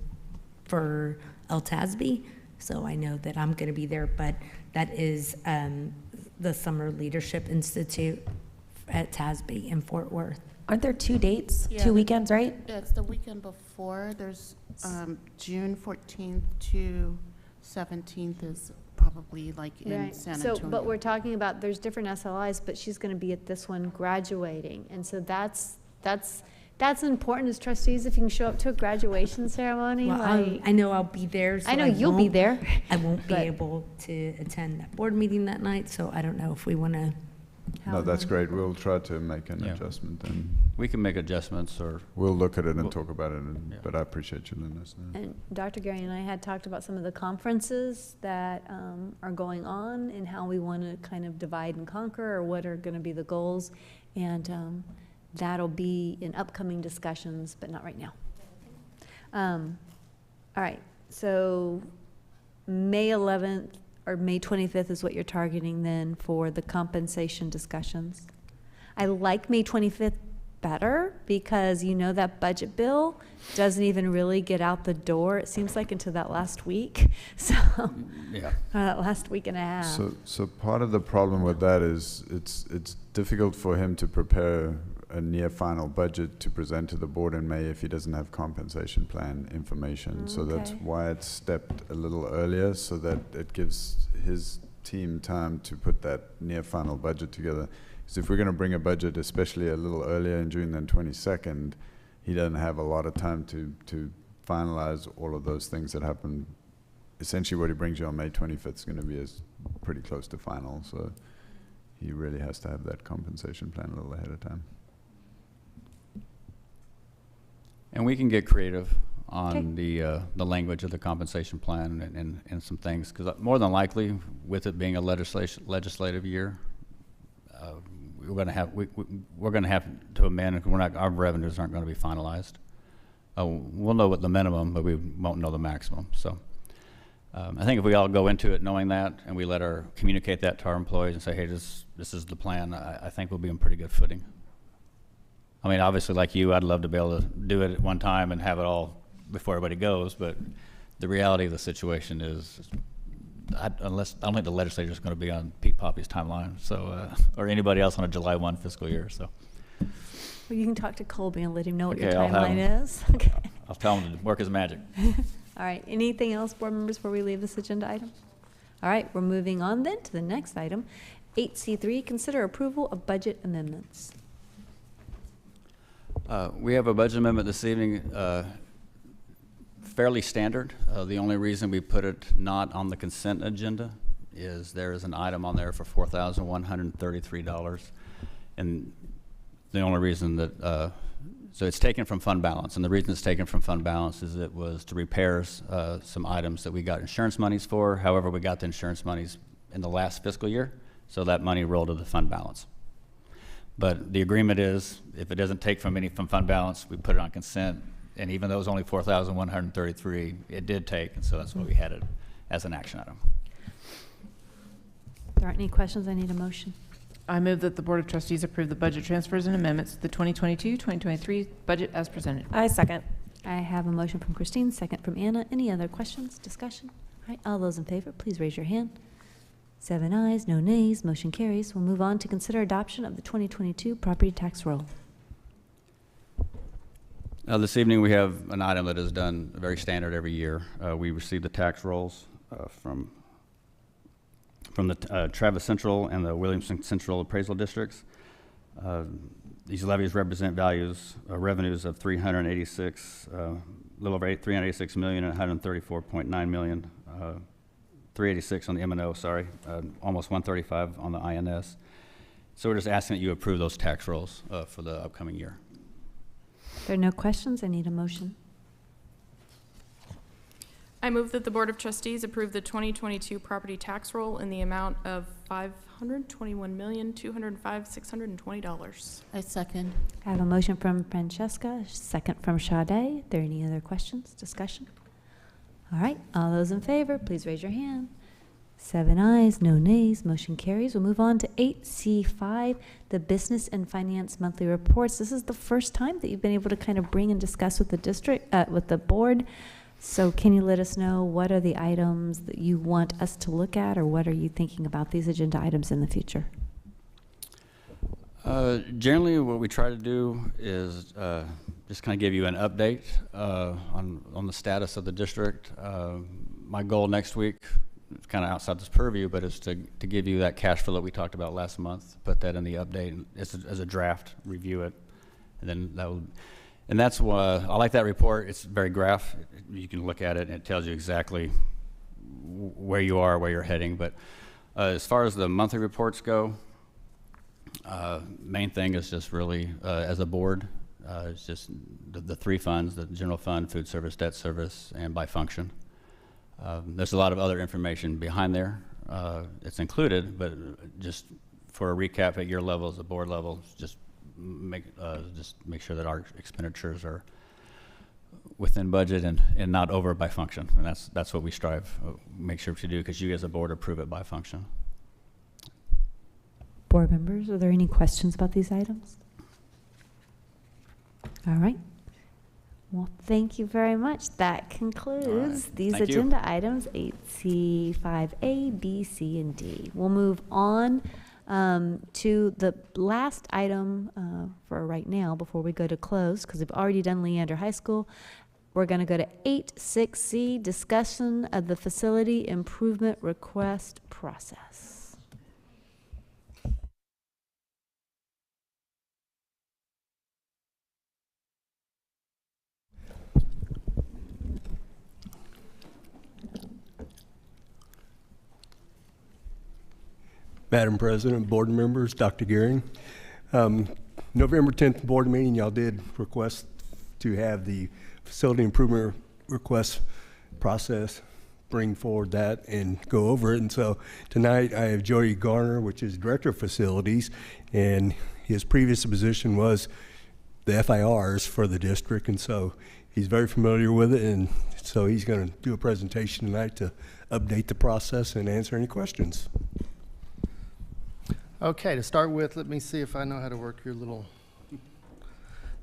for LTASB, so I know that I'm going to be there, but that is the Summer Leadership Institute at TASB in Fort Worth. Aren't there 2 dates, Yeah, 2 weekends, right? Yeah, it's the weekend before. There's June 14th to 17th is probably like in Right. San So, Antonio. but we're talking about, there's different SLIs, but she's going to be at this one graduating. And so that's important as trustees, if you can show up to a graduation ceremony. Well, like, I know I'll be there. So I know you'll be there. I won't be but- able to attend that board meeting that night, so I don't know if we want to. No, that's great. We'll try to make an adjustment, and we can make adjustments, or we'll look at it and talk about it. But I appreciate you letting us know. And Dr. Gary and I had talked about some of the conferences that are going on and how we want to kind of divide and conquer, or what are going to be the goals. And that'll be in upcoming discussions, but not right now. All right, so May 11th or May 25th is what you're targeting then for the compensation discussions. I like May 25th better because you know that budget bill doesn't even really get out the door, it seems like, into that last week. So, yeah, last week and a half. So part of the problem with that is it's difficult for him to prepare a near final budget to present to the board in May if he doesn't have compensation plan information. So that's why it's stepped a little earlier, so that it gives his team time to put that near final budget together. Because if we're going to bring a budget, especially a little earlier in June than 22nd, he doesn't have a lot of time to finalize all of those things that happen. Essentially what he brings you on May 25th is going to be pretty close to final, so he really has to have that compensation plan a little ahead of time. And we can get creative on the language of the compensation plan and some things, because more than likely, with it being a legislative year, we're going to have to amend. Our revenues aren't going to be finalized. We'll know what the minimum, but we won't know the maximum. So I think if we all go into it knowing that, and we communicate that to our employees and say, hey, this is the plan, I think we'll be in pretty good footing. I mean, obviously, like you, I'd love to be able to do it at one time and have it all before everybody goes, but the reality of the situation is, I don't think the legislature is going to be on Pete Poppy's timeline, so or anybody else on a July 1 fiscal year. So, Well, you can talk to Colby and let him know what your I'll have timeline him. is. Okay. I'll tell him to work his magic. All right, anything else, board members, before we leave this agenda item? All right, we're moving on then to the next item. 8C3, consider approval of budget amendments. We have a budget amendment this evening, fairly standard. The only reason we put it not on the consent agenda is there is an item on there for $4,133. And the only reason that, so it's taken from fund balance. And the reason it's taken from fund balance is it was to repair some items that we got insurance monies for. However, we got the insurance monies in the last fiscal year, so that money rolled to the fund balance. But the agreement is, if it doesn't take from fund balance, we put it on consent. And even though it was only $4,133, it did take, and so that's why we had it as an action item. If there aren't any questions, I need a motion. I move that the Board of Trustees approve the budget transfers and amendments to the 2022-2023 budget as presented. I second. I have a motion from Christine, second from Anna. Any other questions, discussion? All right, all those in favor, please raise your hand. 7 ayes, no nays, motion carries. We'll move on to consider adoption of the 2022 property tax roll. This evening we have an item that is done very standard every year. We receive the tax rolls from from the Travis Central and the Williamson Central appraisal districts. These levies represent revenues of 386, little over 386 million and 134.9 million, 386 on the M&O, sorry, almost 135 on the INS. So we're just asking that you approve those tax rolls for the upcoming year. If there are no questions, I need a motion. I move that the Board of Trustees approve the 2022 property tax roll in the amount of $521,205,620. I second. I have a motion from Francesca, a second from Sade. Are there any other questions, discussion? All right, all those in favor, please raise your hand. 7 ayes, no nays, motion carries. We'll move on to 8C5, the Business and Finance Monthly Reports. This is the first time that you've been able to kind of bring and discuss with the district, with the board. So can you let us know what are the items that you want us to look at, or what are you thinking about these agenda items in the future? Generally, what we try to do is just kind of give you an update on the status of the district. My goal next week, it's kind of outside this purview, but is to give you that cash flow that we talked about last month, put that in the update as a draft, review it, and then that will. And that's why I like that report. It's very graph. You can look at it and it tells you exactly where you are, where you're heading. But as far as the monthly reports go, main thing is just really, as a board, it's just the three funds, the general fund, food service, debt service, and by function. There's a lot of other information behind there. It's included, but just for a recap at your level, as a board level, just make sure that our expenditures are within budget and not over by function, and that's what we strive make sure to do, because you as a board approve it by function. Board members, are there any questions about these items? All right. Well, thank you very much. That concludes these agenda items 8C, 5A, B, C, and D. We'll move on to the last item for right now before we go to close, because we've already done Leander High School. We're going to go to 8.6C, discussion of the facility improvement request process. Madam President, board members, Dr. Gearing. November 10th board meeting, y'all did request to have the facility improvement request process, bring forward that and go over it. And so tonight I have Joey Garner, which is Director of Facilities, and his previous position was the FIRs for the district, and so he's very familiar with it, and so he's going to do a presentation tonight to update the process and answer any questions. Okay, to start with, let me see if I know how to work your little.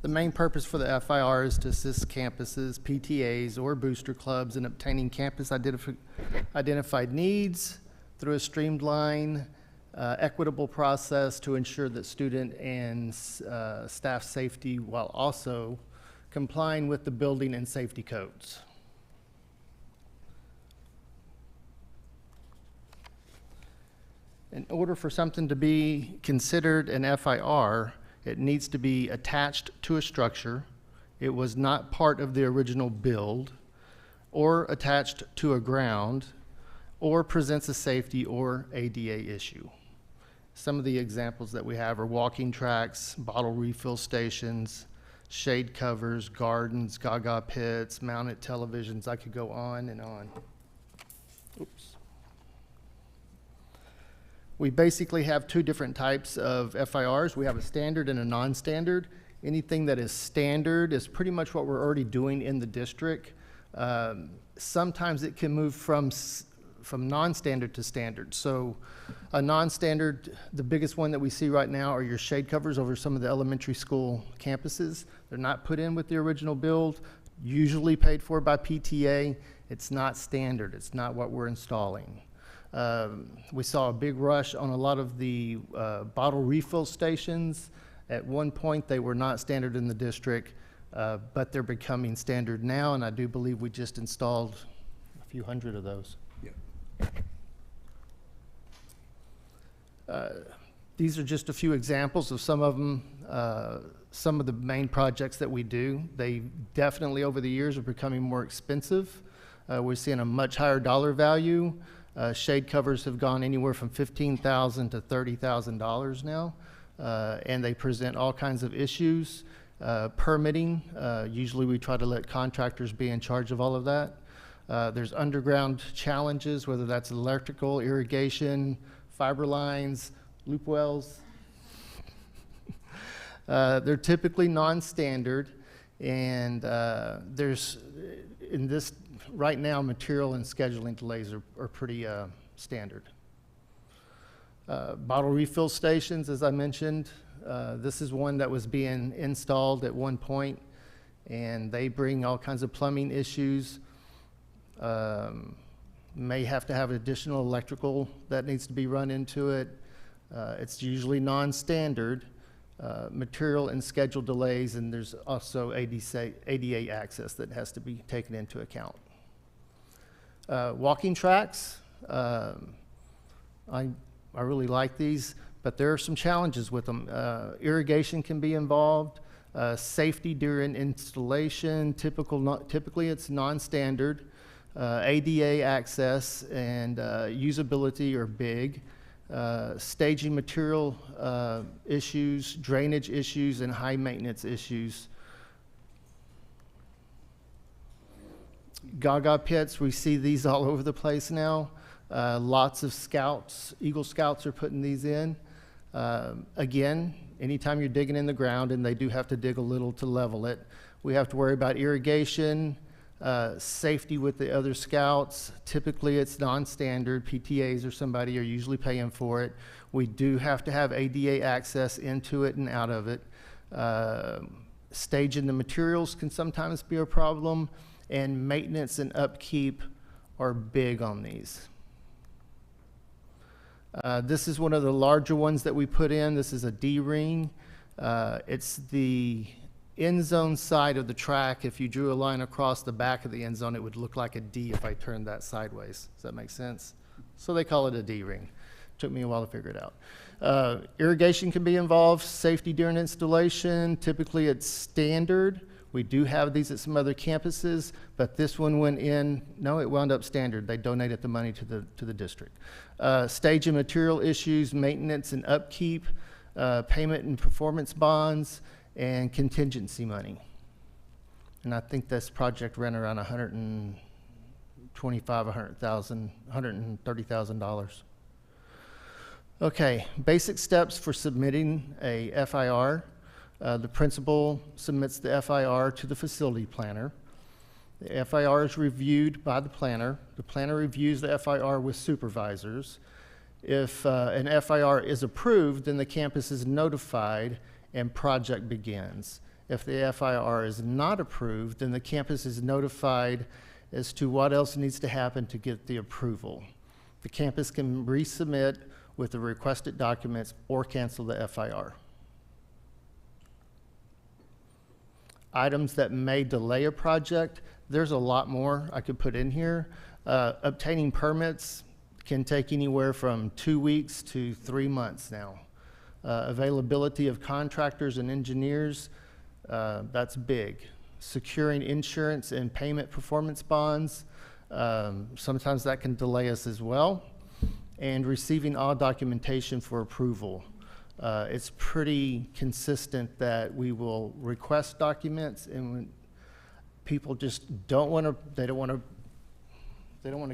The main purpose for the FIR is to assist campuses, PTAs, or booster clubs in obtaining campus identified needs through a streamlined, equitable process to ensure that student and staff safety, while also complying with the building and safety codes. In order for something to be considered an FIR, it needs to be attached to a structure. It was not part of the original build, or attached to a ground, or presents a safety or ADA issue. Some of the examples that we have are walking tracks, bottle refill stations, shade covers, gardens, gaga pits, mounted televisions. I could go on and on. Oops. We basically have two different types of FIRs. We have a standard and a non-standard. Anything that is standard is pretty much what we're already doing in the district. Sometimes it can move from non-standard to standard. So a non-standard, the biggest one that we see right now are your shade covers over some of the elementary school campuses. They're not put in with the original build, usually paid for by PTA. It's not standard. It's not what we're installing. We saw a big rush on a lot of the bottle refill stations. At one point, they were not standard in the district, but they're becoming standard now, and I do believe we just installed a few hundred of those. Yeah. These are just a few examples of some of them, some of the main projects that we do. They definitely over the years are becoming more expensive. We're seeing a much higher dollar value. Shade covers have gone anywhere from $15,000 to $30,000 now, and they present all kinds of issues. Permitting, usually we try to let contractors be in charge of all of that. There's underground challenges, whether that's electrical, irrigation, fiber lines, loop wells. They're typically non-standard, and there's, in this, right now, material and scheduling delays are pretty standard. Bottle refill stations, as I mentioned, this is one that was being installed at one point, and they bring all kinds of plumbing issues. May have to have additional electrical that needs to be run into it. It's usually non-standard, material and schedule delays, and there's also ADA access that has to be taken into account. Walking tracks, I really like these, but there are some challenges with them. Irrigation can be involved. Safety during installation, typically it's non-standard. ADA access and usability are big. Staging material issues, drainage issues, and high maintenance issues. Gaga pits, we see these all over the place now. Lots of scouts, Eagle Scouts are putting these in. Again, anytime you're digging in the ground, and they do have to dig a little to level it, we have to worry about irrigation, safety with the other scouts. Typically it's non-standard. PTAs or somebody are usually paying for it. We do have to have ADA access into it and out of it. Staging the materials can sometimes be a problem, and maintenance and upkeep are big on these. This is one of the larger ones that we put in. This is a D-ring. It's the end zone side of the track. If you drew a line across the back of the end zone, it would look like a D if I turned that sideways. Does that make sense? So they call it a D-ring. Took me a while to figure it out. Irrigation can be involved. Safety during installation. Typically it's standard. We do have these at some other campuses, but this one went in, no, it wound up standard. They donated the money to the district. Stage and material issues, maintenance and upkeep, payment and performance bonds, and contingency money. And I think this project ran around $130,000. Okay, basic steps for submitting a FIR. The principal submits the FIR to the facility planner. The FIR is reviewed by the planner. The planner reviews the FIR with supervisors. If an FIR is approved, then the campus is notified and project begins. If the FIR is not approved, then the campus is notified as to what else needs to happen to get the approval. The campus can resubmit with the requested documents or cancel the FIR. Items that may delay a project, there's a lot more I could put in here. Obtaining permits can take anywhere from 2 weeks to 3 months now. Availability of contractors and engineers, that's big. Securing insurance and payment performance bonds, sometimes that can delay us as well. And receiving all documentation for approval. It's pretty consistent that we will request documents, and when people just don't want to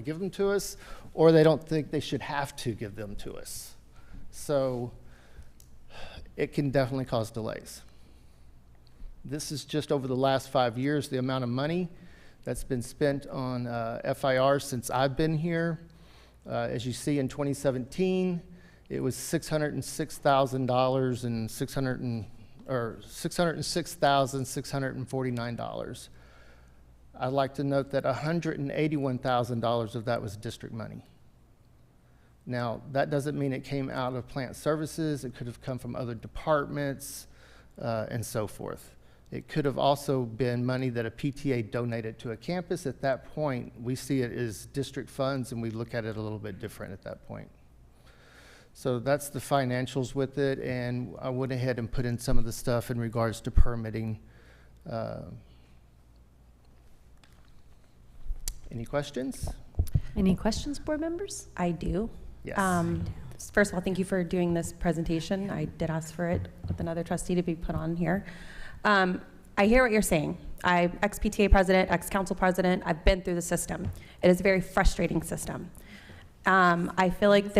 give them to us, or they don't think they should have to give them to us. So it can definitely cause delays. This is just over the last 5 years, the amount of money that's been spent on FIR since I've been here. As you see in 2017, it was $606,000 and $606,649. I'd like to note that $181,000 of that was district money. Now, that doesn't mean it came out of plant services. It could have come from other departments and so forth. It could have also been money that a PTA donated to a campus. At that point, we see it as district funds, and we look at it a little bit different at that point. So that's the financials with it, and I went ahead and put in some of the stuff in regards to permitting. Any questions? Any questions, board members? I do. Yes. First of all, thank you for doing this presentation. I did ask for it with another trustee to be put on here. I hear what you're saying. I'm ex-PTA president, ex-council president. I've been through the system. It is a very frustrating system. I feel like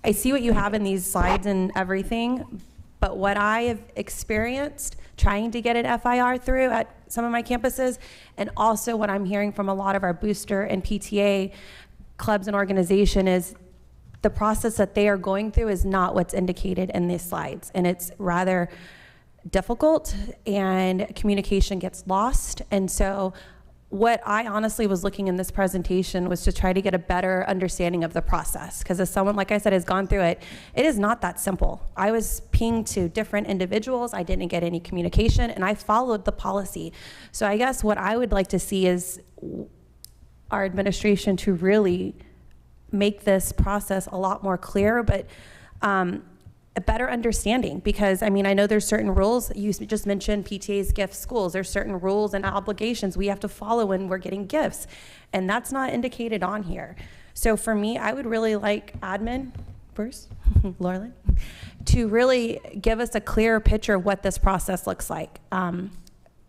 I see what you have in these slides and everything, but what I have experienced trying to get an FIR through at some of my campuses, and also what I'm hearing from a lot of our booster and PTA clubs and organization, is the process that they are going through is not what's indicated in these slides. And it's rather difficult, and communication gets lost. And so what I honestly was looking in this presentation was to try to get a better understanding of the process. Because as someone, like I said, has gone through it, it is not that simple. I was pinged to different individuals. I didn't get any communication, and I followed the policy. So I guess what I would like to see is our administration to really make this process a lot more clear, but a better understanding. Because I mean, I know there's certain rules. You just mentioned PTA's gift schools. There's certain rules and obligations we have to follow when we're getting gifts, and that's not indicated on here. So for me, I would really like admin, Bruce, Laurelyn, to really give us a clearer picture of what this process looks like.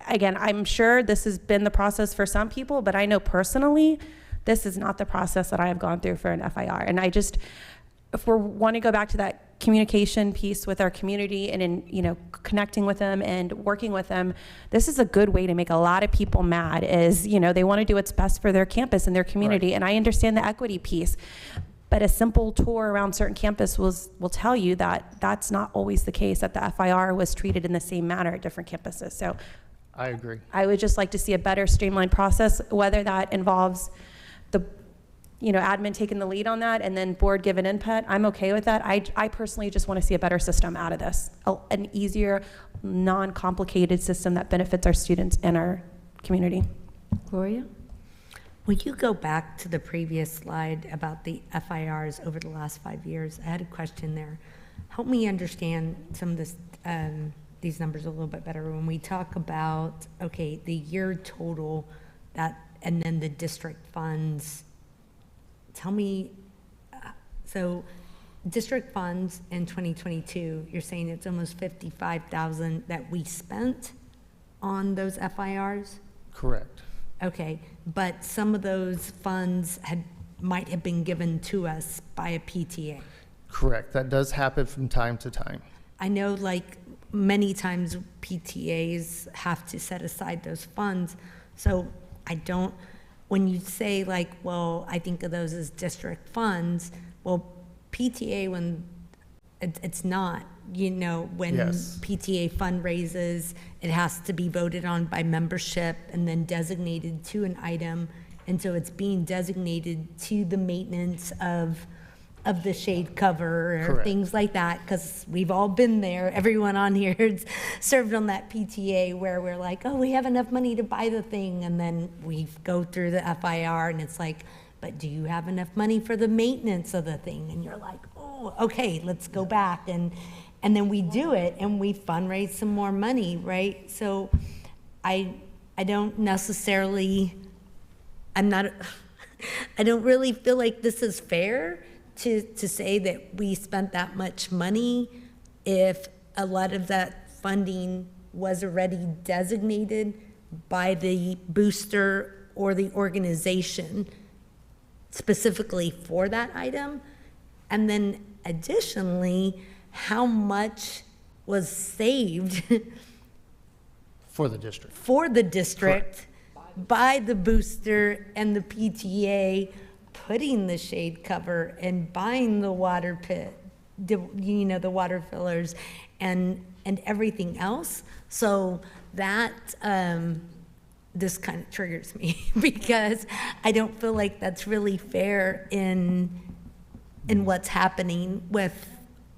Again, I'm sure this has been the process for some people, but I know personally, this is not the process that I have gone through for an FIR. And I just, if we want to go back to that communication piece with our community and in, connecting with them and working with them, this is a good way to make a lot of people mad. Is, they want to do what's best for their campus and their community. Right. And I understand the equity piece, but a simple tour around certain campus will tell you that that's not always the case, that the FIR was treated in the same manner at different campuses. So I agree. I would just like to see a better streamlined process, whether that involves the admin taking the lead on that and then board giving input. I'm okay with that. I personally just want to see a better system out of this, an easier, non-complicated system that benefits our students and our community. Gloria? Will you go back to the previous slide about the FIRs over the last 5 years? I had a question there. Help me understand some of this, these numbers a little bit better. When we talk about, okay, the year total, and then the district funds, tell me, so district funds in 2022, you're saying it's almost 55,000 that we spent on those FIRs? Correct. Okay, but some of those funds might have been given to us by a PTA. Correct, that does happen from time to time. I know like many times PTAs have to set aside those funds, so when you say like, well, I think of those as district funds, well, PTA, when it's not, when yes. PTA fundraises, it has to be voted on by membership and then designated to an item. And so it's being designated to the maintenance of the shade cover or correct. Things like that, because we've all been there. Everyone on here has served on that PTA where we're like, oh, we have enough money to buy the thing, and then we go through the FIR and it's like, but do you have enough money for the maintenance of the thing? And you're like, oh, okay, let's go back, and then we do it and we fundraise some more money, right? So I don't necessarily, I don't really feel like this is fair to say that we spent that much money if a lot of that funding was already designated by the booster or the organization specifically for that item. And then additionally, how much was saved for the district? For the district by the booster and the PTA putting the shade cover and buying the water pit, the water fillers and everything else. So that this kind of triggers me because I don't feel like that's really fair in what's happening with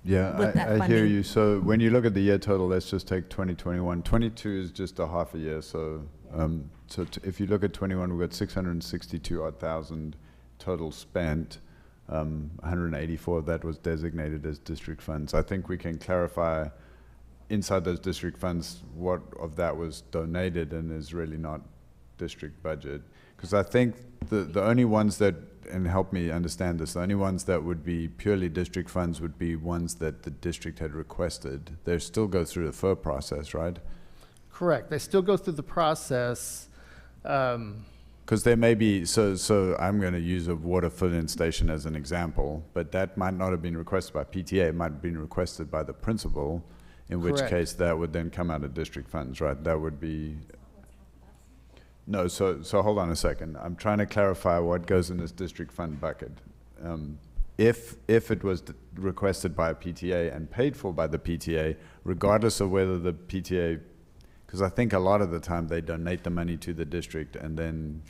that funding. I hear you. So when you look at the year total, let's just take 2021. 22 is just a half a year. So if you look at 21, we've got 662,000 total spent. 184 of that was designated as district funds. I think we can clarify inside those district funds what of that was donated and is really not district budget. Because I think the only ones that, and help me understand this, the only ones that would be purely district funds would be ones that the district had requested. They still go through the FER process, right? Correct. They still go through the process. Because there may be, so I'm going to use a water fill-in station as an example, but that might not have been requested by PTA, it might have been requested by the principal, in which Correct. case that would then come out of district funds, right? That would be, no, so hold on a second. I'm trying to clarify what goes in this district fund bucket. If it was requested by a PTA and paid for by the PTA, regardless of whether the PTA, because I think a lot of the time they donate the money to the district and then.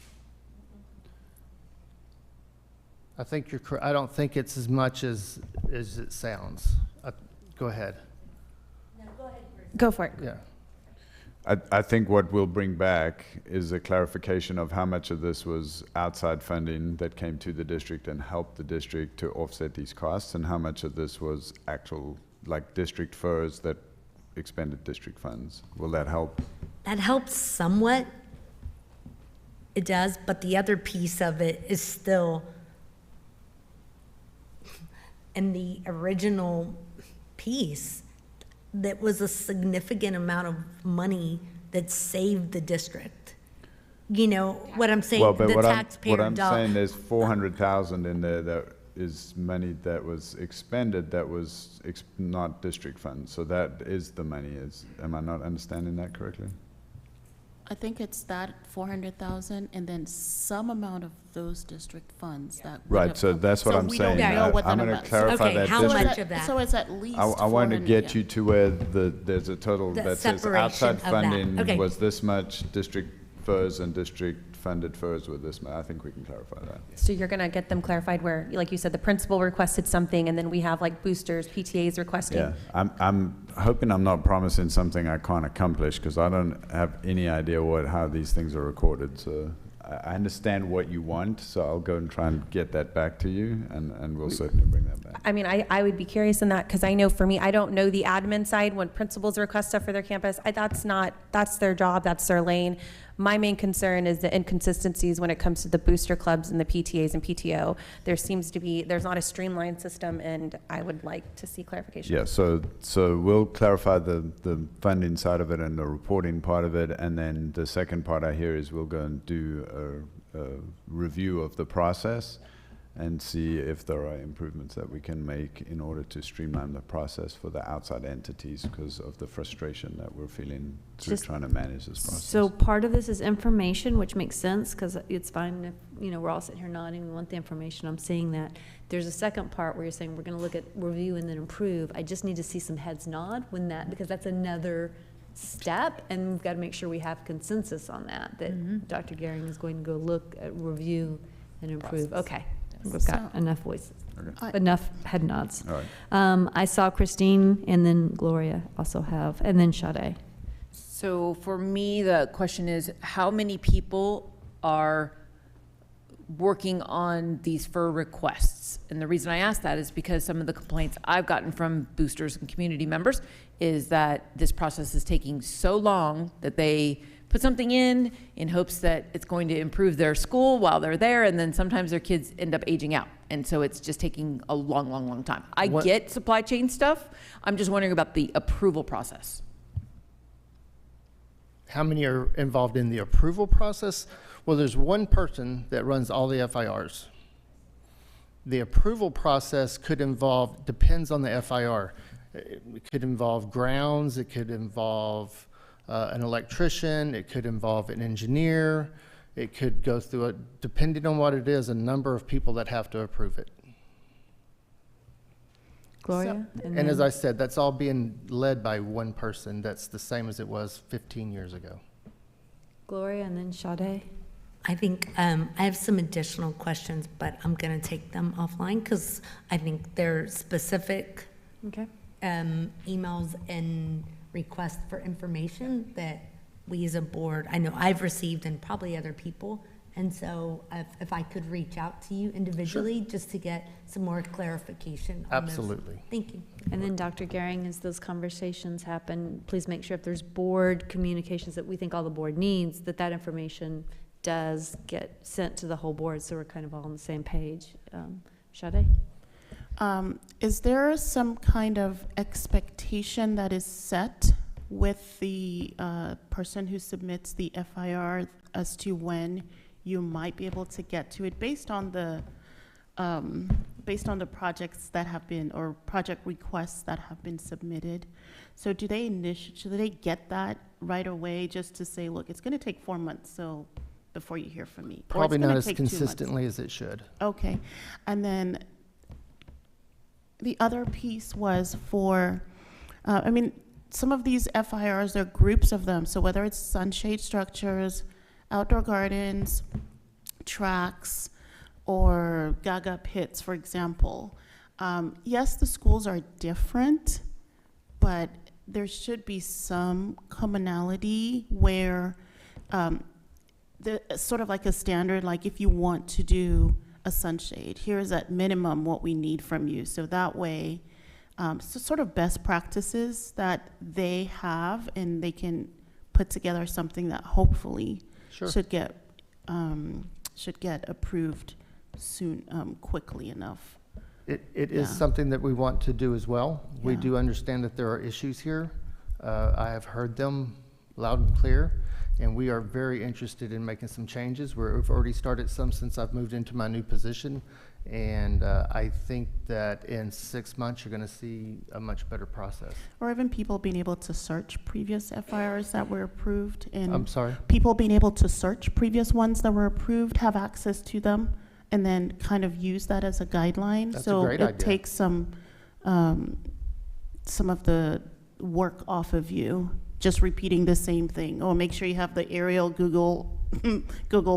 I think you're correct. I don't think it's as much as it sounds. Go ahead. Go for it. Yeah. I think what we'll bring back is a clarification of how much of this was outside funding that came to the district and helped the district to offset these costs, and how much of this was actual, like district FERS that expended district funds. Will that help? That helps somewhat. It does, but the other piece of it is still in the original piece. That was a significant amount of money that saved the district. You know what I'm saying? Well, but the what taxpayer I'm dollar. saying, there's 400,000 in there that is money that was expended that was not district funds. So that is the money. Am I not understanding that correctly? I think it's that 400,000 and then some amount of those district funds that. would Right, have so come- that's what I'm we saying. don't know what I'm that going to amount- clarify Okay, that how district. much of that? So it's at least. I want to 400, get yeah. you to where there's a total The that says separation outside of that. funding Okay. was this much, district FERS and district funded FERS were this much. I think we can clarify that. So you're going to get them clarified where, like you said, the principal requested something, and then we have like boosters, PTAs requesting. Yeah, I'm hoping I'm not promising something I can't accomplish, because I don't have any idea how these things are recorded. So I understand what you want, so I'll go and try and get that back to you, and we'll certainly bring that back. I mean, I would be curious in that, because I know for me, I don't know the admin side when principals request stuff for their campus. That's their job, that's their lane. My main concern is the inconsistencies when it comes to the booster clubs and the PTAs and PTO. There's not a streamlined system, and I would like to see clarification. Yeah, so we'll clarify the funding side of it and the reporting part of it, and then the second part I hear is we'll go and do a review of the process and see if there are improvements that we can make in order to streamline the process for the outside entities, because of the frustration that we're feeling through trying to manage this process. So part of this is information, which makes sense, because it's fine if, we're all sitting here nodding, we want the information, I'm seeing that. There's a second part where you're saying we're gonna look at review and then improve. I just need to see some heads nod because that's another step, and we've got to make sure we have consensus on that Dr. Gehring is going to go look at review and improve. Okay, we've got enough voices, enough head nods. All right. I saw Christine and then Gloria also have, and then Sade. So for me, the question is, how many people are working on these FER requests? And the reason I ask that is because some of the complaints I've gotten from boosters and community members is that this process is taking so long that they put something in hopes that it's going to improve their school while they're there, and then sometimes their kids end up aging out. And so it's just taking a long, long, long time. I get supply chain stuff. I'm just wondering about the approval process. How many are involved in the approval process? Well, there's one person that runs all the FIRs. The approval process depends on the FIR. It could involve grounds, it could involve an electrician, it could involve an engineer, it could go through depending on what it is, a number of people that have to approve it. Gloria? And as I said, that's all being led by one person. That's the same as it was 15 years ago. Gloria and then Sade. I think I have some additional questions, but I'm going to take them offline because I think they're specific emails and requests for information that we as a board, I know I've received and probably other people And so if I could reach out to you individually just to get some more clarification on those. Absolutely. Thank you. And then Dr. Gehring, as those conversations happen, please make sure if there's board communications that we think all the board needs, that that information does get sent to the whole board, so we're kind of all on the same page. Sade? Is there some kind of expectation that is set with the person who submits the FIR as to when you might be able to get to it based on the projects that have been, or project requests that have been submitted? So do they get that right away, just to say, look, it's going to take 4 months, so before you hear from me? Probably not as consistently as it should. Okay. And then the other piece was for, some of these FIRs, there are groups of them. So whether it's sunshade structures, outdoor gardens, tracks, or Gaga pits, for example. Yes, the schools are different, but there should be some commonality where sort of like a standard, like if you want to do a sunshade, here's at minimum what we need from you. So that way, so sort of best practices that they have, and they can put together something that hopefully should get approved soon, quickly enough. It is something that we want to do as well. We Yeah. do understand that there are issues here. I have heard them loud and clear, and we are very interested in making some changes. We've already started some since I've moved into my new position, and I think that in 6 months you're going to see a much better process. Or even people being able to search previous FIRs that were approved. And I'm sorry? People being able to search previous ones that were approved, have access to them, and then kind of use that as a guideline. That's so a great it idea. takes some of the work off of you, just repeating the same thing. Or make sure you have the aerial Google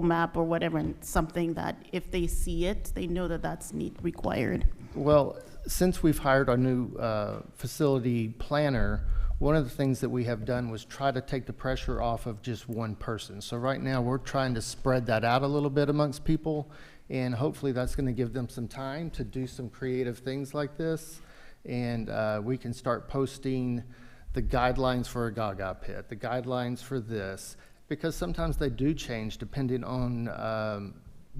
map or whatever, and something that if they see it, they know that that's required. Well, since we've hired our new facility planner, one of the things that we have done was try to take the pressure off of just one person. So right now we're trying to spread that out a little bit amongst people, and hopefully that's going to give them some time to do some creative things like this. And we can start posting the guidelines for a Gaga pit, the guidelines for this, because sometimes they do change depending on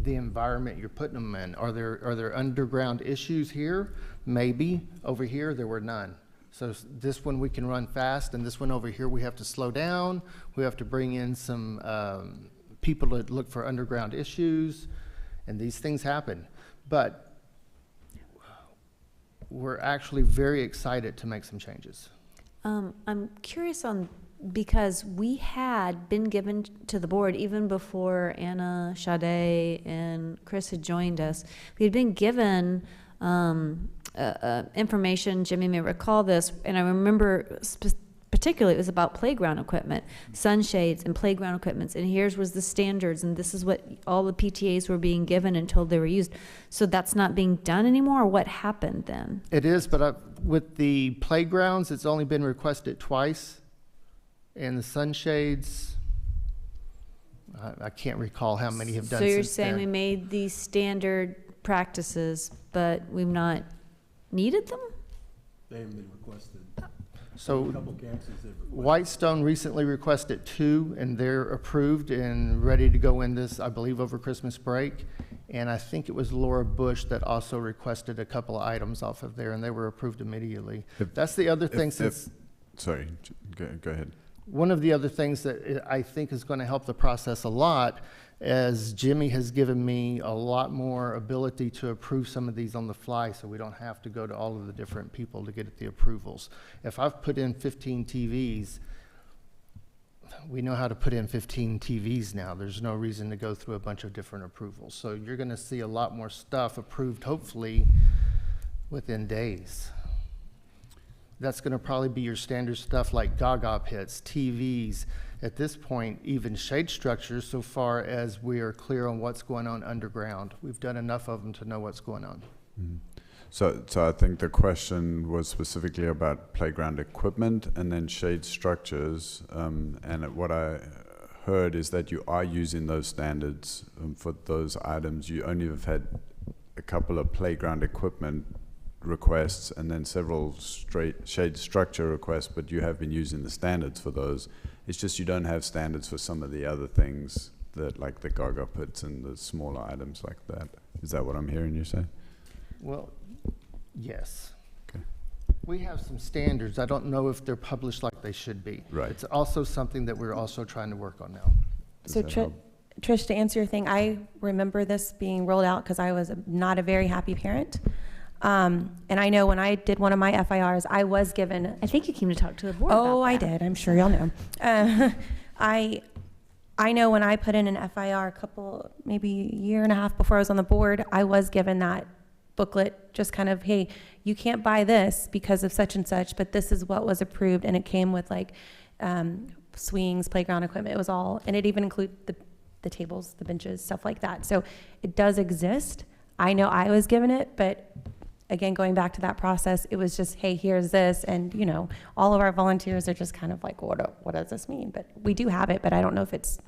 the environment you're putting them in. Are there underground issues here? Maybe. Over here, there were none. So this one we can run fast, and this one over here we have to slow down. We have to bring in some people to look for underground issues, and these things happen. But we're actually very excited to make some changes. I'm curious because we had been given to the board even before Anna, Sade, and Chris had joined us. We had been given information, Jimmy may recall this, and I remember particularly it was about playground equipment, sunshades and playground equipments, and here's was the standards, and this is what all the PTAs were being given and told they were used. So that's not being done anymore, or what happened then? It is, but with the playgrounds, it's only been requested twice. And the sunshades, I can't recall how many have done So you're since saying then. we made these standard practices, but we've not needed them? They haven't been requested. So A couple campuses have requested. Whitestone recently requested 2, and they're approved and ready to go in this, I believe, over Christmas break. And I think it was Laura Bush that also requested a couple of items off of there, and they were approved immediately. That's the other thing Sorry, go ahead. One of the other things that I think is going to help the process a lot, as Jimmy has given me a lot more ability to approve some of these on the fly, so we don't have to go to all of the different people to get the approvals. If I've put in 15 TVs, we know how to put in 15 TVs now. There's no reason to go through a bunch of different approvals. So you're going to see a lot more stuff approved, hopefully, within days. That's going to probably be your standard stuff like Gaga pits, TVs, at this point, even shade structures, so far as we are clear on what's going on underground. We've done enough of them to know what's going on. Mm. So I think the question was specifically about playground equipment and then shade structures. And what I heard is that you are using those standards for those items. You only have had a couple of playground equipment requests and then several shade structure requests, but you have been using the standards for those. It's just you don't have standards for some of the other things, that like the gaga pits and the smaller items like that. Is that what I'm hearing you say? Well, yes. Okay. We have some standards. I don't know if they're published like they should be. Right. It's also something that we're also trying to work on now. So Trish, to answer your thing, I remember this being rolled out because I was not a very happy parent. And I know when I did one of my FIRs, I was given. I think you came to talk to the board. Oh, about I that. did. I'm sure y'all know. I know when I put in an FIR a couple, maybe a year and a half before I was on the board, I was given that booklet, just kind of, hey, you can't buy this because of such and such, but this is what was approved, and it came with like swings, playground equipment. It was all, and it even included the tables, the benches, stuff like that. So it does exist. I know I was given it, but again, going back to that process, it was just, hey, here's this, and you know, all of our volunteers are just kind of like, what does this mean? But we do have it, but I don't know if it's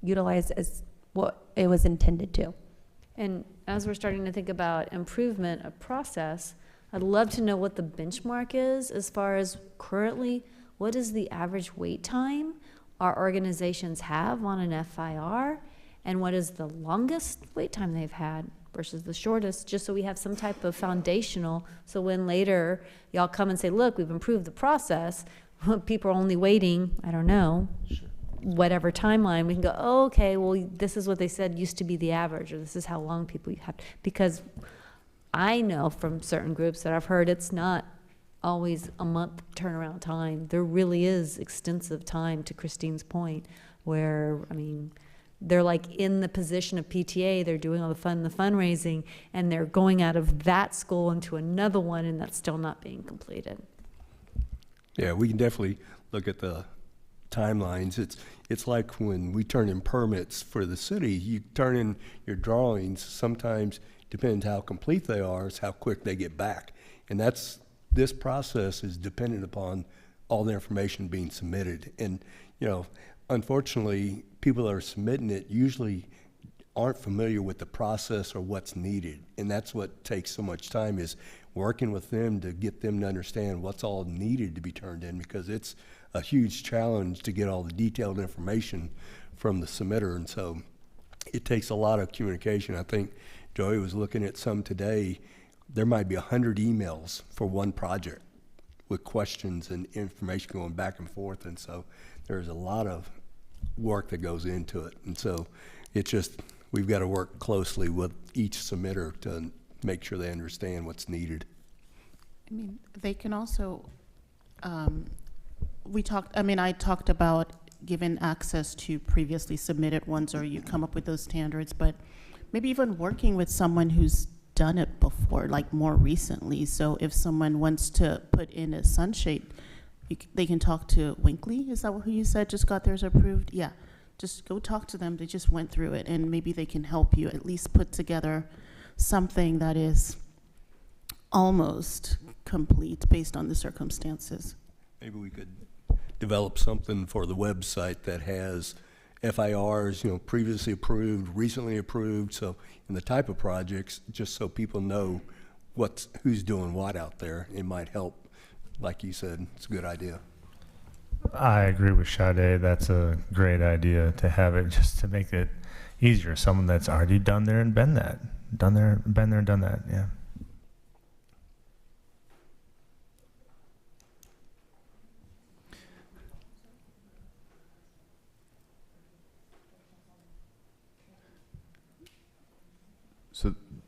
utilized as what it was intended to. And as we're starting to think about improvement of process, I'd love to know what the benchmark is as far as currently, what is the average wait time our organizations have on an FIR, and what is the longest wait time they've had versus the shortest, just so we have some type of foundational, so when later y'all come and say, look, we've improved the process, people are only waiting, I don't know, whatever timeline, we can go, oh, okay, well, this is what they said used to be the average, or this is how long people have, because I know from certain groups that I've heard it's not always a month turnaround time. There really is extensive time, to Christine's point, where, I mean, they're like in the position of PTA, they're doing all the fundraising, and they're going out of that school into another one, and that's still not being completed. Yeah, we can definitely look at the timelines. It's like when we turn in permits for the city, you turn in your drawings, sometimes depends how complete they are, is how quick they get back. And this process is dependent upon all the information being submitted. And, you know, unfortunately, people that are submitting it usually aren't familiar with the process or what's needed. And that's what takes so much time, is working with them to get them to understand what's all needed to be turned in, because it's a huge challenge to get all the detailed information from the submitter. And so it takes a lot of communication. I think Joey was looking at some today. There might be 100 emails for one project with questions and information going back and forth. And so there's a lot of work that goes into it. And so it's just, we've got to work closely with each submitter to make sure they understand what's needed. I mean, they can also, I talked about giving access to previously submitted ones, or you come up with those standards, but maybe even working with someone who's done it before, like more recently. So if someone wants to put in a sunshade, they can talk to Winkley. Is that who you said just got theirs approved? Yeah, just go talk to them. They just went through it, and maybe they can help you at least put together something that is almost complete based on the circumstances. Maybe we could develop something for the website that has FIRs, you know, previously approved, recently approved, so, and the type of projects, just so people know who's doing what out there. It might help. Like you said, it's a good idea. I agree with Sade. That's a great idea to have it, just to make it easier. Someone that's already done there and been there and done that. Yeah.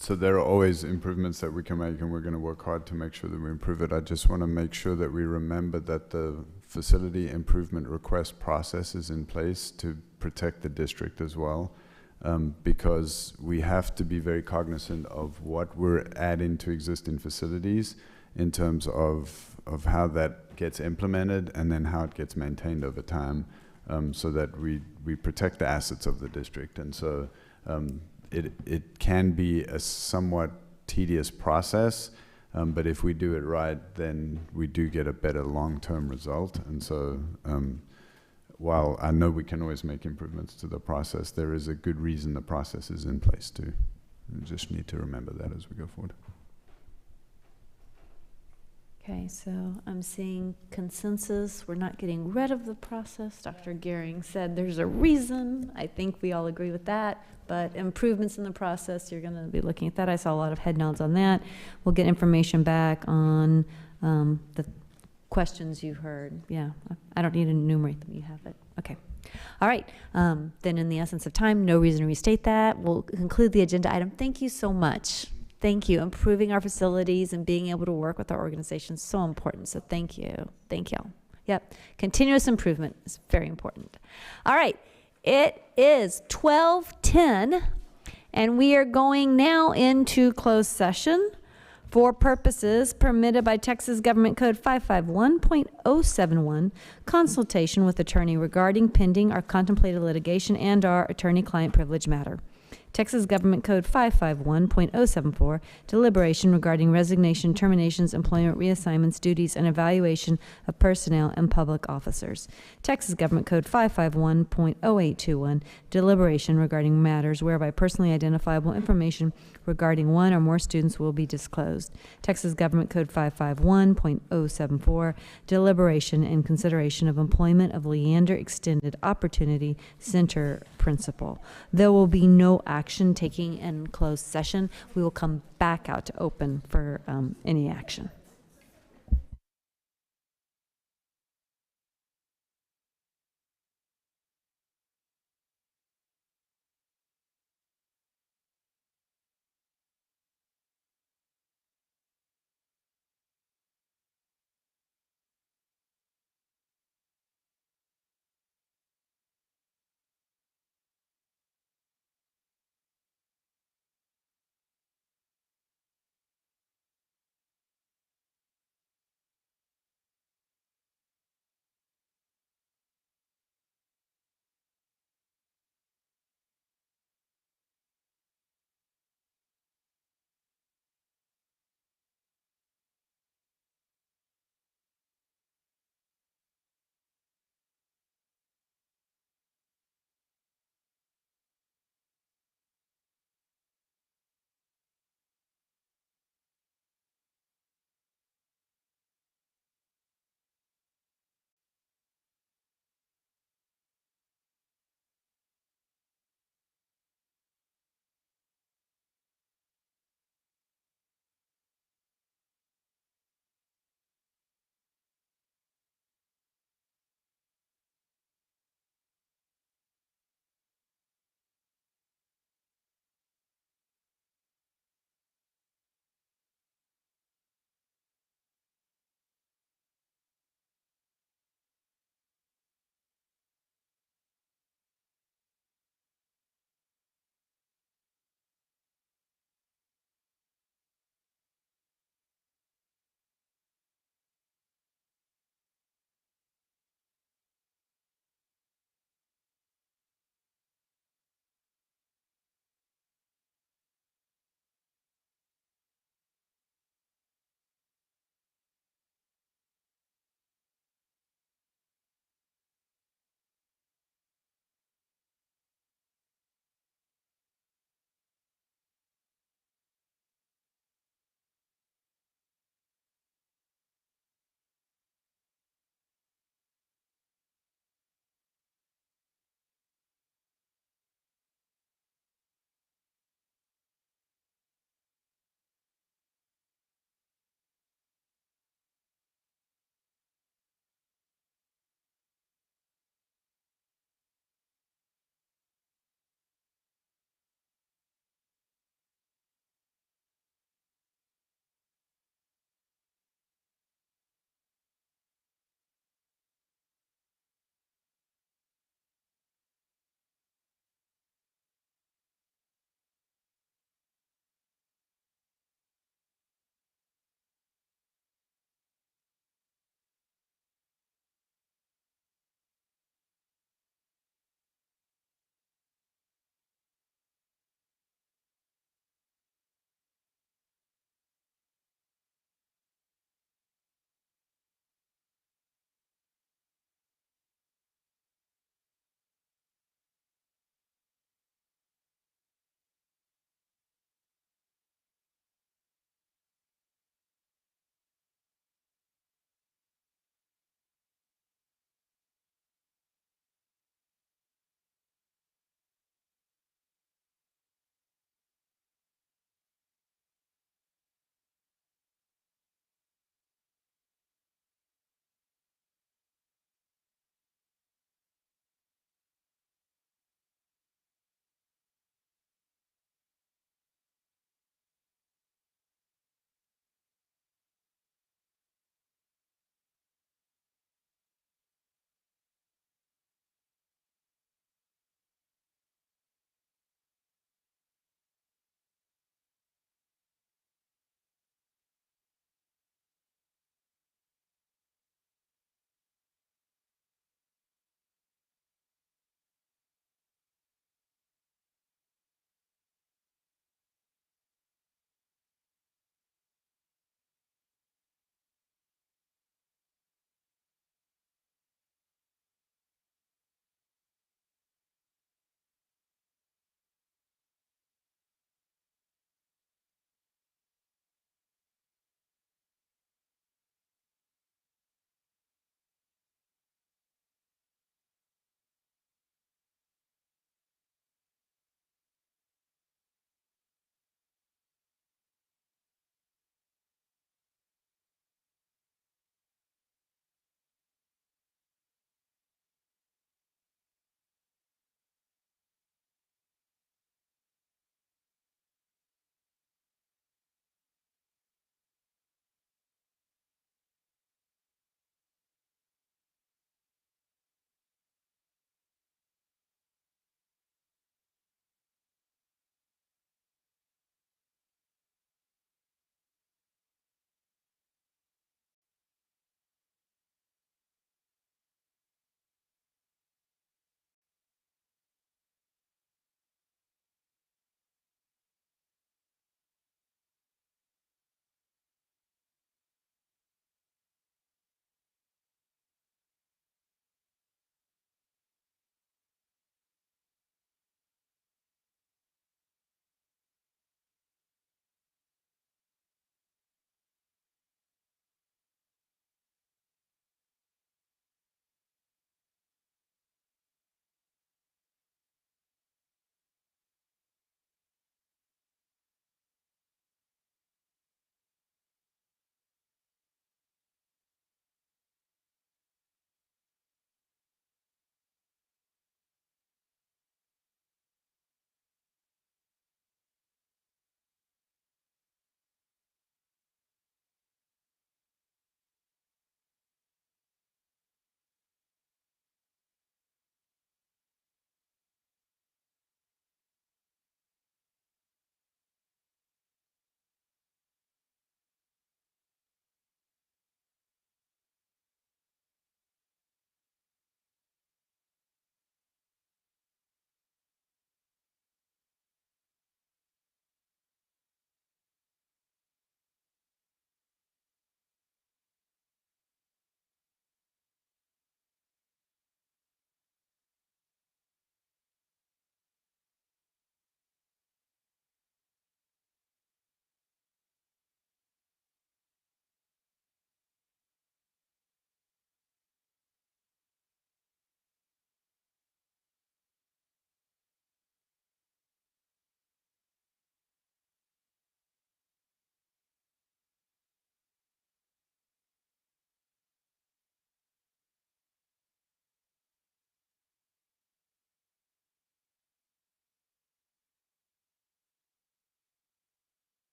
So there are always improvements that we can make, and we're going to work hard to make sure that we improve it. I just want to make sure that we remember that the facility improvement request process is in place to protect the district as well, because we have to be very cognizant of what we're adding to existing facilities in terms of how that gets implemented and then how it gets maintained over time, so that we protect the assets of the district. And so it can be a somewhat tedious process, but if we do it right, then we do get a better long-term result. And so while I know we can always make improvements to the process, there is a good reason the process is in place too. We just need to remember that as we go forward. Okay, so I'm seeing consensus. We're not getting rid of the process. Dr. Gehring said there's a reason. I think we all agree with that. But improvements in the process, you're going to be looking at that. I saw a lot of head nods on that. We'll get information back on the questions you heard. Yeah, I don't need to enumerate them. You have it. Okay. All right. Then in the essence of time, no reason to restate that. We'll conclude the agenda item. Thank you so much. Thank you. Improving our facilities and being able to work with our organization is so important. So thank you. Thank you. Yep. Continuous improvement is very important. All right. It is 12:10, and we are going now into closed session for purposes permitted by Texas Government Code 551.071, consultation with attorney regarding pending or contemplated litigation and our attorney-client privilege matter. Texas Government Code 551.074, deliberation regarding resignation, terminations, employment reassignments, duties, and evaluation of personnel and public officers. Texas Government Code 551.0821, deliberation regarding matters whereby personally identifiable information regarding one or more students will be disclosed. Texas Government Code 551.074, deliberation and consideration of employment of Leander Extended Opportunity Center principal. There will be no action taken in closed session. We will come back out to open for any action.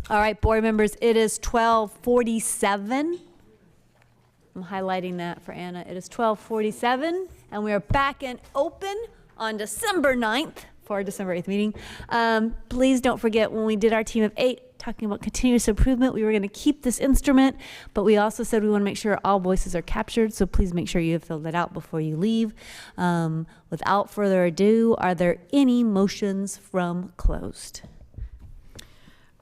All right, board members, it is 12:47. I'm highlighting that for Anna. It is 12:47, and we are back and open on December 9th for our December 8th meeting. Please don't forget, when we did our team of 8, talking about continuous improvement, we were going to keep this instrument, but we also said we want to make sure all voices are captured, so please make sure you have filled that out before you leave. Without further ado, are there any motions from closed?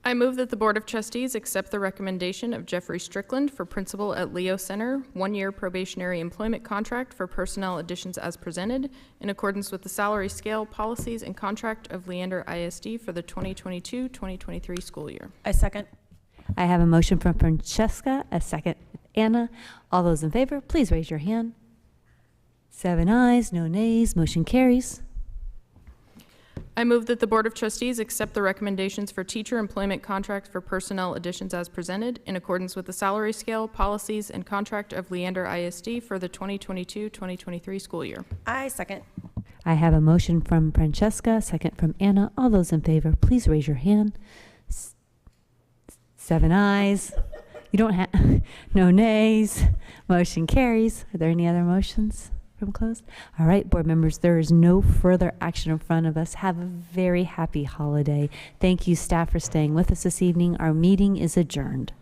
I move that the Board of Trustees accept the recommendation of Jeffrey Strickland for principal at Leo Center, 1-year probationary employment contract for personnel additions as presented, in accordance with the salary scale, policies, and contract of Leander ISD for the 2022-2023 school year. I second. I have a motion from Francesca, a second with Anna. All those in favor, please raise your hand. 7 ayes, no nays, motion carries. I move that the Board of Trustees accept the recommendations for teacher employment contract for personnel additions as presented in accordance with the salary scale, policies, and contract of Leander ISD for the 2022-2023 school year. I second. I have a motion from Francesca, a second from Anna. All those in favor, please raise your hand. 7 ayes. You don't have, no nays. Motion carries. Are there any other motions from closed? All right, board members, there is no further action in front of us. Have a very happy holiday. Thank you, staff, for staying with us this evening. Our meeting is adjourned.